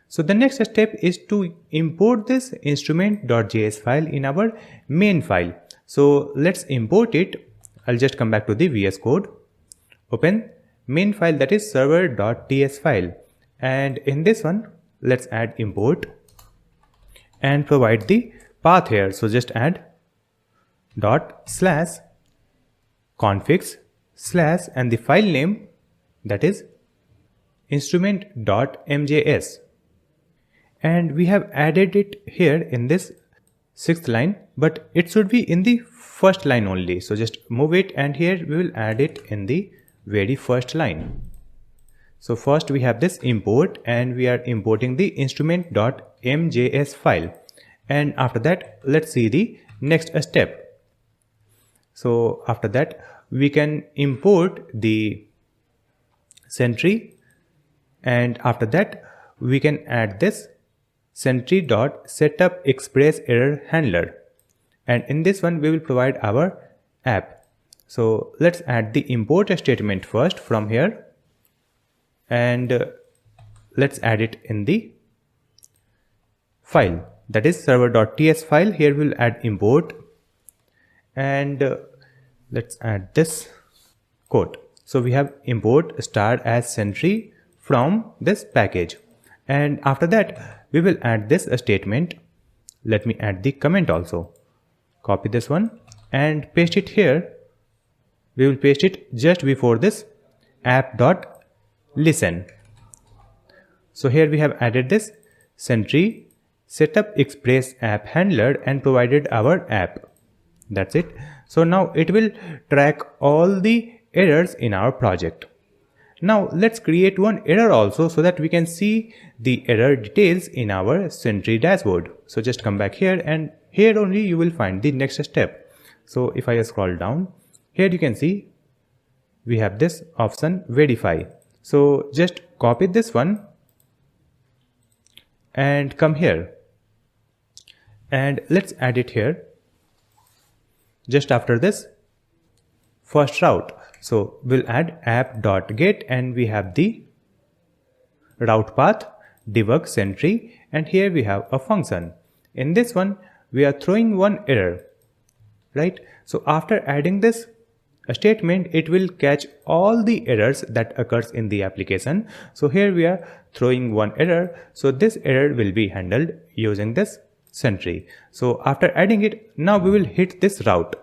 So the next step is to import this instrument.js file in our main file. So let's import it. I'll just come back to the VS Code, open main file, that is server.ts file, and in this one let's add import and provide the path here. So just add /configs/ and the file name, that is instrument.mjs, and we have added it here in this 6th line, but it should be in the 1st line only. So just move it, and here we will add it in the very 1st line. So first we have this import, and we are importing the instrument.mjs file, and after that let's see the next step. So after that we can import the Sentry, and after that we can add this Sentry.setupExpressErrorHandler, and in this one we will provide our app. So let's add the import statement first from here, and let's add it in the file, that is server.ts file. Here we'll add import, and let's add this quote. So we have import star as Sentry from this package, and after that we will add this statement. Let me add the comment also. Copy this one and paste it here. We will paste it just before this app.listen. So here we have added this Sentry setup express app handler and provided our app. That's it. So now it will track all the errors in our project. Now let's create one error also so that we can see the error details in our Sentry dashboard. So just come back here, and here only you will find the next step. So if I scroll down, here you can see we have this option verify. So just copy this one and come here, and let's add it here just after this first route. So we'll add app.get, and we have the route path debug Sentry, and here we have a function. In this one we are throwing one error, right? So after adding this statement, it will catch all the errors that occurs in the application. So here we are throwing one error, so this error will be handled using this Sentry. So after adding it, now we will hit this route.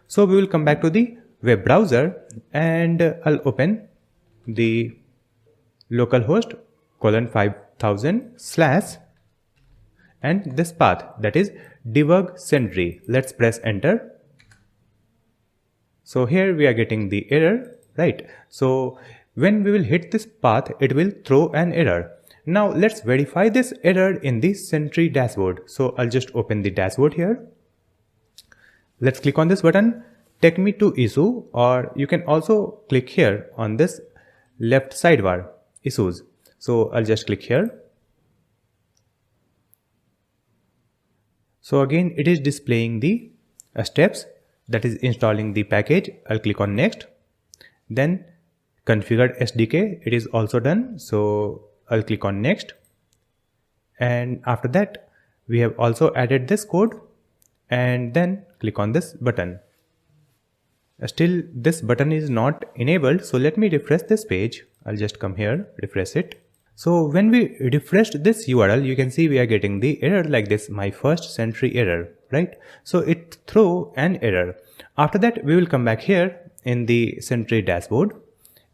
So we will come back to the web browser, and I'll open the localhost :5000/ and this path, that is debug Sentry. Let's press enter. So here we are getting the error, right? So when we will hit this path, it will throw an error. Now let's verify this error in the Sentry dashboard. So I'll just open the dashboard here. Let's click on this button, take me to issue, or you can also click here on this left sidebar, issues. So I'll just click here. So again it is displaying the steps, that is installing the package. I'll click on next. Then configured SDK, it is also done. So I'll click on next. And after that we have also added this code, and then click on this button. Still this button is not enabled, so let me refresh this page. I'll just come here, refresh it. So when we refreshed this URL, you can see we are getting the error like this, my first Sentry error, right? So it throw an error. After that we will come back here in the Sentry dashboard,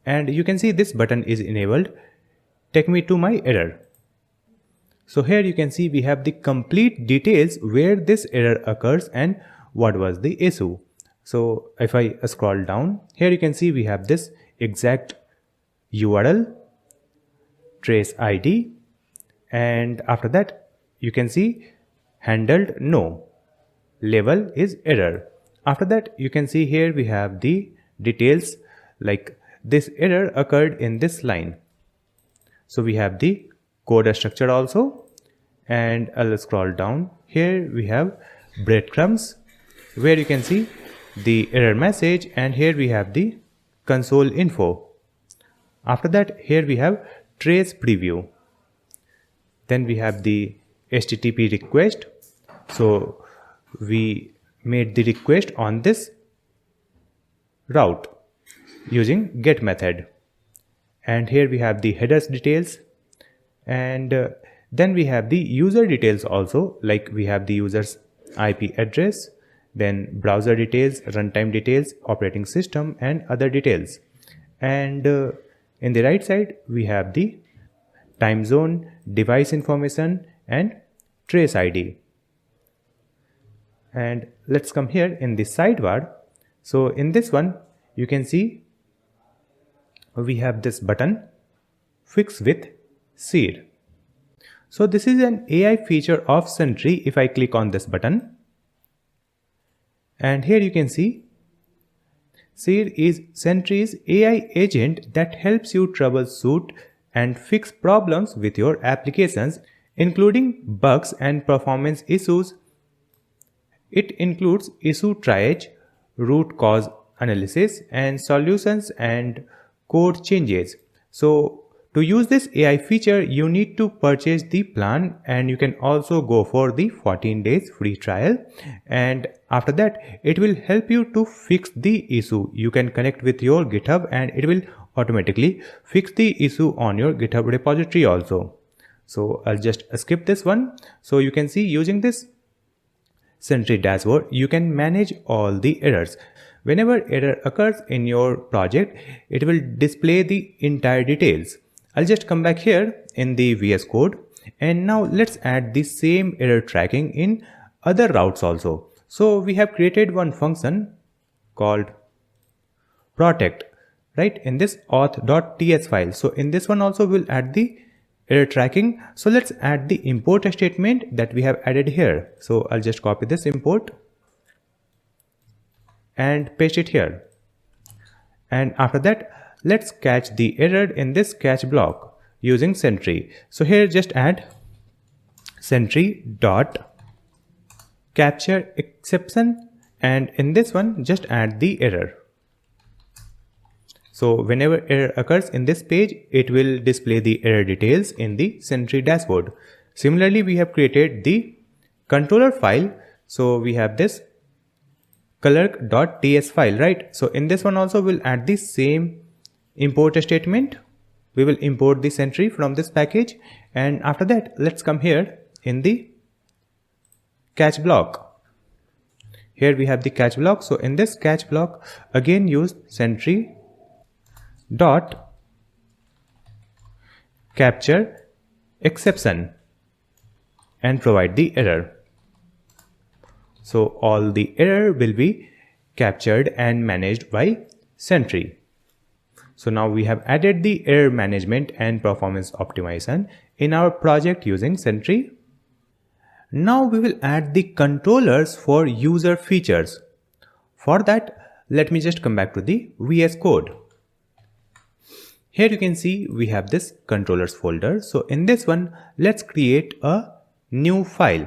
and you can see this button is enabled, take me to my error. So here you can see we have the complete details where this error occurs and what was the issue. So if I scroll down, here you can see we have this exact URL, trace ID, and after that you can see handled no, label is error. After that you can see here we have the details, like this error occurred in this line. So we have the code structure also, and I'll scroll down. Here we have breadcrumbs where you can see the error message, and here we have the console info. After that here we have trace preview. Then we have the HTTP request. So we made the request on this route using get method, and here we have the headers details, and then we have the user details also, like we have the user's IP address, then browser details, runtime details, operating system, and other details. And in the right side we have the time zone, device information, and trace ID. And let's come here in the sidebar. So in this one you can see we have this button, fix with seed. So this is an AI feature of Sentry. If I click on this button, and here you can see seed is Sentry's AI agent that helps you troubleshoot and fix problems with your applications, including bugs and performance issues. It includes issue triage, root cause analysis, and solutions and code changes. So to use this AI feature, you need to purchase the plan, and you can also go for the 14 days free trial. And after that, it will help you to fix the issue. You can connect with your GitHub and it will automatically fix the issue on your GitHub repository also. So I'll just skip this one. So you can see using this Sentry dashboard, you can manage all the errors. Whenever error occurs in your project, it will display the entire details. I'll just come back here in the VS Code, and now let's add the same error tracking in other routes also. So we have created one function called protect, right, in this auth.ts file. So in this one also we'll add the error tracking. So let's add the import statement that we have added here. So I'll just copy this import and paste it here. And after that, let's catch the error in this catch block using Sentry. So here just add Sentry dot capture exception, and in this one just add the error. So whenever error occurs in this page, it will display the error details in the Sentry dashboard. Similarly, we have created the controller file. So we have this Clerk.ts file, right? So in this one also we'll add the same import statement. We will import the Sentry from this package, and after that let's come here in the catch block. Here we have the catch block. So in this catch block again use Sentry dot capture exception and provide the error. So all the error will be captured and managed by Sentry. So now we have added the error management and performance optimization in our project using Sentry. Now we will add the controllers for user features. For that, let me just come back to the VS Code. Here you can see we have this controllers folder. So in this one, let's create a new file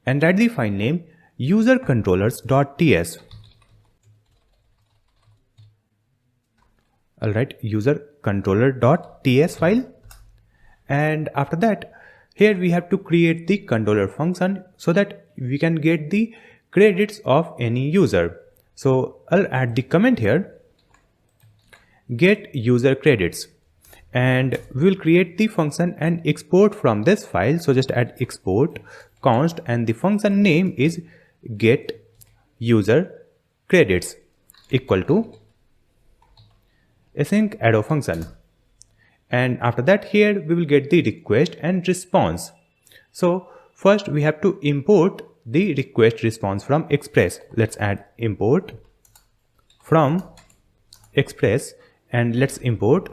and write the file name usercontrollers.ts. Alright, usercontroller.ts file. And after that, here we have to create the controller function so that we can get the credits of any user. So I'll add the comment here, get user credits, and we will create the function and export from this file. So just add export const, and the function name is get user credits equal to async arrow function. And after that, here we will get the request and response. So first we have to import the request response from Express. Let's add import from Express, and let's import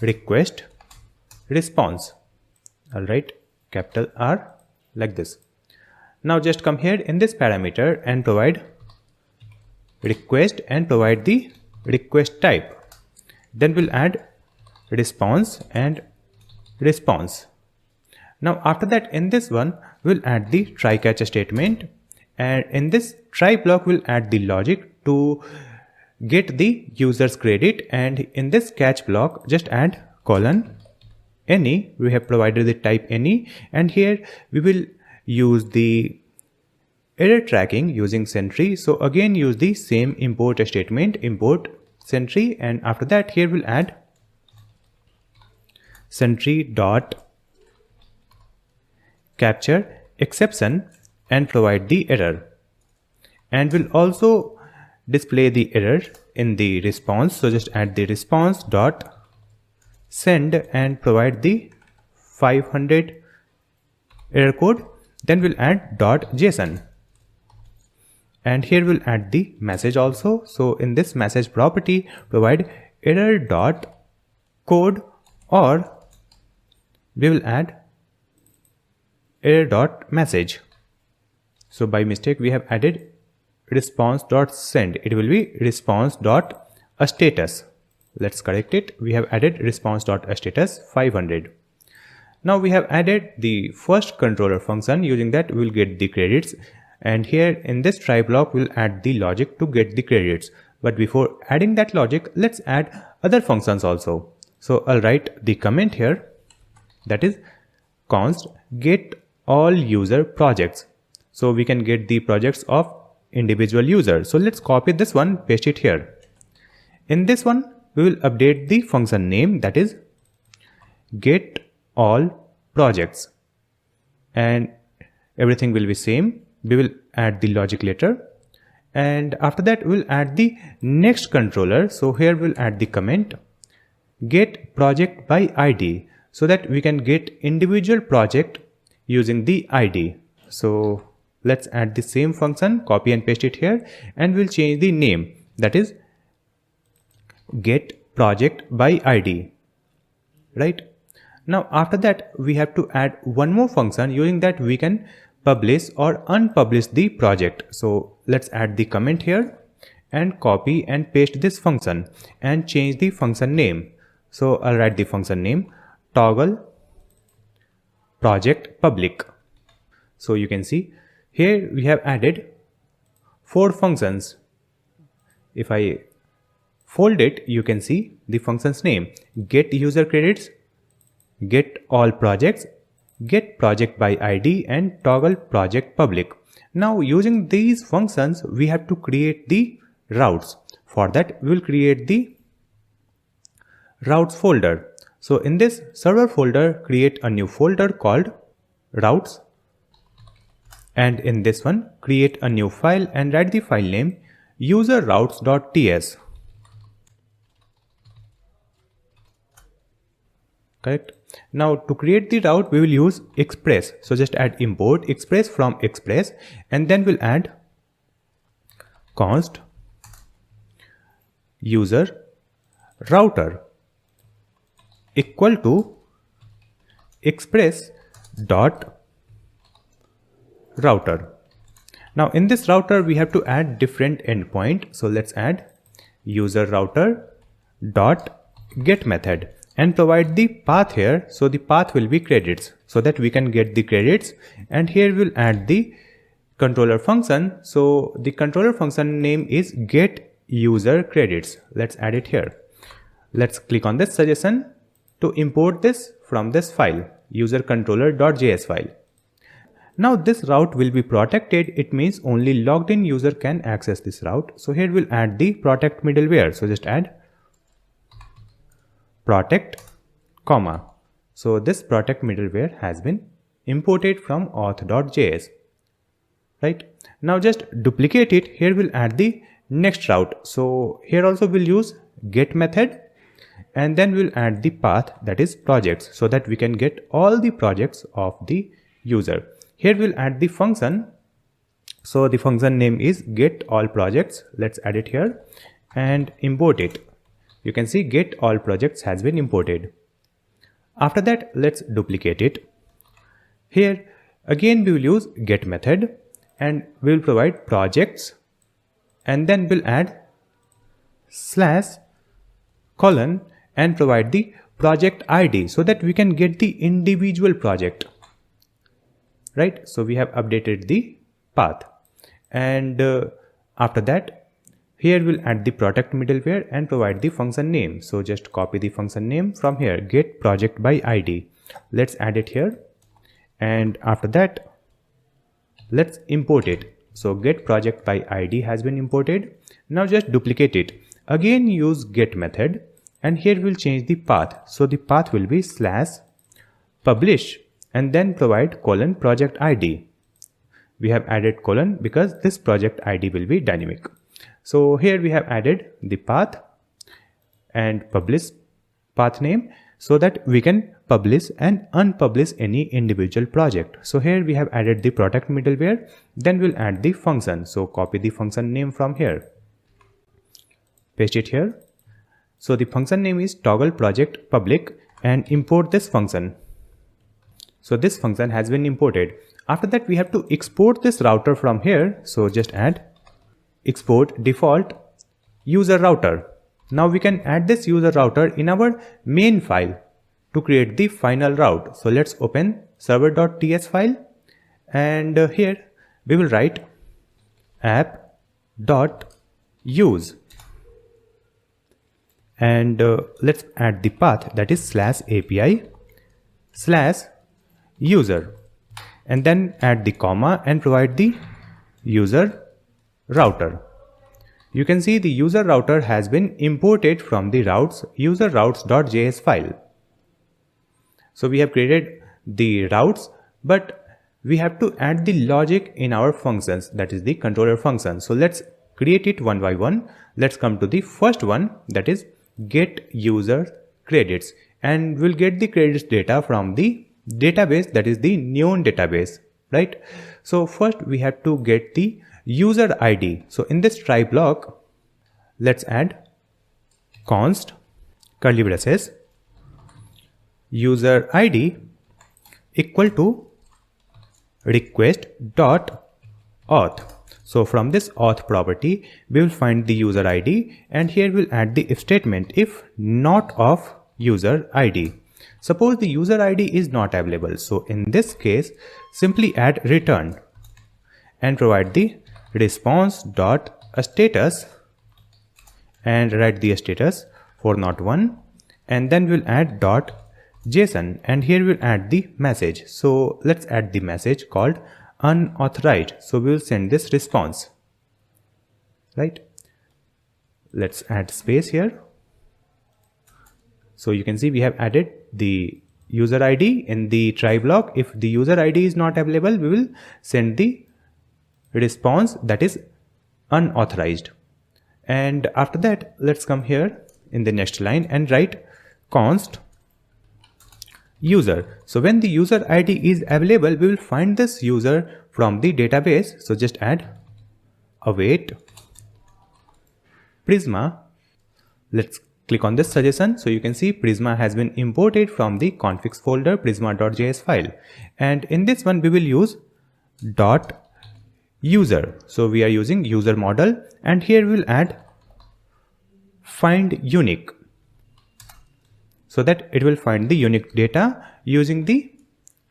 request response. All right, capital R, like this. Now just come here in this parameter and provide request and provide the request type. Then we'll add response and response. Now after that, in this one we'll add the try catch statement, and in this try block we'll add the logic to get the user's credit, and in this catch block just add colon any. We have provided the type any, and here we will use the error tracking using Sentry. So again use the same import statement, import Sentry, and after that here we'll add Sentry dot capture exception and provide the error, and we'll also display the error in the response. So just add the response dot send and provide the 500 error code. Then we'll add .json, and here we'll add the message also. So in this message property provide error dot code, or we will add error dot message. So by mistake we have added response dot send. It will be response dot status. Let's correct it. We have added response dot status 500. Now we have added the first controller function. Using that we will get the credits, and here in this try block we'll add the logic to get the credits. But before adding that logic, let's add other functions also. So I'll write the comment here, that is const get all user projects. So we can get the projects of individual users. So let's copy this one, paste it here. In this one we will update the function name, that is get all projects, and everything will be same. We will add the logic later, and after that we'll add the next controller. So here we'll add the comment get project by ID, so that we can get individual project using the ID. So let's add the same function, copy and paste it here, and we'll change the name, that is get project by ID, right? Now after that we have to add one more function. Using that we can publish or unpublish the project. So let's add the comment here and copy and paste this function and change the function name. So I'll write the function name toggle project public. So you can see here we have added 4 functions. If I fold it, you can see the function's name: get user credits, get all projects, get project by ID, and toggle project public. Now using these functions we have to create the routes. For that we will create the routes folder. So in this server folder, create a new folder called routes, and in this one create a new file and write the file name userroutes.ts. Correct. Now to create the route we will use express. So just add import express from express, and then we'll add const user router equal to express dot router. Now in this router we have to add different endpoint. So let's add user router dot get method and provide the path here. So the path will be credits, so that we can get the credits, and here we'll add the controller function. So the controller function name is get user credits. Let's add it here. Let's click on this suggestion to import this from this file, user controller.js file. Now this route will be protected. It means only logged in user can access this route. So here we'll add the protect middleware. So just add protect comma. So this protect middleware has been imported from auth.js, right? Now just duplicate it. Here we'll add the next route. So here also we'll use get method, and then we'll add the path, that is projects, so that we can get all the projects of the user. Here we'll add the function. So the function name is get all projects. Let's add it here and import it. You can see get all projects has been imported. After that let's duplicate it. Here again we will use get method, and we will provide projects, and then we'll add slash colon and provide the project ID, so that we can get the individual project, right? So we have updated the path, and after that here we'll add the product middleware and provide the function name. So just copy the function name from here, get project by ID. Let's add it here, and after that let's import it. So get project by ID has been imported. Now just duplicate it. Again use get method, and here we'll change the path. So the path will be slash publish, and then provide colon project ID. We have added colon because this project ID will be dynamic. So here we have added the path and publish path name, so that we can publish and unpublish any individual project. So here we have added the product middleware, then we'll add the function. So copy the function name from here, paste it here. So the function name is toggle project public, and import this function. So this function has been imported. After that we have to export this router from here. So just add export default user router. Now we can add this user router in our main file to create the final route. So let's open server.ts file, and here we will write app.use, and let's add the path, that is slash API slash user, and then add the comma and provide the user router. You can see the user router has been imported from the routes userroutes.js file. So we have created the routes, but we have to add the logic in our functions, that is the controller function. So let's create it one by one. Let's come to the first one, that is get user credits, and we'll get the credits data from the database, that is the Neon database, right? So first we have to get the user ID. So in this try block, let's add const curly braces user ID equal to request dot auth. So from this auth property, we will find the user ID, and here we'll add the if statement if not of user ID. Suppose the user ID is not available. So in this case, simply add return and provide the response dot status and write the status for not one, and then we'll add dot JSON, and here we'll add the message. So let's add the message called unauthorized. So we will send this response, right? Let's add space here. So you can see we have added the user ID in the try block. If the user ID is not available, we will send the response that is unauthorized. And after that, let's come here in the next line and write const user. So when the user ID is available, we will find this user from the database. So just add await Prisma. Let's click on this suggestion. So you can see Prisma has been imported from the configs folder prisma.js file. And in this one, we will use dot user. So we are using user model, and here we'll add find unique, so that it will find the unique data using the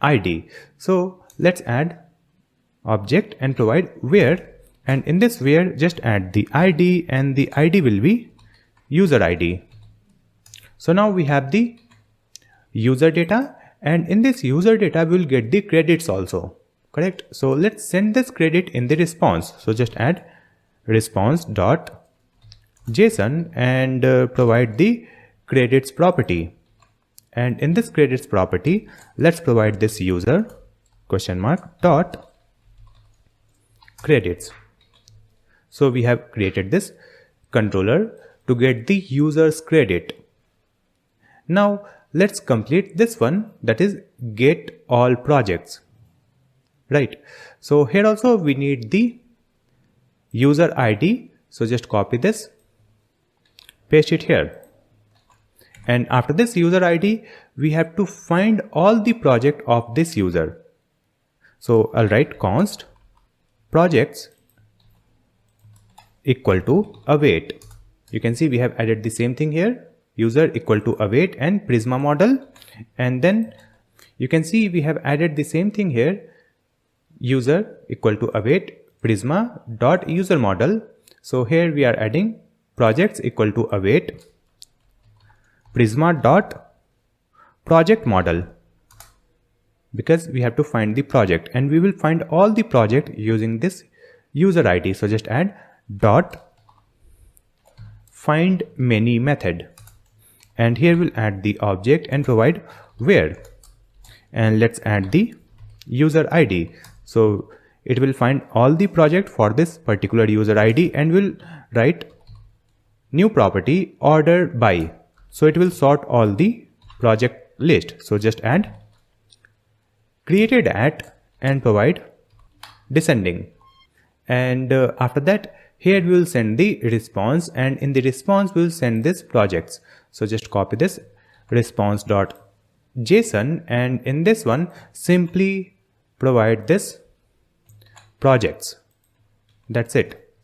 ID. So let's add object and provide where, and in this where just add the ID, and the ID will be user ID. So now we have the user data, and in this user data we will get the credits also, correct? So let's send this credit in the response. So just add response dot JSON and provide the credits property, and in this credits property let's provide this user question mark dot credits. So we have created this controller to get the user's credit. Now let's complete this one, that is get all projects, right? So here also we need the user ID. So just copy this, paste it here, and after this user ID we have to find all the project of this user. So I'll write const projects equal to await. You can see we have added the same thing here, user equal to await and Prisma model, and then you can see we have added the same thing here, user equal to await Prisma dot user model. So here we are adding projects equal to await Prisma dot project model, because we have to find the project, and we will find all the project using this user ID. So just add dot find many method, and here we'll add the object and provide where, and let's add the user ID. So it will find all the project for this particular user ID, and we'll write new property order by. So it will sort all the project list. So just add created at and provide descending, and after that here we will send the response, and in the response we will send this projects. So just copy this response dot JSON, and in this one simply provide this projects. That's it.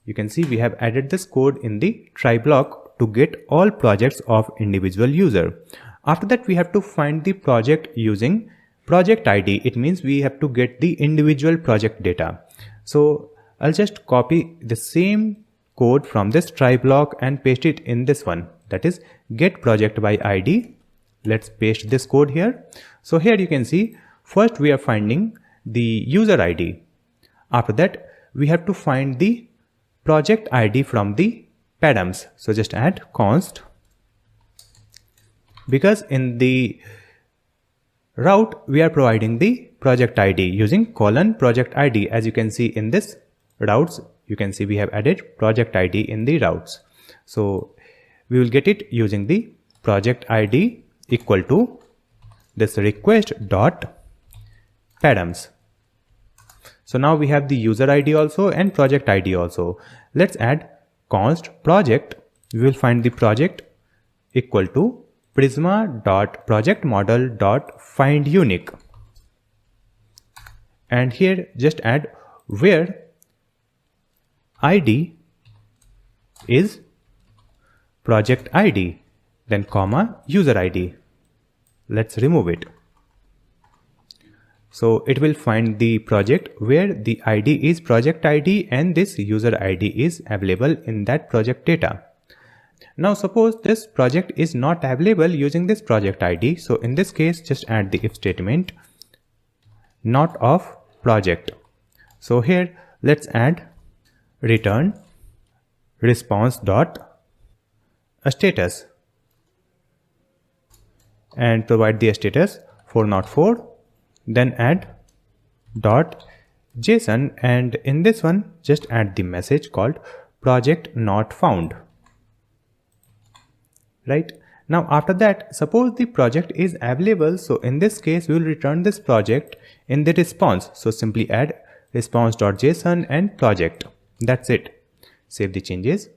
You can see we have added this code in the try block to get all projects of individual user. After that we have to find the project using project ID. It means we have to get the individual project data. So I'll just copy the same code from this try block and paste it in this one, that is get project by ID. Let's paste this code here. So here you can see first we are finding the user ID. After that we have to find the project ID from the params. So just add const, because in the route we are providing the project ID using colon project ID. As you can see in this routes, you can see we have added project ID in the routes. So we will get it using the project ID equal to this request dot params. So now we have the user ID also and project ID also. Let's add const project. We will find the project equal to prisma.projectModel.findUnique. And here just add where ID is project ID, then comma user ID. Let's remove it. So it will find the project where the ID is project ID and this user ID is available in that project data. Now suppose this project is not available using this project ID. So in this case, just add the if statement not of project. So here let's add return response dot status and provide the status 404. Then add dot JSON, and in this one just add the message called project not found. Right now, after that, suppose the project is available. So in this case, we will return this project in the response. So simply add response.json and project. That's it. Save the changes.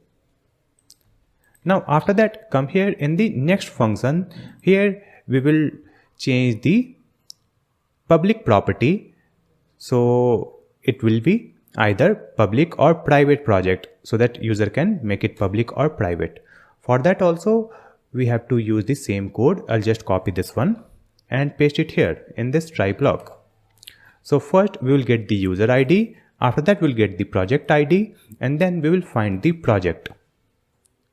Now after that, come here in the next function. Here we will change the public property. So it will be either public or private project so that user can make it public or private. For that also we have to use the same code. I'll just copy this one and paste it here in this try block. So first we will get the user ID. After that we'll get the project ID and then we will find the project.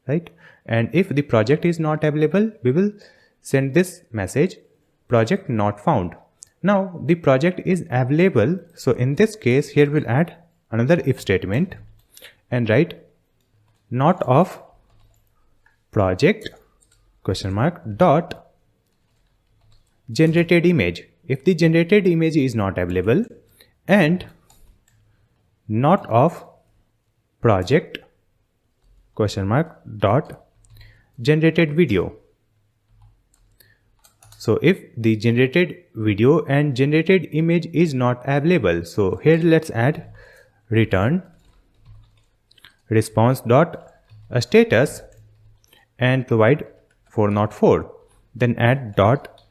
Right? And if the project is not available, we will send this message project not found. Now the project is available. So in this case, here we'll add another if statement and write not of project question mark dot generated image. If the generated image is not available, and not of project question mark dot generated video. So if the generated video and generated image is not available, so here let's add return response dot status and provide 404. Then add dot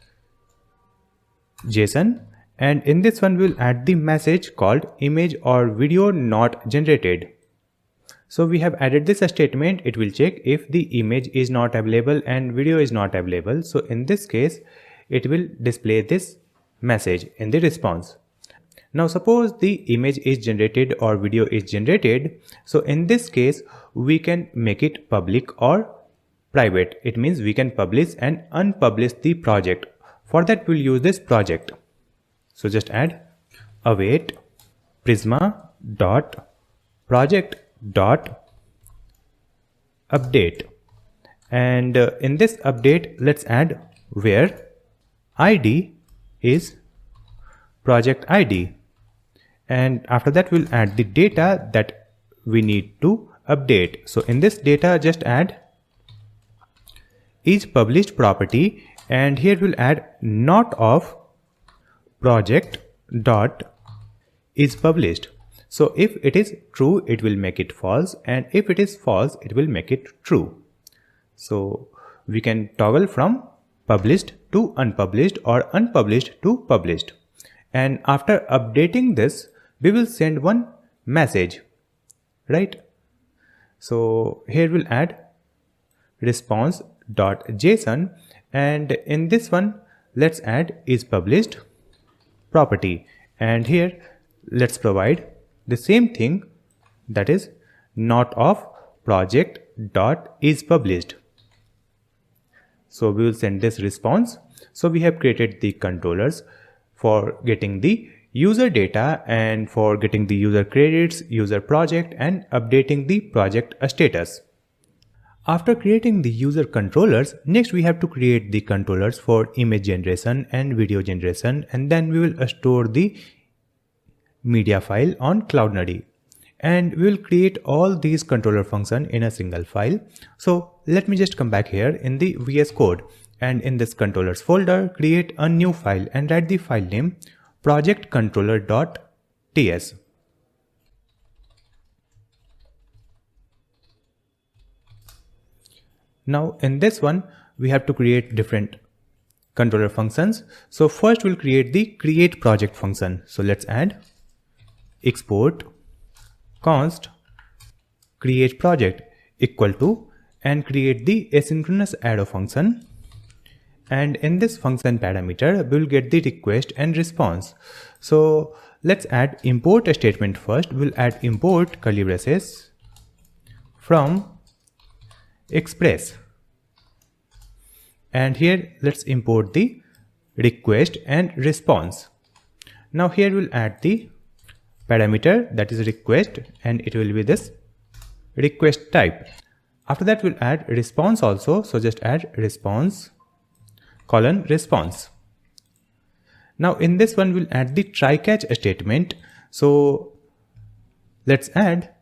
JSON, and in this one we'll add the message called image or video not generated. So we have added this statement. It will check if the image is not available and video is not available. So in this case, it will display this message in the response. Now suppose the image is generated or video is generated. So in this case, we can make it public or private. It means we can publish and unpublish the project. For that, we'll use this project. So just add await prisma dot project dot update, and in this update let's add where ID is project ID, and after that we'll add the data that we need to update. So in this data just add is published property, and here we'll add not of project dot is published. So if it is true, it will make it false, and if it is false, it will make it true. So we can toggle from published to unpublished or unpublished to published. And after updating this, we will send one message, right? So here we'll add response.json, and in this one, let's add is published property, and here let's provide the same thing, that is not of project dot is published. So we will send this response. So we have created the controllers for getting the user data and for getting the user credits, user project, and updating the project status. After creating the user controllers, next we have to create the controllers for image generation and video generation, and then we will store the media file on CloudNuddy. and we will create all these controller function in a single file. So let me just come back here in the VS Code, and in this controllers folder create a new file and write the file name project_controller.ts. Now in this one we have to create different controller functions. So first we'll create the create project function. So let's add export const create project equal to and create the asynchronous arrow function, and in this function parameter we will get the request and response. So let's add import statement first. We'll add import curly braces from express, and here let's import the request and response. Now here we'll add the parameter, that is request, and it will be this request type. After that we'll add response also, so just add response colon response. Now in this one we'll add the try catch statement. So let's add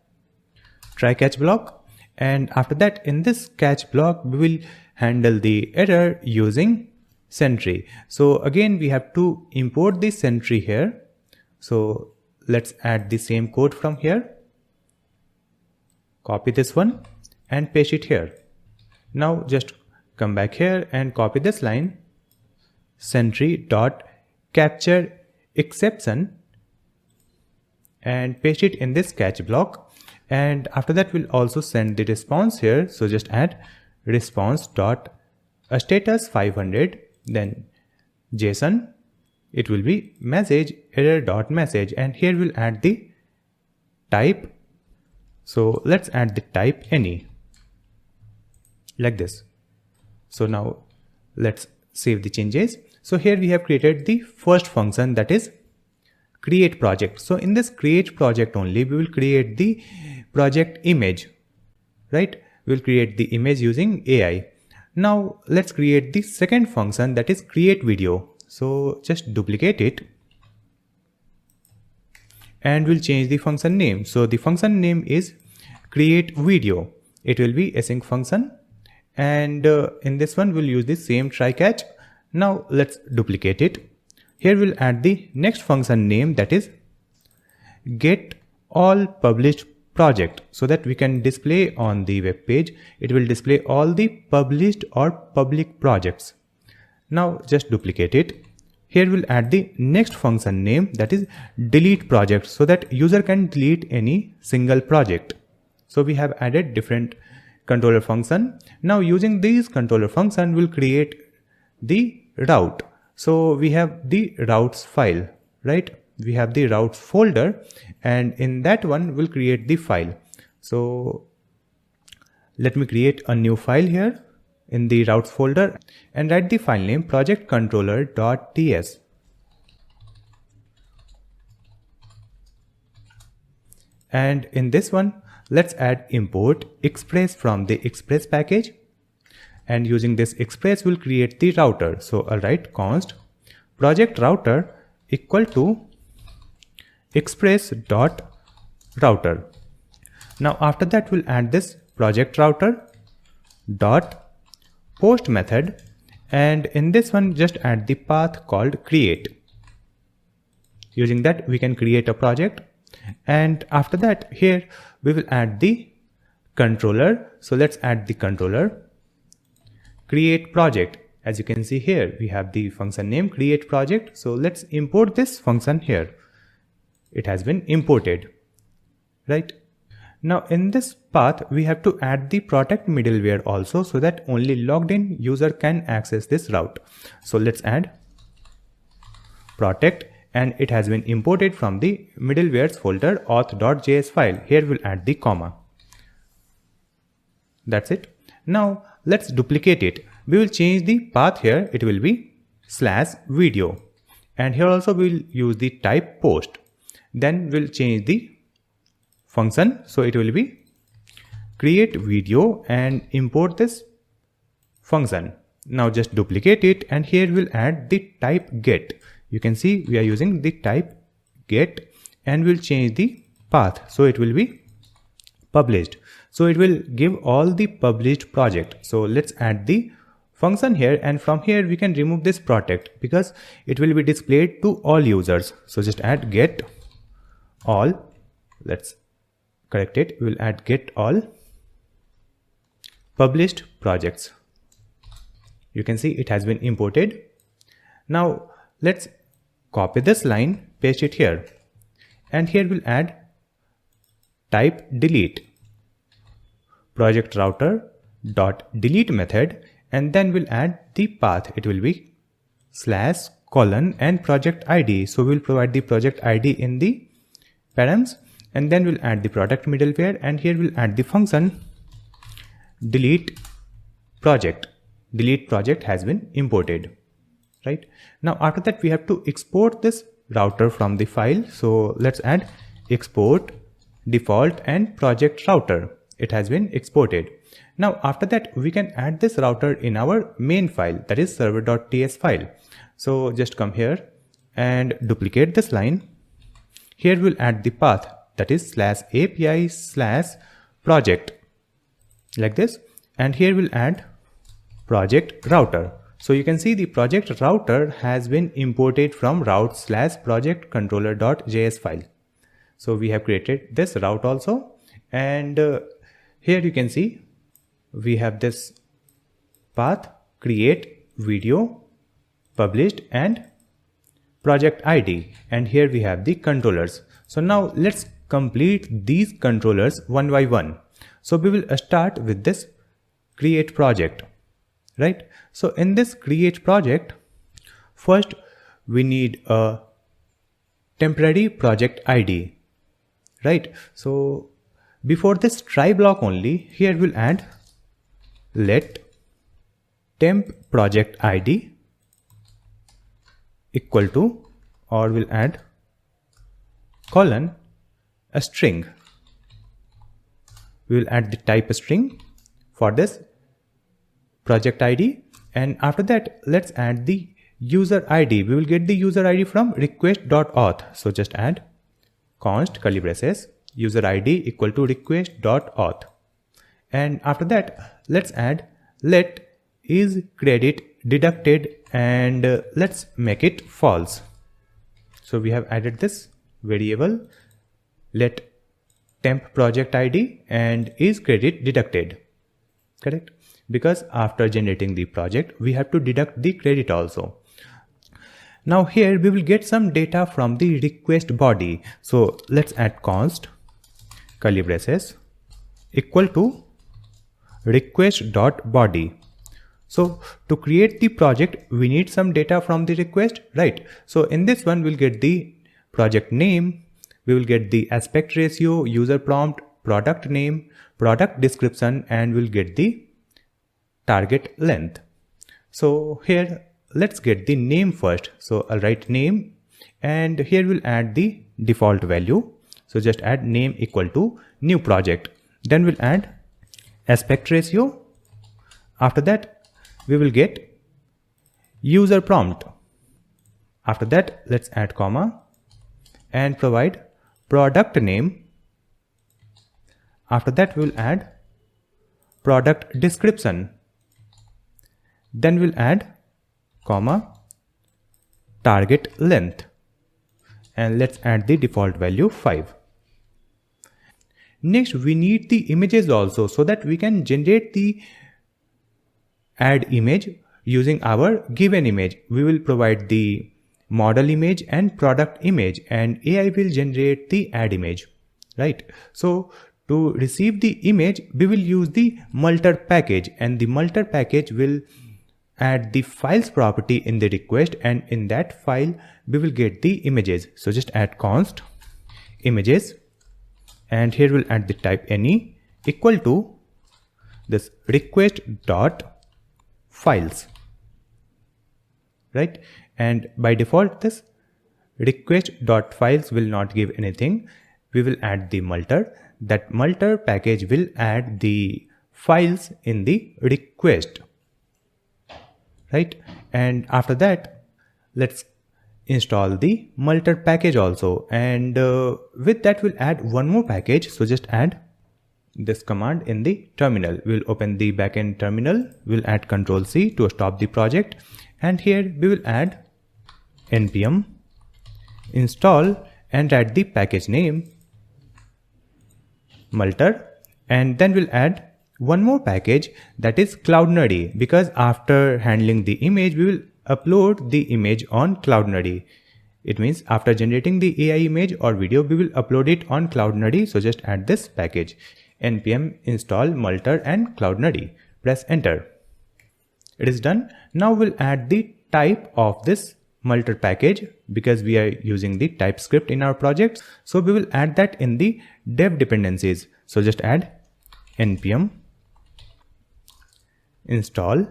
try catch block, and after that in this catch block we will handle the error using Sentry. So again we have to import the Sentry here. So let's add the same code from here, copy this one and paste it here. Now just come back here and copy this line, Sentry dot capture exception, and paste it in this catch block, and after that we'll also send the response here. So just add response dot status 500, then JSON, it will be message error dot message, and here we'll add the type. So let's add the type any, like this. So now let's save the changes. So here we have created the first function, that is create project. So in this create project only we will create the project image, right? We'll create the image using AI. Now let's create the second function, that is create video. So just duplicate it and we'll change the function name. So the function name is create video. It will be async function, and in this one we'll use the same try catch. Now let's duplicate it. Here we'll add the next function name, that is get all published project, so that we can display on the web page. It will display all the published or public projects. Now just duplicate it. Here we'll add the next function name, that is delete project, so that user can delete any single project. So we have added different controller function. Now using these controller function we'll create the route. So we have the routes file, right? We have the routes folder, and in that one we'll create the file. So let me create a new file here in the routes folder and write the file name project_controller.ts. And in this one let's add import express from the express package, and using this express we'll create the router. So I'll write const project router equal to express.router. Now after that we'll add this project router dot post method, and in this one just add the path called create. Using that we can create a project, and after that here we will add the controller. So let's add the controller create project. As you can see here we have the function name create project. So let's import this function here. It has been imported, right? Now in this path we have to add the protect middleware also, so that only logged in user can access this route. So let's add protect, and it has been imported from the middlewares folder auth.js file. Here we'll add the comma. That's it. Now let's duplicate it. We will change the path here. It will be /video, and here also we'll use the type post. Then we'll change the function, so it will be create video and import this function. Now just duplicate it, and here we'll add the type get. You can see we are using the type get, and we'll change the path, so it will be published. So it will give all the published project. So let's add the function here, and from here we can remove this protect because it will be displayed to all users. So just add get all. Let's correct it. We will add get all published projects. You can see it has been imported. Now let's copy this line, paste it here, and here we'll add type delete project router dot delete method, and then we'll add the path. It will be /: and project ID. So we'll provide the project ID in the params, and then we'll add the product middleware, and here we'll add the function delete project. Delete project has been imported. Right now, after that we have to export this router from the file. So let's add export default and project router. It has been exported. Now after that we can add this router in our main file, that is server.ts file. So just come here and duplicate this line. Here we'll add the path, that is /API/project, like this, and here we'll add project router. So you can see the project router has been imported from route/project controller.js file. So we have created this route also, and here you can see we have this path, create, video, published, and project ID, and here we have the controllers. So now let's complete these controllers one by one. So we will start with this create project, right? So in this create project, first we need a temporary project ID, right? So before this try block only, here we'll add let temp project ID equal to, or we'll add colon a string. We will add the type string for this project ID, and after that let's add the user ID. We will get the user ID from request.auth. So just add const curly braces user ID equal to request.auth, and after that let's add let is credit deducted, and let's make it false. So we have added this variable let temp project ID and is credit deducted, correct? Because after generating the project we have to deduct the credit also. Now here we will get some data from the request body. So let's add const curly braces equal to request.body. So to create the project we need some data from the request, right? So in this one we'll get the project name, we will get the aspect ratio, user prompt, product name, product description, and we'll get the target length. So here let's get the name first. So I'll write name, and here we'll add the default value. So just add name equal to new project. Then we'll add aspect ratio. After that we will get user prompt. After that let's add comma and provide product name. After that we'll add product description. Then we'll add comma target length, and let's add the default value 5. Next we need the images also, so that we can generate the add image using our given image. We will provide the model image and product image, and AI will generate the add image, right? So to receive the image we will use the multer package, and the multer package will add the files property in the request, and in that file we will get the images. So just add const images, and here we'll add the type any equal to this request dot files, right? And by default this request dot files will not give anything. We will add the multer. That multer package will add the files in the request, right? And after that let's install the multer package also, and with that we'll add one more package. So just add this command in the terminal. We'll open the backend terminal, we'll add Ctrl+C to stop the project, and here we will add npm install and write the package name multer, and then we'll add one more package, that is CloudNerdy, because after handling the image we will upload the image on CloudNerdy. It means after generating the AI image or video we will upload it on CloudNerdy. So just add this package npm install multer and CloudNerdy. Press enter. It is done. Now we'll add the type of this multer package because we are using the TypeScript in our project. So we will add that in the dev dependencies. So just add npm install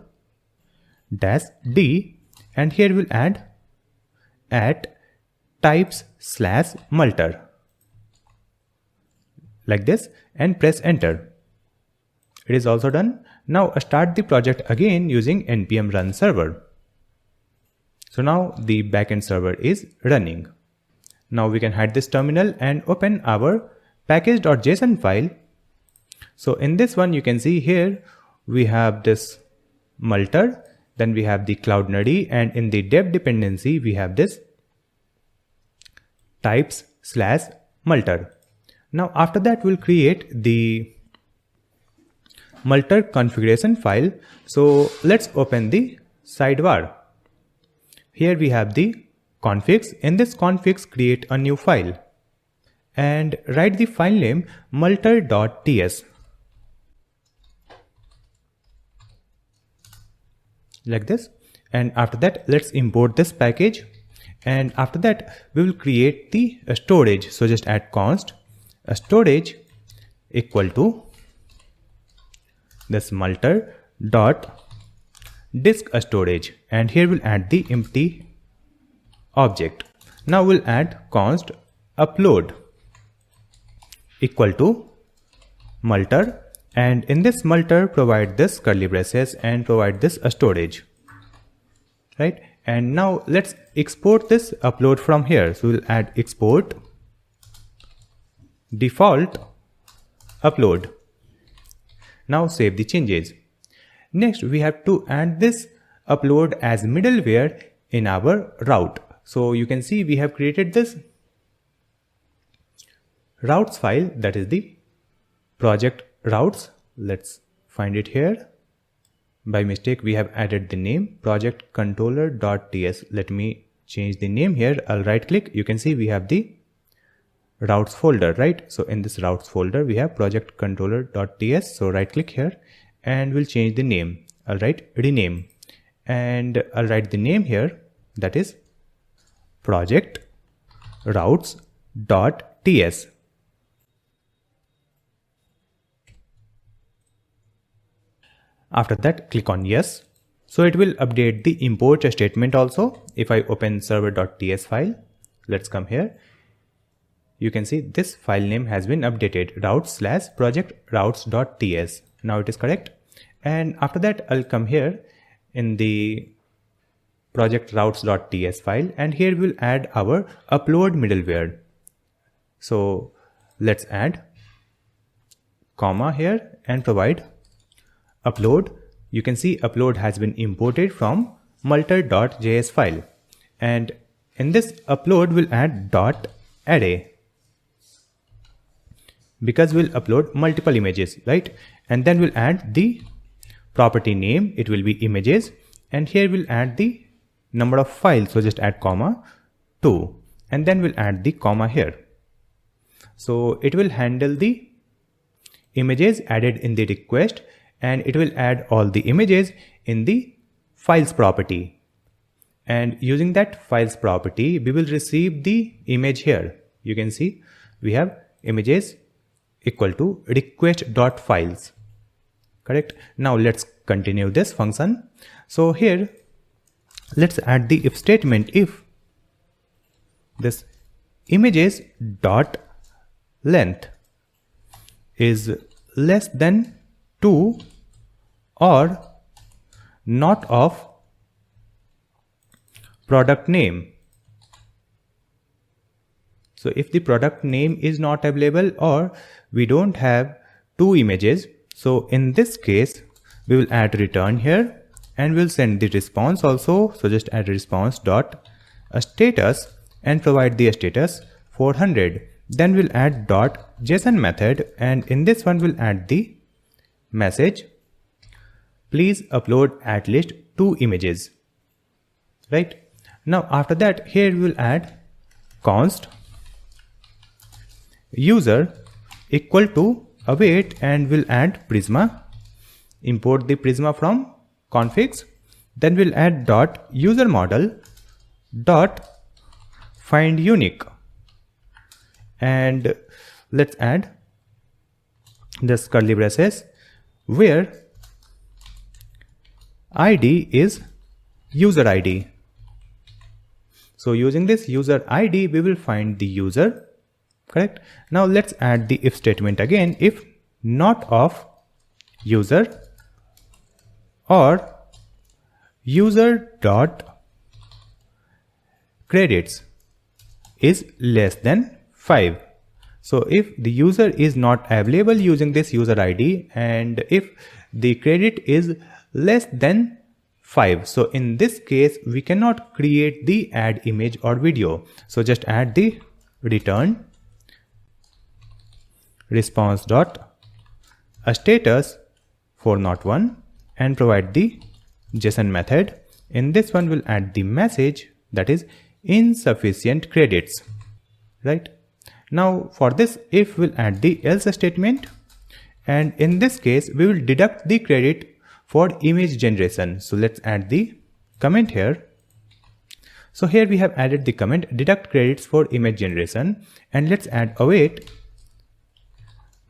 -d, and here we'll add at types/multer like this and press enter. It is also done. Now start the project again using npm run server. So now the backend server is running. Now we can hide this terminal and open our package.json file. So in this one you can see here we have this multer, then we have the CloudNerdy, and in the dev dependency we have this types/multer. Now after that we'll create the multer configuration file. So let's open the sidebar. Here we have the configs. In this configs create a new file and write the file name multer.ts like this, and after that let's import this package, and after that we will create the storage. So just add const storage equal to this multer dot disk storage, and here we'll add the empty object. Now we'll add const upload equal to multer, and in this multer provide this curly braces and provide this storage, right? And now let's export this upload from here. So we'll add export default upload. Now save the changes. Next we have to add this upload as middleware in our route. So you can see we have created this routes file, that is the project routes. Let's find it here. By mistake we have added the name project controller.ts. Let me change the name here. I'll right click. You can see we have the routes folder, right? So in this routes folder we have project controller.ts. So right click here and we'll change the name. I'll write rename, and I'll write the name here, that is project routes.ts. After that click on yes. So it will update the import statement also. If I open server.ts file, let's come here. You can see this file name has been updated, routes/project routes.ts. Now it is correct. And after that I'll come here in the project routes.ts file, and here we'll add our upload middleware. So let's add comma here and provide upload. You can see upload has been imported from multer.js file, and in this upload we'll add dot array because we'll upload multiple images, right? And then we'll add the property name, it will be images, and here we'll add the number of files. So just add comma 2, and then we'll add the comma here. So it will handle the images added in the request, and it will add all the images in the files property, and using that files property we will receive the image here. You can see we have images equal to request.files, correct? Now let's continue this function. So here let's add the if statement. If this images dot length is less than 2 or not of product name, So if the product name is not available or we don't have two images, so in this case we will add return here and we'll send the response also. So just add response dot a status and provide the status 400. Then we'll add dot JSON method, and in this one we'll add the message, please upload at least 2 images, right? Now after that, here we will add const user equal to await, and we'll add Prisma, import the Prisma from configs. Then we'll add dot user model dot find unique, and let's add this curly braces where ID is user ID. So using this user ID we will find the user, correct? Now let's add the if statement again. If not of user or user dot credits is less than 5. So if the user is not available using this user ID, and if the credit is less than 5, so in this case we cannot create the add image or video. So just add the return response dot a status for not one and provide the JSON method. In this one we'll add the message, that is insufficient credits, right? Now for this if we'll add the else statement, and in this case we will deduct the credit for image generation. So let's add the comment here. So here we have added the comment deduct credits for image generation, and let's add await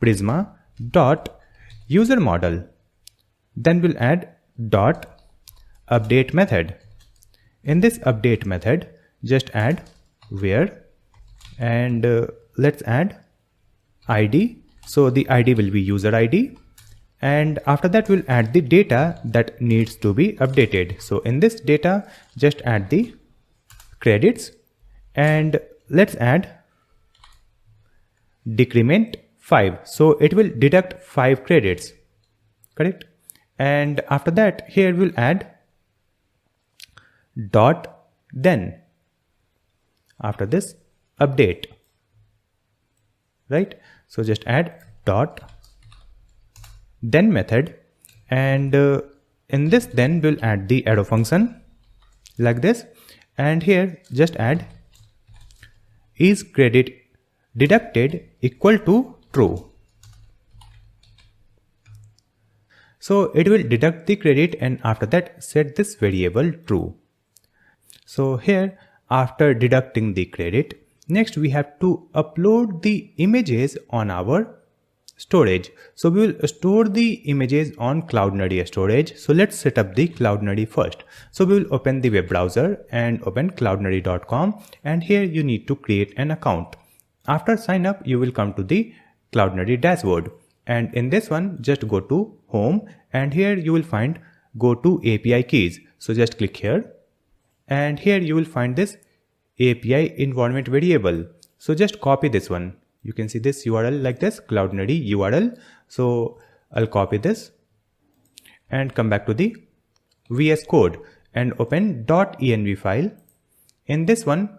Prisma dot user model. Then we'll add dot update method. In this update method just add where, and let's add ID. So the ID will be user ID, and after that we'll add the data that needs to be updated. So in this data just add the credits, and let's add decrement 5. So it will deduct 5 credits, correct? And after that here we'll add dot then after this update, right? So just add dot then method, and in this then we'll add the arrow function like this, and here just add is credit deducted equal to true. So it will deduct the credit, and after that set this variable true. So here after deducting the credit, next we have to upload the images on our storage. So we will store the images on CloudNerdy storage. So let's set up the CloudNerdy first. So we will open the web browser and open cloudnerdy.com, and here you need to create an account. After sign up you will come to the CloudNerdy dashboard, and in this one just go to home, and here you will find go to API keys. So just click here, and here you will find this API environment variable. So just copy this one. You can see this URL like this, CloudNerdy URL. So I'll copy this and come back to the VS Code and open .env file. In this one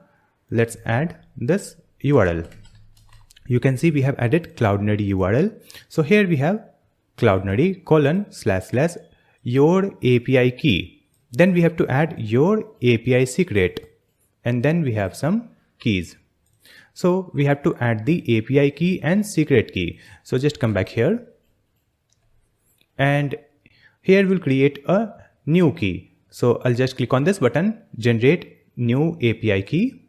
let's add this URL. You can see we have added CloudNerdy URL. So here we have CloudNerdy : your API key. Then we have to add your API secret, and then we have some keys. So we have to add the API key and secret key. So just come back here, and here we'll create a new key. So I'll just click on this button, generate new API key,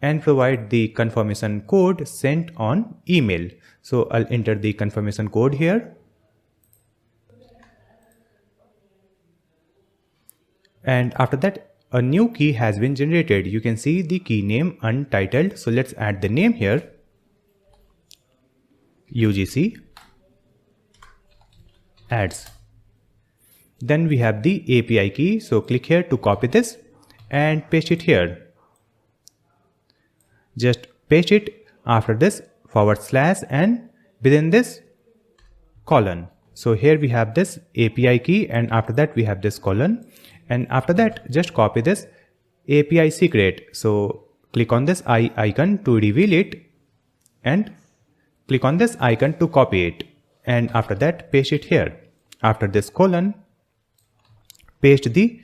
and provide the confirmation code sent on email. So I'll enter the confirmation code here. And after that, a new key has been generated. You can see the key name untitled. So let's add the name here, UGC ads. Then we have the API key. So click here to copy this and paste it here. Just paste it after this / and within this colon. So here we have this API key, and after that we have this colon, and after that just copy this API secret. So click on this icon to reveal it and click on this icon to copy it, and after that paste it here. After this colon, paste the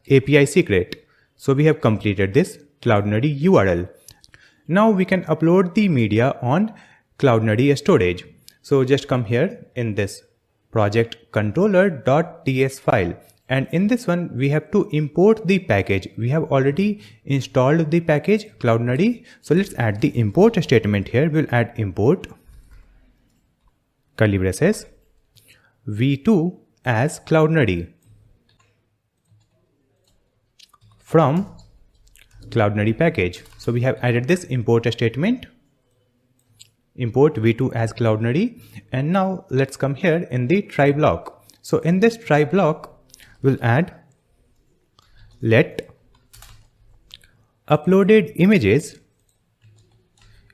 API secret. So we have completed this Cloudinary URL. Now we can upload the media on Cloudinary storage. So just come here in this project controller.ts file, and in this one we have to import the package. We have already installed the package Cloudinary, so let's add the import statement here. We'll add import curly braces v2 as Cloudinary from Cloudinary package. So we have added this import statement, import v2 as Cloudinary, and now let's come here in the try block. So in this try block we'll add let uploaded images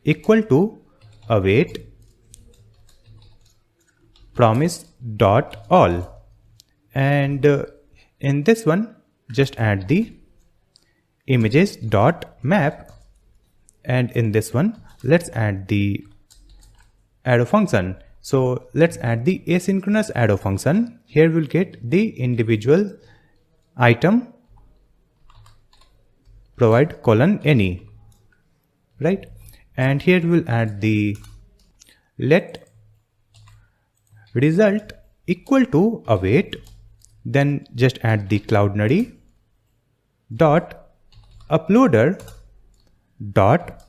equal to await promise.all, and in this one just add the images.map, and in this one let's add the arrow function. So let's add the asynchronous arrow function. Here we'll get the individual item provide colon any, right? And here we'll add the let result equal to await, then just add the Cloudinary dot uploader dot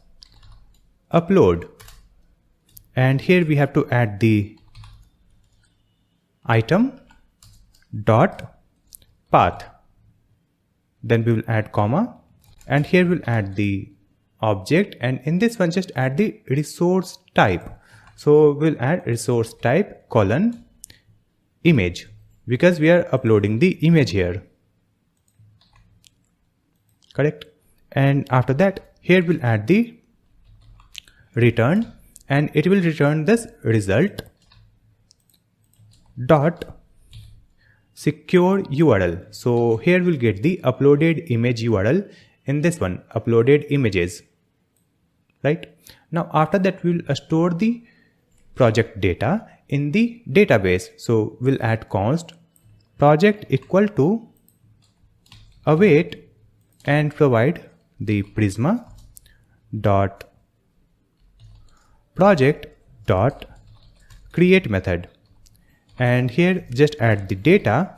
upload, and here we have to add the item dot path, then we will add comma, and here we'll add the object, and in this one just add the resource type. So we'll add resource type colon image, because we are uploading the image here, correct? And after that here we'll add the return, and it will return this result dot secure URL. So here we'll get the uploaded image URL in this one, uploaded images, right? Now after that we'll store the project data in the database. So we'll add const project equal to await and provide the prisma dot project dot create method, and here just add the data,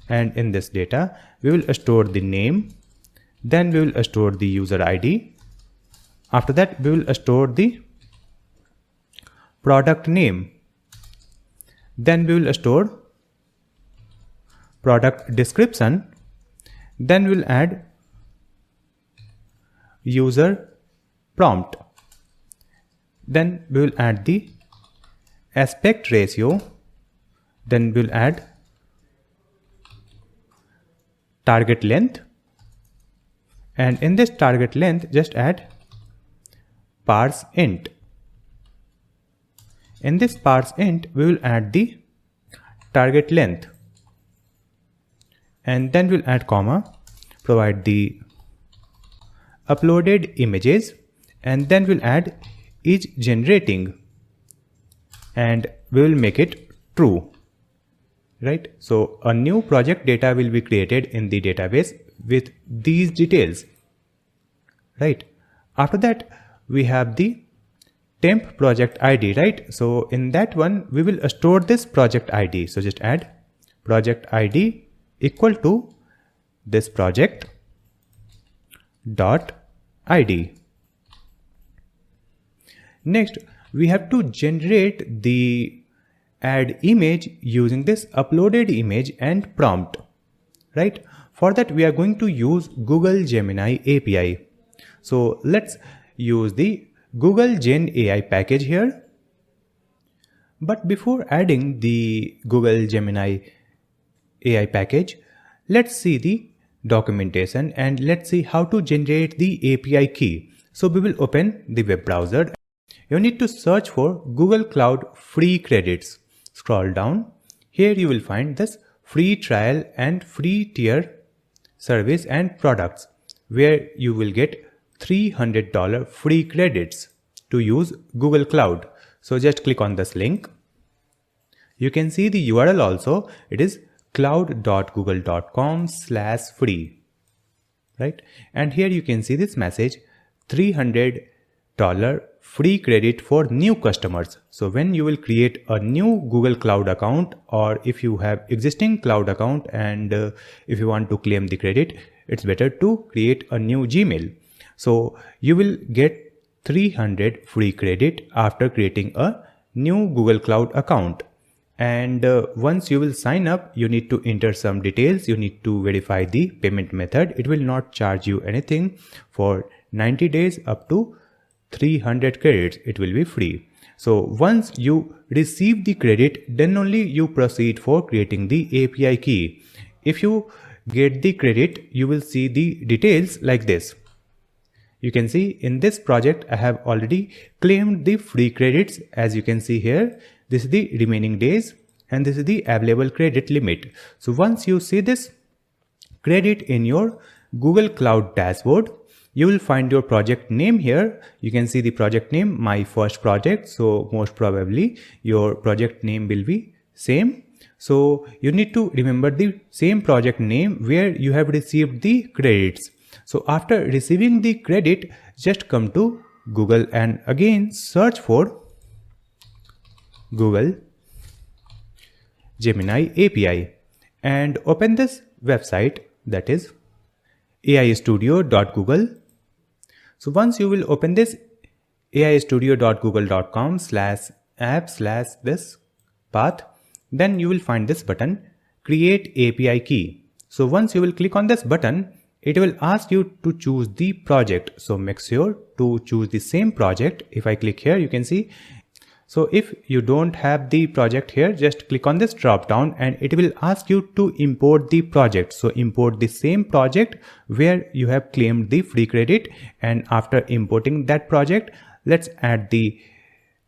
and in this data we will store the name, then we will store the user ID. After that we will store the product name, then we will store product description, then we'll add user prompt, then we will add the aspect ratio, then we'll add target length, and in this target length just add parse int. In this parse int we will add the target length, and then we'll add comma, provide the uploaded images, and then we'll add is generating, and we will make it true, right? So a new project data will be created in the database with these details, right? After that we have the temp project ID, right? So in that one we will store this project ID. So just add project ID equal to this project dot ID. Next we have to generate the add image using this uploaded image and prompt, right? For that we are going to use Google Gemini API. So let's use the Google Gen AI package here. But before adding the Google Gemini AI package, let's see the documentation and let's see how to generate the API key. So we will open the web browser. You need to search for Google Cloud free credits. Scroll down. Here you will find this free trial and free tier service and products, where you will get $300 free credits to use Google Cloud. So just click on this link. You can see the URL also. It is cloud.google.com/free, right? And here you can see this message, $300 free credit for new customers. So when you will create a new Google Cloud account, or if you have existing cloud account and if you want to claim the credit, it's better to create a new Gmail. So you will get 300 free credit after creating a new Google Cloud account. And once you will sign up, you need to enter some details. You need to verify the payment method. It will not charge you anything for 90 days up to 300 credits. It will be free. So once you receive the credit, then only you proceed for creating the API key. If you get the credit, you will see the details like this. You can see in this project, I have already claimed the free credits. As you can see here, this is the remaining days and this is the available credit limit. So once you see this credit in your Google Cloud dashboard, you will find your project name here. You can see the project name, my first project. So most probably your project name will be same. So you need to remember the same project name where you have received the credits. So after receiving the credit, just come to Google and again search for Google Gemini API and open this website, that is aistudio.google. So once you will open this aistudio.google.com/app/this path, then you will find this button, create API key. So once you will click on this button, it will ask you to choose the project. So make sure to choose the same project. If I click here, you can see. So if you don't have the project here, just click on this drop down and it will ask you to import the project. So import the same project where you have claimed the free credit, and after importing that project, let's add the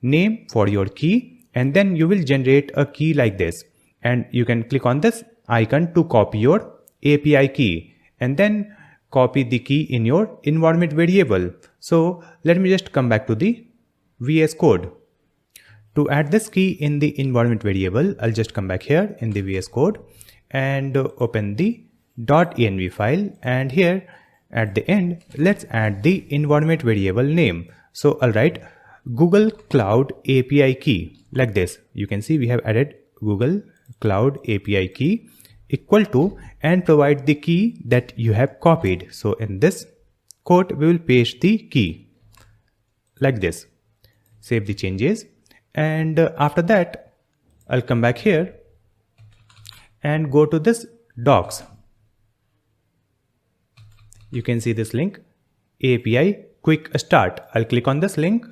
name for your key, and then you will generate a key like this, and you can click on this icon to copy your API key and then copy the key in your environment variable. So let me just come back to the VS Code. To add this key in the environment variable, I'll just come back here in the VS Code and open the .env file, and here at the end, let's add the environment variable name. So I'll write Google Cloud API key like this. You can see we have added Google Cloud API key equal to, and provide the key that you have copied. So in this code, we will paste the key like this. Save the changes. And after that, I'll come back here and go to this docs. You can see this link, API quick start. I'll click on this link.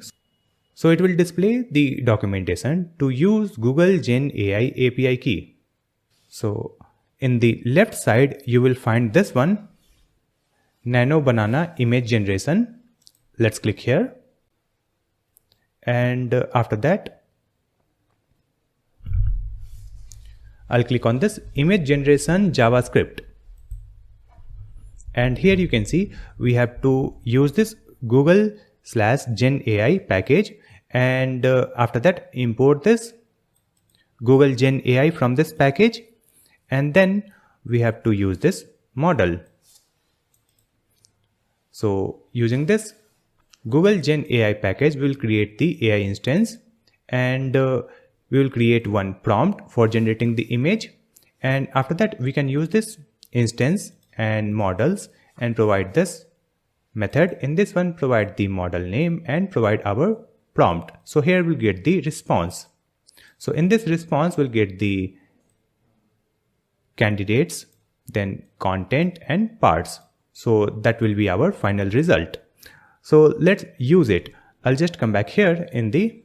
So it will display the documentation to use Google Gen AI API key. So in the left side, you will find this one, Nano Banana image generation. Let's click here. And after that, I'll click on this image generation JavaScript. And here you can see we have to use this Google/Gen AI package. And after that, import this Google Gen AI from this package. And then we have to use this model. So using this Google Gen AI package, we will create the AI instance, and we will create one prompt for generating the image. And after that, we can use this instance and models and provide this method. In this one, provide the model name and provide our prompt. So here we'll get the response. So in this response, we'll get the candidates, then content and parts. So that will be our final result. So let's use it. I'll just come back here in the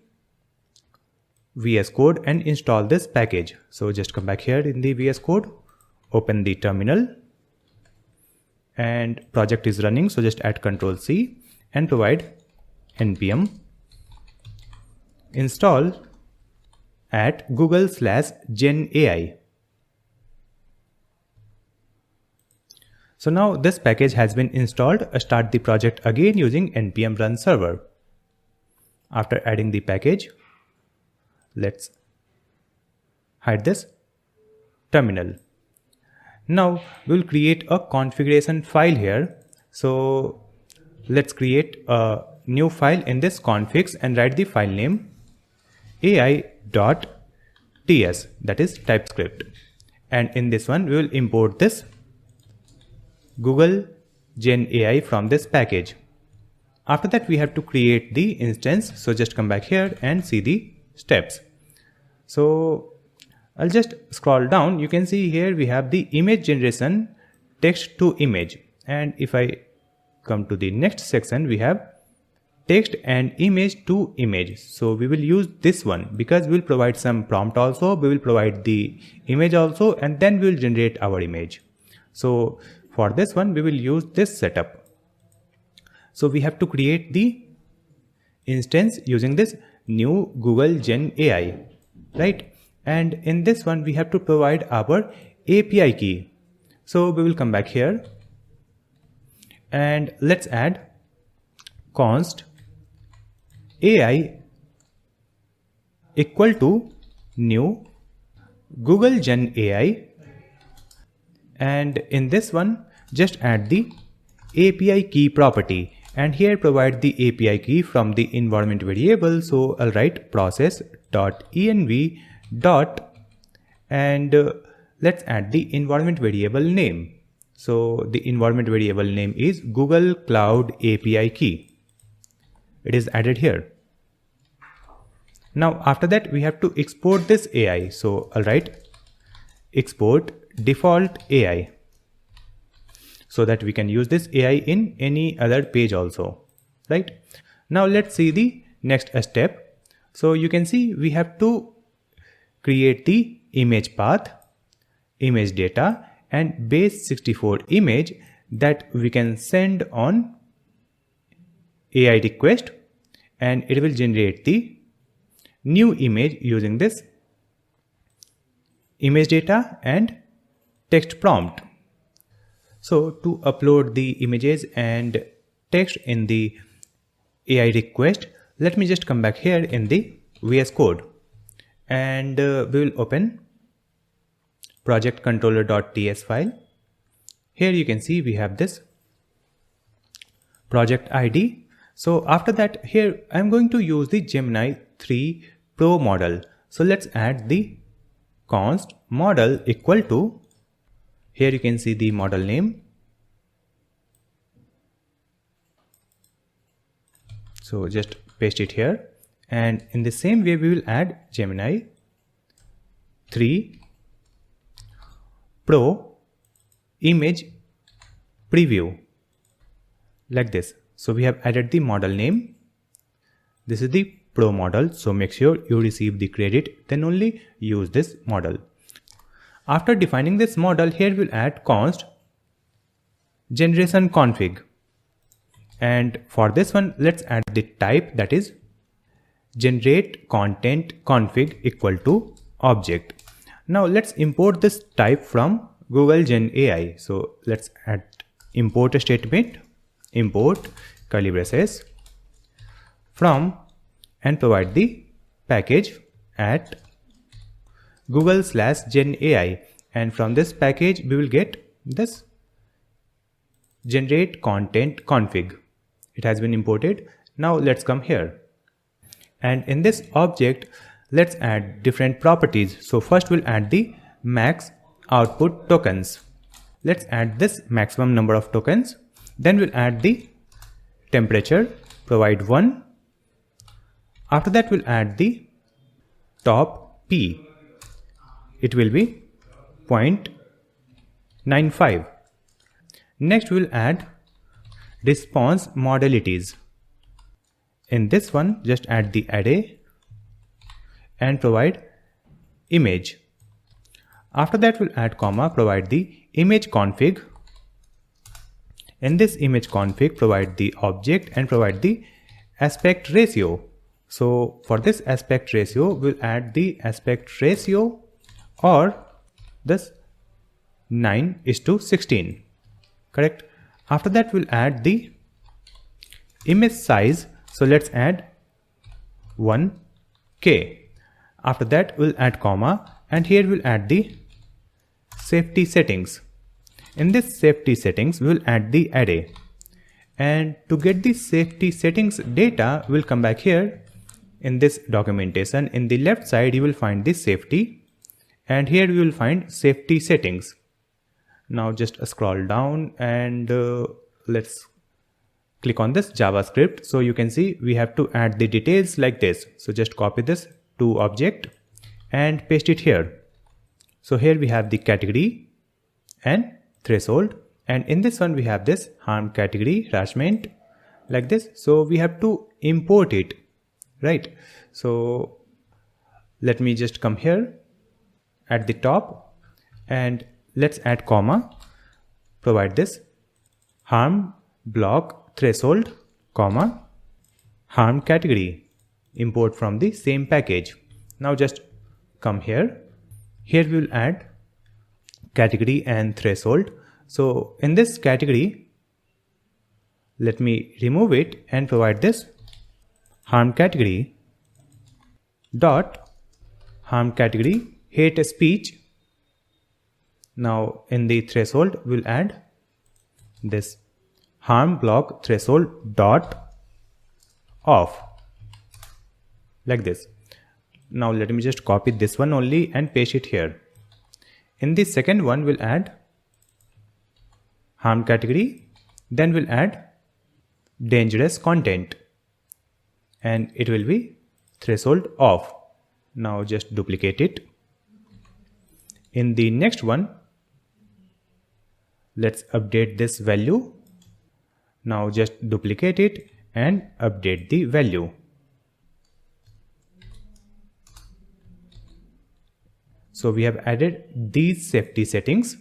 VS Code and install this package. So just come back here in the VS Code, open the terminal, and project is running. So just add Ctrl+C and provide npm install at google/genai. So now this package has been installed. Start the project again using npm run server. After adding the package, let's hide this terminal. Now we'll create a configuration file here. So let's create a new file in this configs and write the file name ai.ts, that is TypeScript. And in this one we will import this Google Gen AI from this package. After that we have to create the instance. So just come back here and see the steps. So I'll just scroll down. You can see here we have the image generation, text to image. And if I come to the next section, we have text and image to image. So we will use this one because we will provide some prompt also. We will provide the image also, and then we will generate our image. So for this one, we will use this setup. So we have to create the instance using this new Google Gen AI, right? And in this one, we have to provide our API key. So we will come back here and let's add const AI equal to new Google Gen AI. And in this one, just add the API key property, and here provide the API key from the environment variable. So I'll write process.env dot, and let's add the environment variable name. So the environment variable name is Google Cloud API key. It is added here. Now after that we have to export this AI. So I'll write export default AI, so that we can use this AI in any other page also, right? Now let's see the next step. So you can see we have to create the image path, image data, and base64 image that we can send on AI request, and it will generate the new image using this image data and text prompt. So to upload the images and text in the AI request, let me just come back here in the VS Code, and we will open project controller.ts file. Here you can see we have this project ID. So after that, here I'm going to use the Gemini 3 Pro model. So let's add the const model equal to, here you can see the model name. So just paste it here, and in the same way we will add Gemini 3 Pro image preview like this. So we have added the model name. This is the Pro model, so make sure you receive the credit, then only use this model. After defining this model, here we'll add const generation config, and for this one let's add the type, that is generate content config equal to object. Now let's import this type from Google Gen AI. So let's add import statement, import curly braces from, and provide the package at Google/Gen AI, and from this package we will get this generate content config. It has been imported. Now let's come here, and in this object let's add different properties. So first we'll add the max output tokens. Let's add this maximum number of tokens. Then we'll add the temperature, provide 1. After that we'll add the top P. It will be 0.95. Next we'll add response modalities. In this one just add the array and provide image. After that we'll add comma, provide the image config In this image config, provide the object and provide the aspect ratio. So for this aspect ratio, we'll add the aspect ratio or this 9:16, correct? After that, we'll add the image size. So let's add 1K. After that, we'll add comma, and here we'll add the safety settings. In this safety settings, we'll add the array. And to get the safety settings data, we'll come back here in this documentation. In the left side, you will find the safety, and here we will find safety settings. Now just scroll down and let's click on this JavaScript. So you can see we have to add the details like this. So just copy this to object and paste it here. So here we have the category and threshold, and in this one we have this harm category harassment like this. So we have to import it, right? So let me just come here at the top and let's add comma, provide this harm block threshold comma harm category, import from the same package. Now just come here. Here we will add category and threshold. So in this category, let me remove it and provide this harm category dot harm category hate speech. Now in the threshold, we'll add this harm block threshold dot off like this. Now let me just copy this one only and paste it here. In the second one, we'll add harm category, then we'll add dangerous content, and it will be threshold off. Now just duplicate it. In the next one, let's update this value. Now just duplicate it and update the value. So we have added these safety settings,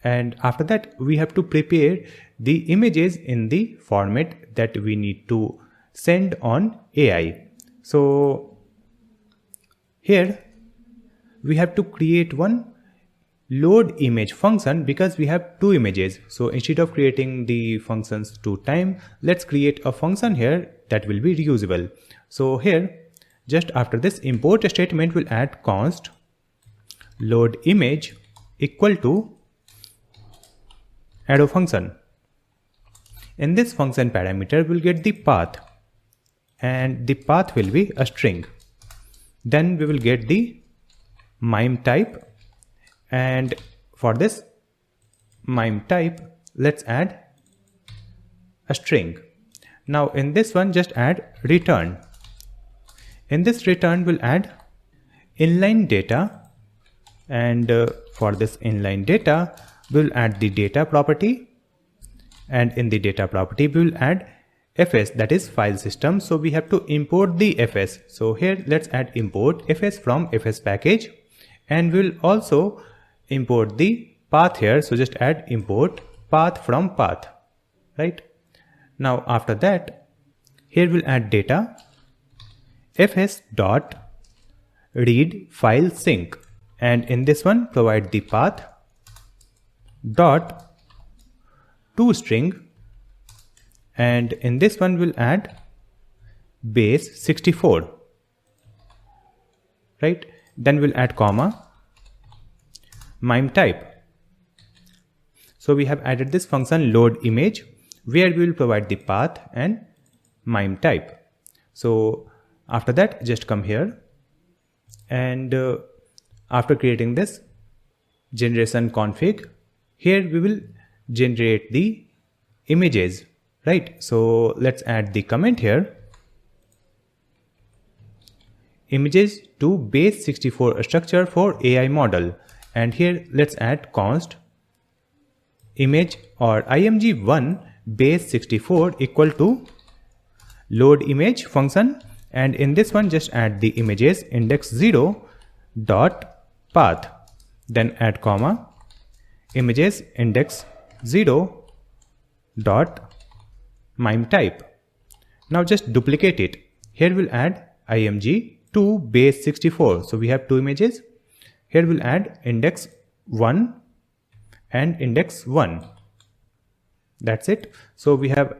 and after that we have to prepare the images in the format that we need to send on AI. So here we have to create one load image function because we have two images. So instead of creating the functions 2 times, let's create a function here that will be reusable. So here, just after this import statement, we'll add const load image equal to arrow function. In this function parameter, we'll get the path, and the path will be a string. Then we will get the MIME type, and for this MIME type, let's add a string. Now in this one, just add return. In this return, we'll add inline data, and for this inline data, we'll add the data property, and in the data property, we'll add fs, that is file system. So we have to import the fs. So here let's add import fs from fs package, and we'll also import the path here. So just add import path from path, right? Now after that, here we'll add data fs dot read file sync, and in this one provide the path dot toString, and in this one we'll add base 64, right? Then we'll add comma MIME type. So we have added this function load image where we will provide the path and MIME type. So after that, just come here, and after creating this generation config, here we will generate the images, right? So let's add the comment here, images to base 64 structure for AI model, and here let's add const image or img1 base 64 equal to load image function, and in this one just add the images index 0 dot path, then add comma images index 0 dot mime type. Now just duplicate it. Here we'll add img to base 64. So we have two images. Here we'll add index 1 and index 1. That's it. So we have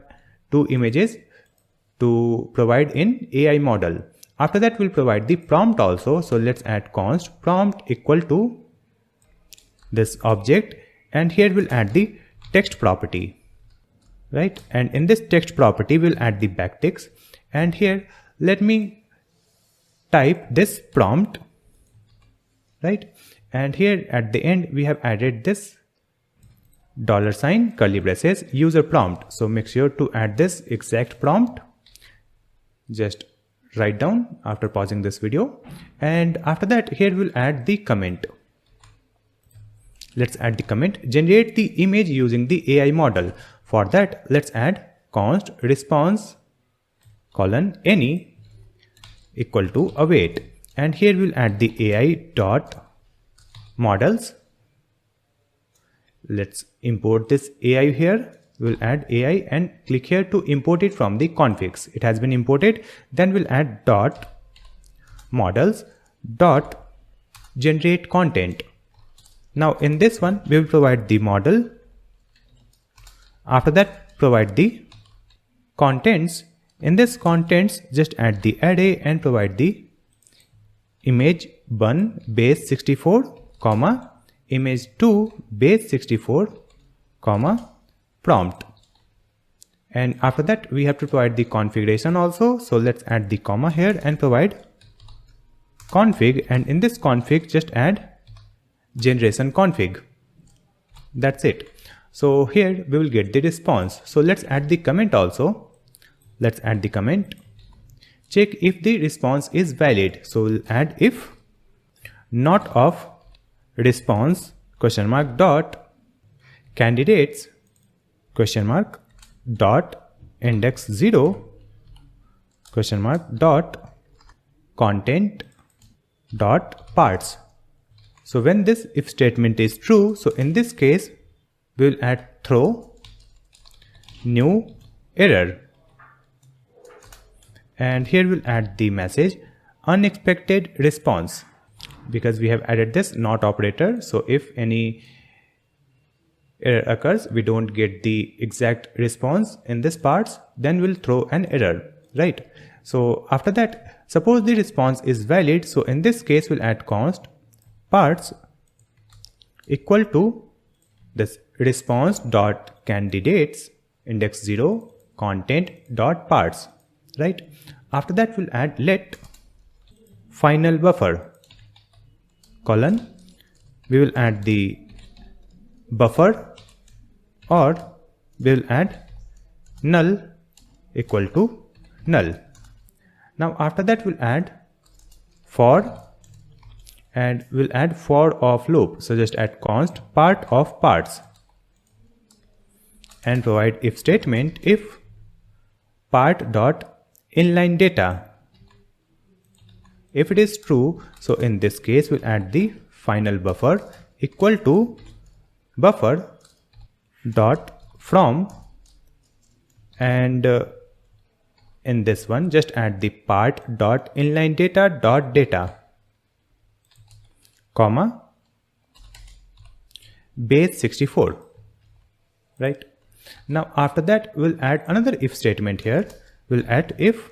two images to provide in AI model. After that we'll provide the prompt also. So let's add const prompt equal to this object, and here we'll add the text property, right? And in this text property we'll add the backticks, and here let me type this prompt, right? And here at the end we have added this $ curly braces user prompt. So make sure to add this exact prompt. Just write down after pausing this video, and after that here we'll add the comment. Let's add the comment, generate the image using the AI model. For that let's add const response any equal to await, and here we'll add the AI dot models. Let's import this AI here. We'll add AI and click here to import it from the configs. It has been imported. Then we'll add dot models dot generate content. Now in this one we will provide the model. After that provide the contents. In this contents just add the array and provide the image 1 base 64 comma image 2 base 64 comma prompt. And after that we have to provide the configuration also. So let's add the comma here and provide config, and in this config just add generation config. That's it. So here we will get the response. So let's add the comment also. Let's add the comment. Check if the response is valid. So we'll add if not of response question mark dot candidates question mark dot index 0 question mark dot content dot parts. So when this if statement is true, so in this case we will add throw new error, and here we'll add the message unexpected response, because we have added this not operator. So if any error occurs, we don't get the exact response in this parts, then we'll throw an error, right? So after that, suppose the response is valid. So in this case we'll add const parts equal to this response dot candidates index 0 content dot parts, right? After that we'll add let final buffer colon, we will add the buffer, or we will add null equal to null. Now after that we'll add for, and we'll add for of loop. So just add const part of parts and provide if statement if part dot inline data. If it is true, so in this case we'll add the final buffer equal to buffer dot from, and in this one just add the part dot inline data dot data comma base 64, right? Now after that we'll add another if statement here. We'll add if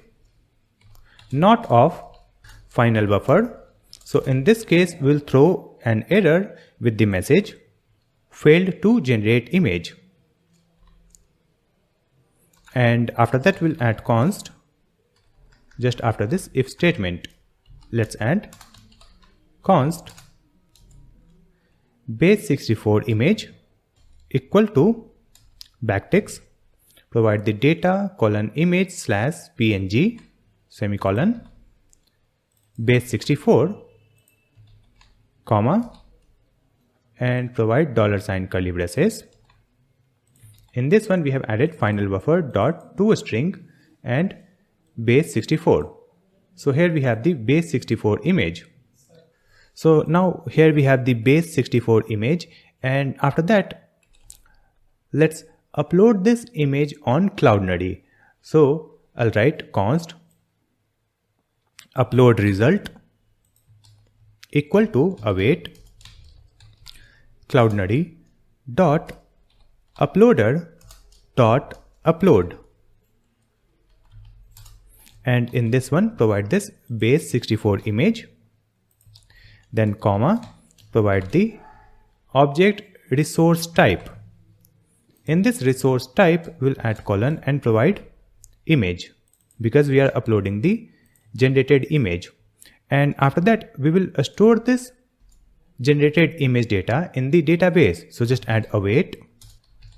not of final buffer. So in this case we'll throw an error with the message failed to generate image, and after that we'll add const just after this if statement. Let's add const base 64 image equal to backticks, provide the data colon image slash png semicolon base 64 comma, and provide $ curly braces. In this one we have added final buffer dot toString and base 64. So here we have the base 64 image. So now here we have the base 64 image, and after that let's upload this image on CloudNuddy. So I'll write const upload result equal to await CloudNuddy dot uploader dot upload, and in this one provide this base 64 image, then comma, provide the object resource type. In this resource type we'll add colon and provide image because we are uploading the generated image, and after that we will store this generated image data in the database. So just add await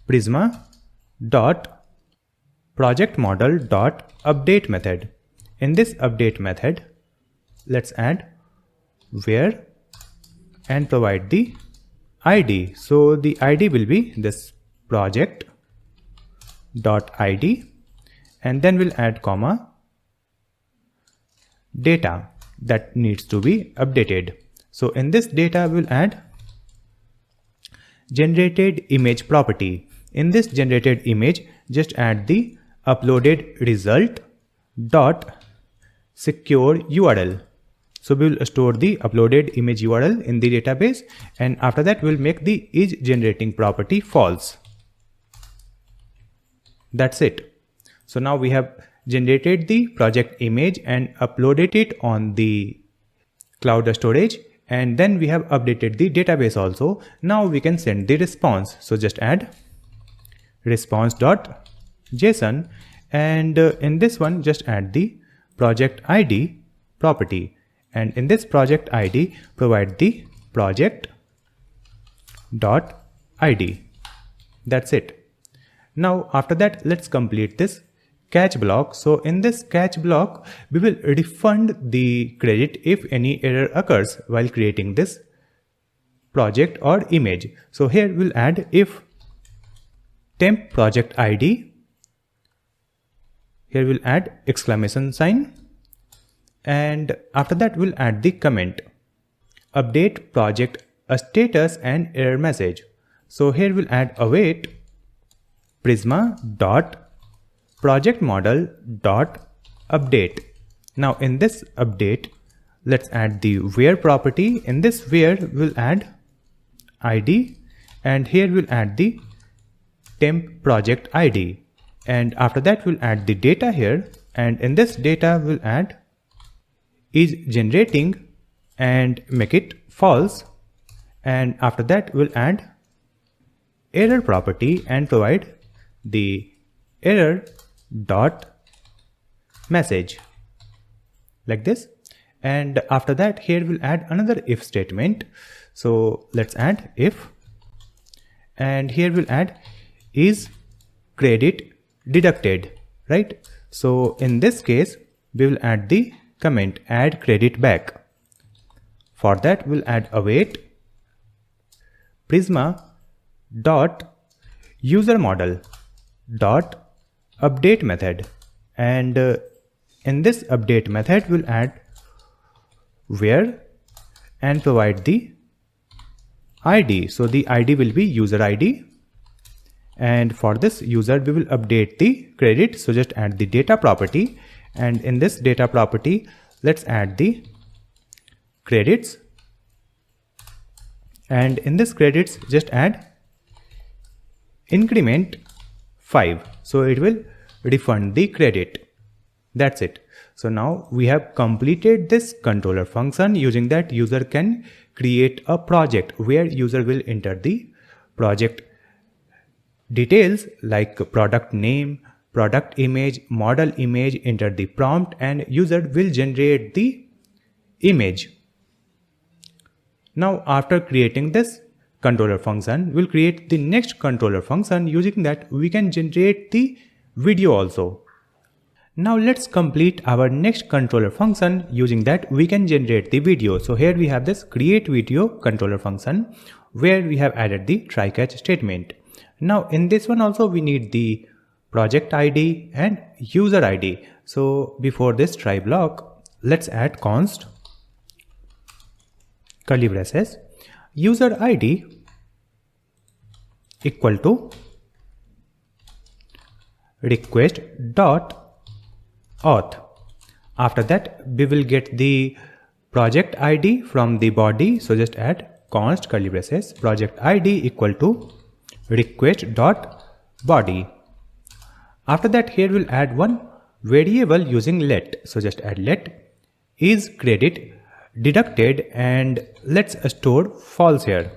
prisma dot project model dot update method. In this update method let's add where and provide the ID. So the ID will be this project dot ID, and then we'll add comma data that needs to be updated. So in this data we'll add generated image property. In this generated image just add the uploaded result dot secure URL. So we will store the uploaded image URL in the database, and after that we'll make the is generating property false. That's it. So now we have generated the project image and uploaded it on the cloud storage, and then we have updated the database also. Now we can send the response. So just add response.json, and in this one just add the project ID property, and in this project ID provide the project dot ID. That's it. Now after that let's complete this catch block. So in this catch block we will refund the credit if any error occurs while creating this project or image. So here we'll add if temp project ID, here we'll add exclamation sign, and after that we'll add the comment update project a status and error message. So here we'll add await prisma dot project model dot update. Now in this update let's add the where property. In this where we'll add ID, and here we'll add the temp project ID, and after that we'll add the data here, and in this data we'll add is generating and make it false, and after that we'll add error property and provide the error dot message like this, and after that here we'll add another if statement. So let's add if, and here we'll add is credit deducted, right? So in this case we will add the comment add credit back. For that we'll add await prisma dot user model dot update method, and in this update method we'll add where and provide the ID. So the ID will be user ID, and for this user we will update the credit. So just add the data property, and in this data property let's add the credits, and in this credits just add increment 5, so it will refund the credit. That's it. So now we have completed this controller function. Using that user can create a project where user will enter the project details like product name, product image, model image, enter the prompt, and user will generate the image. Now after creating this controller function, we'll create the next controller function. Using that we can generate the video also. Now let's complete our next controller function. Using that we can generate the video. So here we have this create video controller function where we have added the try catch statement. Now in this one also we need the project ID and user ID. So before this try block, let's add const curly braces user ID equal to request dot auth. After that we will get the project ID from the body, so just add const curly braces project ID equal to request dot body. After that here we'll add one variable using let, so just add let is credit deducted and let's store false here.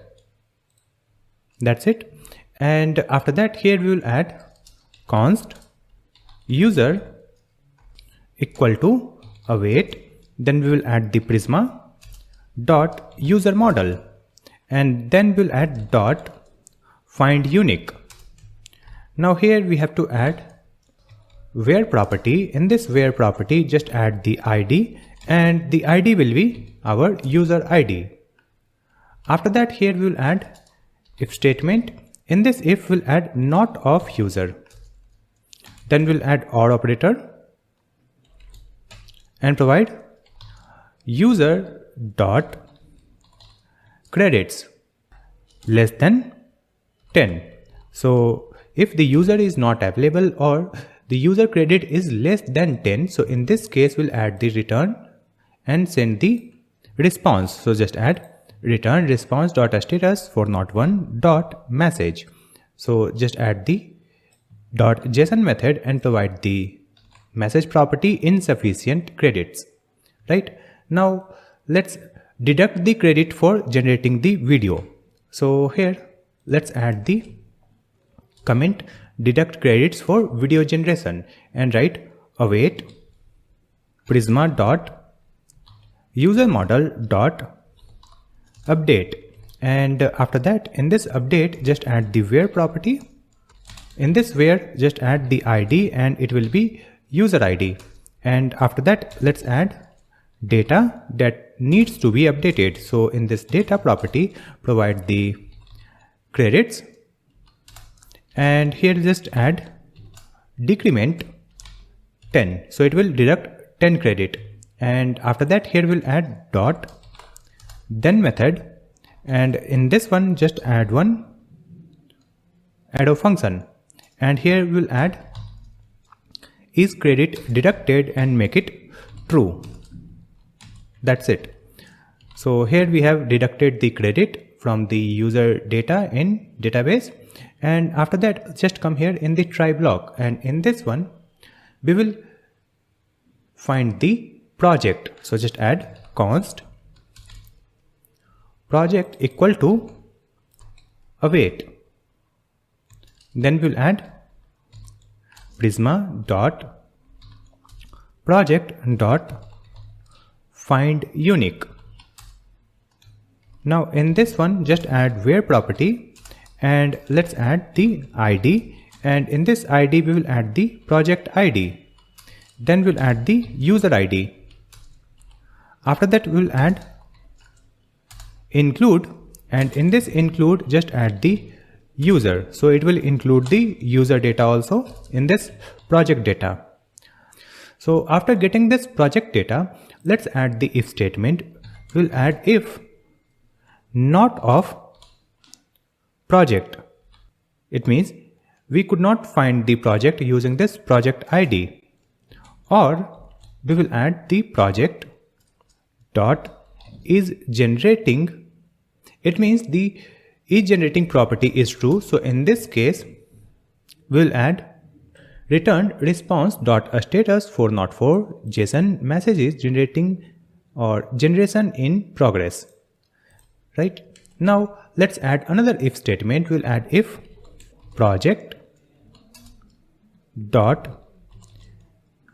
That's it. And after that here we will add const user equal to await, then we will add the Prisma dot user model, and then we'll add dot find unique. Now here we have to add where property. In this where property just add the ID, and the ID will be our user ID. After that here we will add if statement. In this if we'll add not of user, then we'll add or operator and provide user dot credits less than 10. So if the user is not available or the user credit is less than 10, so in this case we'll add the return and send the response. So just add return response dot status for not one dot message. So just add the dot JSON method and provide the message property insufficient credits. Right now let's deduct the credit for generating the video. So here let's add the comment deduct credits for video generation and write await Prisma dot user model dot update, and after that in this update just add the where property. In this where just add the ID and it will be user ID, and after that let's add data that needs to be updated. So in this data property provide the credits, and here just add decrement 10, so it will deduct 10 credit, and after that here we'll add dot then method, and in this one just add one add function, and here we'll add is credit deducted and make it true. That's it. So here we have deducted the credit from the user data in database, and after that just come here in the try block, and in this one we will find the project. So just add const project equal to await, then we'll add Prisma dot project dot find unique. Now in this one just add where property and let's add the ID, and in this ID we will add the project ID, then we'll add the user ID. After that we'll add include, and in this include just add the user, so it will include the user data also in this project data. So after getting this project data, let's add the if statement. We'll add if not of project. It means we could not find the project using this project ID, or we will add the project dot is generating. It means the is generating property is true, so in this case we'll add return response dot status for not for JSON messages generating or generation in progress. Right now let's add another if statement. We'll add if project dot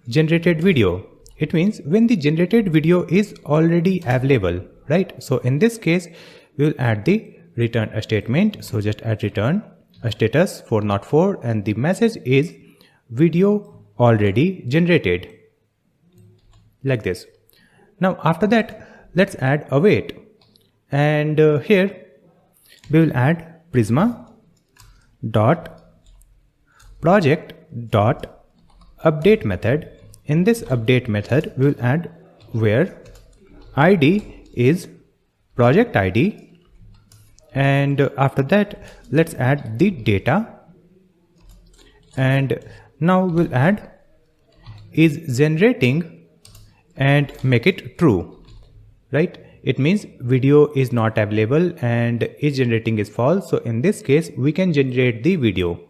generated video. It means when the generated video is already available, right? So in this case we will add the return a statement, so just add return a status for not for, and the message is video already generated, like this. Now after that let's add await, and here we will add Prisma dot project dot update method. In this update method we will add where ID is project ID, and after that let's add the data, and Now we'll add is generating and make it true, right? It means video is not available and is generating is false. So in this case, we can generate the video.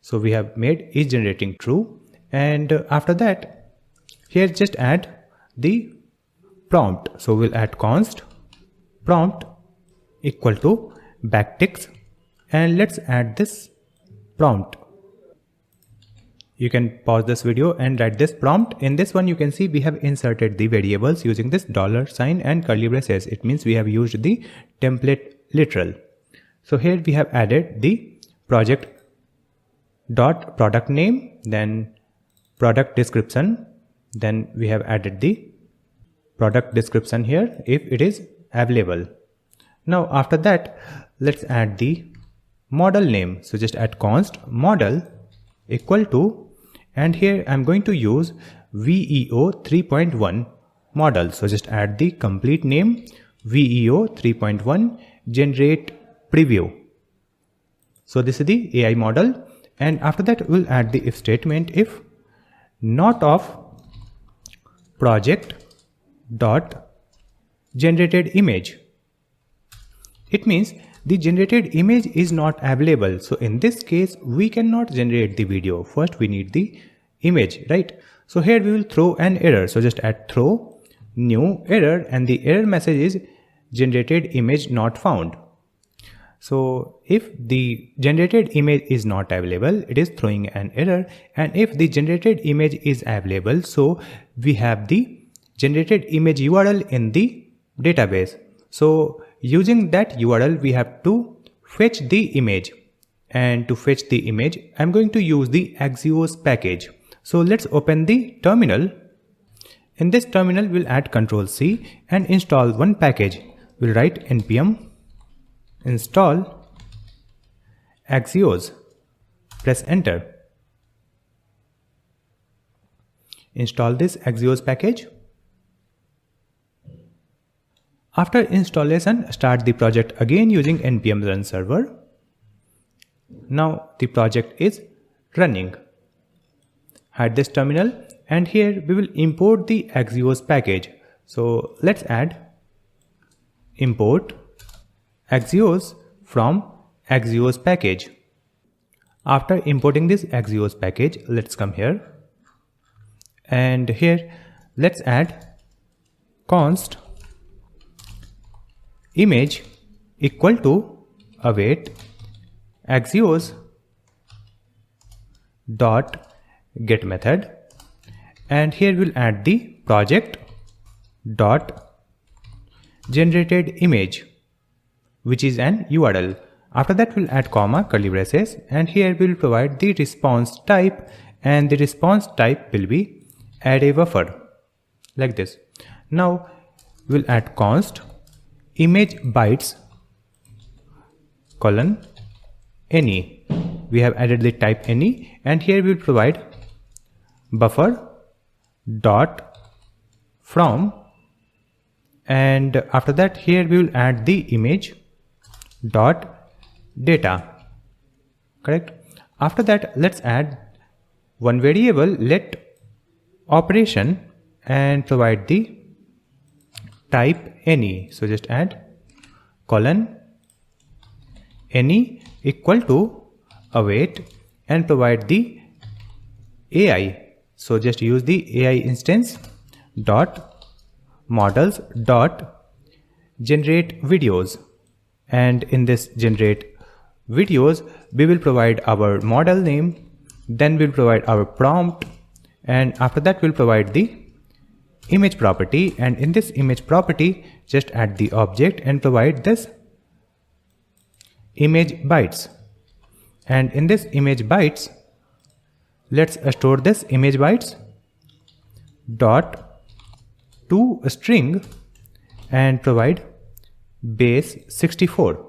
So we have made is generating true, and after that, here just add the prompt. So we'll add const prompt equal to backticks, and let's add this prompt. You can pause this video and write this prompt. In this one, you can see we have inserted the variables using this $sign and curly braces. It means we have used the template literal. So here we have added the project dot product name, then product description, then we have added the product description here if it is available. Now after that, let's add the model name. So just add const model equal to, and here I'm going to use VEO 3.1 model. So just add the complete name VEO 3.1 generate preview. So this is the AI model, and after that we'll add the if statement if not of project dot generated image. It means the generated image is not available. So in this case, we cannot generate the video. First, we need the image, right? So here we will throw an error. So just add throw new error, and the error message is generated image not found. So if the generated image is not available, it is throwing an error. And if the generated image is available, so we have the generated image URL in the database. So using that URL, we have to fetch the image, and to fetch the image, I'm going to use the Axios package. So let's open the terminal. In this terminal, we'll add Ctrl+C and install one package. We'll write npm install Axios. Press enter. Install this Axios package. After installation, start the project again using npm run server. Now the project is running. Hide this terminal, and here we will import the Axios package. So let's add import Axios from Axios package. After importing this Axios package, let's come here, and here let's add const image equal to await Axios dot get method, and here we'll add the project dot generated image, which is an URL. After that, we'll add comma curly braces, and here we'll provide the response type, and the response type will be add a buffer like this. Now we'll add const image bytes colon any. We have added the type any, and here we will provide buffer dot from, and after that here we will add the image dot data, correct? After that, let's add one variable let operation and provide the type any. So just add colon any equal to await and provide the AI. So just use the AI instance dot models dot generate videos, and in this generate videos we will provide our model name, then we'll provide our prompt, and after that we'll provide the image property, and in this image property just add the object and provide this image bytes, and in this image bytes let's store this image bytes dot to a string and provide base 64.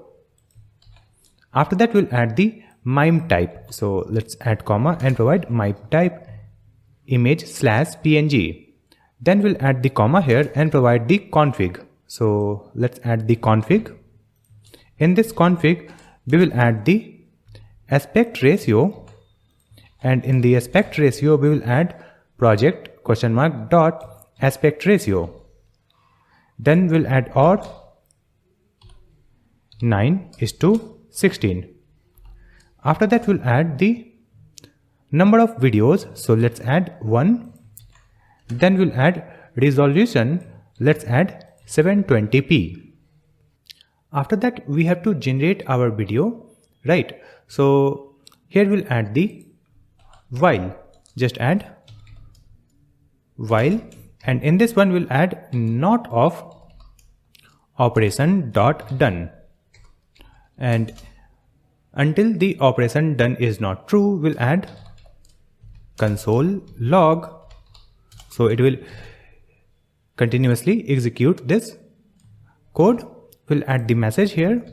After that we'll add the MIME type. So let's add comma and provide MIME type image slash png. Then we'll add the comma here and provide the config. So let's add the config. In this config we will add the aspect ratio and in the aspect ratio we will add project dot aspect ratio. Then we'll add or 9:16. After that we'll add the number of videos, so let's add 1. Then we'll add resolution, let's add 720p. After that we have to generate our video, right? So here we'll add the while, just add while, and in this one we'll add not of operation dot done, and until the operation done is not true we'll add console log, so it will continuously execute this code. We'll add the message here,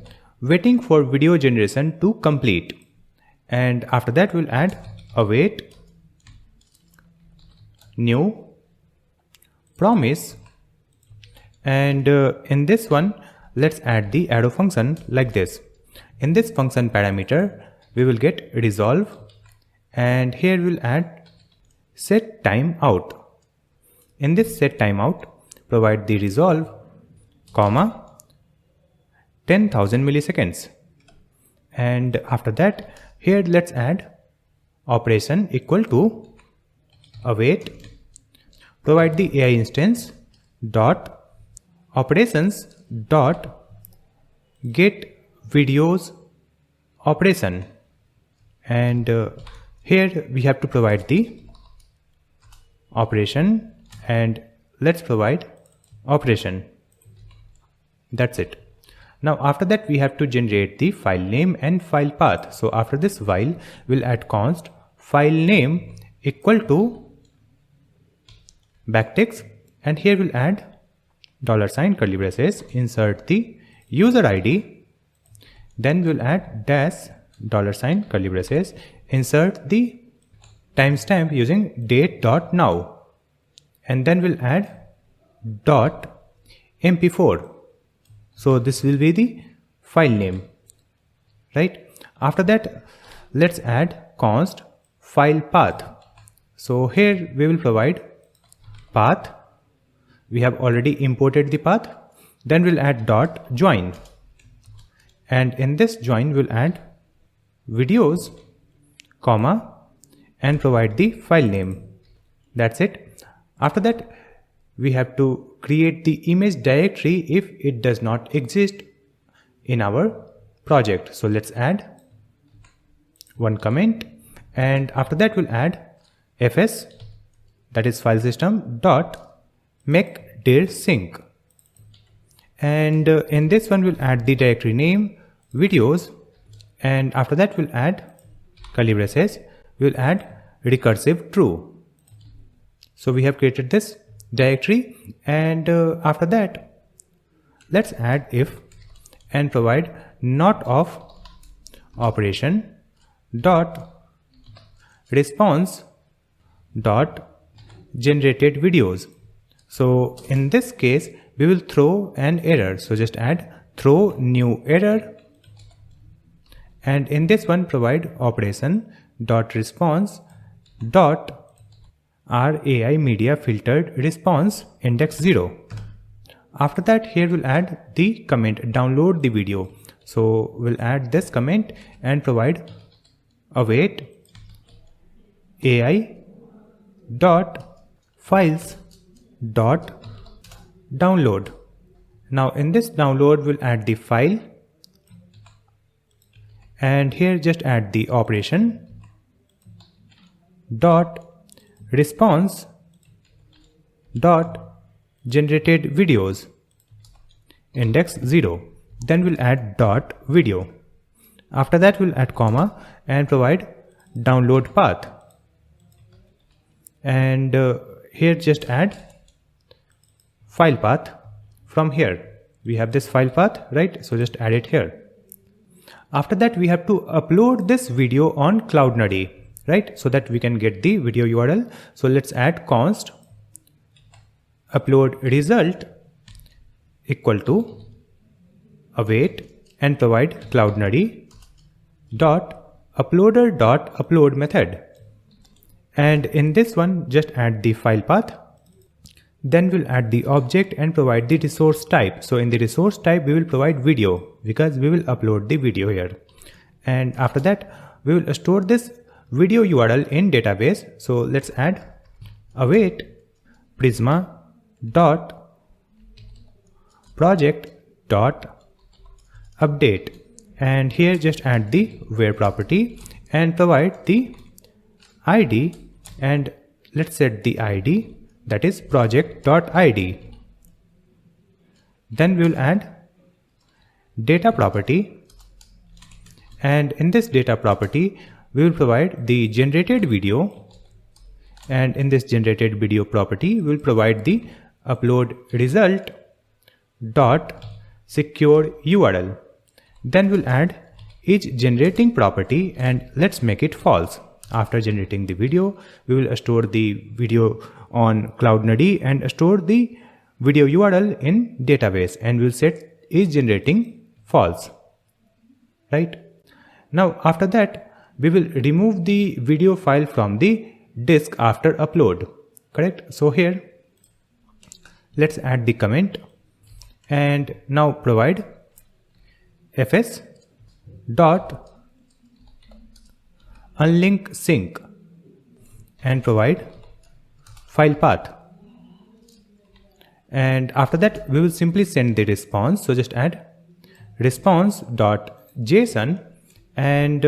waiting for video generation to complete, and after that we'll add await new promise, and in this one let's add the arrow function like this. In this function parameter we will get resolve, and here we'll add set timeout. In this set timeout provide the resolve comma 10,000 milliseconds, and after that here let's add operation equal to await, provide the AI instance dot operations dot get videos operation, and here we have to provide the operation, and let's provide operation. That's it. Now after that we have to generate the file name and file path. So after this while we'll add const file name equal to backticks, and here we'll add $ curly braces, insert the user ID, then we'll add dash $ curly braces, insert the timestamp using date.now, and then we'll add .mp4. So this will be the file name, right? After that let's add const file path. So here we will provide path, we have already imported the path. Then we'll add .join, and in this join we'll add videos comma and provide the file name. That's it. After that we have to create the image directory if it does not exist in our project. So let's add one comment, and after that we'll add fs, that is file system dot make dir sync, and in this one we'll add the directory name videos, and after that we'll add curly braces, we'll add recursive true. So we have created this directory, and after that let's add if and provide not of operation dot response dot generated videos. So in this case we will throw an error, so just add throw new error, and in this one provide operation dot response dot RAI media filtered response index 0. After that here we'll add the comment download the video, so we'll add this comment and provide await AI dot files dot download. Now in this download we'll add the file, and here just add the operation dot response dot generated videos index 0. Then we'll add dot video. After that we'll add comma and provide download path, and here just add file path. From here we have this file path, right? So just add it here. After that we have to upload this video on Cloudnuddy, right? So that we can get the video URL. So let's add const upload result equal to await and provide Cloudnuddy dot uploader dot upload method. And in this one, just add the file path. Then we'll add the object and provide the resource type. So in the resource type, we will provide video because we will upload the video here. And after that, we will store this video URL in database. So let's add await prisma dot project dot update, and here just add the where property and provide the ID, and let's set the ID, that is project.id. Then we will add data property, and in this data property we will provide the generated video, and in this generated video property we will provide the upload result dot secure URL. Then we'll add is generating property, and let's make it false. After generating the video, we will store the video on CloudND and store the video URL in database, and we'll set is generating false. Right? Now after that, we will remove the video file from the disk after upload. Correct? So here, let's add the comment, and now provide fs dot unlink sync and provide file path. And after that, we will simply send the response. So just add response.json, and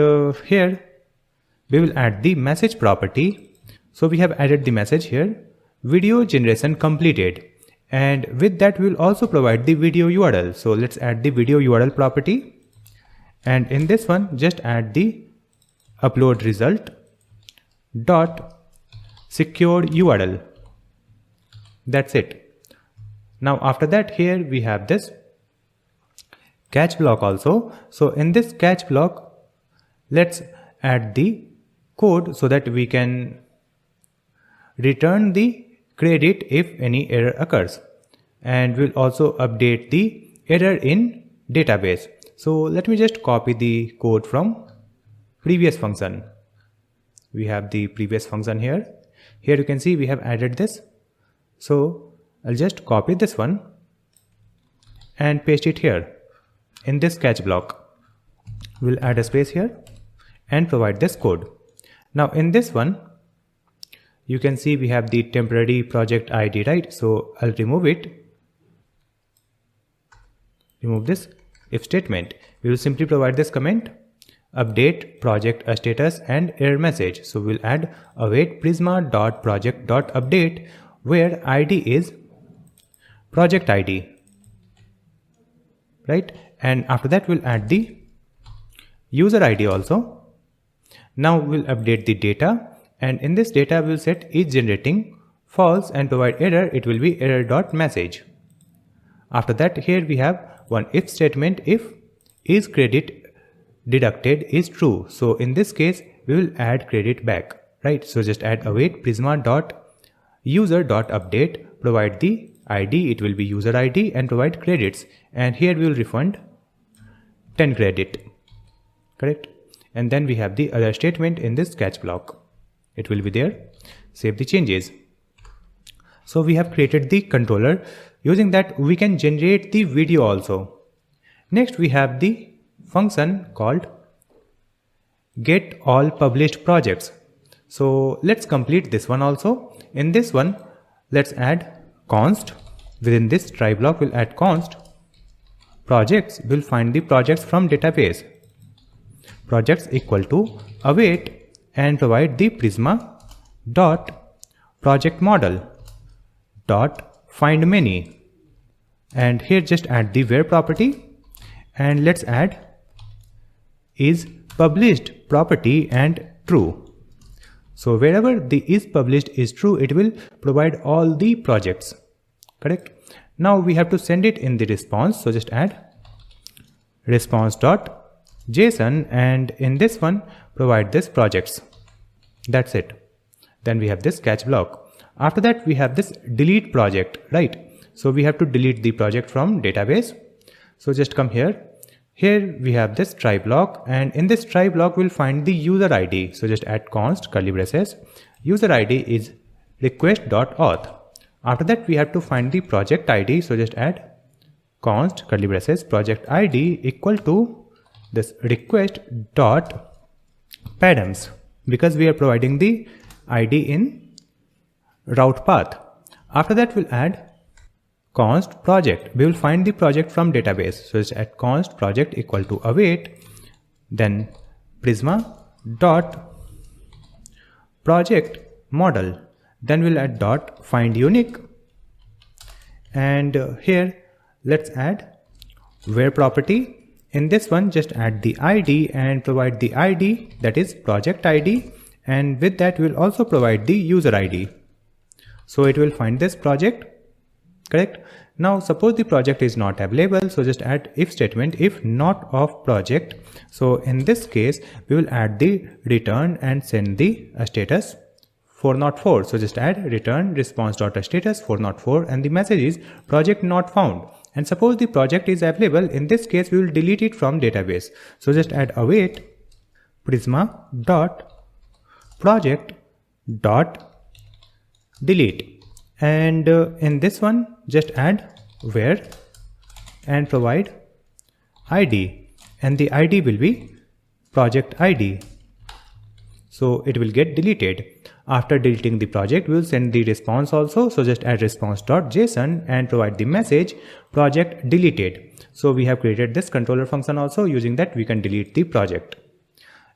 here we will add the message property. So we have added the message here, video generation completed, and with that we will also provide the video URL. So let's add the video URL property, and in this one just add the upload result dot secure URL. That's it. Now after that, here we have this catch block also. So in this catch block, let's add the code so that we can return the credit if any error occurs, and we'll also update the error in database. So let me just copy the code from previous function. We have the previous function here. Here you can see we have added this. So I'll just copy this one and paste it here in this catch block. We'll add a space here and provide this code. Now in this one, you can see we have the temporary project ID, right? So I'll remove it. Remove this if statement. We will simply provide this comment, update project status and error message. So we'll add await prisma.project.update where ID is project ID, right? And after that we'll add the user ID also. Now we'll update the data, and in this data we'll set is generating false and provide error. It will be error.message. After that, here we have one if statement, if is credit deducted is true. So in this case we will add credit back, right? So just add await prisma.user.update, provide the ID, it will be user ID, and provide credits, and here we will refund 10 credit. Correct? And then we have the other statement in this catch block. It will be there. Save the changes. So we have created the controller. Using that we can generate the video also. Next we have the function called get all published projects. So let's complete this one also. In this one, let's add const. Within this try block we'll add const projects. We'll find the projects from database. Projects equal to await and provide the prisma dot project model dot find many, and here just add the where property, and let's add is published property and true. So wherever the is published is true, it will provide all the projects. Correct? Now we have to send it in the response. So just add response.json, and in this one provide this projects. That's it. Then we have this catch block. After that we have this delete project, right? So we have to delete the project from database. So just come here. Here we have this try block, and in this try block we'll find the user ID. So just add const curly braces user ID is request.auth. After that we have to find the project ID, so just add const curly braces project ID equal to this request dot padams, because we are providing the ID in route path. After that we'll add const project. We will find the project from database, so just add const project equal to await, then prisma dot project model, then we'll add dot find unique, and here let's add where property. In this one just add the ID and provide the ID, that is project ID, and with that we'll also provide the user ID, so it will find this project. Correct. Now suppose the project is not available, so just add if statement if not of project. So in this case we will add the return and send the status 404. So just add return response.status 404 and the message is project not found. And suppose the project is available, in this case we will delete it from database. So just add await prisma dot project dot delete, and in this one just add where and provide ID, and the ID will be project ID, so it will get deleted. After deleting the project we will send the response also, so just add response.json and provide the message project deleted. So we have created this controller function also, using that we can delete the project.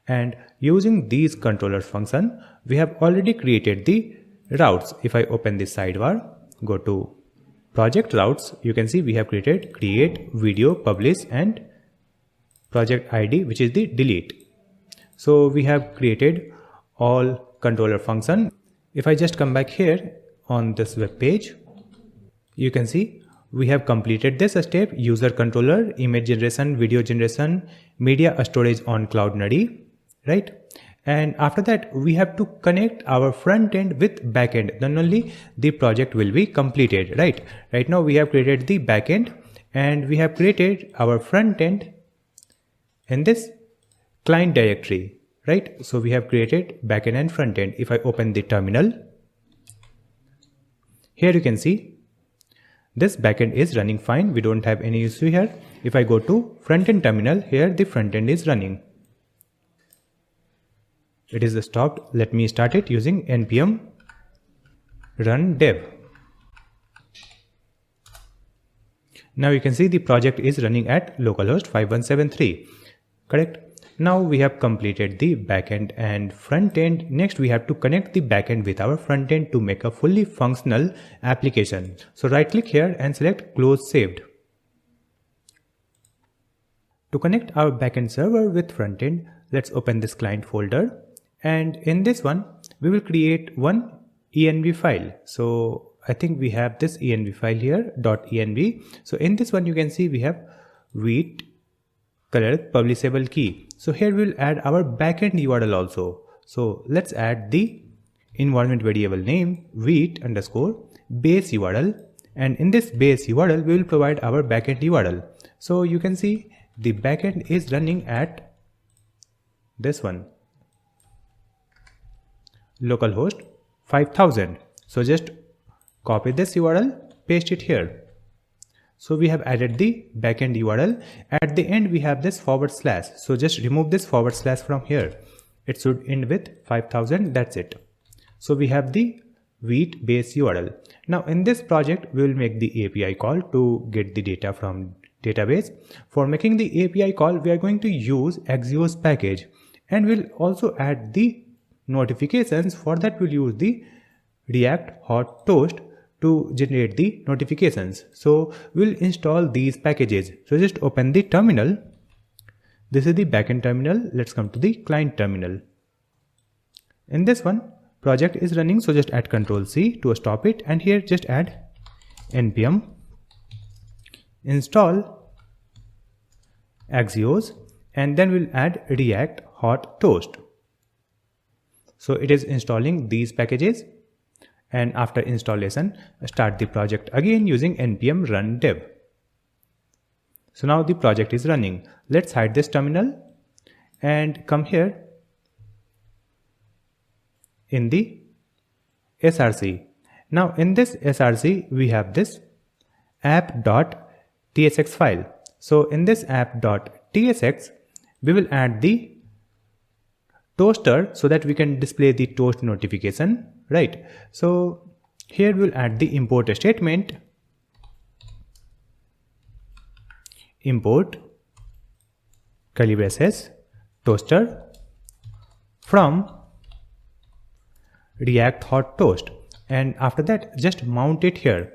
And using these controller function we have already created the routes. If I open this sidebar, go to project routes, you can see we have created create, video, publish and project ID, which is the delete. So we have created all controller function. If I just come back here on this web page, you can see we have completed this step: user controller, image generation, video generation, media storage on Cloud Nuddy, right? And after that we have to connect our front end with backend, then only the project will be completed, right? Right now we have created the backend and we have created our front end in this client directory, right? So we have created backend and front end. If I open the terminal, here you can see this backend is running fine, we don't have any issue here. If I go to front end terminal, here the front end is running. It is stopped. Let me start it using npm run dev. Now you can see the project is running at localhost 5173. Correct. Now we have completed the backend and front end. Next we have to connect the backend with our front end to make a fully functional application. So right click here and select close saved. To connect our backend server with front end, let's open this client folder. And in this one, we will create one env file. So I think we have this env file here, .env. So in this one, you can see we have wheat, Clerk, publishable key. So here we will add our backend URL also. So let's add the environment variable name wheat underscore base URL. And in this base URL, we will provide our backend URL. So you can see the backend is running at this one, localhost 5000. So just copy this URL, paste it here. So we have added the backend URL. At the end we have this /. So just remove this / from here. It should end with 5000. That's it. So we have the wheat base URL. Now in this project we will make the API call to get the data from database. For making the API call we are going to use Axios package, and we'll also add the notifications. For that we'll use the React hot toast to generate the notifications. So we'll install these packages. So just open the terminal. This is the backend terminal. Let's come to the client terminal. In this one, project is running, so just add Ctrl+C to stop it, and here just add npm install Axios, and then we'll add React hot toast. So it is installing these packages. And after installation, start the project again using npm run dev. So now the project is running. Let's hide this terminal and come here in the src. Now in this src we have this app.tsx file. So in this app.tsx we will add the toaster so that we can display the toast notification, right? So here we'll add the import statement, import curly braces toaster from React hot toast, and after that just mount it here.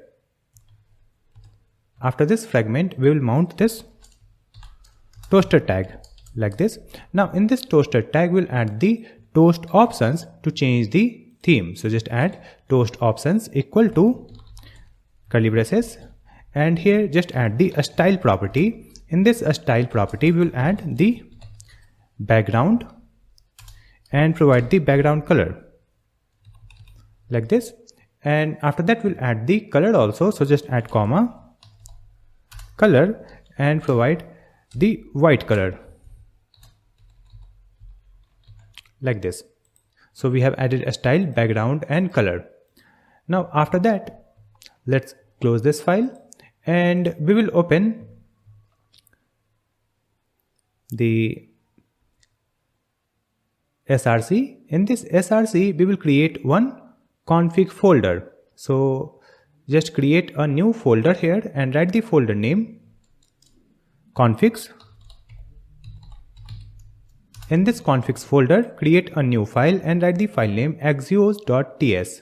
After this fragment we will mount this toaster tag like this. Now in this toaster tag we'll add the toast options to change the theme. So just add toast options equal to curly braces, and here just add the style property. In this style property we will add the background and provide the background color like this, and after that we'll add the color also. So just add comma color and provide the white color like this. So we have added a style, background and color. Now after that let's close this file and we will open the src. In this src we will create one config folder. So just create a new folder here and write the folder name configs. In this configs folder create a new file and write the file name axios.ts,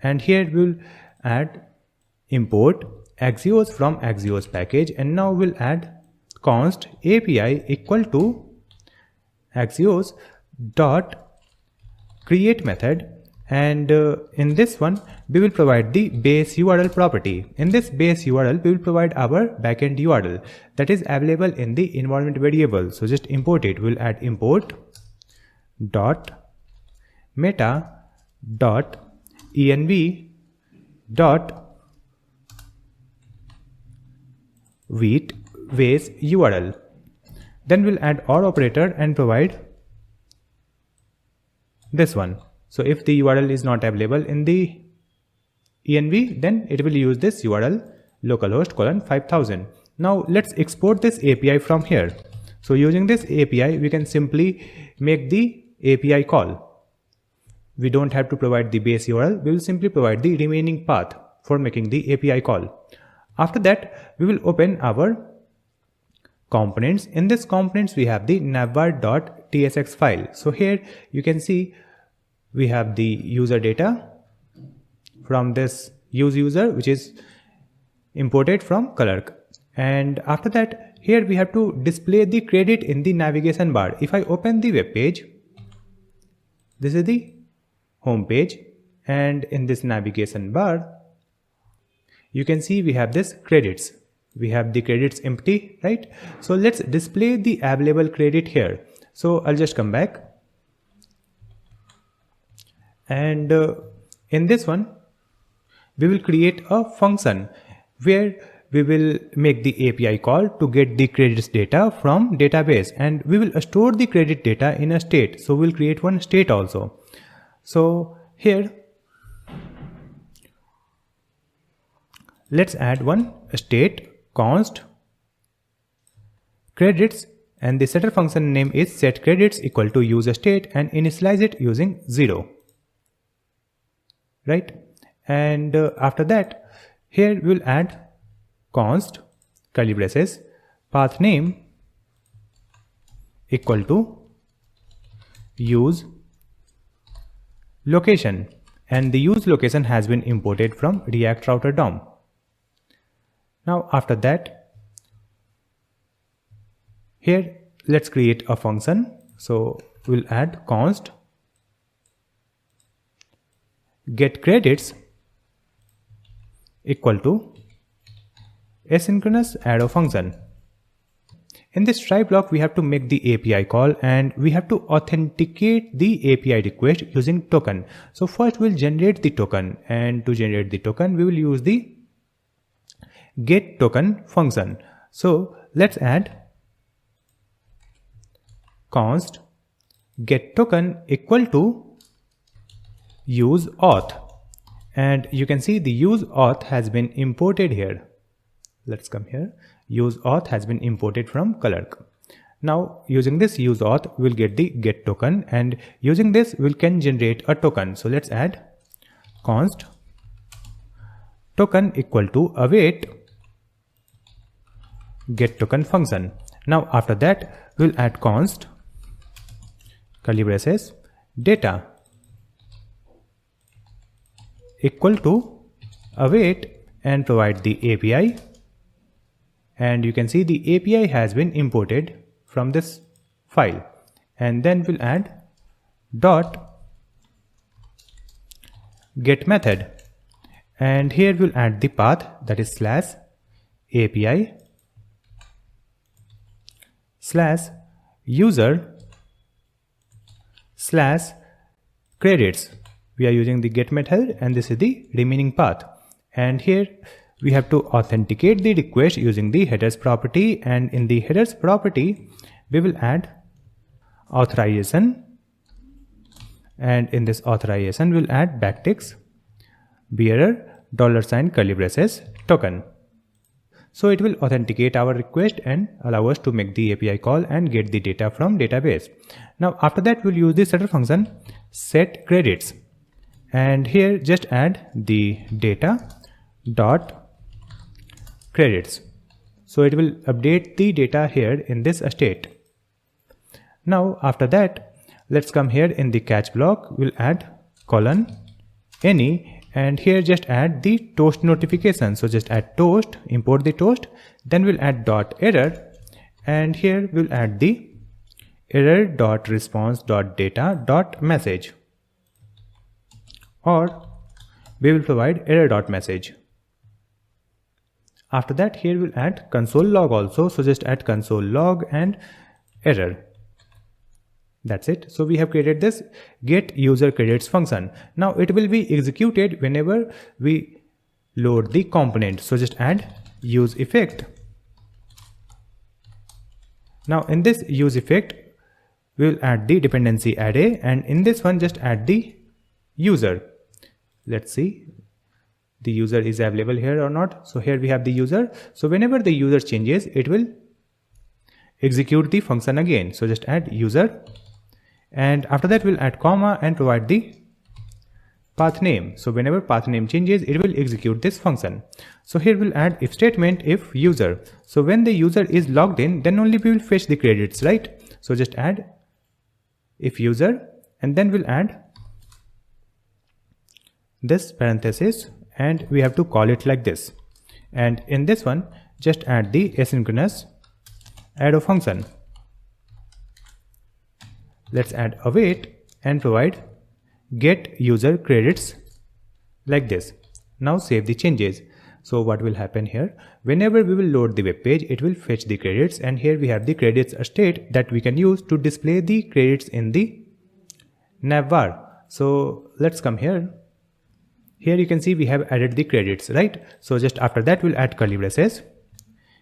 and here we'll add import axios from axios package, and now we'll add const API equal to axios dot create method, and in this one we will provide the base URL property. In this base URL we will provide our backend URL that is available in the environment variable. So just import it. We'll add import dot meta dot env dot base URL. Then we'll add OR operator and provide this one. So if the URL is not available in the env, then it will use this URL localhost 5000. Now let's export this API from here. So using this API we can simply make the API call. We don't have to provide the base URL, we will simply provide the remaining path for making the API call. After that we will open our components. In this components we have the navbar.tsx file. So here you can see we have the user data from this use user which is imported from Clerk, and after that here we have to display the credit in the navigation bar. If I open the web page, this is the home page, and in this navigation bar you can see we have this credits. We have the credits empty, right? So let's display the available credit here. So I'll just come back, and in this one we will create a function where we will make the API call to get the credits data from database, and we will store the credit data in a state. So we'll create one state also. So here let's add one state const credits, and the setter function name is set credits equal to use state, and initialize it using 0, right? And after that here we will add const curly braces path name equal to use location, and the use location has been imported from React Router DOM. Now after that here let's create a function. So we'll add const get credits equal to asynchronous arrow function. In this try block we have to make the API call, and we have to authenticate the API request using token. So first we'll generate the token, and to generate the token we will use the get token function. So let's add const get token equal to use auth, and you can see the use auth has been imported here. Let's come here. Use auth has been imported from Clerk. Now using this use auth we'll get the get token, and using this we can generate a token. So let's add const token equal to await get token function. Now after that we'll add const curly braces data equal to await and provide the API, and you can see the API has been imported from this file, and then we'll add dot get method, and here we'll add the path, that is slash API slash user slash credits. We are using the get method and this is the remaining path, and here we have to authenticate the request using the headers property, and in the headers property we will add authorization, and in this authorization we'll add backticks bearer $ curly braces token. So it will authenticate our request and allow us to make the API call and get the data from database. Now after that we'll use the setter function set credits, and here just add the data dot credits. So it will update the data here in this state. Now after that let's come here in the catch block, we'll add colon any, and here just add the toast notification. So just add toast, import the toast, then we'll add dot error, and here we'll add the error dot response dot data dot message, or we will provide error dot message. After that here we'll add console log also, so just add console log and error. That's it. So we have created this get user credits function. Now it will be executed whenever we load the component. So just add use effect. Now in this use effect we'll add the dependency array, and in this one just add the user. Let's see the user is available here or not. So here we have the user. So whenever the user changes it will execute the function again. So just add user, and after that we'll add comma and provide the path name. So whenever path name changes it will execute this function. So here we'll add if statement if user. So when the user is logged in then only we will fetch the credits, right? So just add if user, and then we'll add this parenthesis, and we have to call it like this, and in this one just add the asynchronous arrow function. Let's add await and provide get user credits like this. Now save the changes. So what will happen here, whenever we will load the web page it will fetch the credits, and here we have the credits state that we can use to display the credits in the navbar. So let's come here. Here you can see we have added the credits, right? So just after that we'll add curly braces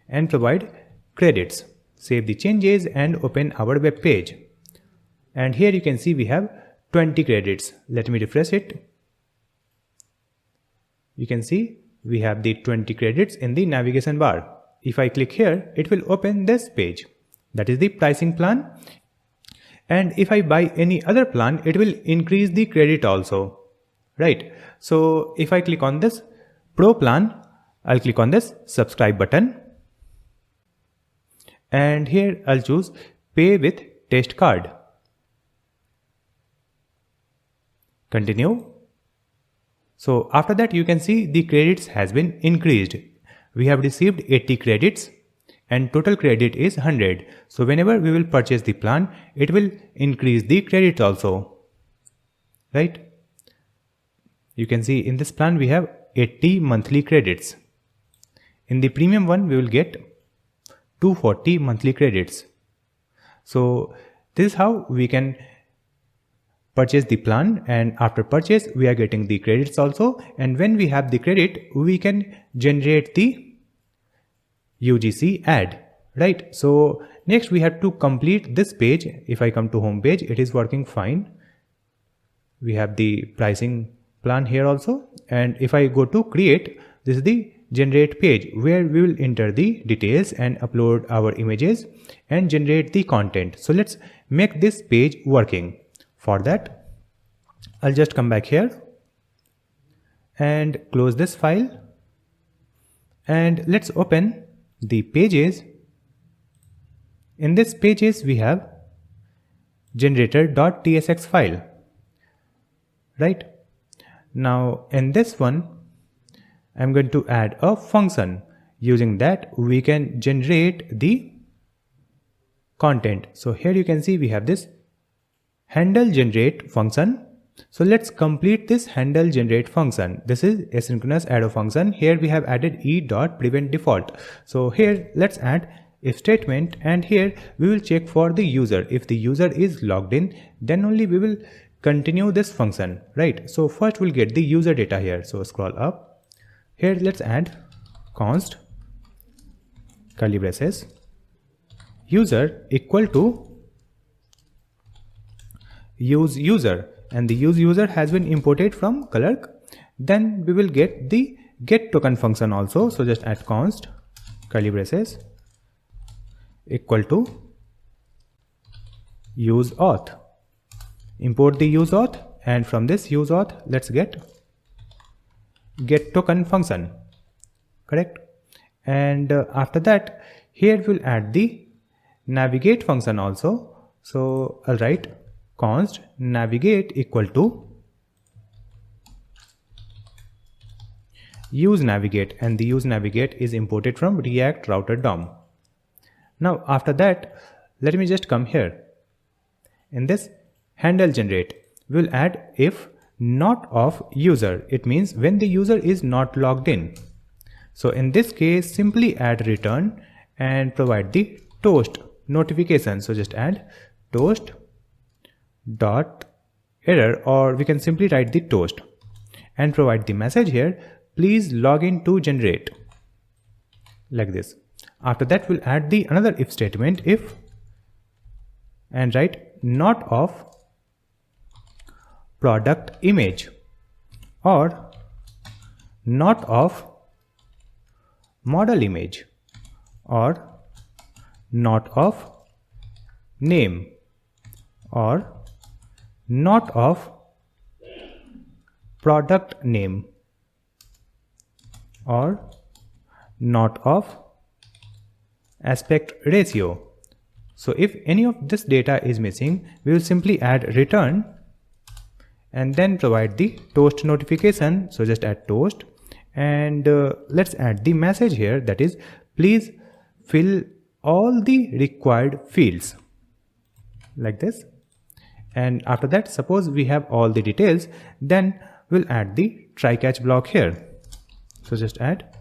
and provide credits. Save the changes and open our web page. And here you can see we have 20 credits. Let me refresh it. You can see we have the 20 credits in the navigation bar. If I click here, it will open this page. That is the pricing plan. And if I buy any other plan, it will increase the credit also, right? So if I click on this Pro plan, I'll click on this subscribe button. And here I'll choose pay with test card. Continue. So after that you can see the credits has been increased. We have received 80 credits and total credit is 100. So whenever we will purchase the plan, it will increase the credit also, right? You can see in this plan we have 80 monthly credits. In the premium one we will get 240 monthly credits. So this is how we can purchase the plan, and after purchase we are getting the credits also, and when we have the credit we can generate the UGC ad, right? So next we have to complete this page. If I come to home page, it is working fine. We have the pricing plan here also, and if I go to create, this is the generate page where we will enter the details and upload our images and generate the content. So let's make this page working. For that, I'll just come back here and close this file, and let's open the pages. In this pages we have generator.tsx file, right? Now in this one I'm going to add a function. Using that we can generate the content. So here you can see we have this handle generate function. So let's complete this handle generate function. This is asynchronous arrow function. Here we have added e.prevent default. So here let's add if statement, and here we will check for the user. If the user is logged in, then only we will continue this function, right? So first we'll get the user data here. So scroll up. Here let's add const curly braces user equal to use user, and the use user has been imported from Clerk. Then we will get the get token function also. So just add const curly braces equal to use auth, import the use auth, and from this use auth let's get token function, correct? And after that here we'll add the navigate function also. So I'll write const navigate equal to use navigate, and the use navigate is imported from React router DOM. Now after that, let me just come here. In this handle generate, we'll add if not of user. It means when the user is not logged in. So in this case, simply add return and provide the toast notification. So just add toast dot error, or we can simply write the toast and provide the message here, please log in to generate, like this. After that we'll add the another if statement, if, and write not of product image, or not of model image, or not of name, or not of product name, or not of aspect ratio. So if any of this data is missing, we will simply add return and then provide the toast notification. So just add toast, and let's add the message here, that is please fill all the required fields, like this. And after that, suppose we have all the details, then we'll add the try catch block here. So just add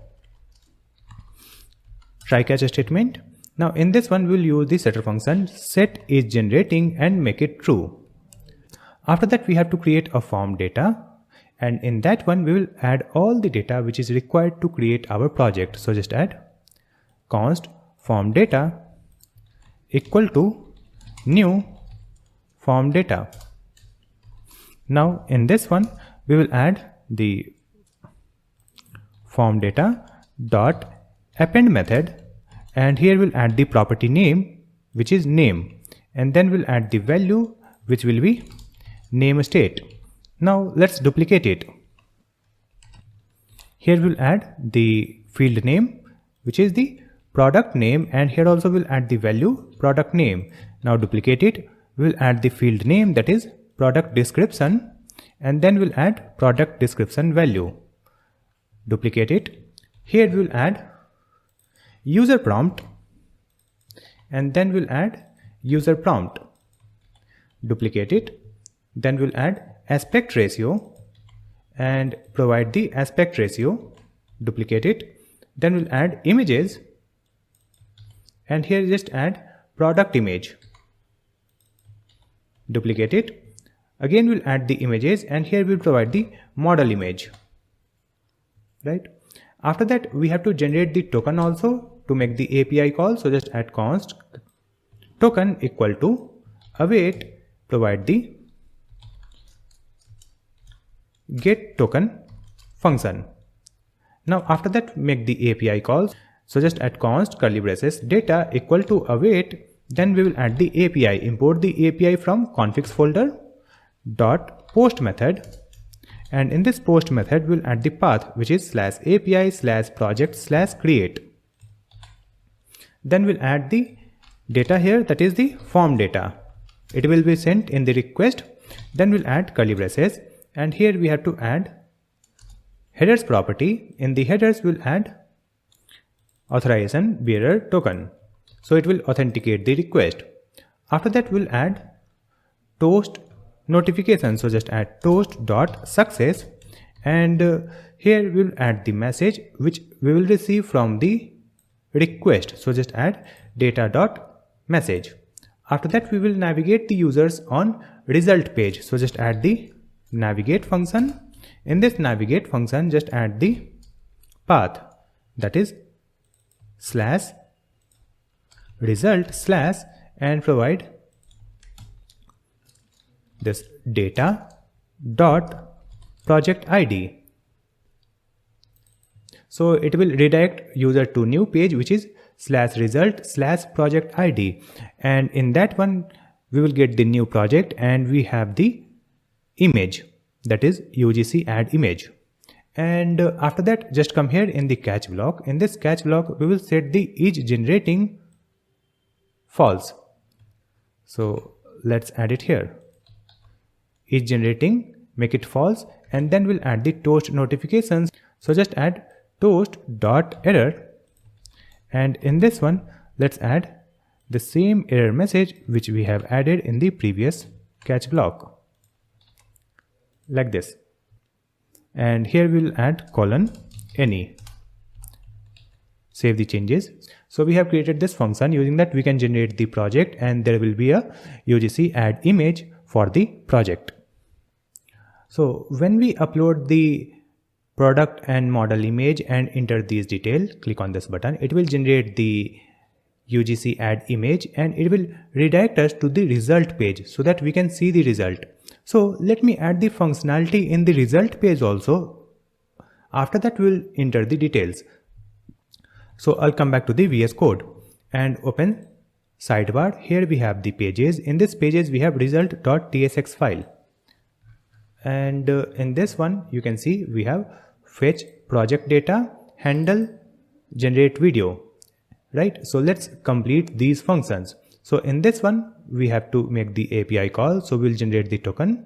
try catch statement. Now in this one we'll use the setter function set is generating and make it true. After that we have to create a form data, and in that one we will add all the data which is required to create our project. So just add const form data equal to new form data. Now in this one we will add the form data dot append method, and here we'll add the property name which is name, and then we'll add the value which will be name state. Now let's duplicate it. Here we'll add the field name which is the product name, and here also we'll add the value product name. Now duplicate it. We'll add the field name, that is product description, and then we'll add product description value. Duplicate it. Here we'll add user prompt, and then we'll add user prompt. Duplicate it. Then we'll add aspect ratio and provide the aspect ratio. Duplicate it. Then we'll add images, and here just add product image. Duplicate it. Again we'll add the images, and here we'll provide the model image, right? After that we have to generate the token also. to make the API call, so just add const token equal to await, provide the get token function. Now after that make the API call, so just add const curly braces data equal to await, then we will add the API, import the API from configs folder dot post method, and in this post method we'll add the path which is /API/project/create. Then we'll add the data here, that is the form data. It will be sent in the request. Then we'll add curly braces, and here we have to add headers property. In the headers we'll add authorization bearer token, so it will authenticate the request. After that we'll add toast notification, so just add toast.success, and here we'll add the message which we will receive from the request, so just add data.message. After that we will navigate the users on result page, so just add the navigate function. In this navigate function just add the path, that is /result/ and provide this data dot project ID. So it will redirect user to new page which is /result/project ID, and in that one we will get the new project and we have the image, that is UGC add image. And after that just come here in the catch block. In this catch block we will set the is generating false, so let's add it here, is generating, make it false, and then we'll add the toast notifications, so just add toast.error, and in this one let's add the same error message which we have added in the previous catch block, like this. And here we'll add :any. Save the changes. So we have created this function. Using that we can generate the project, and there will be a UGC add image for the project. So when we upload the product and model image and enter these details, click on this button, it will generate the UGC add image and it will redirect us to the result page so that we can see the result. So let me add the functionality in the result page also. After that we'll enter the details. So I'll come back to the VS Code and open sidebar. Here we have the pages. In this pages we have result.tsx file, and in this one you can see we have fetch project data, handle, generate video, right? So let's complete these functions. So in this one we have to make the API call, so we'll generate the token,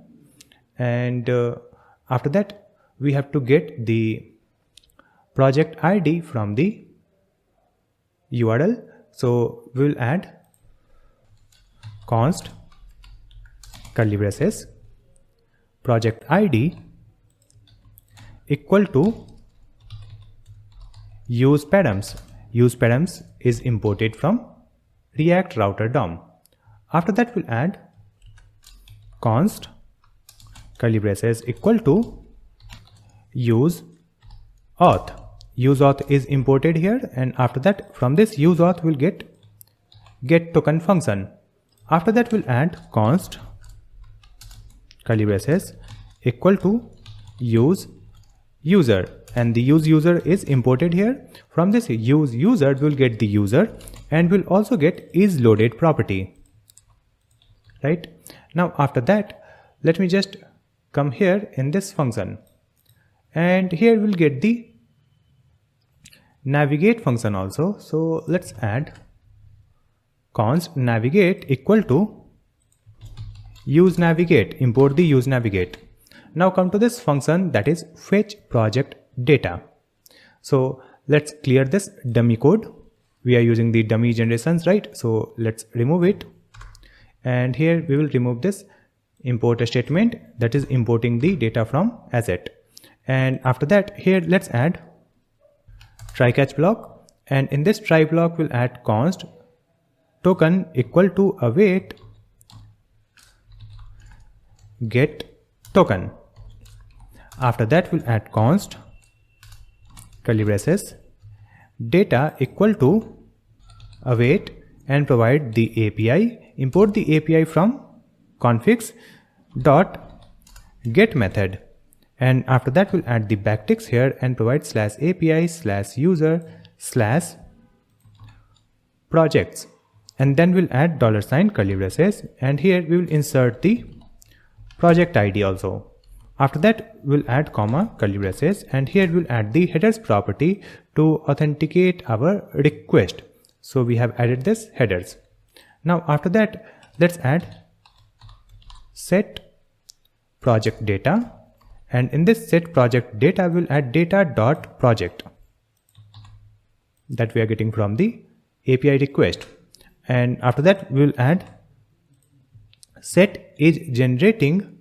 and after that we have to get the project ID from the URL. So we'll add const curly braces project ID equal to use params. Use params is imported from React Router DOM. After that we'll add const curly braces equal to use auth. Use auth is imported here, and after that from this use auth we'll get token function. After that we'll add const curly braces equal to use user, and the use user is imported here. From this use user we'll get the user, and we'll also get is loaded property, right? Now after that let me just come here in this function, and here we'll get the navigate function also. So let's add const navigate equal to use navigate, import the use navigate. Now come to this function, that is fetch project data. So let's clear this dummy code. We are using the dummy generations, right? So let's remove it, and here we will remove this import statement, that is importing the data from asset. And after that here let's add try catch block, and in this try block we'll add const token equal to await get token. After that we'll add const curly braces data equal to await and provide the API, import the API from configs dot get method, and after that we'll add the backticks here and provide /API/user/projects, and then we'll add $ curly braces, and here we will insert the project ID also. After that we'll add comma curly braces, and here we'll add the headers property to authenticate our request. So we have added this headers. Now after that let's add set project data, and in this set project data we'll add data.project that we are getting from the API request, and after that we'll add set is generating,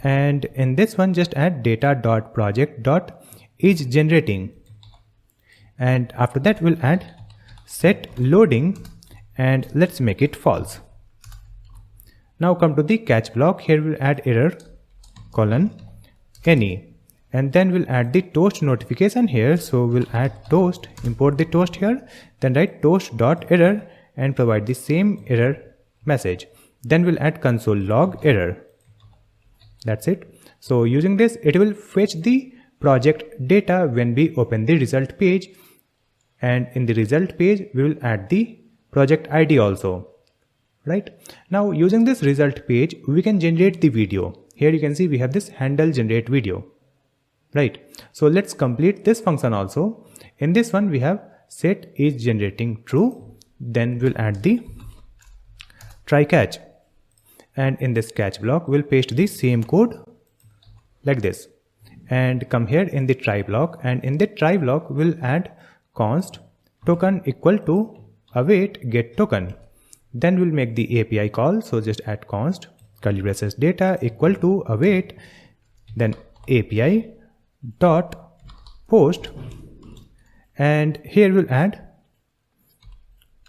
and in this one just add data.project.is generating, and after that we'll add set loading, and let's make it false. Now come to the catch block. Here we'll add error any, and then we'll add the toast notification here. So we'll add toast, import the toast here, then write toast.error and provide the same error message. Then we'll add console log error. That's it. So using this it will fetch the project data when we open the result page, and in the result page we will add the project ID also. Right now using this result page we can generate the video. Here you can see we have this handle generate video. Right, so let's complete this function also. In this one we have set is generating true, then we'll add the try catch, and in this catch block we'll paste the same code like this, and come here in the try block, and in the try block we'll add const token equal to await get token. Then we'll make the API call, so just add const curly braces data equal to await, then API dot post, and here we'll add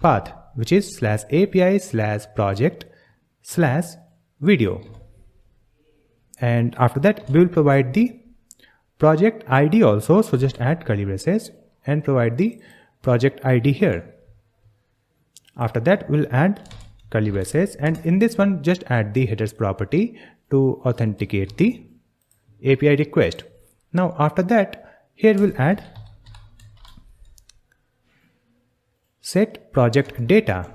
path which is /API/project/video, and after that we will provide the project ID also. So just add curly braces and provide the project ID here. After that we'll add curly braces, and in this one just add the headers property to authenticate the API request. Now after that here we'll add set project data.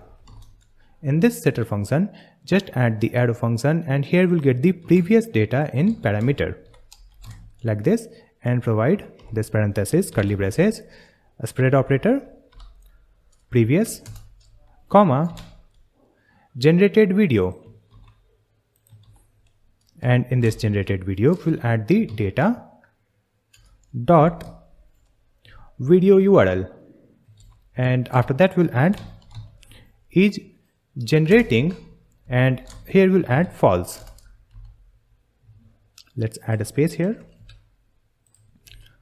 In this setter function just add the arrow function, and here we'll get the previous data in parameter like this, and provide this parenthesis curly braces a spread operator previous comma generated video, and in this generated video we'll add the data dot video URL, and after that we'll add is generating, and here we'll add false. Let's add a space here.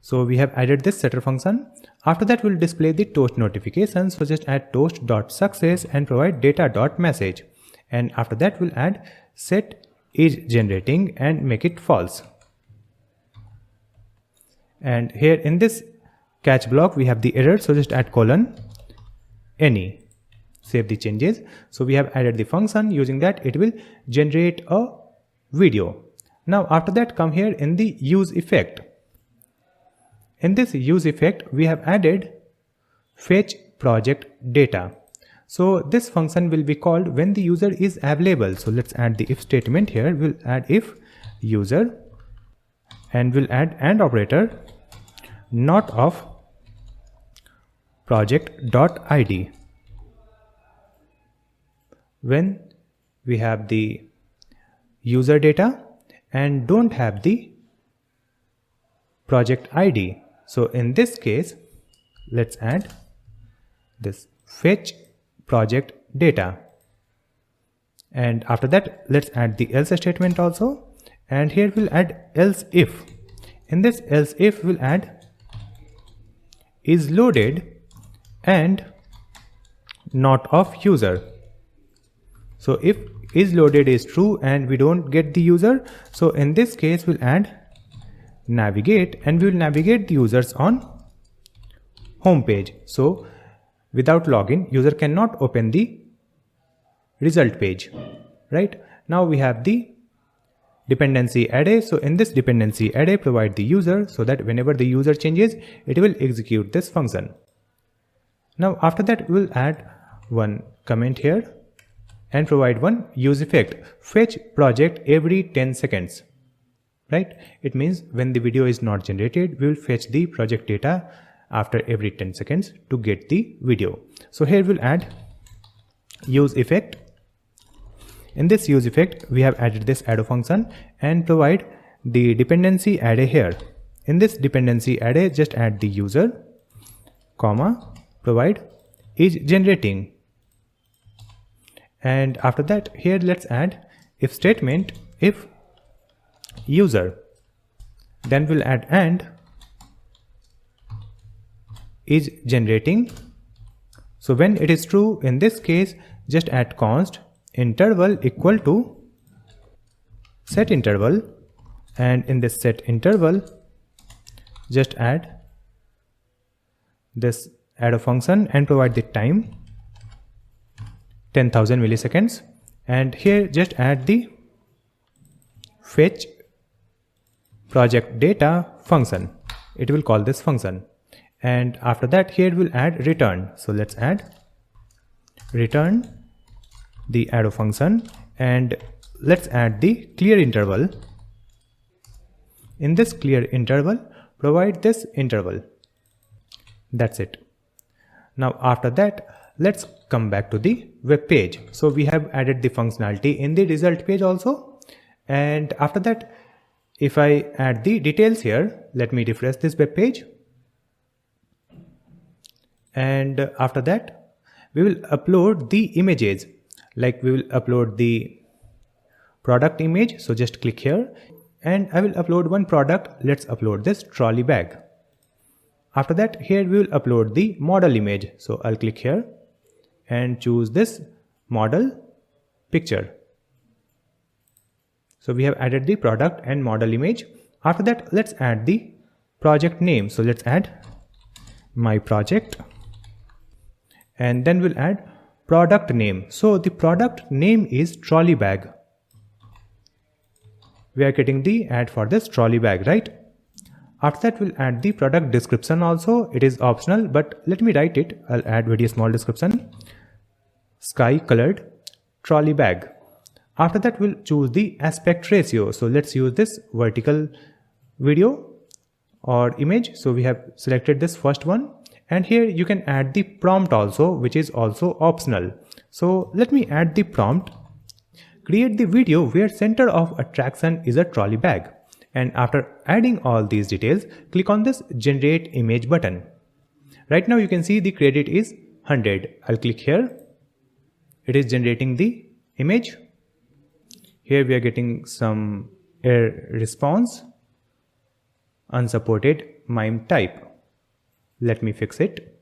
So we have added this setter function. After that we'll display the toast notification, so just add toast.success and provide data.message, and after that we'll add set is generating and make it false. And here in this catch block we have the error, so just add any, save the changes. So we have added the function, using that it will generate a video. Now after that come here in the use effect. In this use effect we have added fetch project data. So this function will be called when the user is available. So let's add the if statement here. We'll add if user, and we'll add AND operator not of project.id. When we have the user data and don't have the project ID. So in this case let's add this fetch project data, and after that let's add the else statement also, and here we'll add else if. In this else if we'll add is loaded and not of user. So if is loaded is true and we don't get the user, so in this case we'll add navigate, and we will navigate the users on home page. So without login, user cannot open the result page, right? Now we have the dependency array. So in this dependency array, provide the user so that whenever the user changes, it will execute this function. Now after that, we'll add one comment here and provide one use effect, fetch project every 10 seconds, right? It means when the video is not generated, we will fetch the project data after every 10 seconds to get the video. So here we'll add use effect. In this use effect, we have added this arrow function and provide the dependency array here. In this dependency array, just add the user, comma, provide is generating. And after that, here let's add if statement, if user, then we'll add and is generating. So when it is true, in this case, just add const interval equal to set interval, and in this set interval, just add this arrow function and provide the time 10,000 milliseconds, and here just add the fetch project data function. It will call this function, and after that here we'll add return. So let's add return the arrow function, and let's add the clear interval. In this clear interval, provide this interval. That's it. Now after that, let's come back to the web page. So we have added the functionality in the result page also, and after that, if I add the details here, let me refresh this web page, and after that we will upload the images. Like we will upload the product image, so just click here, and I will upload one product. Let's upload this trolley bag. After that, here we will upload the model image, so I'll click here and choose this model picture. So we have added the product and model image. After that, let's add the project name. So let's add my project, and then we'll add product name. So the product name is trolley bag. We are getting the ad for this trolley bag, right? After that, we'll add the product description also. It is optional, but let me write it. I'll add very small description. Sky colored trolley bag. After that, we'll choose the aspect ratio. So let's use this vertical video or image. So we have selected this first one. And here you can add the prompt also, which is also optional. So let me add the prompt. Create the video where center of attraction is a trolley bag. And after adding all these details, click on this generate image button. Right now you can see the credit is 100. I'll click here. It is generating the image. Here we are getting some error response. Unsupported MIME type. Let me fix it.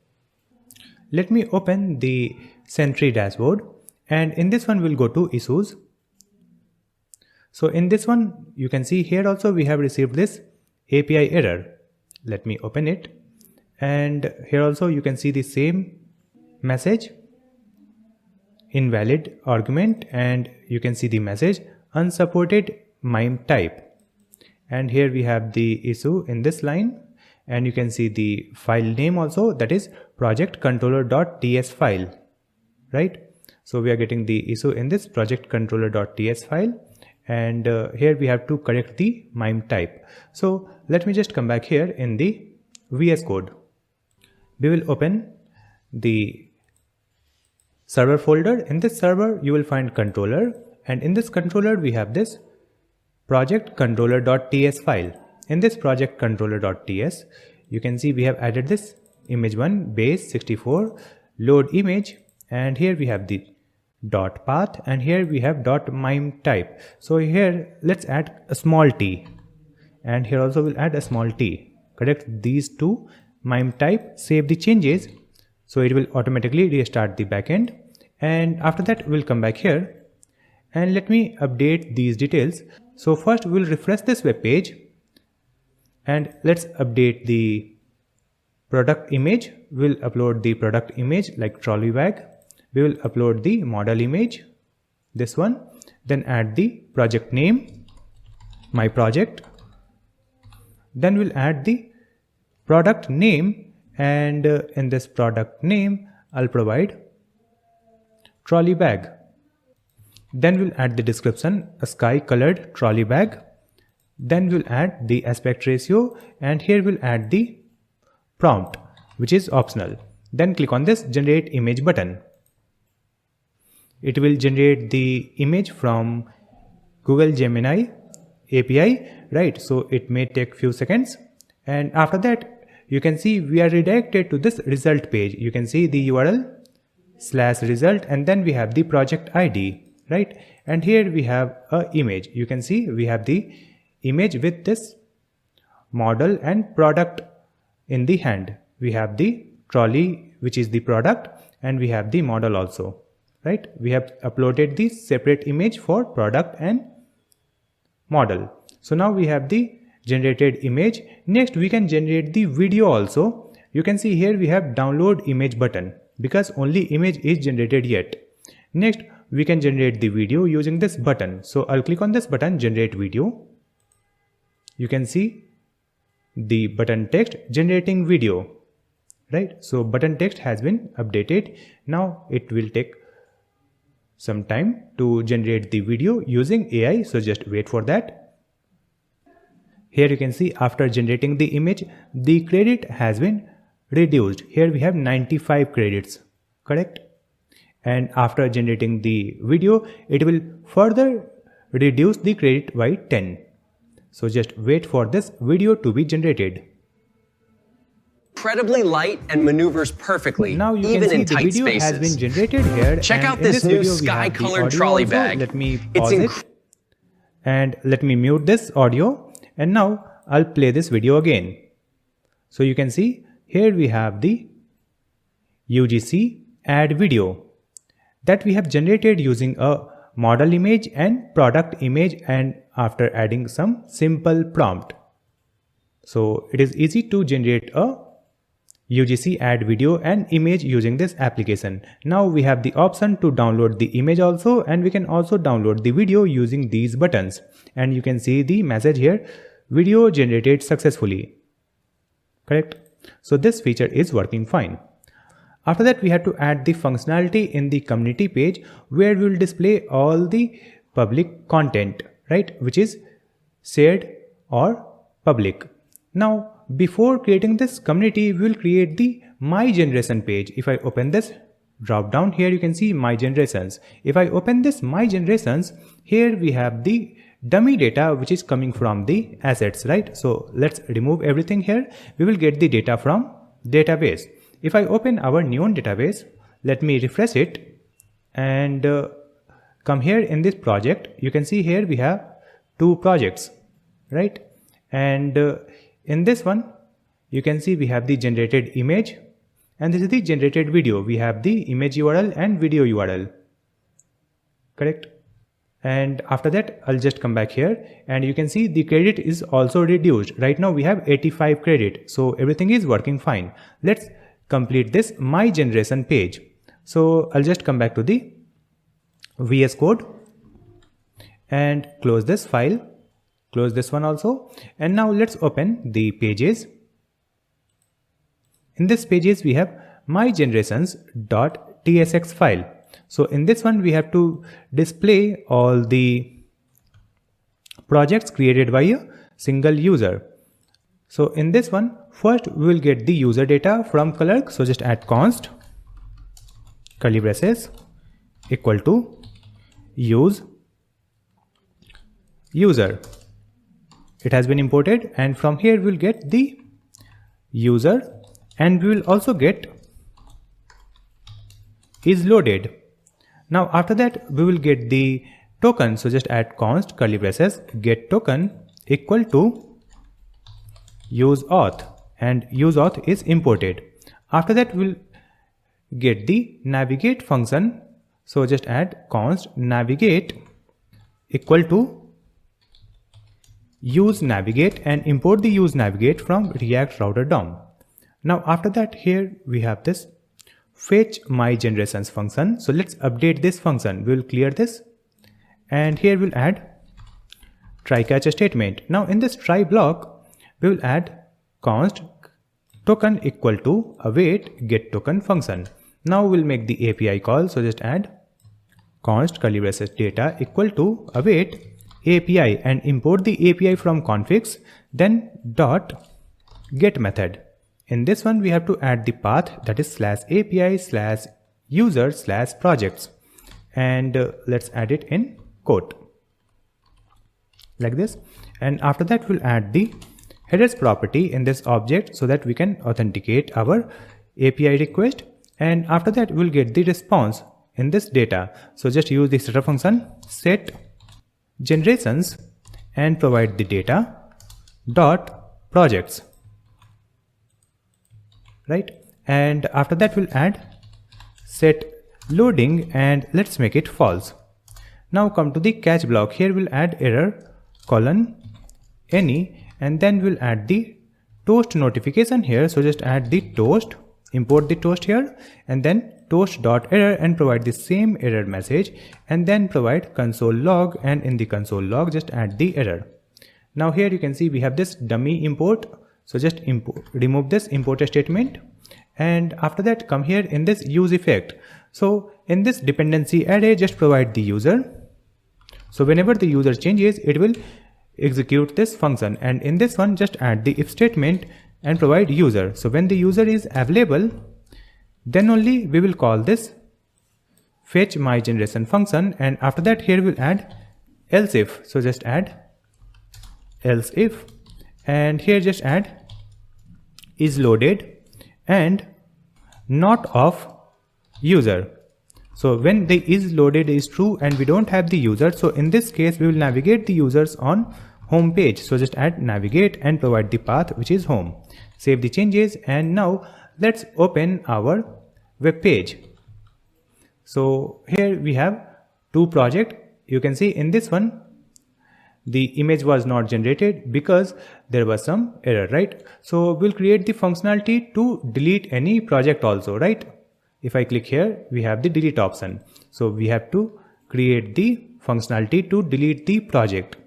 Let me open the Sentry dashboard, and in this one we'll go to issues. So in this one you can see here also we have received this API error. Let me open it, and here also you can see the same message, invalid argument, and you can see the message unsupported MIME type. And here we have the issue in this line. And you can see the file name also, that is project controller.ts file, right? So we are getting the issue in this project controller.ts file, and here we have to correct the MIME type. So let me just come back here in the VS Code. We will open the server folder. In this server you will find controller, and in this controller we have this project controller.ts file. In this project controller.ts, you can see we have added this image1 base 64 load image, and here we have the dot path, and here we have dot MIME type. So here let's add a small t, and here also we'll add a small t. Correct these two MIME type, save the changes, so it will automatically restart the backend. And after that we'll come back here, and let me update these details. So first we'll refresh this web page, and let's update the product image, we'll upload the product image like trolley bag. We will upload the model image, this one, then add the project name, my project. Then we'll add the product name, and in this product name I'll provide trolley bag. Then we'll add the description, a sky colored trolley bag. Then we'll add the aspect ratio, and here we'll add the prompt, which is optional. Then click on this generate image button. It will generate the image from Google Gemini API, right? So it may take few seconds, and after that you can see we are redirected to this result page. You can see the URL/result, and then we have the project ID, right? And here we have a image. You can see we have the image with this model and product in the hand. We have the trolley, which is the product, and we have the model also, right? We have uploaded the separate image for product and model. So now we have the generated image. Next we can generate the video also. You can see here we have download image button because only image is generated yet. Next we can generate the video using this button. So I'll click on this button, generate video. You can see the button text generating video, right? So button text has been updated. Now it will take some time to generate the video using AI, so just wait for that. Here you can see after generating the image, the credit has been reduced. Here we have 95 credits, correct? And after generating the video, it will further reduce the credit by 10. So just wait for this video to be generated. Incredibly light and maneuvers perfectly, now you even can see in the tight video spaces. has been generated here. Check and out in this new video we have the sky-colored audio trolley also. bag. Let me pause it and let me mute this audio, and now I'll play this video again. So you can see here we have the UGC add video that we have generated using a model image and product image, and after adding some simple prompt. So it is easy to generate a UGC add video and image using this application. Now we have the option to download the image also, and we can also download the video using these buttons. And you can see the message here, video generated successfully, correct? So this feature is working fine. After that we have to add the functionality in the community page where we will display all the public content, right, which is shared or public. Now before creating this community, we will create the my generation page. If I open this drop down, here you can see my generations. If I open this my generations, here we have the dummy data which is coming from the assets, right? So let's remove everything here. We will get the data from database. If I open our neon database, let me refresh it and come here in this project. You can see here we have two projects, right? And in this one you can see we have the generated image, and this is the generated video. We have the image URL and video URL, correct? And after that I'll just come back here, and you can see the credit is also reduced. Right now we have 85 credit, so everything is working fine. Let's complete this my generation page. So I'll just come back to the VS Code and close this file, close this one also, and now let's open the pages. In this pages we have my generations.tsx file. So in this one we have to display all the projects created by a single user. So in this one, first we will get the user data from Clerk. So just add const curly braces equal to use user. It has been imported, and from here we will get the user, and we will also get is loaded. Now after that we will get the token. So just add const curly braces get token equal to use auth, and use auth is imported. After that we'll get the navigate function. So just add const navigate equal to use navigate, and import the use navigate from React Router DOM. Now after that, here we have this fetch my generations function. So let's update this function. We'll clear this, and here we'll add try catch statement. Now in this try block, we will add const token equal to await get token function. Now we'll make the API call. So just add const curly braces data equal to await API and import the API from configs, then dot get method. In this one, we have to add the path, that is /API/user/projects, and let's add it in quote like this. And after that, we'll add the headers property in this object so that we can authenticate our API request. And after that, we'll get the response in this data. So just use the setter function set generations and provide the data dot projects, right? And after that, we'll add set loading and let's make it false. Now come to the catch block. Here we'll add error colon any, and then we'll add the toast notification here. So just add the toast, import the toast here, and then toast.error and provide the same error message, and then provide console log, and in the console log just add the error. Now here you can see we have this dummy import. So just remove this import statement, and after that come here in this use effect. So in this dependency array, just provide the user. So whenever the user changes, it will execute this function, and in this one just add the if statement and provide user. So when the user is available, then only we will call this fetch my generation function, and after that here we'll add else if. So just add else if, and here just add is loaded and not of user. So when the is loaded is true and we don't have the user, so in this case we will navigate the users on home page. So just add navigate and provide the path which is home. Save the changes, and now let's open our web page. So here we have two projects. You can see in this one the image was not generated because there was some error, right? So we'll create the functionality to delete any project also, right? If I click here, we have the delete option. So we have to create the functionality to delete the project.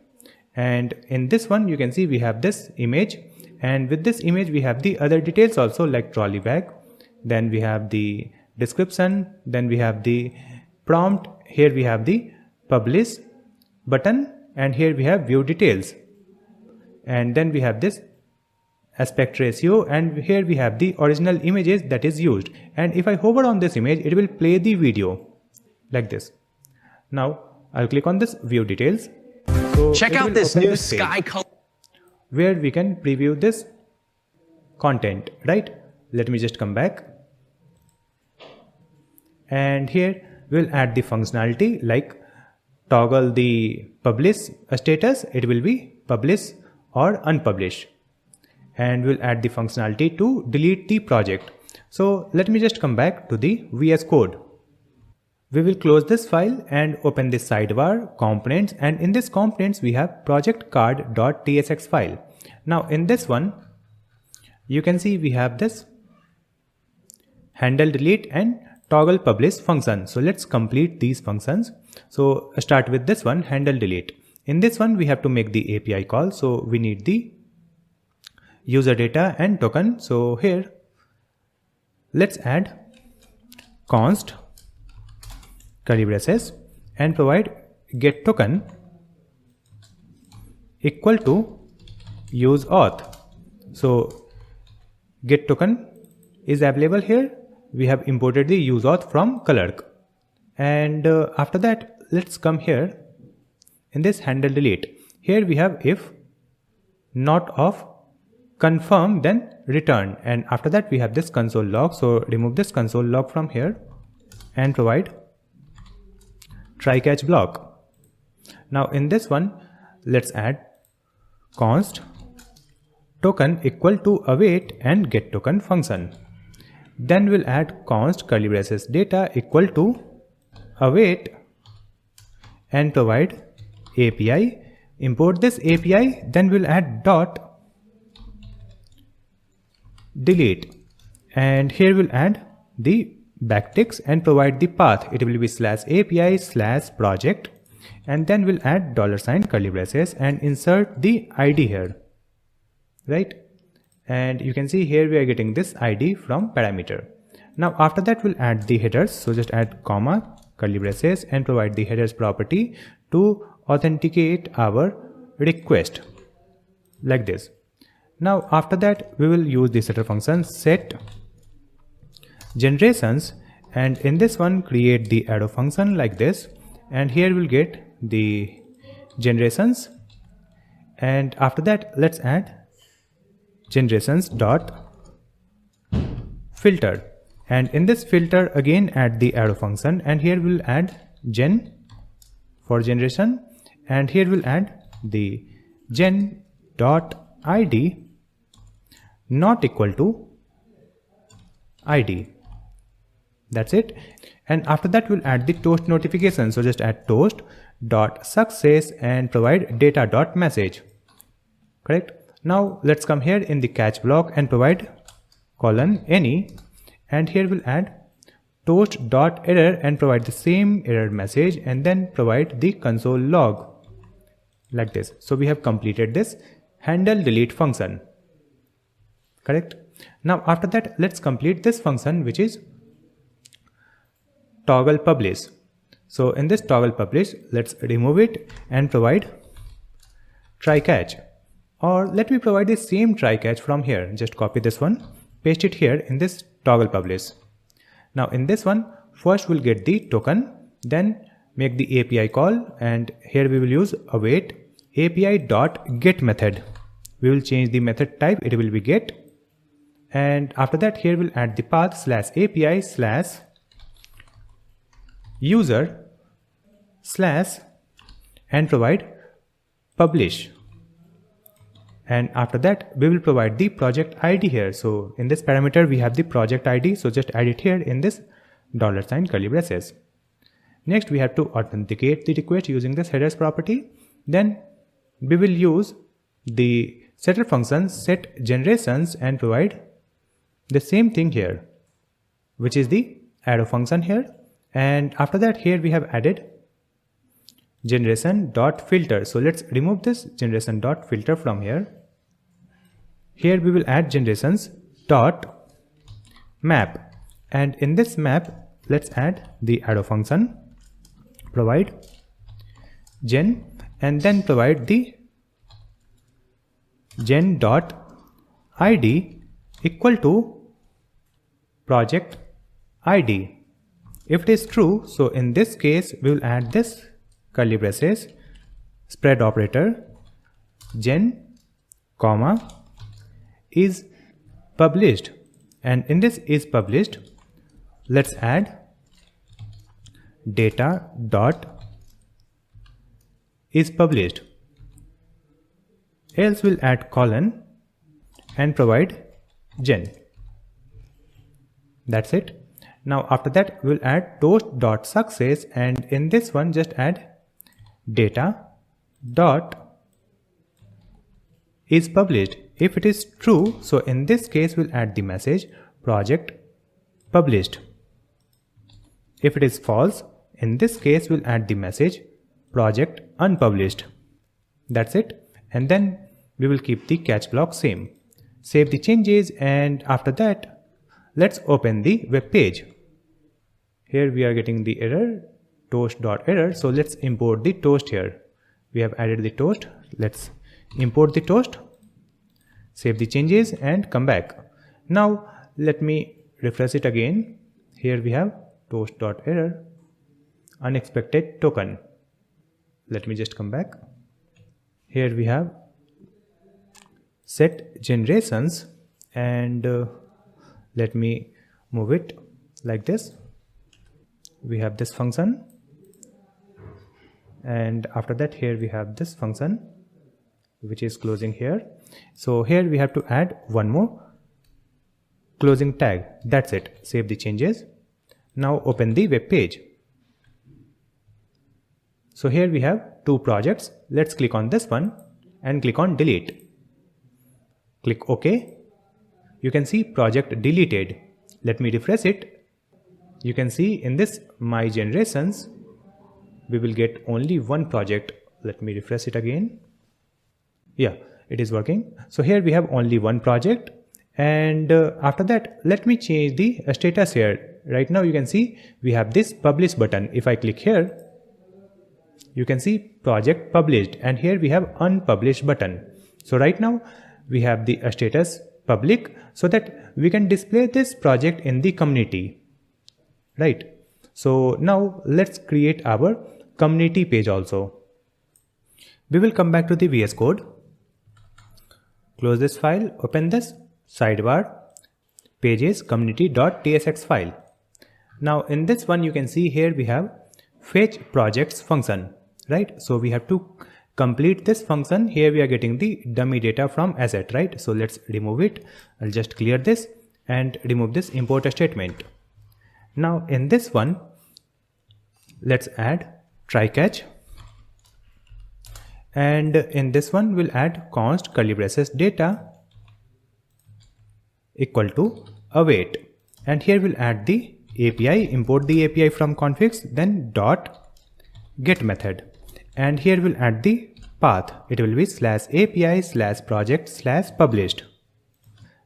And in this one, you can see we have this image, and with this image we have the other details also, like trolley bag, then we have the description, then we have the prompt, here we have the publish button, and here we have view details, and then we have this aspect ratio, and here we have the original images that is used. And if I hover on this image, it will play the video like this. Now I'll click on this view details. So check out this new sky color where we can preview this content, right? Let me just come back, and here we'll add the functionality like toggle the publish status. It will be publish or unpublish, and we'll add the functionality to delete the project. So let me just come back to the VS Code. We will close this file and open this sidebar components, and in this components we have project card.tsx file. Now in this one you can see we have this handle delete and toggle publish function. So let's complete these functions. So start with this one, handle delete. In this one we have to make the API call, so we need the user data and token. So here let's add const curly braces and provide get token equal to use auth. So get token is available here. We have imported the use auth from Clerk, and after that let's come here in this handle delete. Here we have if not of confirm then return, and after that we have this console log. So remove this console log from here and provide try catch block. Now in this one let's add const token equal to await and get token function. Then we'll add const curly braces data equal to await and provide API. Import this API, then we'll add dot delete. and here we'll add the backticks and provide the path. It will be /API/project, and then we'll add $ curly braces and insert the ID here, right? And you can see here we are getting this ID from parameter. Now after that we'll add the headers, so just add comma, curly braces, and provide the headers property to authenticate our request, like this. Now after that we will use the setter function set generations, and in this one create the arrow function like this, and here we'll get the generations, and after that let's add generations dot filter, and in this filter again add the arrow function, and here we'll add gen for generation, and here we'll add the gen dot id not equal to id. That's it. And after that we'll add the toast notification, so just add toast dot success and provide data dot message. Correct. Now let's come here in the catch block and provide :any, and here we'll add toast dot error and provide the same error message, and then provide the console log, like this. So we have completed this handle delete function. Correct. Now after that let's complete this function, which is toggle publish. So in this toggle publish, let's remove it and provide try catch, or let me provide the same try catch from here. Just copy this one, paste it here in this toggle publish. Now in this one, first we'll get the token, then make the API call, and here we will use await API.get method. We will change the method type, it will be get, and after that here we'll add the path /API/user/ and provide publish, and after that we will provide the project ID here. So in this parameter we have the project ID, so just add it here in this $ curly braces. Next we have to authenticate the request using this headers property. Then we will use the setter function set generations and provide the same thing here, which is the arrow function here, and after that here we have added generation.filter. So let's remove this generation.filter from here. Here we will add generations.map, and in this map let's add the arrow function, provide gen, and then provide the gen.id equal to project ID. If it is true, so in this case we will add this curly braces spread operator gen comma is published, and in this is published let's add data dot is published, else we'll add colon and provide gen. That's it. Now after that we'll add toast.success, and in this one just add data dot is published. If it is true, so in this case we'll add the message project published. If it is false, in this case we'll add the message project unpublished. That's it. And then we will keep the catch block same. Save the changes, and after that let's open the web page. Here we are getting the error toast.error, so let's import the toast here. We have added the toast, let's import the toast, save the changes and come back. Now let me refresh it again. Here we have toast.error unexpected token. Let me just come back. Here we have set generations, and let me move it like this. We have this function, and after that here we have this function which is closing here. So here we have to add one more closing tag. That's it. Save the changes. Now open the web page. So here we have two projects. Let's click on this one and click on delete. Click OK. you can see project deleted. Let me refresh it. You can see in this my generations, we will get only one project. Let me refresh it again. Yeah, it is working. So here we have only one project. And after that, let me change the status here. Right now you can see we have this publish button. If I click here, you can see project published, and here we have unpublished button. So right now we have the status public so that we can display this project in the community, right? So now let's create our community page also. We will come back to the VS Code, close this file, open this sidebar, pages community.tsx file. Now in this one you can see here we have fetch projects function, right? So we have to complete this function. Here we are getting the dummy data from asset, right? So let's remove it. I'll just clear this and remove this import statement. Now in this one, let's add try catch, and in this one we'll add const curly braces data equal to await, and here we'll add the API, import the API from configs, then dot get method, and here we'll add the path. It will be /API/project/published.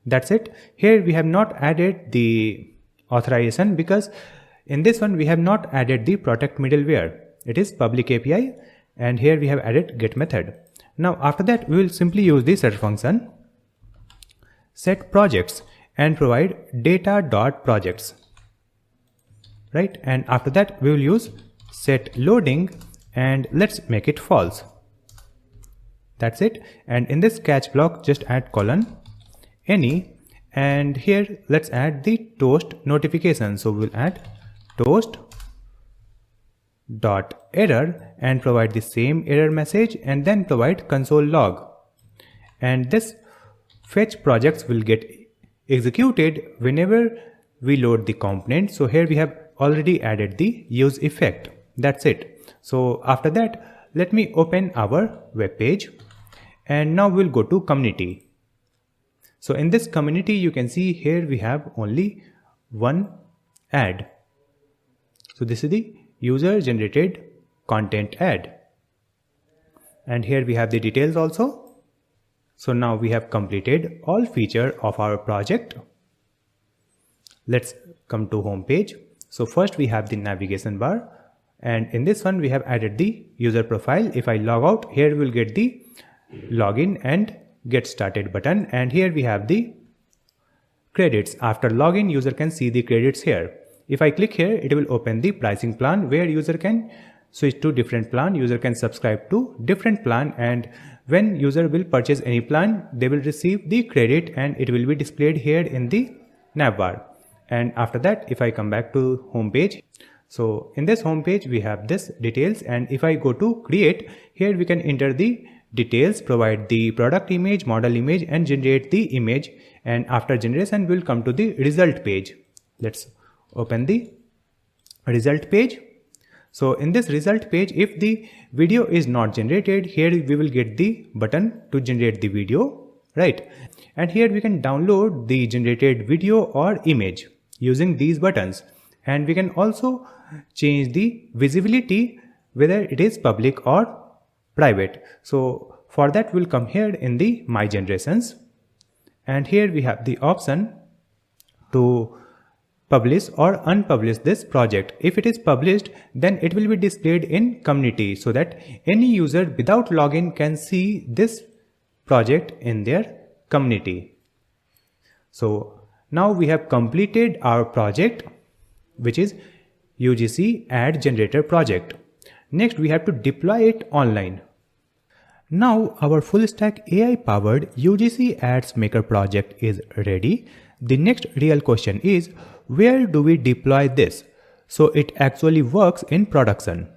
That's it. Here we have not added the authorization because in this one we have not added the protect middleware. It is public API, and here we have added get method. Now after that we will simply use the set function, set projects, and provide data.projects, right? And after that we will use set loading, and let's make it false. That's it. And in this catch block just add colon any, and here let's add the toast notification. So we'll add toast dot error and provide the same error message, and then provide console log, and this fetch projects will get executed whenever we load the component. So here we have already added the use effect. That's it. So after that, let me open our web page, and now we'll go to community. So in this community you can see here we have only one ad. So this is the user generated content ad, and here we have the details also. So now we have completed all feature of our project. Let's come to home page. So first we have the navigation bar, and in this one we have added the user profile. If I log out, here we'll get the login and get started button, and here we have the credits. After login, user can see the credits here. If I click here, it will open the pricing plan where user can switch to different plan. User can subscribe to different plan, and when user will purchase any plan, they will receive the credit and it will be displayed here in the navbar. And after that, if I come back to home page, so in this home page we have this details, and if I go to create, here we can enter the details, provide the product image, model image, and generate the image. And after generation we'll come to the result page. Let's open the result page. So in this result page, if the video is not generated, here we will get the button to generate the video, right? And here we can download the generated video or image using these buttons, and we can also change the visibility whether it is public or private. So for that we'll come here in the my generations, and here we have the option to publish or unpublish this project. If it is published, then it will be displayed in community so that any user without login can see this project in their community. So now we have completed our project, which is UGC ad generator project. Next we have to deploy it online. Now our full stack AI powered UGC ads maker project is ready. The next real question is, where do we deploy this so it actually works in production?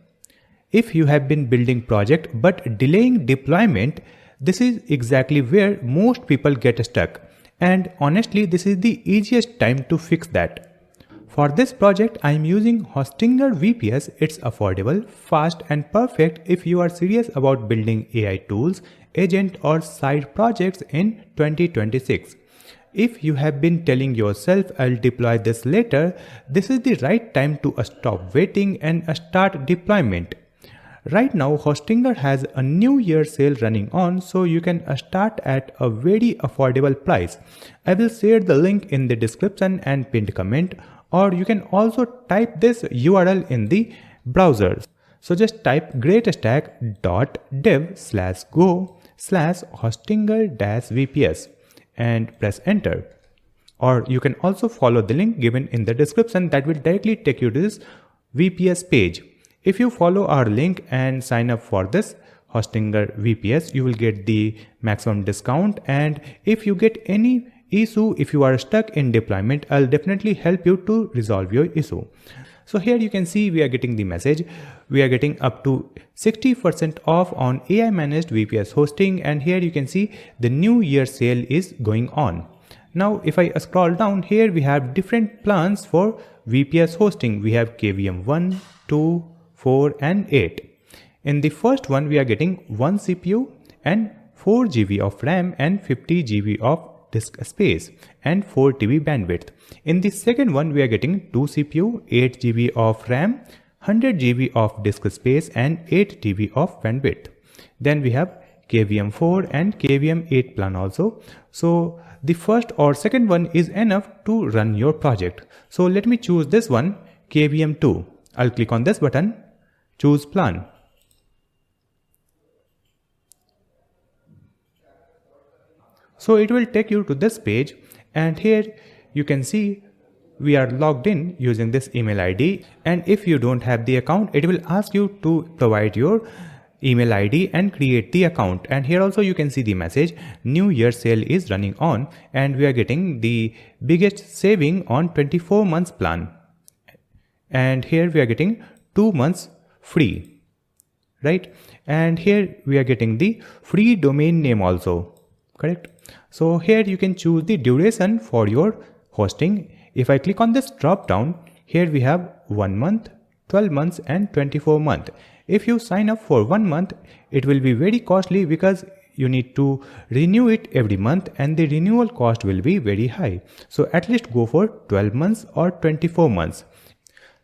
If you have been building project but delaying deployment, this is exactly where most people get stuck, and honestly this is the easiest time to fix that. For this project I am using Hostinger VPS. It's affordable, fast, and perfect if you are serious about building AI tools, agent, or side projects in 2026. if you have been telling yourself I'll deploy this later, this is the right time to stop waiting and start deployment. Right now Hostinger has a New Year sale running on, so you can start at a very affordable price. I will share the link in the description and pinned comment, or you can also type this URL in the browser. So just type greatstack.dev/go/hostinger-vps and press enter. Or you can also follow the link given in the description that will directly take you to this VPS page. If you follow our link and sign up for this Hostinger VPS, you will get the maximum discount, and if you get any issue, if you are stuck in deployment, I'll definitely help you to resolve your issue. So here you can see we are getting the message. We are getting up to 60% off on AI managed VPS hosting, and here you can see the New Year sale is going on. Now if I scroll down, here we have different plans for VPS hosting. We have KVM 1, 2, 4 and 8. In the first one we are getting 1 CPU and 4 GB of RAM and 50 GB of disk space and 4 TB bandwidth. In the second one we are getting 2 CPU, 8 GB of RAM, 100 GB of disk space and 8 TB of bandwidth. Then we have KVM 4 and KVM 8 plan also. So the first or second one is enough to run your project. So let me choose this one, KVM 2. I'll click on this button, choose plan. So it will take you to this page, and here you can see we are logged in using this email ID, and if you don't have the account, it will ask you to provide your email ID and create the account. And here also you can see the message, New Year sale is running on, and we are getting the biggest saving on 24 months plan. And here we are getting 2 months free, right? And here we are getting the free domain name also, correct? So here you can choose the duration for your hosting. If I click on this drop down, here we have 1 month, 12 months and 24 months. If you sign up for 1 month, it will be very costly because you need to renew it every month and the renewal cost will be very high. So at least go for 12 months or 24 months.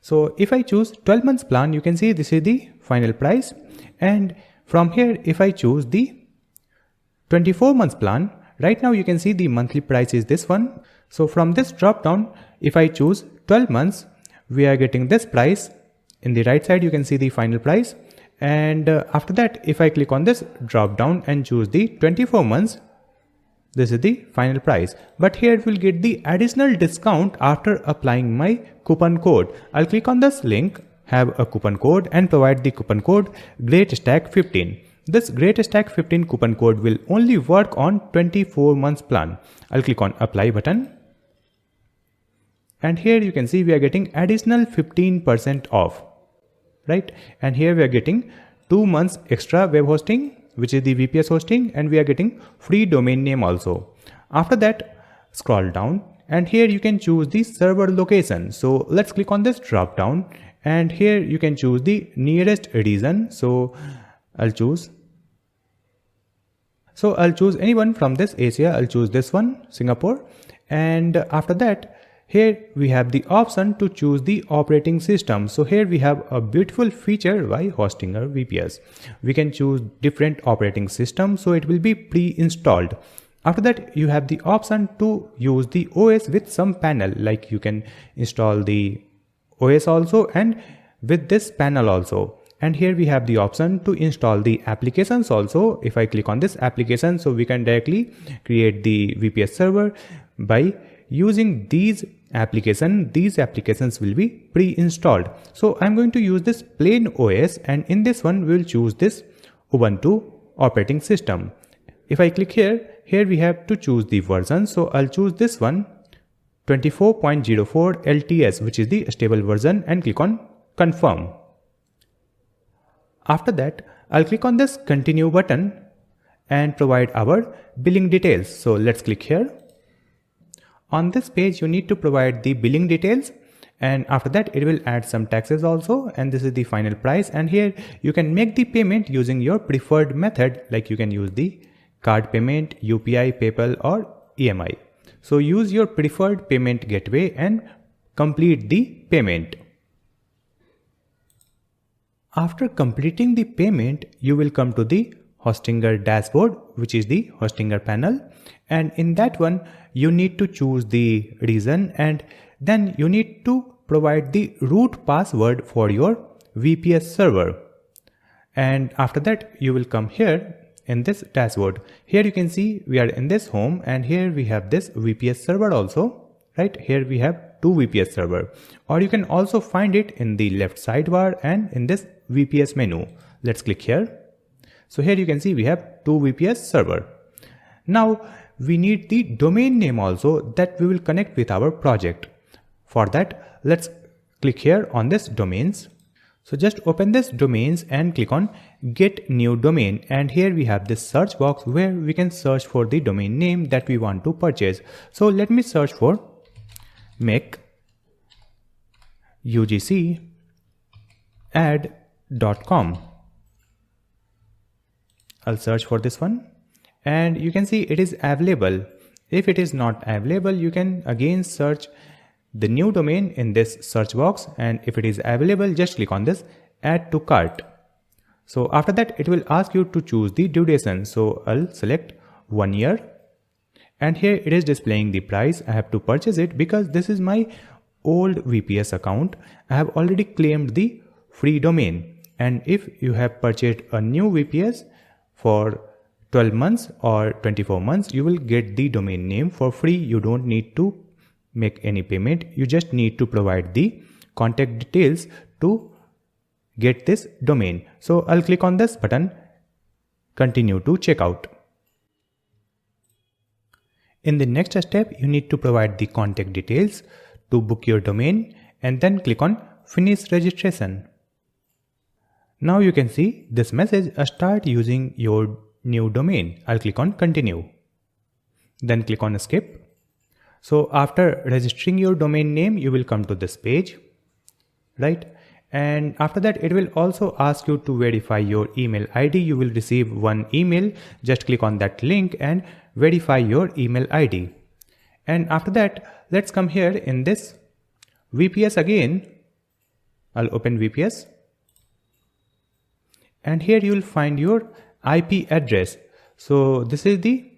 So if I choose 12 months plan, you can see this is the final price. And from here, if I choose the 24 months plan, right now you can see the monthly price is this one. So from this drop down, if I choose 12 months, we are getting this price. In the right side, you can see the final price. And after that, if I click on this drop down and choose the 24 months, this is the final price. But here it will get the additional discount after applying my coupon code. I'll click on this link, have a coupon code and provide the coupon code GreatStack15. This GreatStack15 coupon code will only work on 24 months plan. I'll click on apply button. And here you can see we are getting additional 15% off, right? And here we are getting 2 months extra web hosting, which is the VPS hosting, and we are getting free domain name also. After that, scroll down and here you can choose the server location. So let's click on this drop down and here you can choose the nearest region. So I'll choose anyone from this Asia. I'll choose this one, Singapore. And after that, here we have the option to choose the operating system. So here we have a beautiful feature by Hostinger VPS. We can choose different operating systems, so it will be pre-installed. After that, you have the option to use the OS with some panel, like you can install the OS also and with this panel also. And here we have the option to install the applications also. If I click on this application, so we can directly create the VPS server by using these applications will be pre-installed. So I'm going to use this plain OS, and in this one we will choose this Ubuntu operating system. If I click here we have to choose the version. So I'll choose this one, 24.04 LTS, which is the stable version, and click on confirm. After that, I'll click on this continue button and provide our billing details. So let's click here. On this page, you need to provide the billing details, and after that it will add some taxes also, and this is the final price. And here you can make the payment using your preferred method, like you can use the card payment, UPI, PayPal or EMI. So use your preferred payment gateway and complete the payment. After completing the payment, you will come to the Hostinger dashboard, which is the Hostinger panel, and in that one you need to choose the reason, and then you need to provide the root password for your VPS server. And after that you will come here in this dashboard. Here you can see we are in this home, and here we have this VPS server also, right? Here we have two VPS server, or you can also find it in the left sidebar and in this VPS menu. Let's click here. So here you can see we have two VPS server. Now we need the domain name also that we will connect with our project. For that, let's click here on this domains. So just open this domains and click on get new domain, and here we have this search box where we can search for the domain name that we want to purchase. So let me search for make UGC ad.com. I'll search for this one, and you can see it is available. If it is not available, you can again search the new domain in this search box, and if it is available, just click on this add to cart. So after that it will ask you to choose the duration. So I'll select 1 year, and here it is displaying the price. I have to purchase it because this is my old VPS account. I have already claimed the free domain, and if you have purchased a new VPS for 12 months or 24 months, you will get the domain name for free. You don't need to make any payment. You just need to provide the contact details to get this domain. So I'll click on this button, continue to checkout. In the next step, you need to provide the contact details to book your domain, and then click on finish registration. Now you can see this message, start using your new domain. I'll click on continue, then click on skip. So after registering your domain name, you will come to this page, right? And after that it will also ask you to verify your email ID. You will receive one email. Just click on that link and verify your email ID. And after that, let's come here in this VPS again. I'll open VPS, and here you will find your IP address. So this is the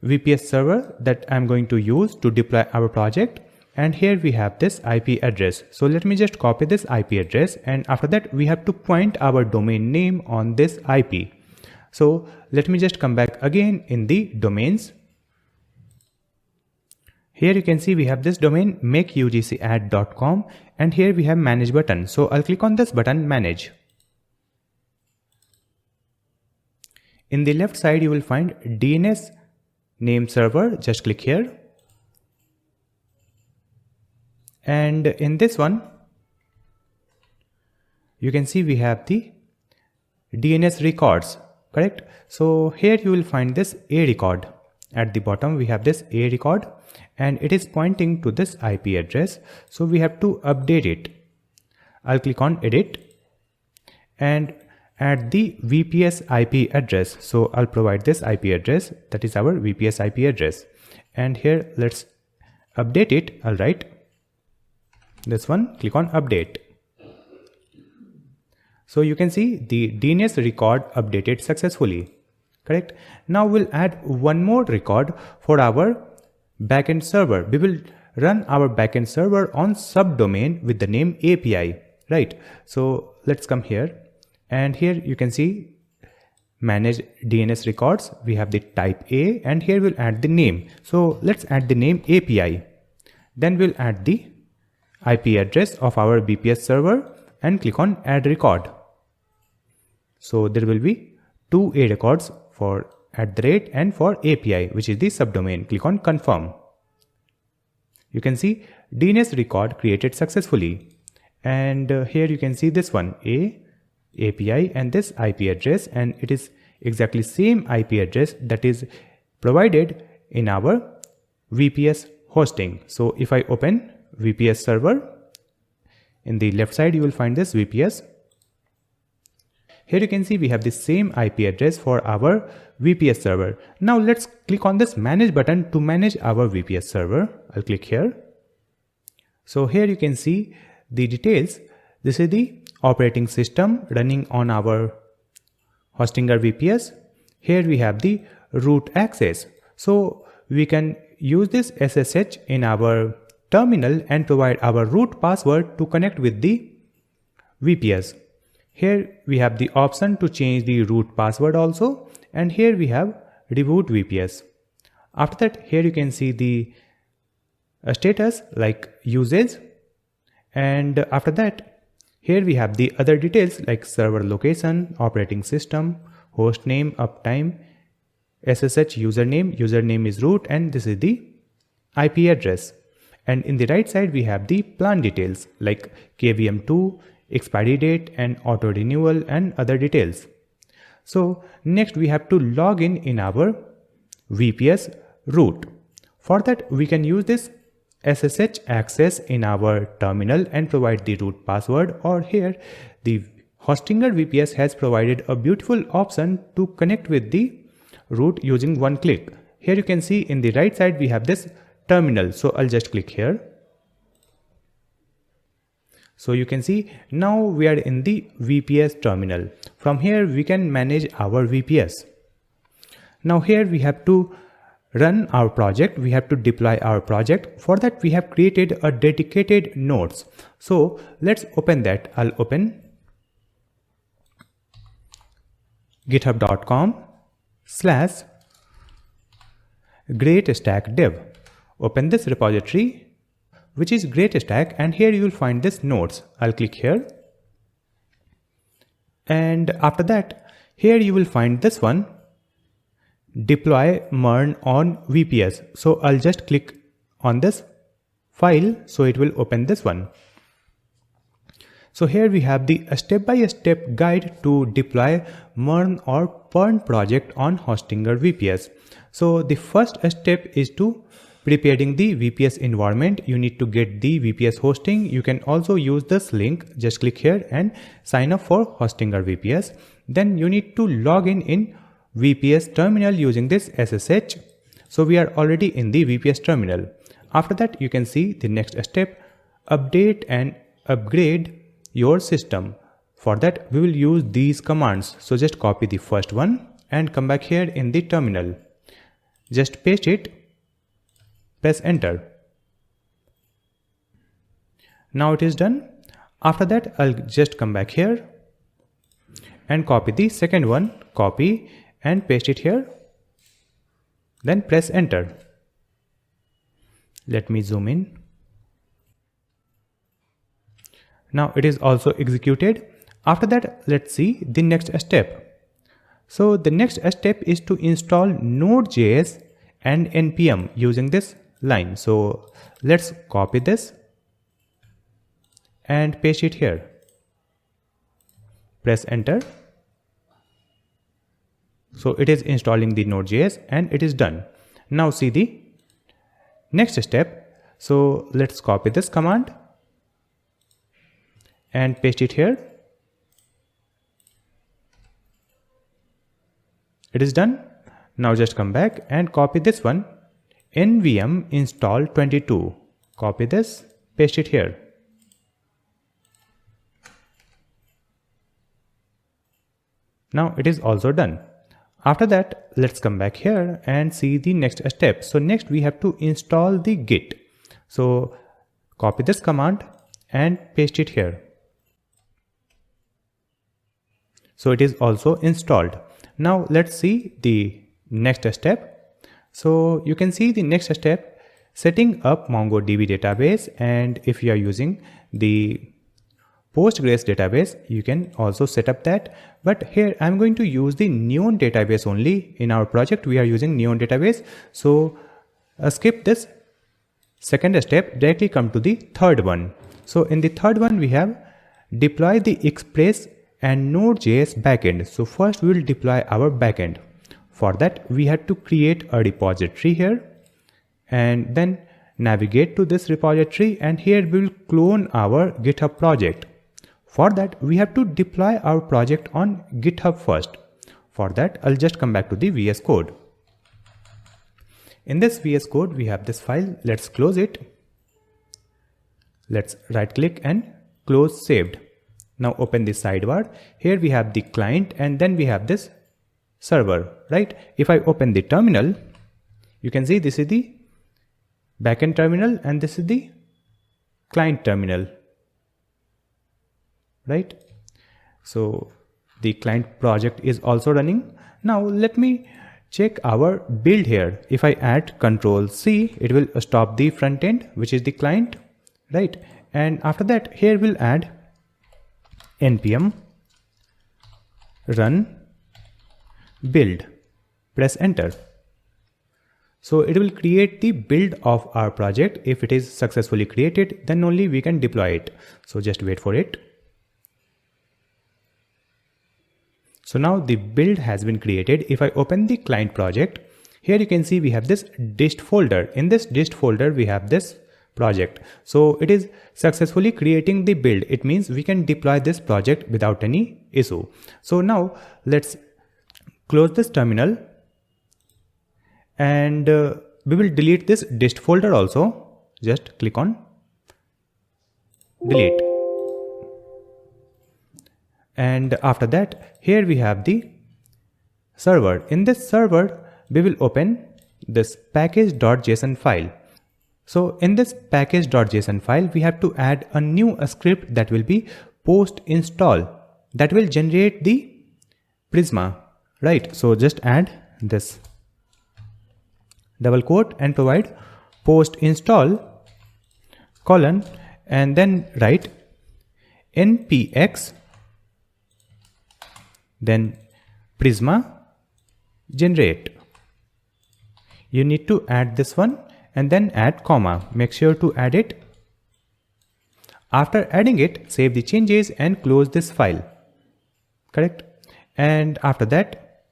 VPS server that I'm going to use to deploy our project, and here we have this IP address. So let me just copy this IP address, and after that we have to point our domain name on this IP. So let me just come back again in the domains. Here you can see we have this domain makeugcad.com, and here we have manage button. So I'll click on this button, manage. In the left side you will find DNS name server. Just click here, and in this one you can see we have the DNS records, correct? So here you will find this A record. At the bottom we have this A record, and it is pointing to this IP address, so we have to update it. I'll click on edit and add the VPS IP address. So I'll provide this IP address, that is our VPS IP address, and here let's update it. I'll write this one, click on update. So you can see the DNS record updated successfully, correct? Now we'll add one more record for our backend server. We will run our backend server on subdomain with the name API, right? So let's come here, and here you can see manage DNS records. We have the type A, and here we'll add the name. So let's add the name API. Then we'll add the IP address of our VPS server and click on add record. So there will be two A records, for @ and for API, which is the subdomain. Click on confirm. You can see DNS record created successfully, and here you can see this one API and this IP address, and it is exactly same IP address that is provided in our VPS hosting. So if I open VPS server, in the left side you will find this VPS. Here you can see we have the same IP address for our VPS server. Now let's click on this manage button to manage our VPS server. I'll click here. So here you can see the details. This is the operating system running on our Hostinger VPS. Here we have the root access. So we can use this SSH in our terminal and provide our root password to connect with the VPS. Here we have the option to change the root password also, and here we have reboot VPS. After that, here you can see the status like usage, and after that here we have the other details like server location, operating system, host name, uptime, SSH username is root, and this is the IP address. And in the right side we have the plan details like KVM2, expiry date, and auto renewal, and other details. So next we have to log in our VPS root. For that we can use this SSH access in our terminal and provide the root password, or here the Hostinger VPS has provided a beautiful option to connect with the root using one click. Here you can see in the right side we have this terminal, so I'll just click here. So you can see now we are in the VPS terminal. From here we can manage our VPS. Now here we have to run our project, we have to deploy our project. For that we have created a dedicated nodes. So let's open that. I'll open github.com/GreatStack dev. Open this repository, which is GreatStack, and here you will find this nodes. I'll click here, and after that here you will find this one, deploy MERN on VPS. So I'll just click on this file, so it will open this one. So here we have the step-by-step guide to deploy MERN or PERN project on Hostinger VPS. So the first step is to preparing the VPS environment. You need to get the VPS hosting. You can also use this link. Just click here and sign up for Hostinger VPS. Then you need to log in VPS terminal using this SSH. So we are already in the VPS terminal. After that you can see the next step, update and upgrade your system. For that we will use these commands. So just copy the first one and come back here in the terminal. Just paste it, press enter. Now it is done. After that I'll just come back here and copy the second one, copy and paste it here, then press enter. Let me zoom in. Now it is also executed. After that let's see the next step. So the next step is to install Node.js and npm using this line. So let's copy this and paste it here. Press enter. So it is installing the Node.js and it is done. Now see the next step. So let's copy this command and paste it here. It is done. Now just come back and copy this one, nvm install 22. Copy this, paste it here. Now it is also done. After that let's come back here and see the next step. So next we have to install the git. So copy this command and paste it here. So it is also installed. Now let's see the next step. So you can see the next step, setting up MongoDB database, and if you are using the Postgres database you can also set up that, but here I'm going to use the Neon database only. In our project we are using Neon database, so skip this second step, directly come to the third one. So in the third one we have deploy the Express and Node.js backend. So first we will deploy our backend. For that we had to create a repository here and then navigate to this repository, and here we will clone our GitHub project. For that, we have to deploy our project on GitHub first. For that, I'll just come back to the VS Code. In this VS Code, we have this file. Let's close it. Let's right click and close saved. Now open the sidebar. Here we have the client and then we have this server, right? If I open the terminal, you can see this is the backend terminal and this is the client terminal, right? So the client project is also running. Now let me check our build here. If I add Control C, it will stop the front end, which is the client, right? And after that, here we'll add npm run build. Press enter. So it will create the build of our project. If it is successfully created, then only we can deploy it. So just wait for it. So now the build has been created. If I open the client project, here you can see we have this dist folder. In this dist folder, we have this project. So it is successfully creating the build. It means we can deploy this project without any issue. So now let's close this terminal and we will delete this dist folder also. Just click on delete. And after that, here we have the server. In this server, we will open this package.json file. So in this package.json file, we have to add a new script that will be post install that will generate the Prisma, right? So just add this double quote and provide post install colon and then write npx then Prisma generate. You need to add this one and then add comma. Make sure to add it. After adding it, save the changes and close this file. Correct? And after that,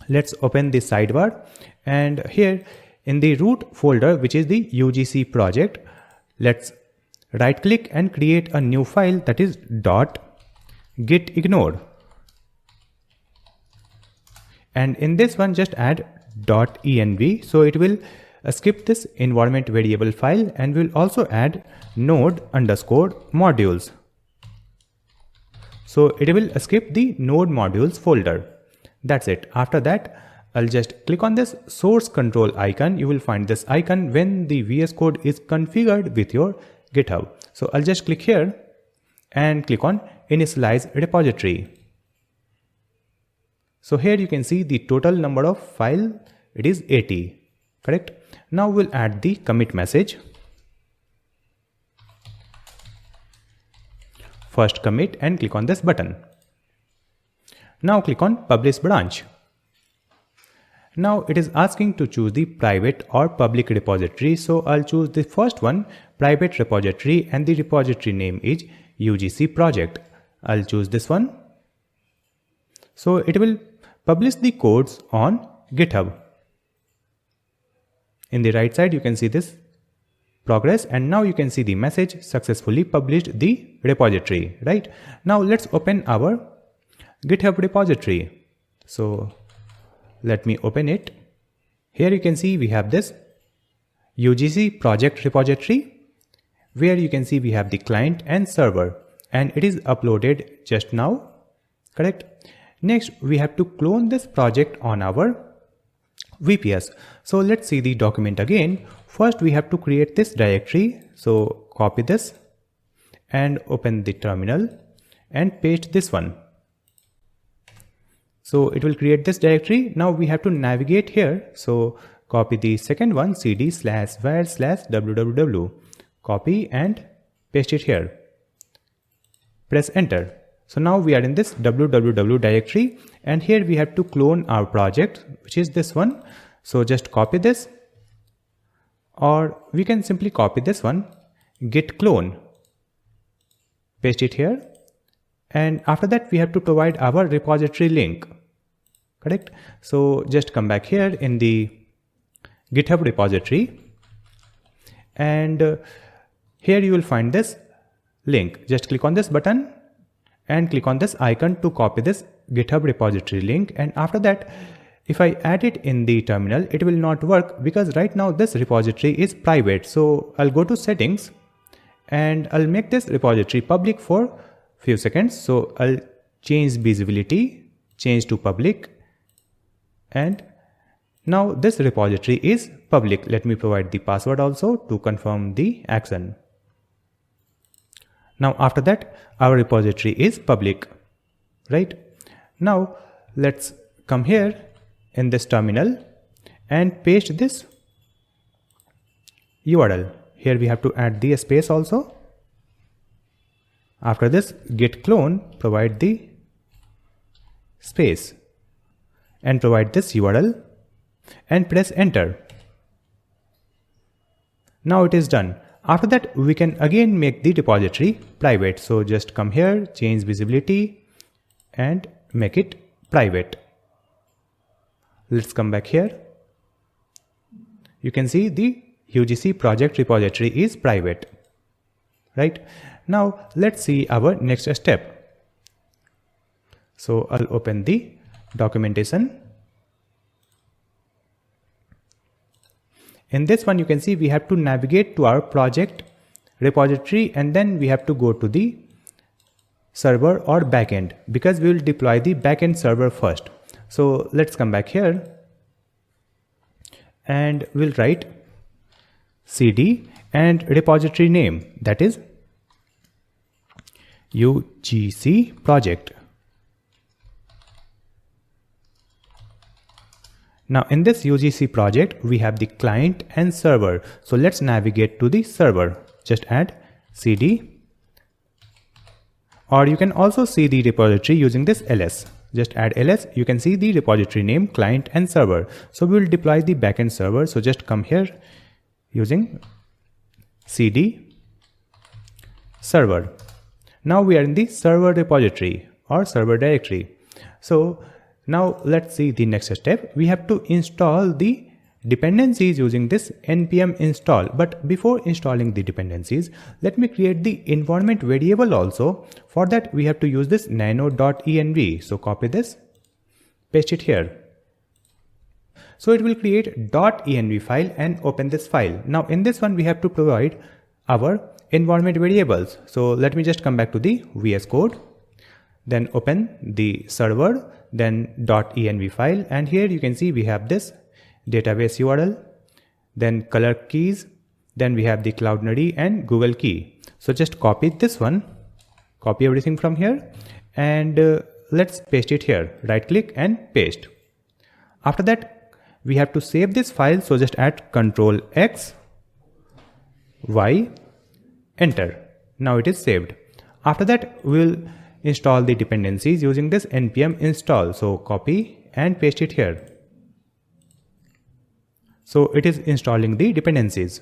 let's open the sidebar. And here in the root folder, which is the UGC project, let's right click and create a new file that is .getIgnored. And in this one, just add .env. So it will skip this environment variable file and we'll also add node_modules. So it will skip the node modules folder. That's it. After that, I'll just click on this source control icon. You will find this icon when the VS Code is configured with your GitHub. So I'll just click here and click on initialize repository. So here you can see the total number of file, it is 80, correct? Now we'll add the commit message. First commit and click on this button. Now click on publish branch. Now it is asking to choose the private or public repository. So I'll choose the first one, private repository, and the repository name is UGC project. I'll choose this one. So it will publish the codes on GitHub. In the right side, you can see this progress, and now you can see the message successfully published the repository, right? Now let's open our GitHub repository. So let me open it. Here you can see we have this UGC project repository where you can see we have the client and server, and it is uploaded just now, correct? Next, we have to clone this project on our VPS. So let's see the document again. First, we have to create this directory. So copy this and open the terminal and paste this one. So it will create this directory. Now we have to navigate here. So copy the second one, cd/var/www. Copy and paste it here. Press enter. So now we are in this www directory, and here we have to clone our project, which is this one. So just copy this, or we can simply copy this one, git clone, paste it here, and after that we have to provide our repository link, correct? So just come back here in the GitHub repository, and here you will find this link. Just click on this button and click on this icon to copy this GitHub repository link, and after that if I add it in the terminal, it will not work because right now this repository is private. So I'll go to settings and I'll make this repository public for few seconds. So I'll change visibility, change to public, and now this repository is public. Let me provide the password also to confirm the action. Now after that our repository is public, right? Now let's come here in this terminal and paste this URL. Here we have to add the space also. After this git clone, provide the space and provide this URL and press enter. Now it is done. After that we can again make the repository private. So just come here, change visibility and make it private. Let's come back here. You can see the UGC project repository is private, right? Now let's see our next step. So I'll open the documentation. In this one you can see we have to navigate to our project repository and then we have to go to the server or backend because we will deploy the backend server first. So let's come back here and we'll write cd and repository name, that is UGC project. Now in this UGC project we have the client and server. So let's navigate to the server. Just add cd, or you can also see the repository using this ls. Just add ls, you can see the repository name, client and server. So we will deploy the backend server. So just come here using cd server. Now we are in the server repository or server directory. So now let's see the next step. We have to install the dependencies using this npm install. But before installing the dependencies, let me create the environment variable also. For that we have to use this nano.env. So copy this, paste it here. So it will create .env file and open this file. Now in this one we have to provide our environment variables. So let me just come back to the VS Code, then open the server, then .env file, and here you can see we have this database URL, then Clerk keys, then we have the Cloudinary and Google key. So just copy this one, copy everything from here, and let's paste it here. Right click and paste. After that we have to save this file. So just add Ctrl X, Y, enter. Now it is saved. After that we'll install the dependencies using this npm install. So copy and paste it here. So it is installing the dependencies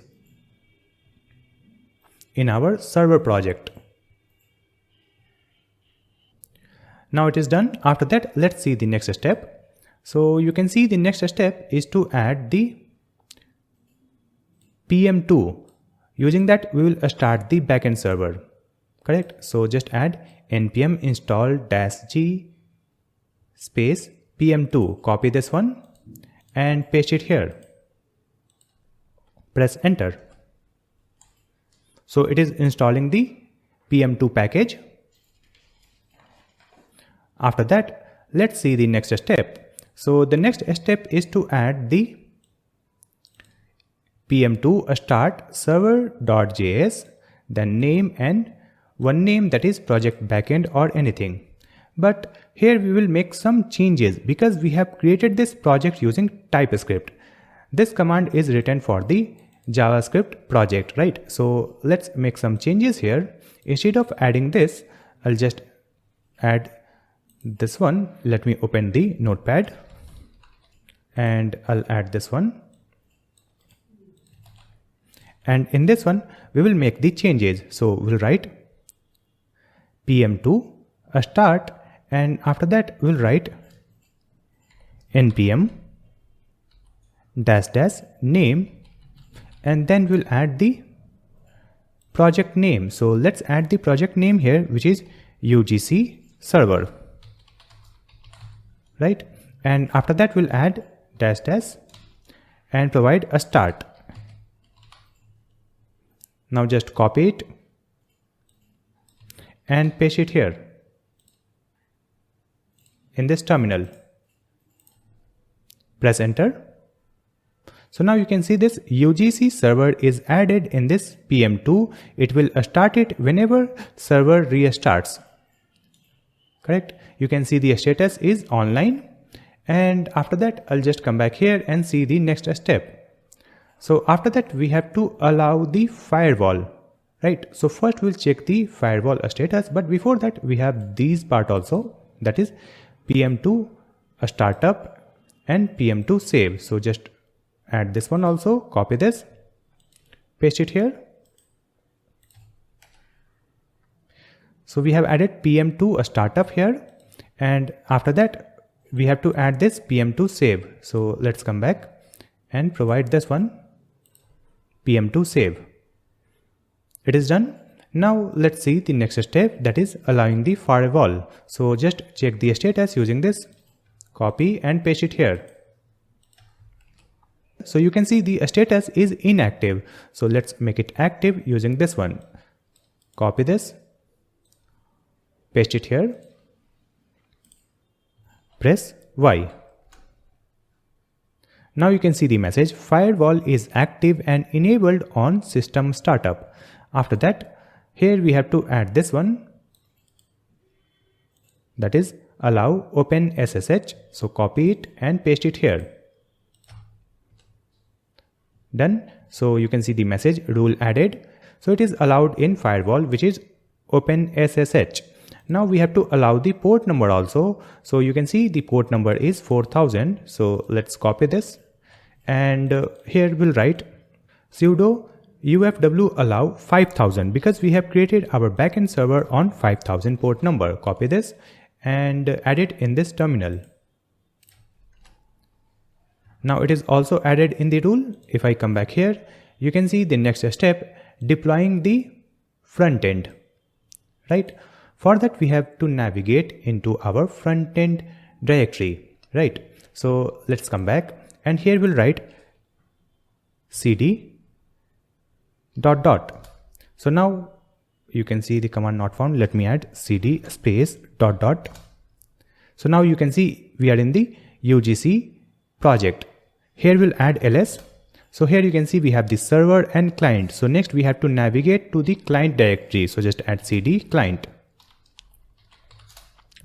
in our server project. Now it is done. After that let's see the next step. So you can see the next step is to add the PM2. Using that we will start the backend server, correct? So just add npm install -g space PM2. Copy this one and paste it here. Press enter. So it is installing the PM2 package. After that, let's see the next step. So the next step is to add the PM2 start server.js, then name and one name, that is project backend or anything. But here we will make some changes because we have created this project using TypeScript. This command is written for the JavaScript project, right? So let's make some changes here. Instead of adding this, I'll just add this one. Let me open the notepad and I'll add this one. And in this one, we will make the changes. So we'll write PM2 start, and after that we'll write npm -- name, and then we'll add the project name. So let's add the project name here, which is UGC server, right? And after that we'll add dash dash and provide a start. Now just copy it and paste it here in this terminal. Press enter. So now you can see this UGC server is added in this PM2. It will start it whenever server restarts. Correct? You can see the status is online. And after that, I'll just come back here and see the next step. So after that, we have to allow the firewall, right? So first we'll check the firewall status, but before that we have these part also, that is PM2 startup and PM2 save. So just add this one also, copy this, paste it here. So we have added PM2 startup here, and after that we have to add this PM2 save. So let's come back and provide this one, PM2 save. It is done. Now let's see the next step, that is allowing the firewall. So just check the status using this, copy and paste it here. So you can see the status is inactive. So let's make it active using this one. Copy this, paste it here, press Y. Now you can see the message, firewall is active and enabled on system startup. After that, here we have to add this one, that is allow open SSH. So copy it and paste it here. Done. So you can see the message, rule added. So it is allowed in firewall, which is open SSH. Now we have to allow the port number also. So you can see the port number is 4000. So let's copy this. And here we'll write sudo ufw allow 5000 because we have created our backend server on 5000 port number. Copy this and add it in this terminal. Now it is also added in the rule. If I come back here, you can see the next step, deploying the front end, right? For that we have to navigate into our front end directory, right? So let's come back. And here we'll write cd ... So now you can see the command not found. Let me add cd space ... So now you can see we are in the UGC project. Here we'll add ls. So here you can see we have the server and client. So next we have to navigate to the client directory. So just add cd client.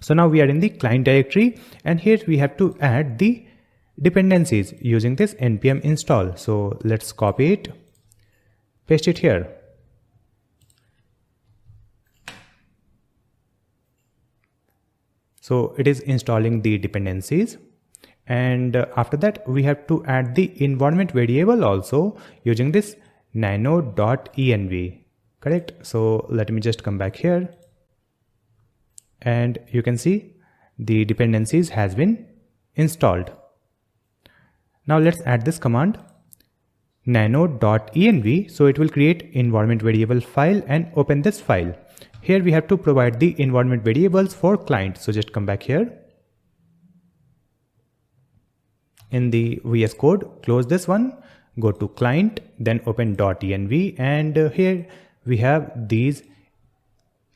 So now we are in the client directory, and here we have to add the dependencies using this npm install. So let's copy it, paste it here. So it is installing the dependencies, and after that we have to add the environment variable also using this nano.env, correct? So let me just come back here, and you can see the dependencies has been installed. Now let's add this command nano.env. So it will create environment variable file and open this file. Here we have to provide the environment variables for client. So just come back here in the VS Code, close this one, go to client, then open .env, and here we have these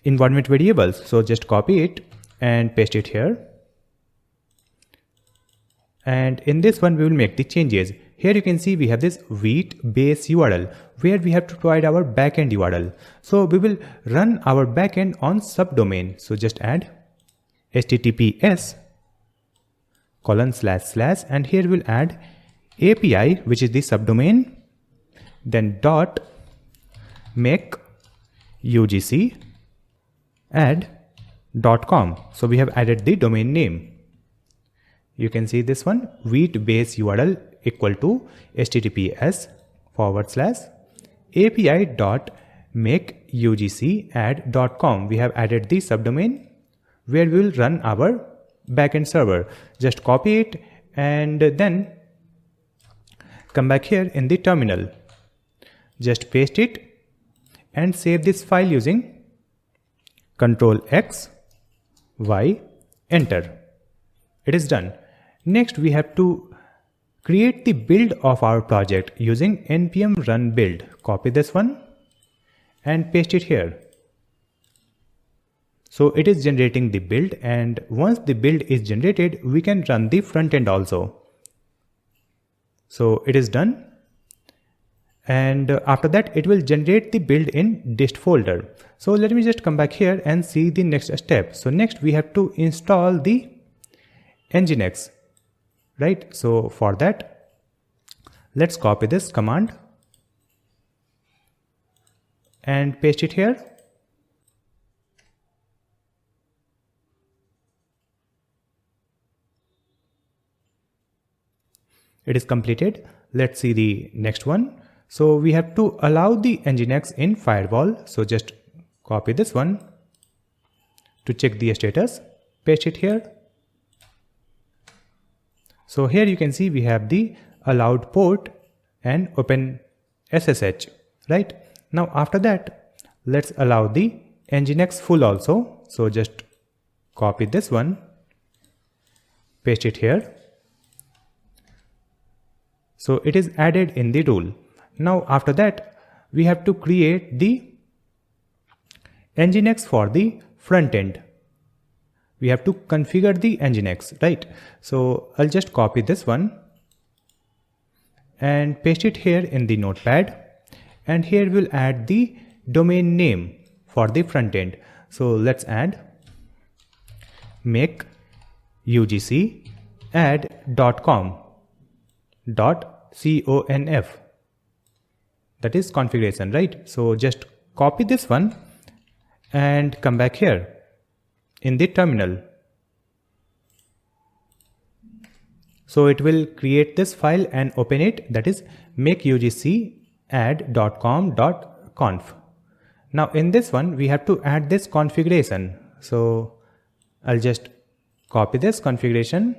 environment variables. So just copy it and paste it here. And in this one we will make the changes. Here you can see we have this wheat base URL where we have to provide our backend URL. So we will run our backend on subdomain. So just add https : and here we'll add API, which is the subdomain, then .make UGC add .com. So we have added the domain name. You can see this one, wheat base URL equal to https /API.makeUGCAdd.com. We have added the subdomain where we will run our backend server. Just copy it and then come back here in the terminal. Just paste it and save this file using Ctrl X, Y, enter. It is done. Next we have to create the build of our project using npm run build. Copy this one and paste it here. So it is generating the build, and once the build is generated, we can run the front end also. So it is done. And after that it will generate the build in dist folder. So let me just come back here and see the next step. So next we have to install the Nginx, right? So for that, let's copy this command and paste it here. It is completed. Let's see the next one. So we have to allow the Nginx in firewall. So just copy this one to check the status, paste it here. So here you can see we have the allowed port and open SSH, right? Now after that, let's allow the Nginx full also. So just copy this one, paste it here. So it is added in the rule. Now after that, we have to create the Nginx for the front end. We have to configure the Nginx, right? So I'll just copy this one and paste it here in the notepad. And here we'll add the domain name for the front end. So let's add make UGC add.com .conf. That is configuration, right? So just copy this one and come back here in the terminal. So it will create this file and open it, that is make UGC add.com.conf. Now in this one we have to add this configuration. So I'll just copy this configuration,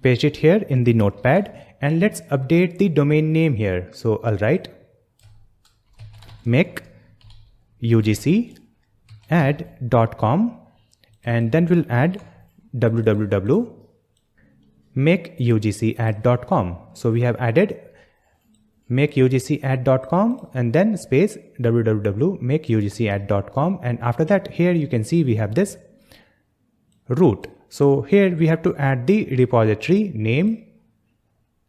paste it here in the notepad, and let's update the domain name here. So I'll write make UGC add.com and then we'll add www make UGC add.com. So we have added make UGC add.com and then space www make UGC add.com, and after that here you can see we have this root. So here we have to add the repository name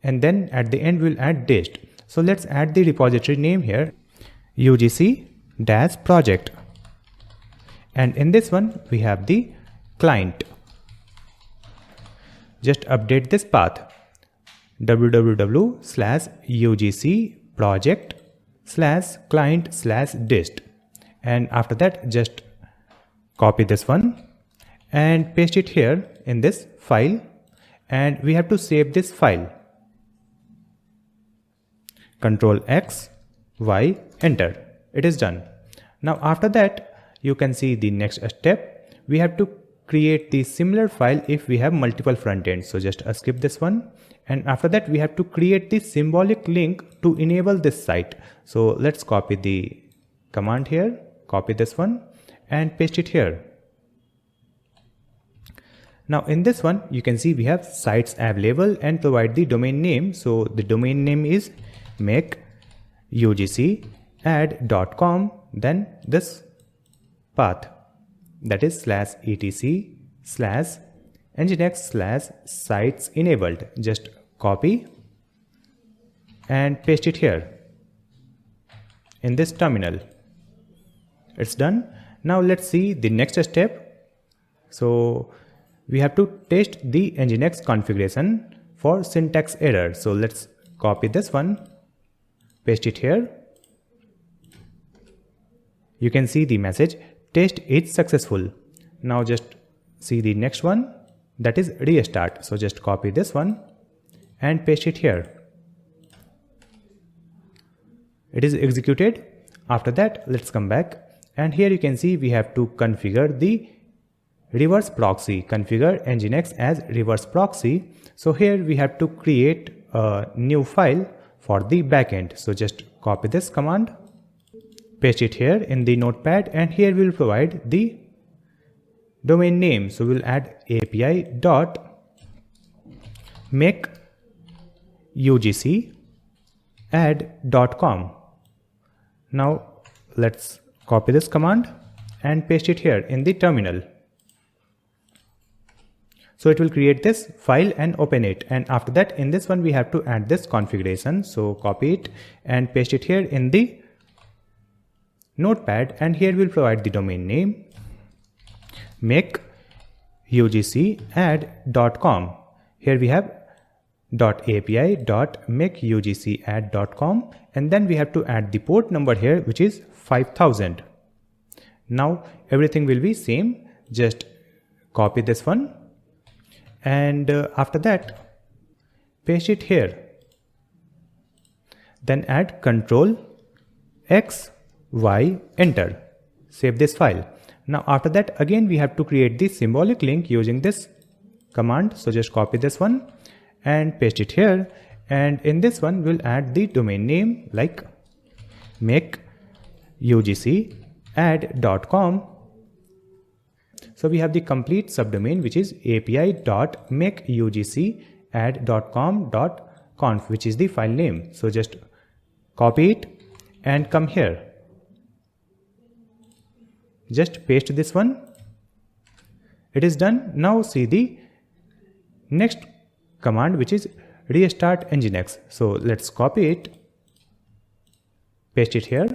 and then at the end we'll add dist. So let's add the repository name here, UGC-project, and in this one we have the client. Just update this path www/ugc-project/client/dist, and after that just copy this one and paste it here in this file, and we have to save this file. Ctrl X, Y, enter. It is done. Now after that you can see the next step. We have to create the similar file if we have multiple front ends. So just skip this one, and after that we have to create the symbolic link to enable this site. So let's copy the command here, copy this one and paste it here. Now in this one you can see we have sites available and provide the domain name. So the domain name is make UGC add.com, then this path, that is /etc/nginx/sites enabled. Just copy and paste it here in this terminal. It's done. Now let's see the next step. So we have to test the Nginx configuration for syntax error. So let's copy this one, paste it here. You can see the message test is successful. Now just see the next one, that is restart. So just copy this one and paste it here. It is executed. After that let's come back, and here you can see we have to configure the reverse proxy, configure Nginx as reverse proxy. So here we have to create a new file for the backend. So just copy this command paste it here in the notepad, and here we'll provide the domain name. So we'll add API dot make UGC add.com. Now let's copy this command and paste it here in the terminal. So it will create this file and open it, and after that in this one we have to add this configuration. So copy it and paste it here in the notepad, and here we'll provide the domain name make UGC add.com. Here we have .api.makeugcadd.com, and then we have to add the port number here, which is 5000. Now everything will be same. Just copy this one, and after that paste it here. Then add Ctrl X Y enter. Save this file. Now after that again we have to create the symbolic link using this command. So just copy this one and paste it here, and in this one we'll add the domain name like make UGC add.com. So we have the complete subdomain, which is api.makeugcadd.com.conf, which is the file name. So just copy it and come here. Just paste this one. It is done. Now see the next command, which is restart nginx. So let's copy it, paste it here.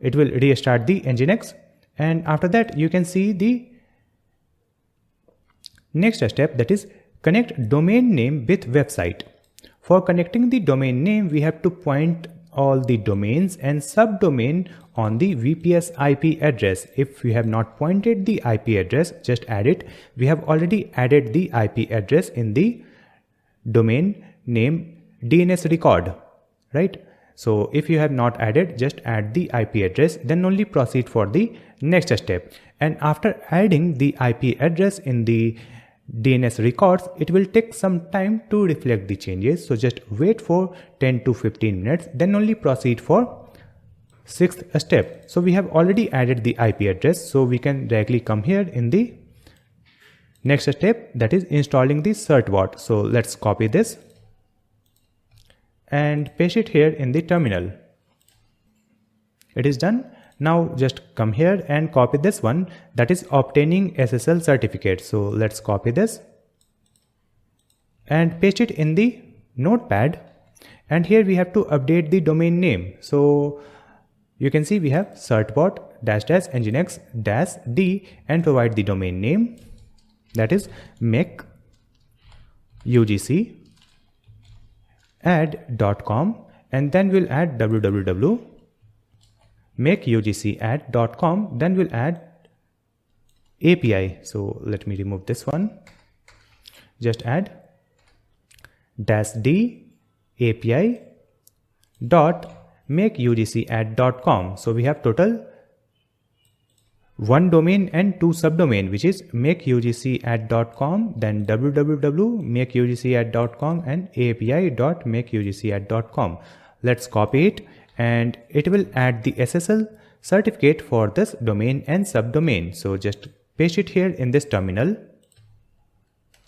It will restart the nginx, and after that you can see the next step, that is connect domain name with website. For connecting the domain name, we have to point all the domains and subdomain on the VPS IP address. If you have not pointed the IP address, just add it. We have already added the IP address in the domain name DNS record, right? So if you have not added, just add the IP address, then only proceed for the next step. And after adding the IP address in the DNS records, it will take some time to reflect the changes. So just wait for 10 to 15 minutes, then only proceed for sixth step. So we have already added the IP address, so we can directly come here in the next step, that is installing the certbot. So let's copy this and paste it here in the terminal. It is done. Now just come here and copy this one, that is obtaining SSL certificate. So let's copy this and paste it in the notepad, and here we have to update the domain name. So you can see we have certbot --nginx -d and provide the domain name, that is make UGC add.com, and then we'll add www.makeugcadd.com, then we'll add API. So let me remove this one. Just add -d API dot makeugcadd.com. So we have total one domain and two subdomain, which is makeugcadd.com, then www.makeugcadd.com and api.makeugcadd.com. Let's copy it, and it will add the SSL certificate for this domain and subdomain. So just paste it here in this terminal,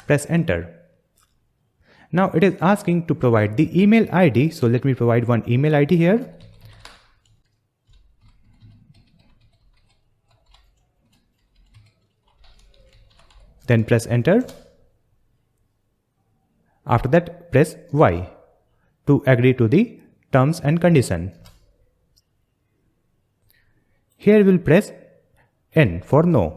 press enter. Now it is asking to provide the email ID. So let me provide one email ID here. Then press enter. After that, press Y to agree to the terms and condition. Here we'll press N for no.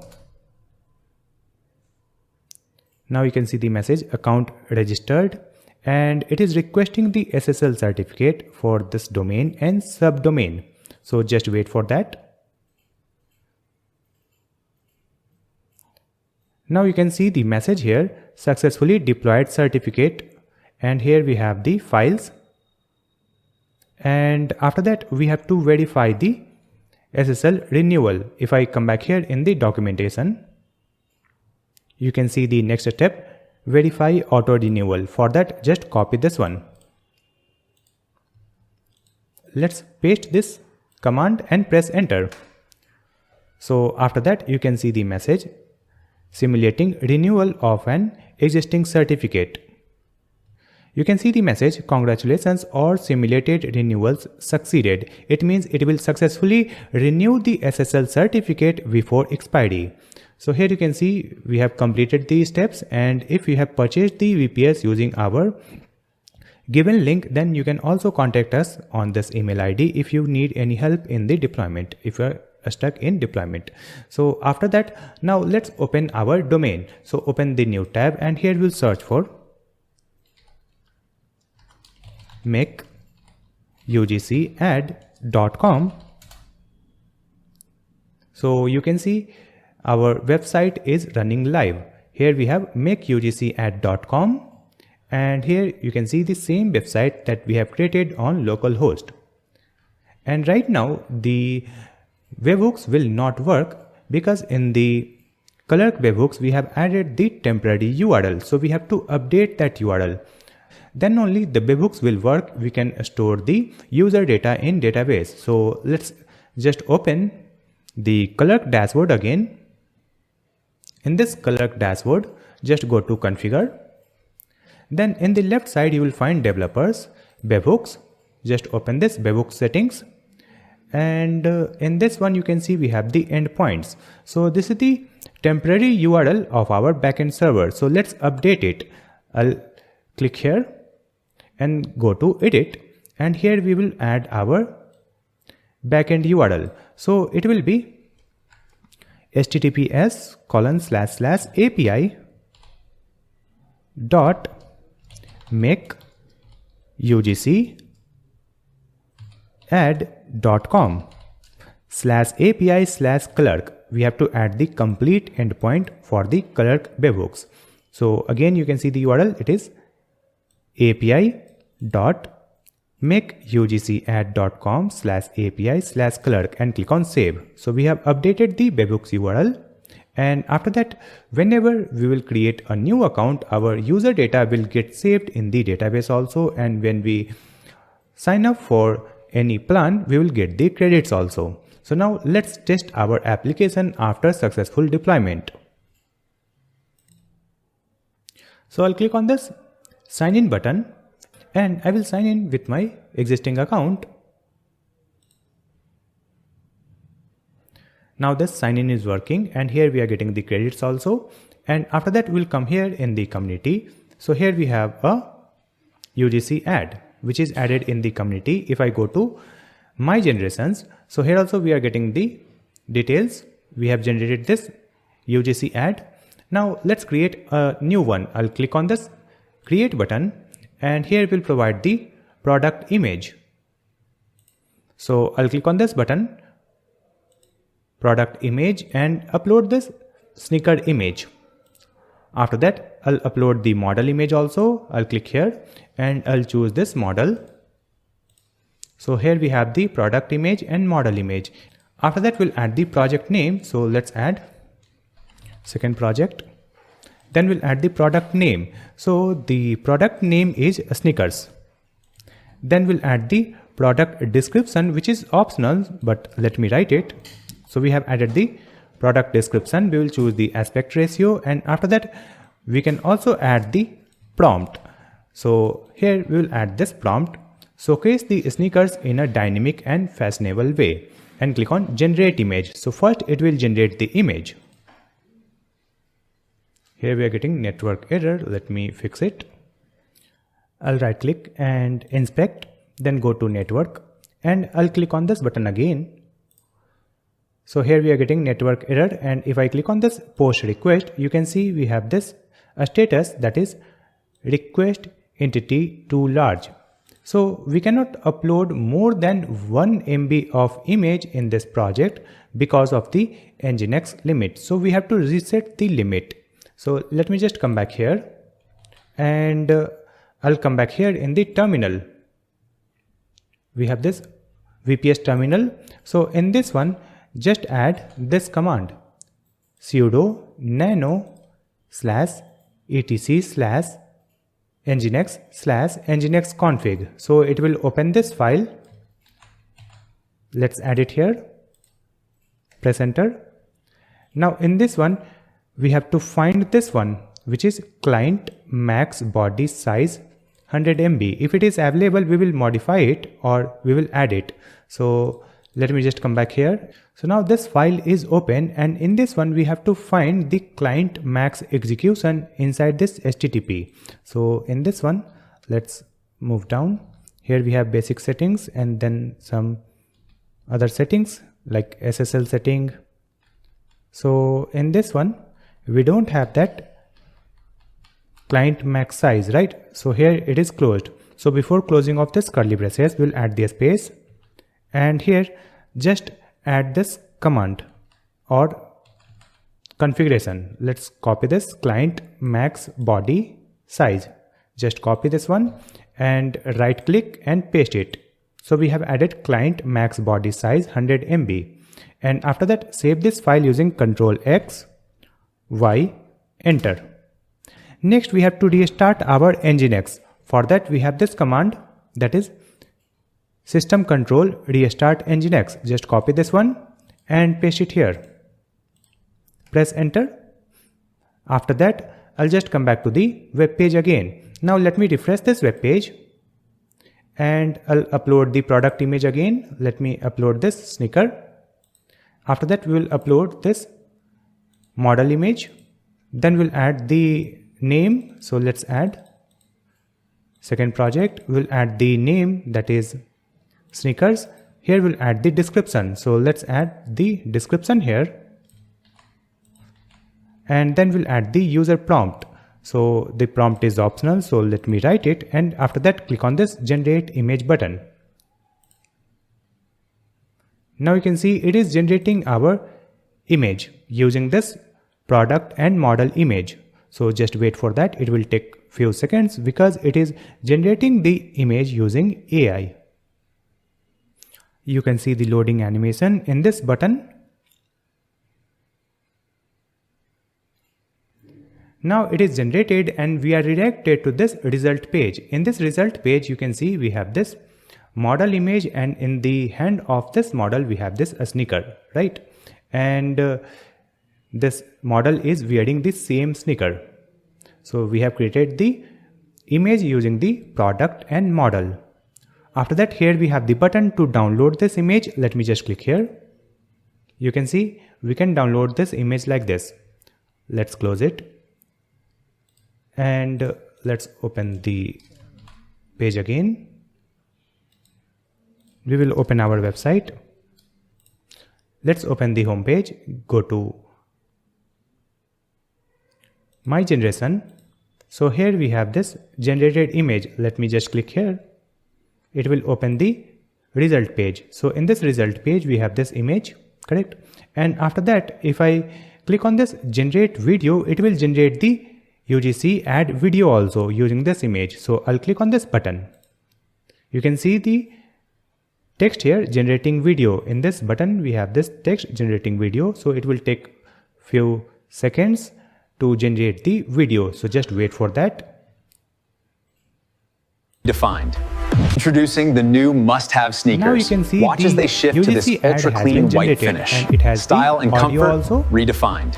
Now you can see the message account registered, and it is requesting the SSL certificate for this domain and subdomain. So just wait for that. Now you can see the message here, successfully deployed certificate, and here we have the files, and after that we have to verify the SSL renewal. If I come back here in the documentation, you can see the next step, verify auto renewal. For that, just copy this one. Let's paste this command and press enter. So after that you can see the message simulating renewal of an existing certificate. You can see the message, congratulations, or simulated renewals succeeded. It means it will successfully renew the SSL certificate before expiry. So here you can see we have completed these steps, and if you have purchased the VPS using our given link, then you can also contact us on this email ID if you need any help in the deployment, if you are stuck in deployment. So after that, now let's open our domain. So open the new tab, and here we'll search for makeugcad.com. So you can see our website is running live. Here we have makeugcad.com, and here you can see the same website that we have created on localhost. And right now the webhooks will not work because in the Clerk webhooks we have added the temporary URL. So we have to update that URL. Then only the webhooks will work. We can store the user data in database. So let's just open the Clerk dashboard again. In this Clerk dashboard, just go to configure. Then in the left side you will find developers, webhooks. Just open this webhook settings. And in this one you can see we have the endpoints. So this is the temporary URL of our backend server. So let's update it. I'll click here and go to edit, and here we will add our backend URL. So it will be https://api.makeugcad.com/API/Clerk. We have to add the complete endpoint for the Clerk webhooks. So again you can see the URL, it is api.makeugcad.com/API/Clerk, and click on save. So we have updated the webhooks URL, and after that whenever we will create a new account, our user data will get saved in the database also, and when we sign up for any plan we will get the credits also. So now let's test our application after successful deployment. So I'll click on this sign in button, and I will sign in with my existing account. Now this sign in is working, and here we are getting the credits also. And after that we'll come here in the community. So here we have a UGC ad which is added in the community. If I go to my generations, so here also we are getting the details. We have generated this UGC ad. Now let's create a new one. I'll click on this create button, and here we'll provide the product image. So I'll click on this button, product image, and upload this sneaker image. After that I'll upload the model image also. I'll click here and I'll choose this model. So here we have the product image and model image. After that we'll add the project name. So let's add second project. Then we'll add the product name. So the product name is sneakers. Then we'll add the product description, which is optional, but let me write it. So we have added the product description. We will choose the aspect ratio, and after that we can also add the prompt. So here we will add this prompt: showcase the sneakers in a dynamic and fashionable way, and click on generate image. So first it will generate the image. Here we are getting network error. Let me fix it. I'll right click and inspect, then go to network, and I'll click on this button again. So here we are getting network error, and if I click on this post request, you can see we have this status, that is request entity too large. So we cannot upload more than 1 MB of image in this project because of the Nginx limit. So we have to reset the limit. So let me just come back here, and I'll come back here in the terminal. We have this VPS terminal. So in this one, just add this command: sudo nano /etc/nginx config. So it will open this file, Let's add it here. Press enter. Now in this one, we have to find this one, which is client max body size 100 MB. If it is available, we will modify it or we will add it. So let me just come back here. So now this file is open, and in this one we have to find the client max execution inside this HTTP. So in this one, let's move down. Here we have basic settings and then some other settings like SSL setting. So in this one, we don't have that client max size, right? So here it is closed. So before closing of this curly braces, we'll add the space, and here just add this command or configuration. Let's copy this client max body size. Just copy this one and right click and paste it. So we have added client max body size 100 MB. And after that, save this file using Ctrl X, Y, enter. Next, we have to restart our Nginx. For that, we have this command, that is system control restart Nginx. Just copy this one and paste it here. Press enter. After that, I'll just come back to the web page again. Now let me refresh this web page and I'll upload the product image again. Let me upload this sneaker. After that, we will upload this model image. Then we'll add the name. So let's add second project. We'll add the name, that is sneakers. Here we'll add the description. So let's add the description here. And then we'll add the user prompt. So the prompt is optional. So let me write it. And after that, click on this generate image button. Now you can see it is generating our image using this product and model image. So just wait for that. It will take few seconds because it is generating the image using AI. You can see the loading animation in this button. Now it is generated and we are redirected to this result page. In this result page, you can see we have this model image, and in the hand of this model we have this sneaker, right? And this model is wearing the same sneaker. So we have created the image using the product and model. After that, here we have the button to download this image. Let me just click here. You can see we can download this image like this. Let's close it and let's open the page again. We will open our website. Let's open the home page. Go to My Generation. So here we have this generated image. Let me just click here. It will open the result page. So in this result page, we have this image, correct? And after that, if I click on this generate video, it will generate the UGC add video also using this image. So I'll click on this button. You can see the text here generating video. In this button we have this text generating video, so it will take few seconds to generate the video. So just wait for that. Defined. Introducing the new must-have sneakers. Now you can see watch as they shift to this ultra-clean white finish. And it has style and comfort also redefined.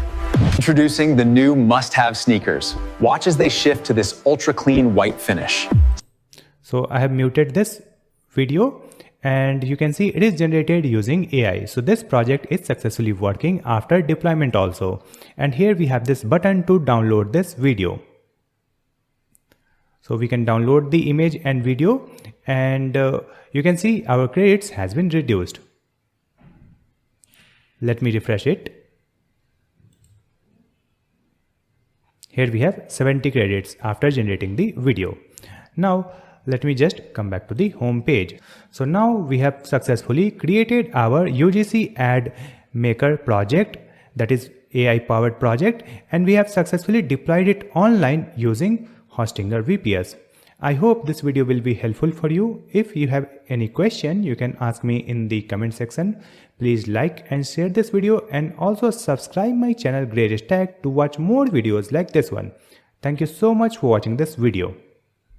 Introducing the new must-have sneakers. Watch as they shift to this ultra-clean white finish. So I have muted this video and you can see it is generated using AI. So this project is successfully working after deployment also. And here we have this button to download this video. So we can download the image and video, and you can see our credits has been reduced. Let me refresh it. Here we have 70 credits after generating the video. Now let me just come back to the home page. So now we have successfully created our UGC ad maker project, that is AI powered project, and we have successfully deployed it online using Hostinger VPS. I hope this video will be helpful for you. If you have any question, you can ask me in the comment section. Please like and share this video, and also subscribe my channel GreatStack to watch more videos like this one. Thank you so much for watching this video.